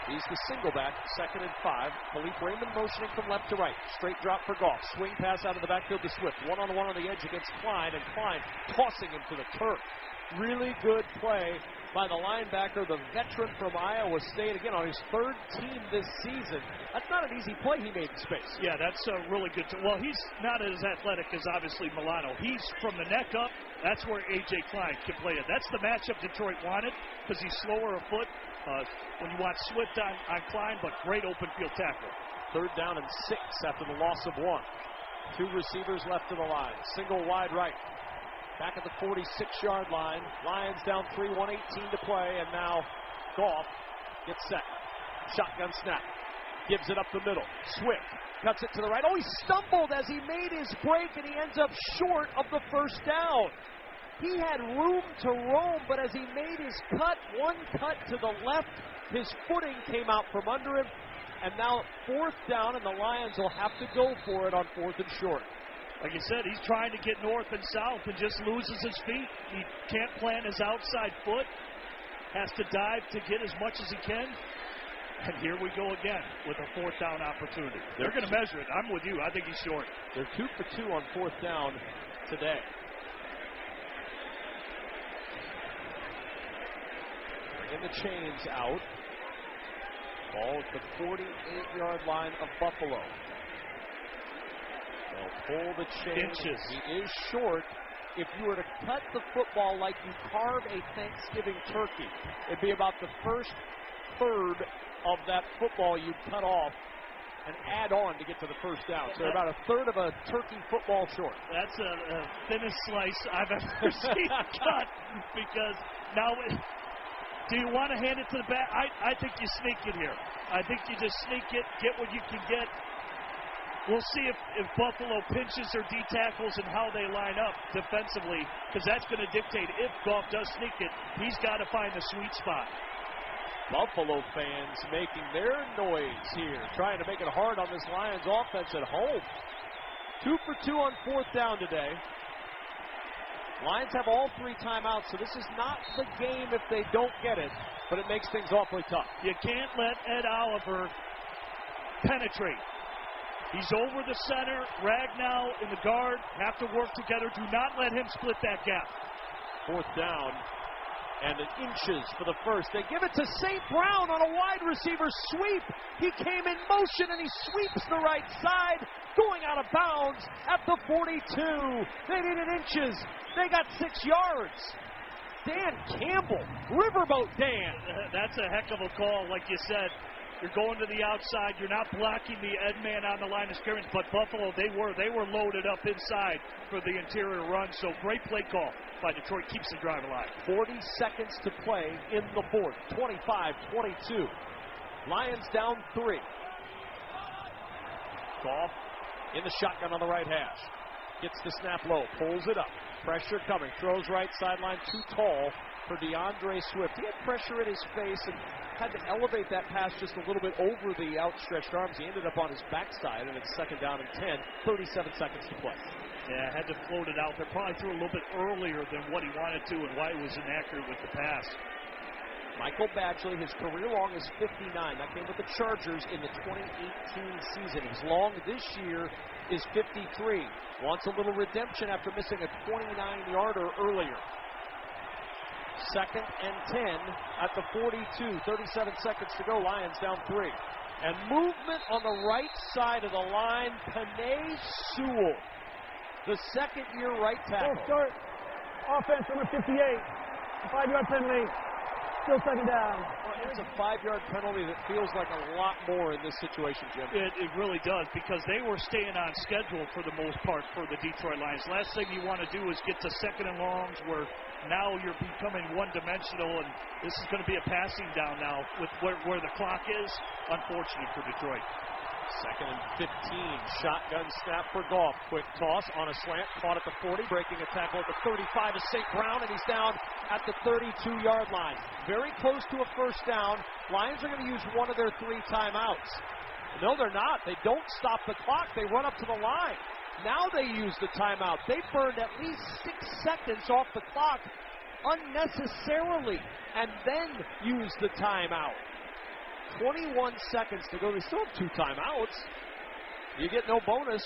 He's the single back, 2nd and 5. Philippe Raymond motioning from left to right. Straight drop for Goff. Swing pass out of the backfield to Swift. One-on-one on the edge against Klein, and Klein tossing him to the turf. Really good play by the linebacker, the veteran from Iowa State, again on his 3rd team this season. That's not an easy play he made in space. Yeah, that's a really good. Well, he's not as athletic as obviously Milano. He's from the neck up. That's where A.J. Klein can play it. That's the matchup Detroit wanted, because he's slower of foot when you want Swift on Klein, but great open field tackle. 3rd down and 6 after the loss of 1. 2 receivers left to the line. Single wide right. Back at the 46-yard line. Lions down 3, 1:18 to play, and now Goff gets set. Shotgun snap. Gives it up the middle. Swift cuts it to the right. Oh, he stumbled as he made his break, and he ends up short of the 1st down. He had room to roam, but as he made his cut, one cut to the left, his footing came out from under him, and now 4th down, and the Lions will have to go for it on 4th and short. Like you said, he's trying to get north and south and just loses his feet. He can't plant his outside foot. Has to dive to get as much as he can. And here we go again with a 4th down opportunity. They're going to measure it. I'm with you. I think he's short. They're 2 for 2 on 4th down today. in the chains out. Ball at the 48-yard line of Buffalo. They'll pull the chains. Inches. He is short. If you were to cut the football like you carve a Thanksgiving turkey, it'd be about the first third of that football you'd cut off and add on to get to the first down. So about a third of a turkey football short. That's a thinnest slice I've ever seen cut. Because now, do you want to hand it to the back? I think you sneak it here. I think you just sneak it, get what you can get. We'll see if Buffalo pinches their D tackles and how they line up defensively, because that's going to dictate if Goff does sneak it. He's got to find the sweet spot. Buffalo fans making their noise here, trying to make it hard on this Lions offense at home. 2 for 2 on 4th down today. Lions have all 3 timeouts, so this is not the game if they don't get it, but it makes things awfully tough. You can't let Ed Oliver penetrate. He's over the center. Ragnow and the guard have to work together. Do not let him split that gap. 4th down. And an inches for the first. They give it to St. Brown on a wide receiver sweep. He came in motion and he sweeps the right side, going out of bounds at the 42. They needed inches. They got 6 yards. Dan Campbell, Riverboat Dan. That's a heck of a call, like you said. You're going to the outside. You're not blocking the Ed man on the line of scrimmage, but Buffalo, they were loaded up inside for the interior run. So great play call by Detroit. Keeps the drive alive. 40 seconds to play in the 4th. 25-22. Lions down 3. Goff in the shotgun on the right hash. Gets the snap low. Pulls it up. Pressure coming. Throws right sideline. Too tall for DeAndre Swift. He had pressure in his face and had to elevate that pass just a little bit over the outstretched arms. He ended up on his backside, and it's 2nd down and 10. 37 seconds to play. Yeah, had to float it out there. Probably threw a little bit earlier than what he wanted to and why he was inaccurate with the pass. Michael Badgley, his career long is 59. That came with the Chargers in the 2018 season. His long this year is 53. Wants a little redemption after missing a 29-yarder earlier. 2nd and 10 at the 42. 37 seconds to go. Lions down 3. And movement on the right side of the line. Penei Sewell, the second-year right tackle. Start. Offense, number 58. 5-yard penalty. Still 2nd down. It's a 5-yard penalty that feels like a lot more in this situation, Jim. It really does, because they were staying on schedule for the most part for the Detroit Lions. Last thing you want to do is get to 2nd and longs where now you're becoming one-dimensional, and this is going to be a passing down now with where the clock is. Unfortunate for Detroit. 2nd and 15. Shotgun snap for Goff. Quick toss on a slant. Caught at the 40. Breaking a tackle at the 35 is St. Brown, and he's down at the 32-yard line. Very close to a first down. Lions are going to use one of their 3 timeouts. No, they're not. They don't stop the clock. They run up to the line. Now they use the timeout. They burned at least 6 seconds off the clock unnecessarily and then use the timeout. 21 seconds to go. They still have 2 timeouts. You get no bonus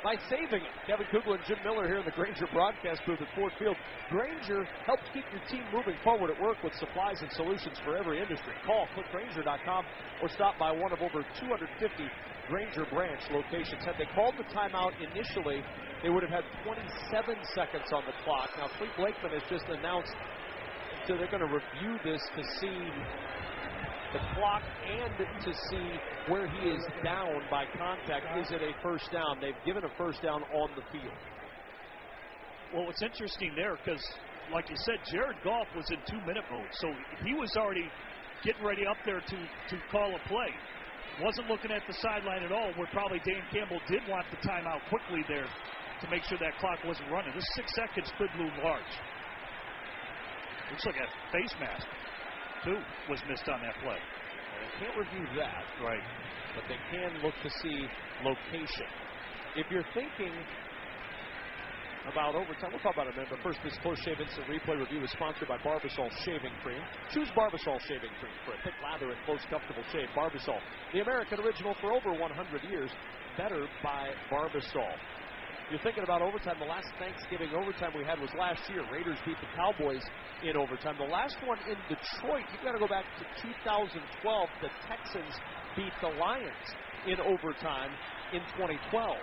by saving it. Kevin Kugler and Jim Miller here in the Grainger broadcast booth at Ford Field. Grainger helps keep your team moving forward at work with supplies and solutions for every industry. Call clickgrainger.com or stop by one of over 250 Grainger branch locations. Had they called the timeout initially, they would have had 27 seconds on the clock. Now, Cleve Blakeman has just announced that they're going to review this to see the clock and to see where he is down by contact. Is it a first down? They've given a first down on the field. Well, it's interesting there because, like you said, Jared Goff was in 2-minute mode, so he was already getting ready up there to call a play. Wasn't looking at the sideline at all, where probably Dan Campbell did want the timeout quickly there to make sure that clock wasn't running. This 6 seconds could loom large. Looks like a face mask, too, was missed on that play. They can't review that. Right. But they can look to see location. If you're thinking about overtime, we'll talk about it in a minute. But first, this Close Shave Instant Replay review is sponsored by Barbasol Shaving Cream. Choose Barbasol Shaving Cream for a thick lather and close, comfortable shave. Barbasol, the American original for over 100 years. Better by Barbasol. you're thinking about overtime. The last Thanksgiving overtime we had was last year. Raiders beat the Cowboys in overtime. The last one in Detroit, you've got to go back to 2012. The Texans beat the Lions in overtime in 2012.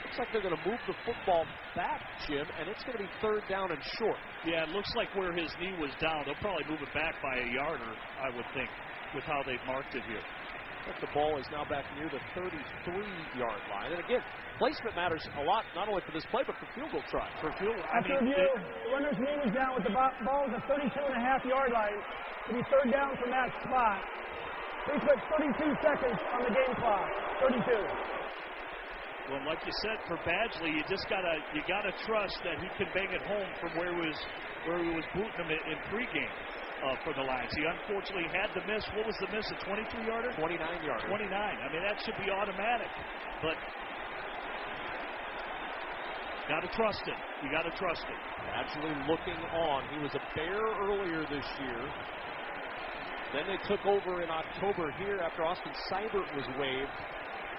Looks like they're going to move the football back, Jim, and it's going to be 3rd down and short. Yeah, it looks like where his knee was down, they'll probably move it back by a yarder, I would think, with how they've marked it here. But the ball is now back near the 33-yard line. And again, placement matters a lot, not only for this play, but for field goal try. After review, the runner's knee was down with the ball at the 32.5-yard line. To be 3rd down from that spot. They put 32 seconds on the game clock. 32. Well, like you said, for Badgley, you gotta trust that he can bang it home from where he was booting him in pregame for the Lions. He unfortunately had the miss. What was the miss? A 23-yarder? 29-yarder. 29. I mean, that should be automatic, but gotta trust it. You gotta trust it. Actually looking on. He was a Bear earlier this year. Then they took over in October here after Austin Seibert was waived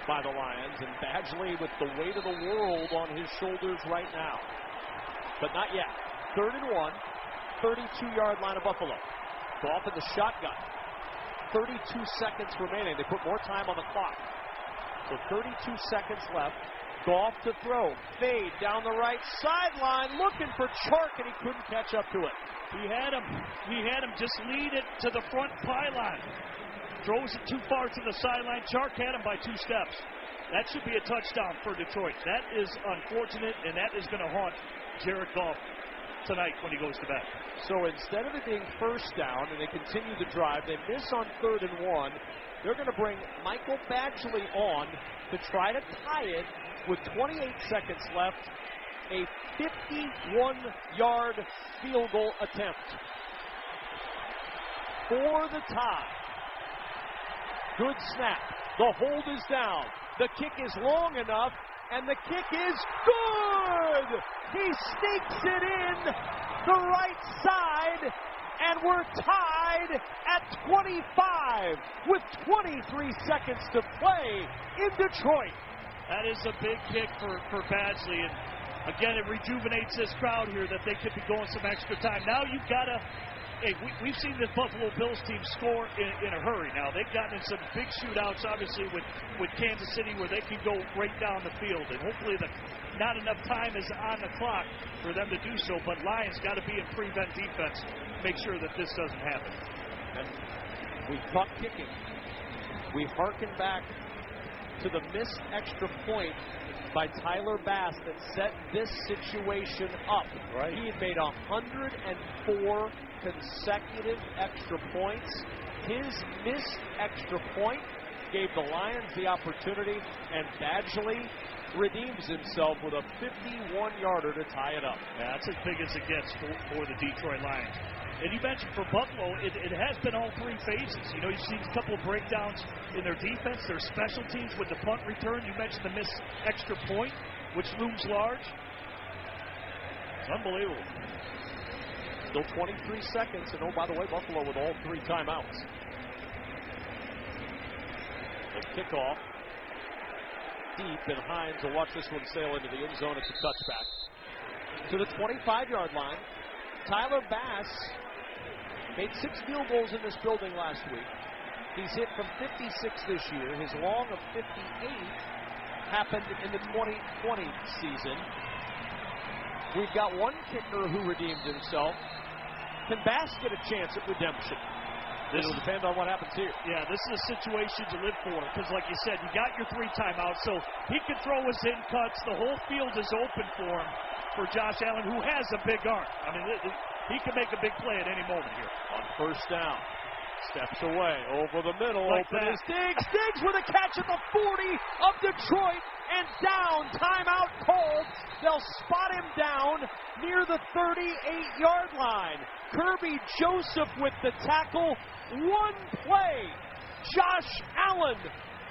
by the Lions, and Badgley with the weight of the world on his shoulders right now. But not yet. 3rd and 1, 32-yard line of Buffalo. Goff in the shotgun. 32 seconds remaining. They put more time on the clock. So 32 seconds left. Goff to throw. Fade down the right sideline, looking for Chark, and he couldn't catch up to it. He had him. Just lead it to the front pylon. Throws it too far to the sideline. Chark had him by 2 steps. That should be a touchdown for Detroit. That is unfortunate, and that is going to haunt Jared Goff tonight when he goes to bed. So instead of it being 1st down and they continue to drive, they miss on 3rd and 1. They're going to bring Michael Badgley on to try to tie it with 28 seconds left. A 51-yard field goal attempt for the tie. Good snap. The hold is down. The kick is long enough, and the kick is good! He sneaks it in the right side, and we're tied at 25 with 23 seconds to play in Detroit. That is a big kick for Badgley, and again, it rejuvenates this crowd here that they could be going some extra time. Now you've got to... Hey, we've seen this Buffalo Bills team score in a hurry now. They've gotten in some big shootouts, obviously, with Kansas City, where they can go right down the field. And hopefully not enough time is on the clock for them to do so. But Lions got to be in prevent defense to make sure that this doesn't happen. And we talk kicking. We harken back to the missed extra point by Tyler Bass that set this situation up. Right. He had made 104 consecutive extra points. His missed extra point gave the Lions the opportunity, and Badgley redeems himself with a 51-yarder to tie it up. Yeah, that's as big as it gets for the Detroit Lions. And you mentioned for Buffalo, it has been all 3 phases. You know, you've seen a couple of breakdowns in their defense, their special teams with the punt return. You mentioned the missed extra point, which looms large. It's unbelievable. Still 23 seconds, and oh, by the way, Buffalo with all 3 timeouts. The kickoff deep, and Hines will watch this one sail into the end zone. It's a touchback. To the 25-yard line, Tyler Bass made 6 field goals in this building last week. He's hit from 56 this year. His long of 58 happened in the 2020 season. We've got one kicker who redeemed himself. Can Bass get a chance at redemption? This will depend on what happens here. Yeah, this is a situation to live for because, like you said, you got your 3 timeouts, so he can throw his in cuts. The whole field is open for him, for Josh Allen, who has a big arm. I mean, he can make a big play at any moment here. On 1st down, steps away, over the middle, like open that. is Diggs. Diggs with a catch at the 40 of Detroit, and down, timeout called. They'll spot him down near the 38-yard line. Kirby Joseph with the tackle. One play. Josh Allen,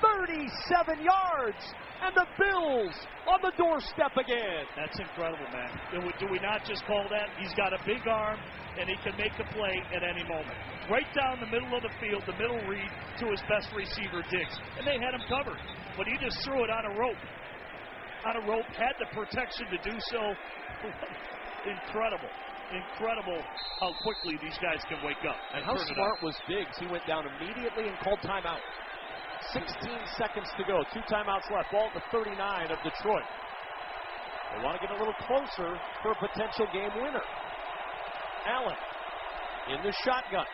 37 yards and the Bills on the doorstep again. That's incredible, man. Do we not just call that? He's got a big arm, and he can make a play at any moment. Right down the middle of the field, the middle read to his best receiver, Diggs. And they had him covered. But he just threw it on a rope. On a rope, had the protection to do so. Incredible. Incredible how quickly these guys can wake up. And how smart was Diggs? He went down immediately and called timeout. 16 seconds to go. 2 timeouts left. Ball at the 39 of Detroit. They want to get a little closer for a potential game winner. Allen in the shotgun.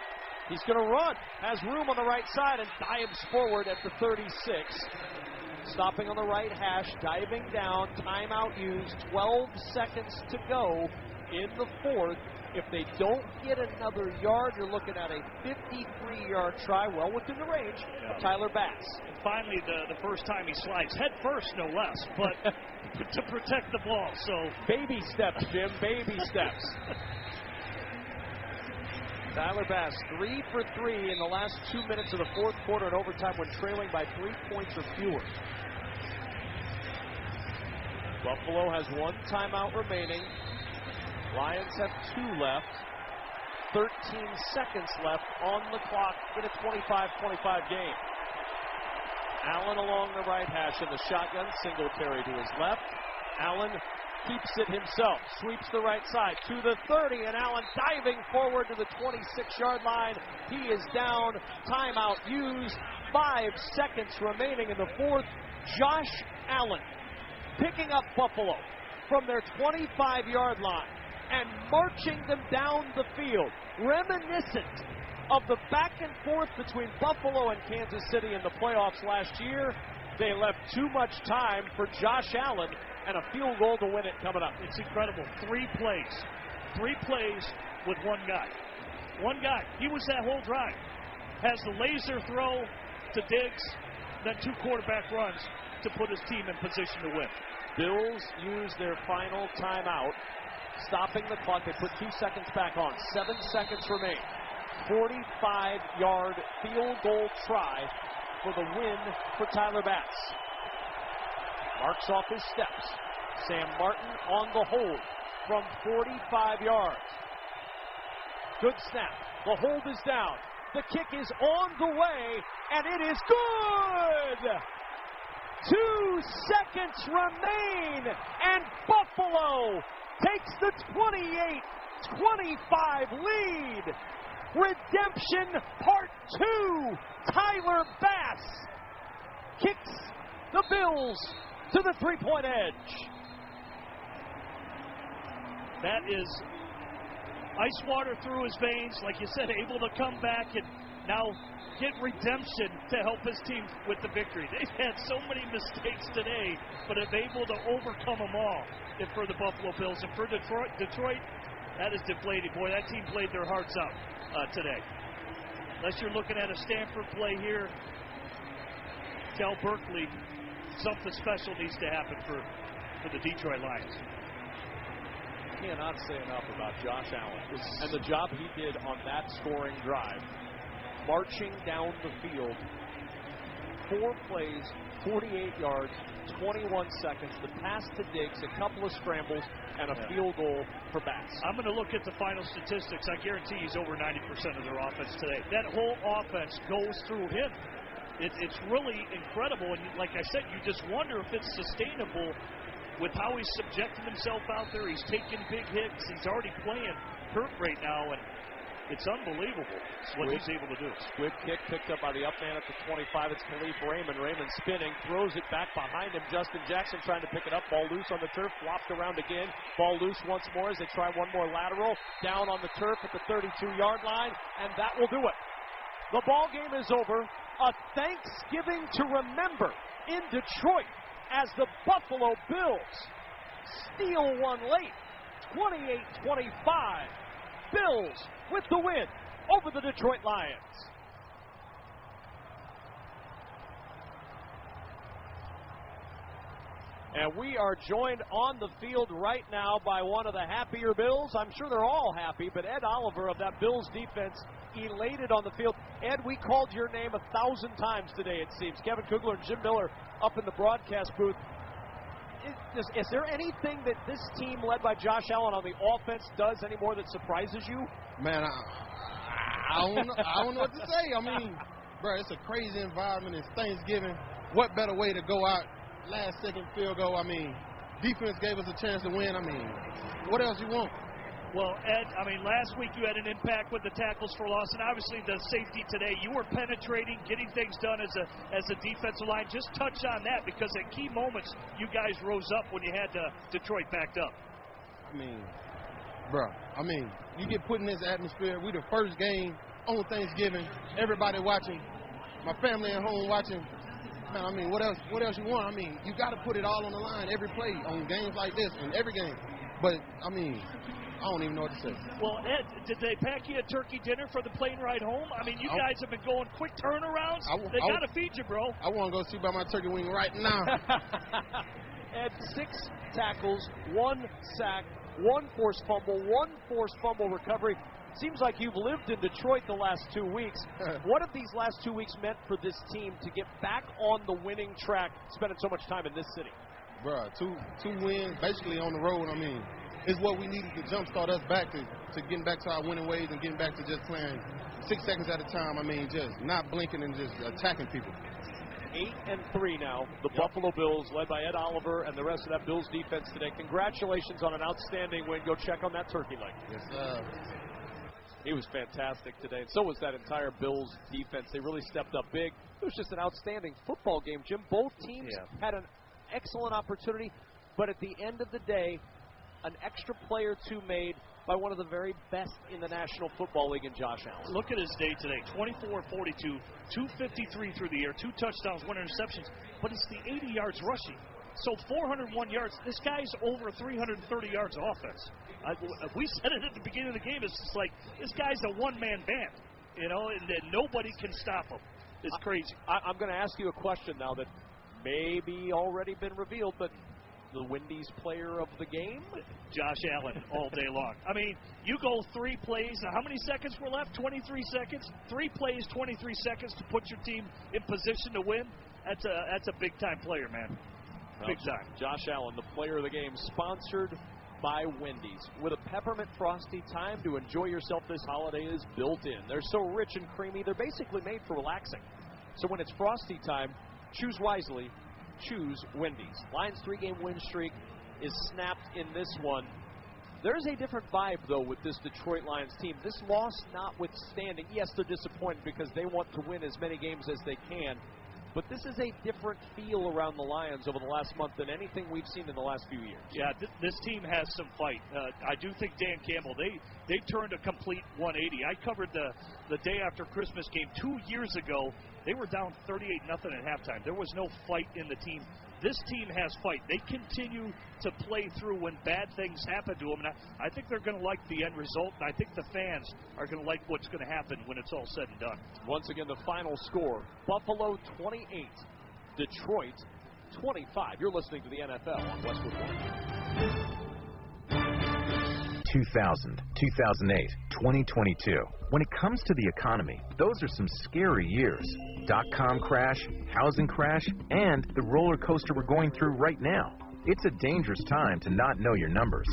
He's going to run. Has room on the right side and dives forward at the 36. Stopping on the right hash, diving down. Timeout used. 12 seconds to go in the fourth. If they don't get another yard, you're looking at a 53-yard try, well within the range of Tyler Bass. And finally, the first time he slides, head first, no less, but to protect the ball. So baby steps, Jim, baby steps. Tyler Bass, 3 for 3 in the last 2 minutes of the fourth quarter and overtime when trailing by 3 points or fewer. Buffalo has 1 timeout remaining. Lions have 2 left. 13 seconds left on the clock in a 25-25 game. Allen along the right hash in the shotgun. Singletary to his left. Allen keeps it himself. Sweeps the right side to the 30, and Allen diving forward to the 26-yard line. He is down. Timeout used. 5 seconds remaining in the fourth. Josh Allen picking up Buffalo from their 25-yard line and marching them down the field, reminiscent of the back and forth between Buffalo and Kansas City in the playoffs last year. They left too much time for Josh Allen and a field goal to win it coming up. It's incredible. 3 plays. 3 plays with one guy. One guy. He was that whole drive. Has the laser throw to Diggs, then 2 quarterback runs to put his team in position to win. Bills use their final timeout. Stopping the clock, they put 2 seconds back on. 7 seconds remain. 45-yard field goal try for the win for Tyler Bass. Marks off his steps. Sam Martin on the hold from 45 yards. Good snap. The hold is down. The kick is on the way, and it is good! 2 seconds remain, and Buffalo takes the 28-25 lead. Redemption Part 2. Tyler Bass kicks the Bills to the 3-point edge. That is ice water through his veins, like you said, able to come back and now get redemption to help his team with the victory. They've had so many mistakes today, but have able to overcome them all. And for the Buffalo Bills and for Detroit, that is deflated. Boy, that team played their hearts out today. Unless you're looking at a Stanford play here, tell Berkeley something special needs to happen for the Detroit Lions. Cannot say enough about Josh Allen and the job he did on that scoring drive. Marching down the field, 4 plays, 48 yards, 21 seconds. The pass to Diggs, a couple of scrambles, and a field goal for Bass. I'm going to look at the final statistics. I guarantee he's over 90% of their offense today. That whole offense goes through him. It's really incredible. And like I said, you just wonder if it's sustainable with how he's subjecting himself out there. He's taking big hits. He's already playing hurt right now, and it's unbelievable what he's able to do. Squib kick picked up by the up man at the 25. It's Khalif Raymond. Raymond spinning, throws it back behind him. Justin Jackson trying to pick it up. Ball loose on the turf, flopped around again. Ball loose once more as they try one more lateral. Down on the turf at the 32-yard line, and that will do it. The ball game is over. A Thanksgiving to remember in Detroit as the Buffalo Bills steal one late, 28-25. Bills with the win over the Detroit Lions. And we are joined on the field right now by one of the happier Bills. I'm sure they're all happy, but Ed Oliver of that Bills defense elated on the field. Ed, we called your name 1,000 times today, it seems. Kevin Kugler and Jim Miller up in the broadcast booth. Is there anything that this team led by Josh Allen on the offense does anymore that surprises you? Man, I don't know what to say. I mean, bro, it's a crazy environment. It's Thanksgiving. What better way to go out? Last-second field goal. I mean, defense gave us a chance to win. I mean, what else you want? Well, Ed, I mean, last week you had an impact with the tackles for loss, and obviously the safety today. You were penetrating, getting things done as a defensive line. Just touch on that, because at key moments you guys rose up when you had Detroit backed up. I mean, bro, you get put in this atmosphere. We the first game on Thanksgiving. Everybody watching. My family at home watching. Man, I mean, what else you want? I mean, you got to put it all on the line every play on games like this and every game. But, I mean, I don't even know what to say. Well, Ed, did they pack you a turkey dinner for the plane ride home? I mean, you guys have been going quick turnarounds. They got to feed you, bro. I want to go see about my turkey wing right now. Ed, 6 tackles, 1 sack, 1 forced fumble recovery. Seems like you've lived in Detroit the last 2 weeks. What have these last 2 weeks meant for this team to get back on the winning track, spending so much time in this city? Bro, two wins, basically on the road, I mean, is what we needed to jumpstart us back to getting back to our winning ways and getting back to just playing 6 seconds at a time. I mean, just not blinking and just attacking people. 8-3 now. The Buffalo Bills, led by Ed Oliver and the rest of that Bills defense today. Congratulations on an outstanding win. Go check on that turkey leg. Yes, sir. He was fantastic today, and so was that entire Bills defense. They really stepped up big. It was just an outstanding football game, Jim. Both teams had an excellent opportunity, but at the end of the day, an extra play or two made by one of the very best in the National Football League in Josh Allen. Look at his day today, 24-42, 253 through the air, 2 touchdowns, 1 interception, but it's the 80 yards rushing. So 401 yards. This guy's over 330 yards of offense. We said it at the beginning of the game. It's just like, this guy's a one-man band, and nobody can stop him. It's crazy. I'm going to ask you a question now that maybe already been revealed, but the Wendy's player of the game? Josh Allen all day long. I mean, you go 3 plays. How many seconds were left? 23 seconds. 3 plays, 23 seconds to put your team in position to win. That's a big-time player, man. Big time. Josh Allen, the player of the game, sponsored by Wendy's. With a peppermint frosty, time to enjoy yourself this holiday is built in. They're so rich and creamy, they're basically made for relaxing. So when it's frosty time, choose wisely. Choose Wendy's. Lions' 3-game win streak is snapped in this one. There's a different vibe, though, with this Detroit Lions team. This loss notwithstanding, yes, they're disappointed because they want to win as many games as they can. But this is a different feel around the Lions over the last month than anything we've seen in the last few years. Yeah, this team has some fight. I do think Dan Campbell, they turned a complete 180. I covered the day after Christmas game 2 years ago. They were down 38-0 at halftime. There was no fight in the team. This team has fight. They continue to play through when bad things happen to them. And I think they're going to like the end result, and I think the fans are going to like what's going to happen when it's all said and done. Once again, the final score, Buffalo 28, Detroit 25. You're listening to the NFL on Westwood One. 2000, 2008, 2022. When it comes to the economy, those are some scary years. Dot-com crash, housing crash, and the roller coaster we're going through right now. It's a dangerous time to not know your numbers.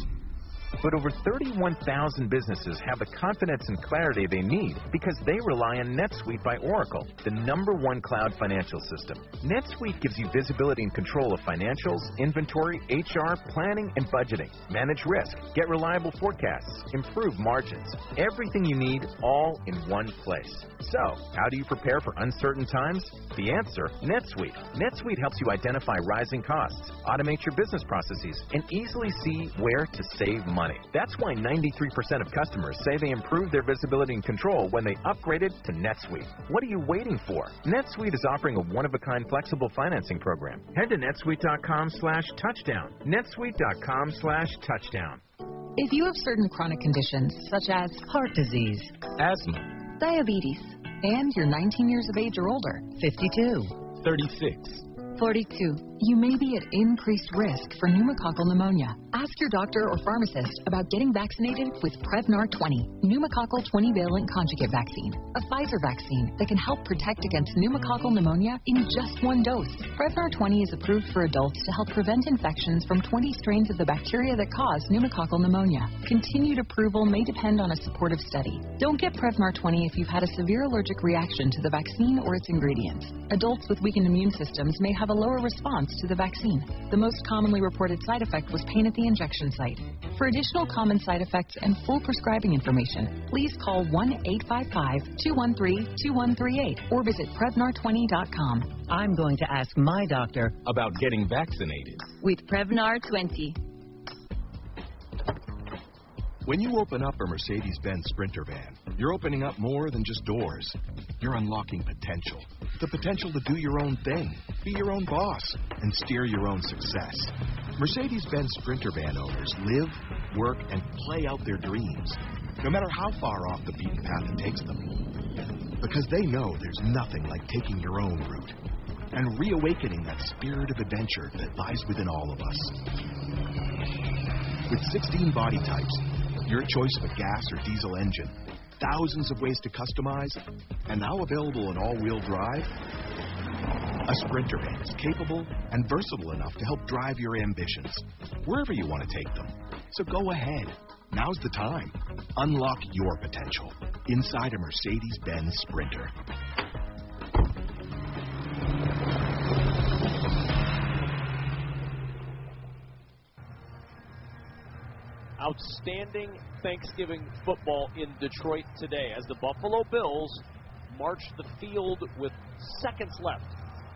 But over 31,000 businesses have the confidence and clarity they need because they rely on NetSuite by Oracle, the #1 cloud financial system. NetSuite gives you visibility and control of financials, inventory, HR, planning, and budgeting. Manage risk, get reliable forecasts, improve margins. Everything you need all in one place. So, how do you prepare for uncertain times? The answer, NetSuite. NetSuite helps you identify rising costs, automate your business processes, and easily see where to save money. That's why 93% of customers say they improved their visibility and control when they upgraded to NetSuite. What are you waiting for? NetSuite is offering a one-of-a-kind flexible financing program. Head to netsuite.com/touchdown. netsuite.com/touchdown. If you have certain chronic conditions such as heart disease, asthma, diabetes, and you're 19 years of age or older, 52, 36, 42. You may be at increased risk for pneumococcal pneumonia. Ask your doctor or pharmacist about getting vaccinated with Prevnar 20, pneumococcal 20-valent conjugate vaccine, a Pfizer vaccine that can help protect against pneumococcal pneumonia in just one dose. Prevnar 20 is approved for adults to help prevent infections from 20 strains of the bacteria that cause pneumococcal pneumonia. Continued approval may depend on a supportive study. Don't get Prevnar 20 if you've had a severe allergic reaction to the vaccine or its ingredients. Adults with weakened immune systems may have a lower response to the vaccine. The most commonly reported side effect was pain at the injection site. For additional common side effects and full prescribing information, please call 1-855-213-2138 or visit Prevnar20.com. I'm going to ask my doctor about getting vaccinated with Prevnar 20. When you open up a Mercedes-Benz Sprinter van, you're opening up more than just doors. You're unlocking potential. The potential to do your own thing, be your own boss, and steer your own success. Mercedes-Benz Sprinter van owners live, work, and play out their dreams, no matter how far off the beaten path it takes them. Because they know there's nothing like taking your own route and reawakening that spirit of adventure that lies within all of us. With 16 body types, your choice of a gas or diesel engine, thousands of ways to customize, and now available in all-wheel drive, a Sprinter van is capable and versatile enough to help drive your ambitions, wherever you want to take them. So go ahead. Now's the time. Unlock your potential inside a Mercedes-Benz Sprinter. Outstanding Thanksgiving football in Detroit today as the Buffalo Bills march the field with seconds left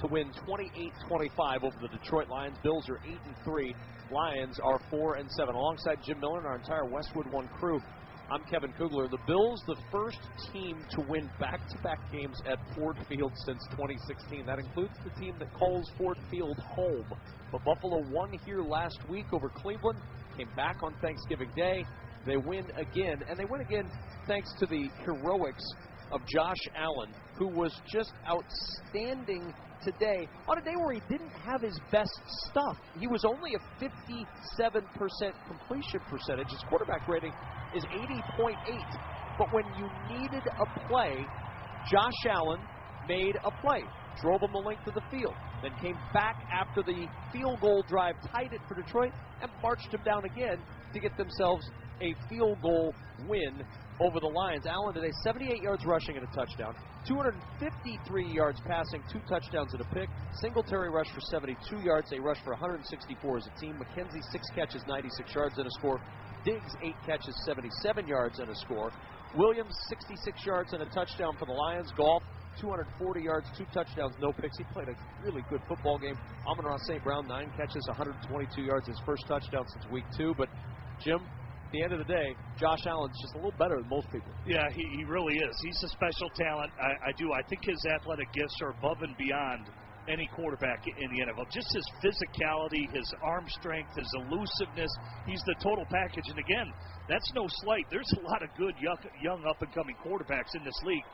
to win 28-25 over the Detroit Lions. Bills are 8-3. Lions are 4-7. Alongside Jim Miller and our entire Westwood One crew, I'm Kevin Kugler. The Bills, the first team to win back-to-back games at Ford Field since 2016. That includes the team that calls Ford Field home. But Buffalo won here last week over Cleveland, came back on Thanksgiving Day. They win again, and they win again thanks to the heroics of Josh Allen, who was just outstanding today on a day where he didn't have his best stuff. He was only a 57% completion percentage. His quarterback rating is 80.8. But when you needed a play, Josh Allen made a play, drove him the length of the field, then came back after the field goal drive, tied it for Detroit, and marched him down again to get themselves a field goal win over the Lions. Allen today, 78 yards rushing and a touchdown, 253 yards passing, 2 touchdowns and a pick. Singletary rushed for 72 yards. They rushed for 164 as a team. McKenzie, 6 catches, 96 yards and a score. Diggs, 8 catches, 77 yards and a score. Williams, 66 yards and a touchdown for the Lions. Goff, 240 yards, 2 touchdowns, no picks. He played a really good football game. Amon-Ra St. Brown, 9 catches, 122 yards, his first touchdown since week 2. But, Jim, at the end of the day, Josh Allen's just a little better than most people. Yeah, he really is. He's a special talent. I think his athletic gifts are above and beyond any quarterback in the NFL. Just his physicality, his arm strength, his elusiveness. He's the total package. And, again, that's no slight. There's a lot of good young up-and-coming quarterbacks in this league.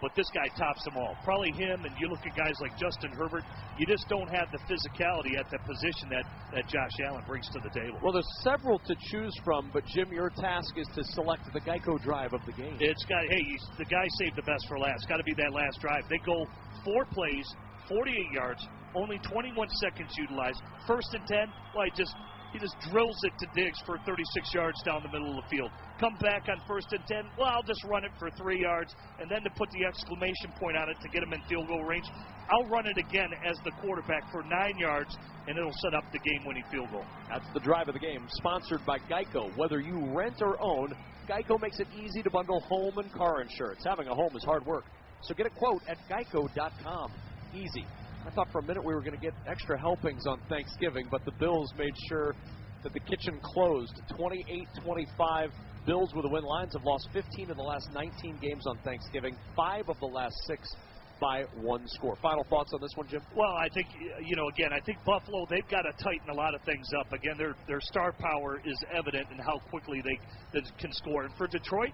But this guy tops them all. Probably him, and you look at guys like Justin Herbert, you just don't have the physicality at the position that Josh Allen brings to the table. Well, there's several to choose from, but, Jim, your task is to select the Geico drive of the game. It's got, the guy saved the best for last. Got to be that last drive. They go 4 plays, 48 yards, only 21 seconds utilized. 1st and 10, well, he just drills it to Diggs for 36 yards down the middle of the field. Come back on 1st and 10, well, I'll just run it for 3 yards, and then to put the exclamation point on it to get him in field goal range, I'll run it again as the quarterback for 9 yards, and it'll set up the game-winning field goal. That's the drive of the game, sponsored by Geico. Whether you rent or own, Geico makes it easy to bundle home and car insurance. Having a home is hard work, so get a quote at geico.com. Easy. I thought for a minute we were going to get extra helpings on Thanksgiving, but the Bills made sure that the kitchen closed. 28-25, Bills with a win. Lions have lost 15 of the last 19 games on Thanksgiving, 5 of the last 6 by 1 score. Final thoughts on this one, Jim? Well, I think, again, I think Buffalo, they've got to tighten a lot of things up. Again, their star power is evident in how quickly they can score. And for Detroit,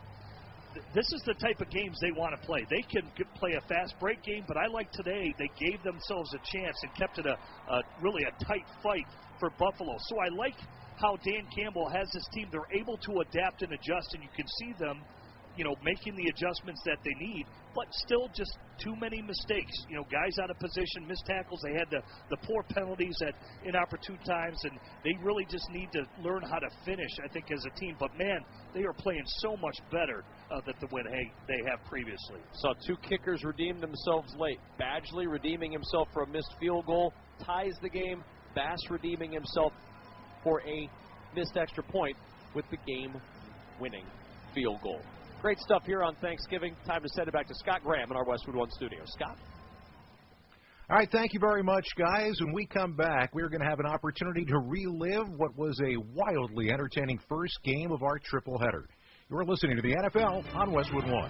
this is the type of games they want to play. They can play a fast break game, but I like today they gave themselves a chance and kept it really a tight fight for Buffalo. So I like how Dan Campbell has this team. They're able to adapt and adjust, and you can see them, making the adjustments that they need, but still just too many mistakes. Guys out of position, missed tackles. They had the poor penalties at inopportune times, and they really just need to learn how to finish, I think, as a team. But, man, they are playing so much better than the way they have previously. Saw two kickers redeem themselves late. Badgley redeeming himself for a missed field goal, ties the game. Bass redeeming himself for a missed extra point with the game-winning field goal. Great stuff here on Thanksgiving. Time to send it back to Scott Graham in our Westwood One studio. Scott? All right, thank you very much, guys. When we come back, we're going to have an opportunity to relive what was a wildly entertaining first game of our triple header. You're listening to the NFL on Westwood One.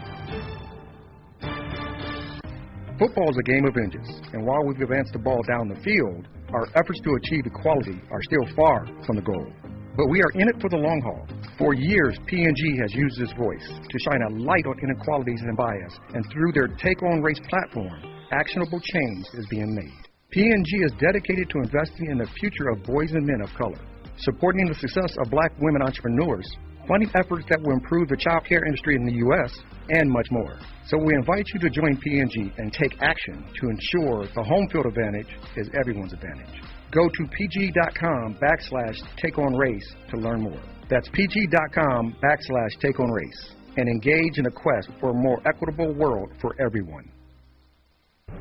Football is a game of inches, and while we've advanced the ball down the field, our efforts to achieve equality are still far from the goal. But we are in it for the long haul. For years, P&G has used its voice to shine a light on inequalities and bias, and through their Take On Race platform, actionable change is being made. P&G is dedicated to investing in the future of boys and men of color, supporting the success of black women entrepreneurs, funding efforts that will improve the child care industry in the U.S., and much more. So we invite you to join P&G and take action to ensure the home field advantage is everyone's advantage. Go to pg.com/takeonrace to learn more. That's pg.com/takeonrace and engage in a quest for a more equitable world for everyone.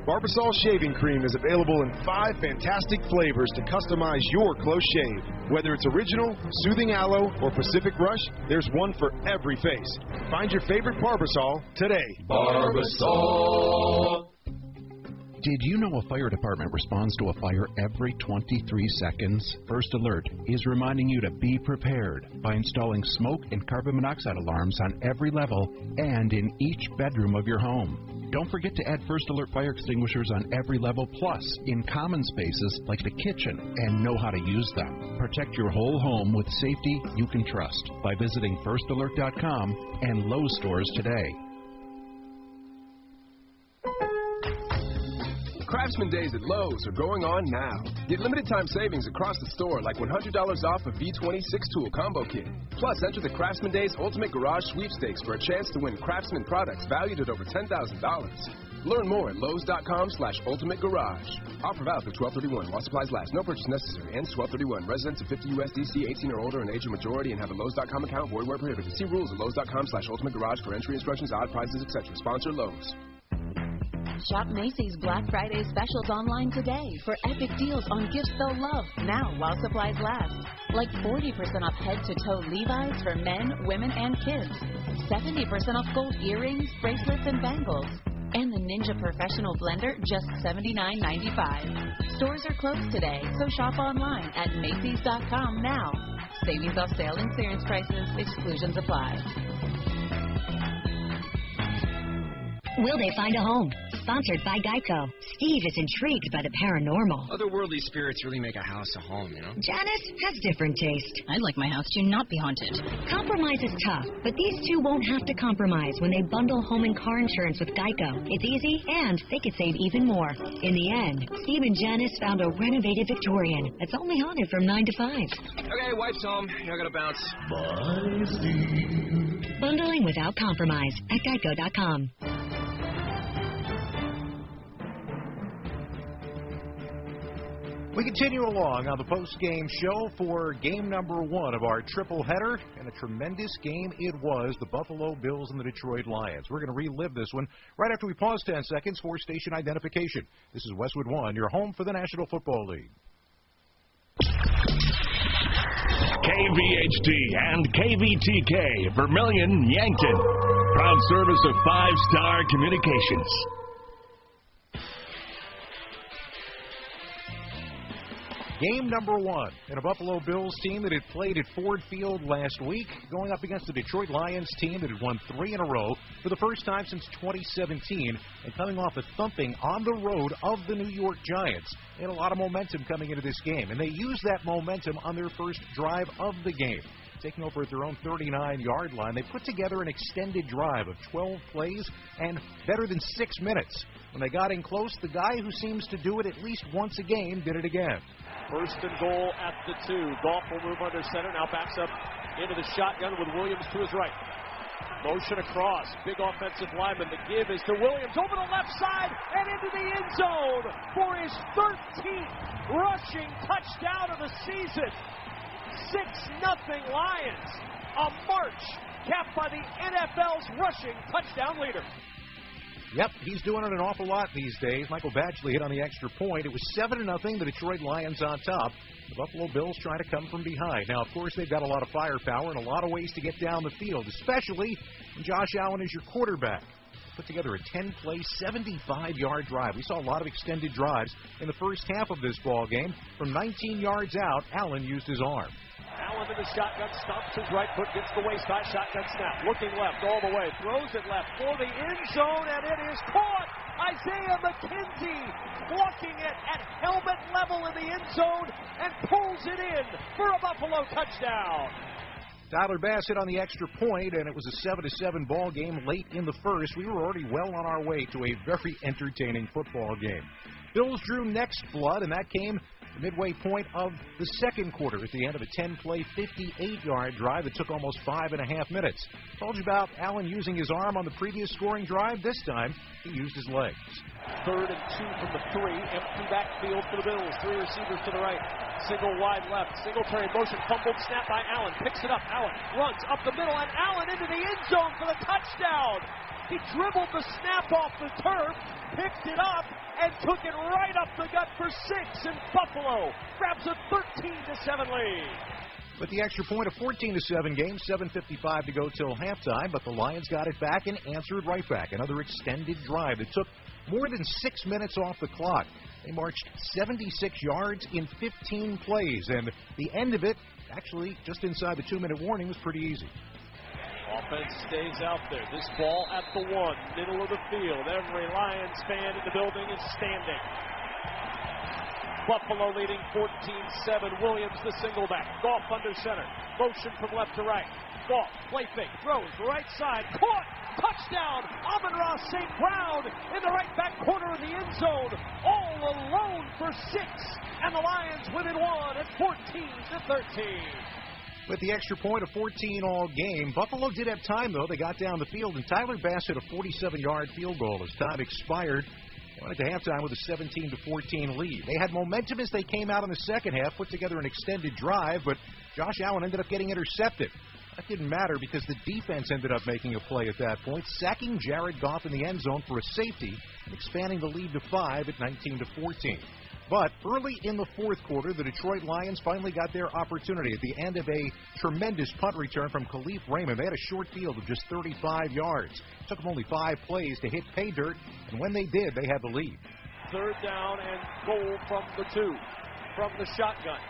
Barbasol Shaving Cream is available in 5 fantastic flavors to customize your close shave. Whether it's original, soothing aloe, or Pacific Rush, there's one for every face. Find your favorite Barbasol today. Barbasol. Did you know a fire department responds to a fire every 23 seconds? First Alert is reminding you to be prepared by installing smoke and carbon monoxide alarms on every level and in each bedroom of your home. Don't forget to add First Alert fire extinguishers on every level, plus in common spaces like the kitchen, and know how to use them. Protect your whole home with safety you can trust by visiting firstalert.com and Lowe's stores today. Craftsman Days at Lowe's are going on now. Get limited time savings across the store like $100 off a V20 6-tool combo kit. Plus, enter the Craftsman Days Ultimate Garage Sweepstakes for a chance to win Craftsman products valued at over $10,000. Learn more at Lowe's.com/Ultimate Garage. Offer valid through 12/31 while supplies last. No purchase necessary. Ends 12/31. Residents of 50 U.S. D.C., 18 or older, and age of majority, and have a Lowe's.com account. Void where prohibited. See rules at Lowe's.com/Ultimate Garage for entry instructions, odd prices, etc. Sponsor Lowe's. Shop Macy's Black Friday specials online today for epic deals on gifts they'll love now while supplies last. Like 40% off head-to-toe Levi's for men, women, and kids. 70% off gold earrings, bracelets, and bangles. And the Ninja Professional Blender, just $79.95. Stores are closed today, so shop online at Macy's.com now. Savings off sale and clearance prices. Exclusions apply. Will they find a home? Sponsored by Geico. Steve is intrigued by the paranormal. Otherworldly spirits really make a house a home, you know? Janice has different taste. I'd like my house to not be haunted. Compromise is tough, but these two won't have to compromise when they bundle home and car insurance with Geico. It's easy, and they could save even more. In the end, Steve and Janice found a renovated Victorian that's only haunted from 9 to 5. Okay, wife's home. I gotta bounce. Bye, Steve. Bundling without compromise at Geico.com. We continue along on the post-game show for game number 1 of our triple header, and a tremendous game it was, the Buffalo Bills and the Detroit Lions. We're going to relive this one right after we pause 10 seconds for station identification. This is Westwood One, your home for the National Football League. KVHD and KVTK, Vermilion, Yankton. Proud service of 5-Star Communications. Game number 1 in a Buffalo Bills team that had played at Ford Field last week, going up against the Detroit Lions team that had won 3 in a row for the first time since 2017, and coming off a thumping on the road of the New York Giants. They had a lot of momentum coming into this game, and they used that momentum on their first drive of the game. taking over at their own 39-yard line. They put together an extended drive of 12 plays and better than 6 minutes. When they got in close, the guy who seems to do it at least once a game did it again. First and goal at the 2. Goff will move under center. Now backs up into the shotgun with Williams to his right. Motion across. Big offensive lineman. The give is to Williams over the left side and into the end zone for his 13th rushing touchdown of the season. 6-0 Lions. A march capped by the NFL's rushing touchdown leader. Yep, he's doing it an awful lot these days. Michael Badgley hit on the extra point. It was 7-0, the Detroit Lions on top. The Buffalo Bills trying to come from behind. Now, of course, they've got a lot of firepower and a lot of ways to get down the field, especially when Josh Allen is your quarterback. Put together a 10-play, 75-yard drive. We saw a lot of extended drives in the first half of this ball game. From 19 yards out, Allen used his arm. Allen in the shotgun, stomps his right foot, gets the waist high, shotgun snap, looking left all the way, throws it left for the end zone, and it is caught. Isaiah McKenzie blocking it at helmet level in the end zone and pulls it in for a Buffalo touchdown. Tyler Bass hit on the extra point, and it was a 7-7 ball game late in the first. We were already well on our way to a very entertaining football game. Bills drew next blood, and that came the midway point of the second quarter at the end of a 10-play, 58-yard drive that took almost 5.5 minutes. Told you about Allen using his arm on the previous scoring drive. This time, he used his legs. 3rd and 2 from the 3. Empty backfield for the Bills. 3 receivers to the right. Single wide left. Singletary motion. Fumbled snap by Allen. Picks it up. Allen runs up the middle, and Allen into the end zone for the touchdown. He dribbled the snap off the turf, picked it up, and took it right up the gut for 6, and Buffalo grabs a 13-7 lead. With the extra point, a 14-7 game, 7:55 to go till halftime, but the Lions got it back and answered right back. Another extended drive that took more than 6 minutes off the clock. They marched 76 yards in 15 plays, and the end of it, actually just inside the 2-minute warning, was pretty easy. Offense stays out there. This ball at the 1, middle of the field. Every Lions fan in the building is standing. Buffalo leading 14-7. Williams the single back. Goff under center. Motion from left to right. Goff, play fake, throws, right side, caught, touchdown. Amon-Ra St. Brown in the right back corner of the end zone. All alone for 6. And the Lions win it 1 at 14-13. With the extra point, a 14-all game. Buffalo did have time, though. They got down the field, and Tyler Bass hit a 47-yard field goal as time expired. They went into halftime with a 17-14 lead. They had momentum as they came out in the second half, put together an extended drive, but Josh Allen ended up getting intercepted. That didn't matter because the defense ended up making a play at that point, sacking Jared Goff in the end zone for a safety and expanding the lead to 5 at 19-14. But early in the fourth quarter, the Detroit Lions finally got their opportunity at the end of a tremendous punt return from Khalif Raymond. They had a short field of just 35 yards. It took them only 5 plays to hit pay dirt, and when they did, they had the lead. 3rd down and goal from the 2. From the shotgun.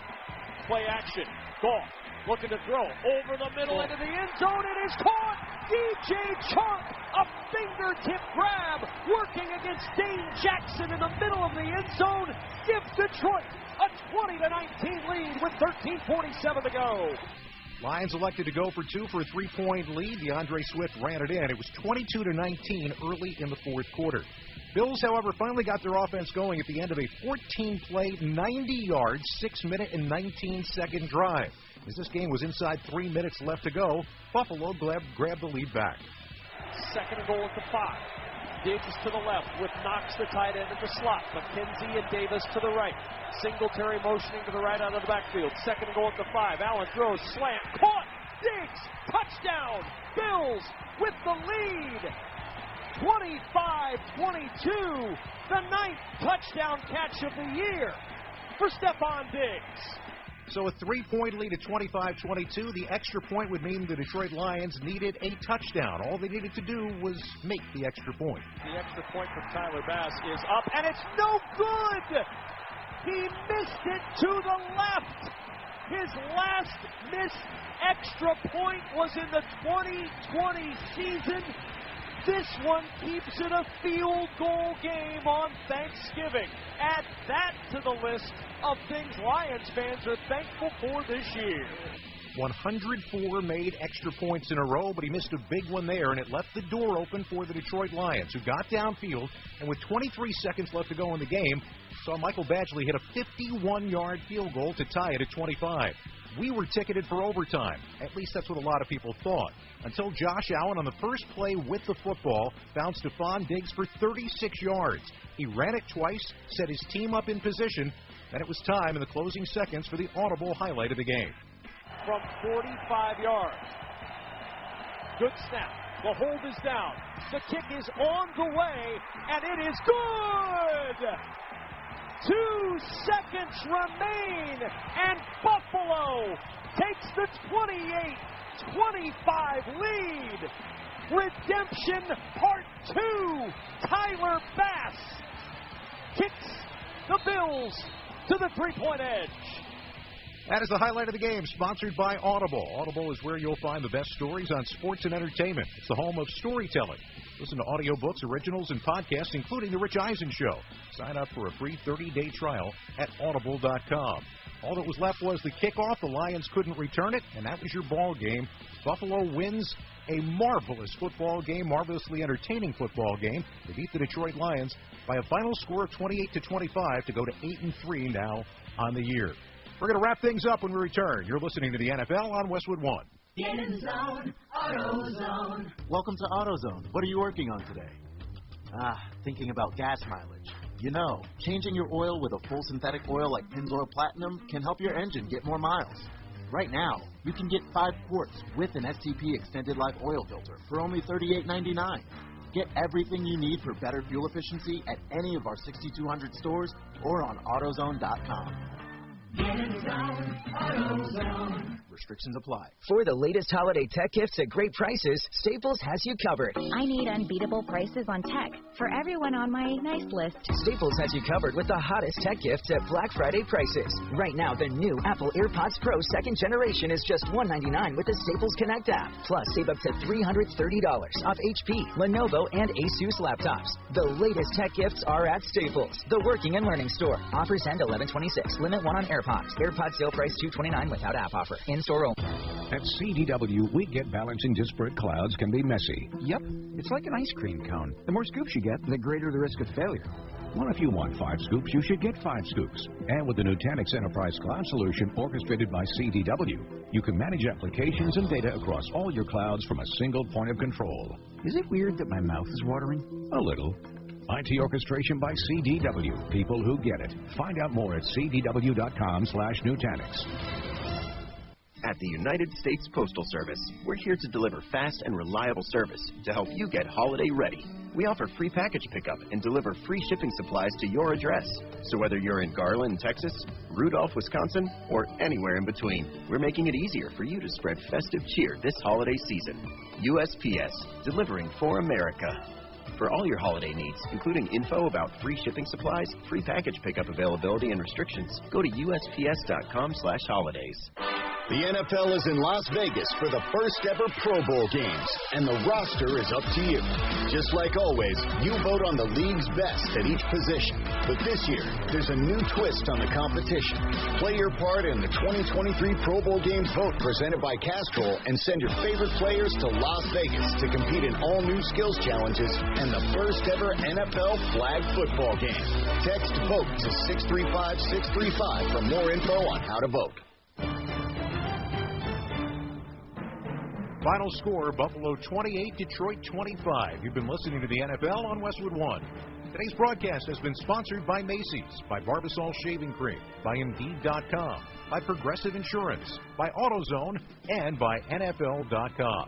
Play action. Goff looking to throw over the middle into the end zone. It is caught. DJ Chark, a fingertip grab, working against Dane Jackson in the middle of the end zone, gives Detroit a 20-19 lead with 13:47 to go. Lions elected to go for 2 for a 3-point lead. DeAndre Swift ran it in. It was 22-19 early in the fourth quarter. Bills, however, finally got their offense going at the end of a 14-play, 90-yard, 6-minute and 19-second drive. As this game was inside 3 minutes left to go, Buffalo grabbed the lead back. 2nd and goal at the 5. Diggs to the left with Knox, the tight end, in the slot. McKenzie and Davis to the right. Singletary motioning to the right out of the backfield. 2nd and goal at the 5. Allen throws, slant, caught. Diggs, touchdown. Bills with the lead. 25-22. The 9th touchdown catch of the year for Stephon Diggs. So a 3-point lead at 25-22. The extra point would mean the Detroit Lions needed a touchdown. All they needed to do was make the extra point. The extra point from Tyler Bass is up, and it's no good. He missed it to the left. His last missed extra point was in the 2020 season. This one keeps it a field goal game on Thanksgiving. Add that to the list of things Lions fans are thankful for this year. 104 made extra points in a row, but he missed a big one there, and it left the door open for the Detroit Lions, who got downfield, and with 23 seconds left to go in the game, saw Michael Badgley hit a 51-yard field goal to tie it at 25. We were ticketed for overtime. At least that's what a lot of people thought. Until Josh Allen on the first play with the football found Stephon Diggs for 36 yards. He ran it twice, set his team up in position, then it was time in the closing seconds for the audible highlight of the game. From 45 yards. Good snap. The hold is down. The kick is on the way, and it is good! 2 seconds remain, and Buffalo takes the 28-25 lead. Redemption Part 2. Tyler Bass kicks the Bills to the three-point edge. That is the highlight of the game, sponsored by Audible. Audible is where you'll find the best stories on sports and entertainment. It's the home of storytelling. Listen to audiobooks, originals, and podcasts, including The Rich Eisen Show. Sign up for a free 30-day trial at audible.com. All that was left was the kickoff. The Lions couldn't return it, and that was your ball game. Buffalo wins a marvelous football game, marvelously entertaining football game. They beat the Detroit Lions by a final score of 28-25 to go to 8-3 now on the year. We're going to wrap things up when we return. You're listening to the NFL on Westwood One. In zone, AutoZone. Welcome to AutoZone. What are you working on today? Thinking about gas mileage. You know, changing your oil with a full synthetic oil like Pennzoil Platinum can help your engine get more miles. Right now, you can get 5 quarts with an STP extended life oil filter for only $38.99. Get everything you need for better fuel efficiency at any of our 6,200 stores or on AutoZone.com. In zone, AutoZone. Restrictions apply. For the latest holiday tech gifts at great prices, Staples has you covered. I need unbeatable prices on tech for everyone on my nice list. Staples has you covered with the hottest tech gifts at Black Friday prices. Right now, the new Apple AirPods Pro 2nd generation is just $199 with the Staples Connect app. Plus, save up to $330 off HP, Lenovo, and Asus laptops. The latest tech gifts are at Staples, the working and learning store. Offers end 11/26. Limit 1 on AirPods. AirPods sale price $229 without app offer. In-store only. At CDW, we get balancing disparate clouds can be messy. Yep, it's like an ice cream cone. The more scoops you get, the greater the risk of failure. Well, if you want 5 scoops, you should get 5 scoops. And with the Nutanix Enterprise Cloud Solution orchestrated by CDW, you can manage applications and data across all your clouds from a single point of control. Is it weird that my mouth is watering? A little. IT orchestration by CDW. People who get it. Find out more at cdw.com/Nutanix. At the United States Postal Service, we're here to deliver fast and reliable service to help you get holiday ready. We offer free package pickup and deliver free shipping supplies to your address. So whether you're in Garland, Texas, Rudolph, Wisconsin, or anywhere in between, we're making it easier for you to spread festive cheer this holiday season. USPS, delivering for America. For all your holiday needs, including info about free shipping supplies, free package pickup availability, and restrictions, go to USPS.com/holidays. The NFL is in Las Vegas for the first ever Pro Bowl games, and the roster is up to you. Just like always, you vote on the league's best at each position. But this year, there's a new twist on the competition. Play your part in the 2023 Pro Bowl games vote presented by Castrol and send your favorite players to Las Vegas to compete in all new skills challenges and the first ever NFL flag football game. Text VOTE to 635-635 for more info on how to vote. Final score, Buffalo 28, Detroit 25. You've been listening to the NFL on Westwood One. Today's broadcast has been sponsored by Macy's, by Barbasol Shaving Cream, by Indeed.com, by Progressive Insurance, by AutoZone, and by NFL.com. I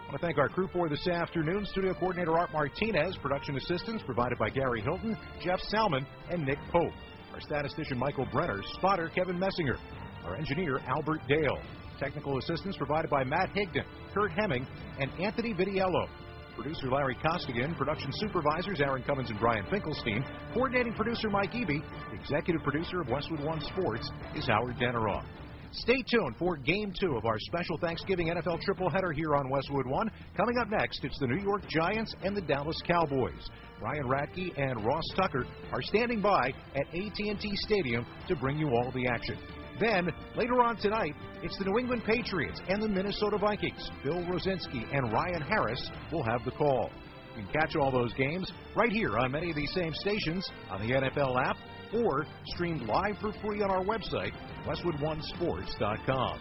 want to thank our crew for this afternoon. Studio coordinator Art Martinez, production assistance provided by Gary Hilton, Jeff Salmon, and Nick Pope. Our statistician Michael Brenner, spotter Kevin Messinger, our engineer Albert Dale. Technical assistance provided by Matt Higdon, Kurt Hemming, and Anthony Vitiello. Producer Larry Costigan, production supervisors Aaron Cummins and Brian Finkelstein, coordinating producer Mike Eby, the executive producer of Westwood One Sports is Howard Deneroff. Stay tuned for Game 2 of our special Thanksgiving NFL triple header here on Westwood One. Coming up next, it's the New York Giants and the Dallas Cowboys. Ryan Radke and Ross Tucker are standing by at AT&T Stadium to bring you all the action. Then, later on tonight, it's the New England Patriots and the Minnesota Vikings. Bill Rosinski and Ryan Harris will have the call. You can catch all those games right here on many of these same stations on the NFL app or streamed live for free on our website, WestwoodOneSports.com.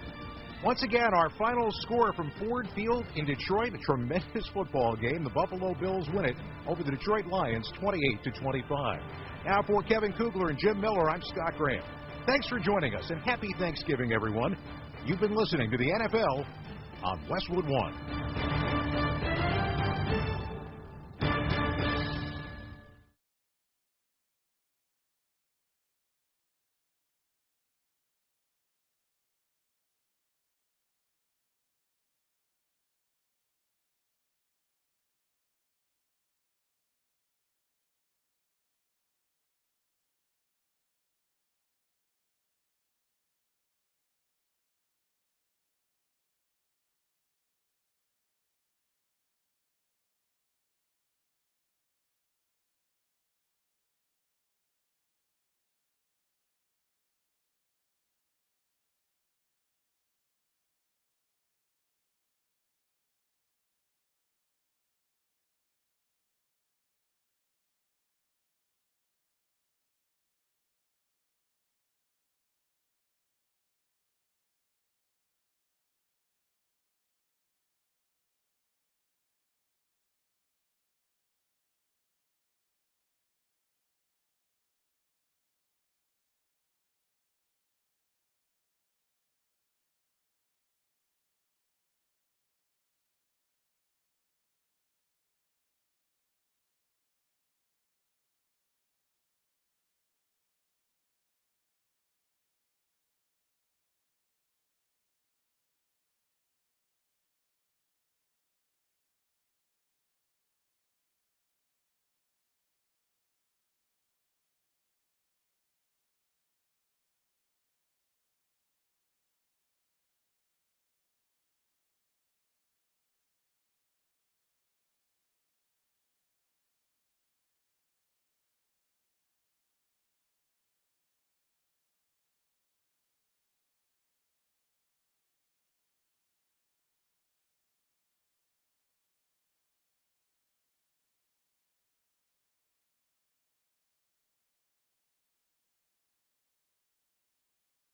Once again, our final score from Ford Field in Detroit, a tremendous football game. The Buffalo Bills win it over the Detroit Lions 28-25. Now for Kevin Kugler and Jim Miller, I'm Scott Graham. Thanks for joining us, and happy Thanksgiving, everyone. You've been listening to the NFL on Westwood One.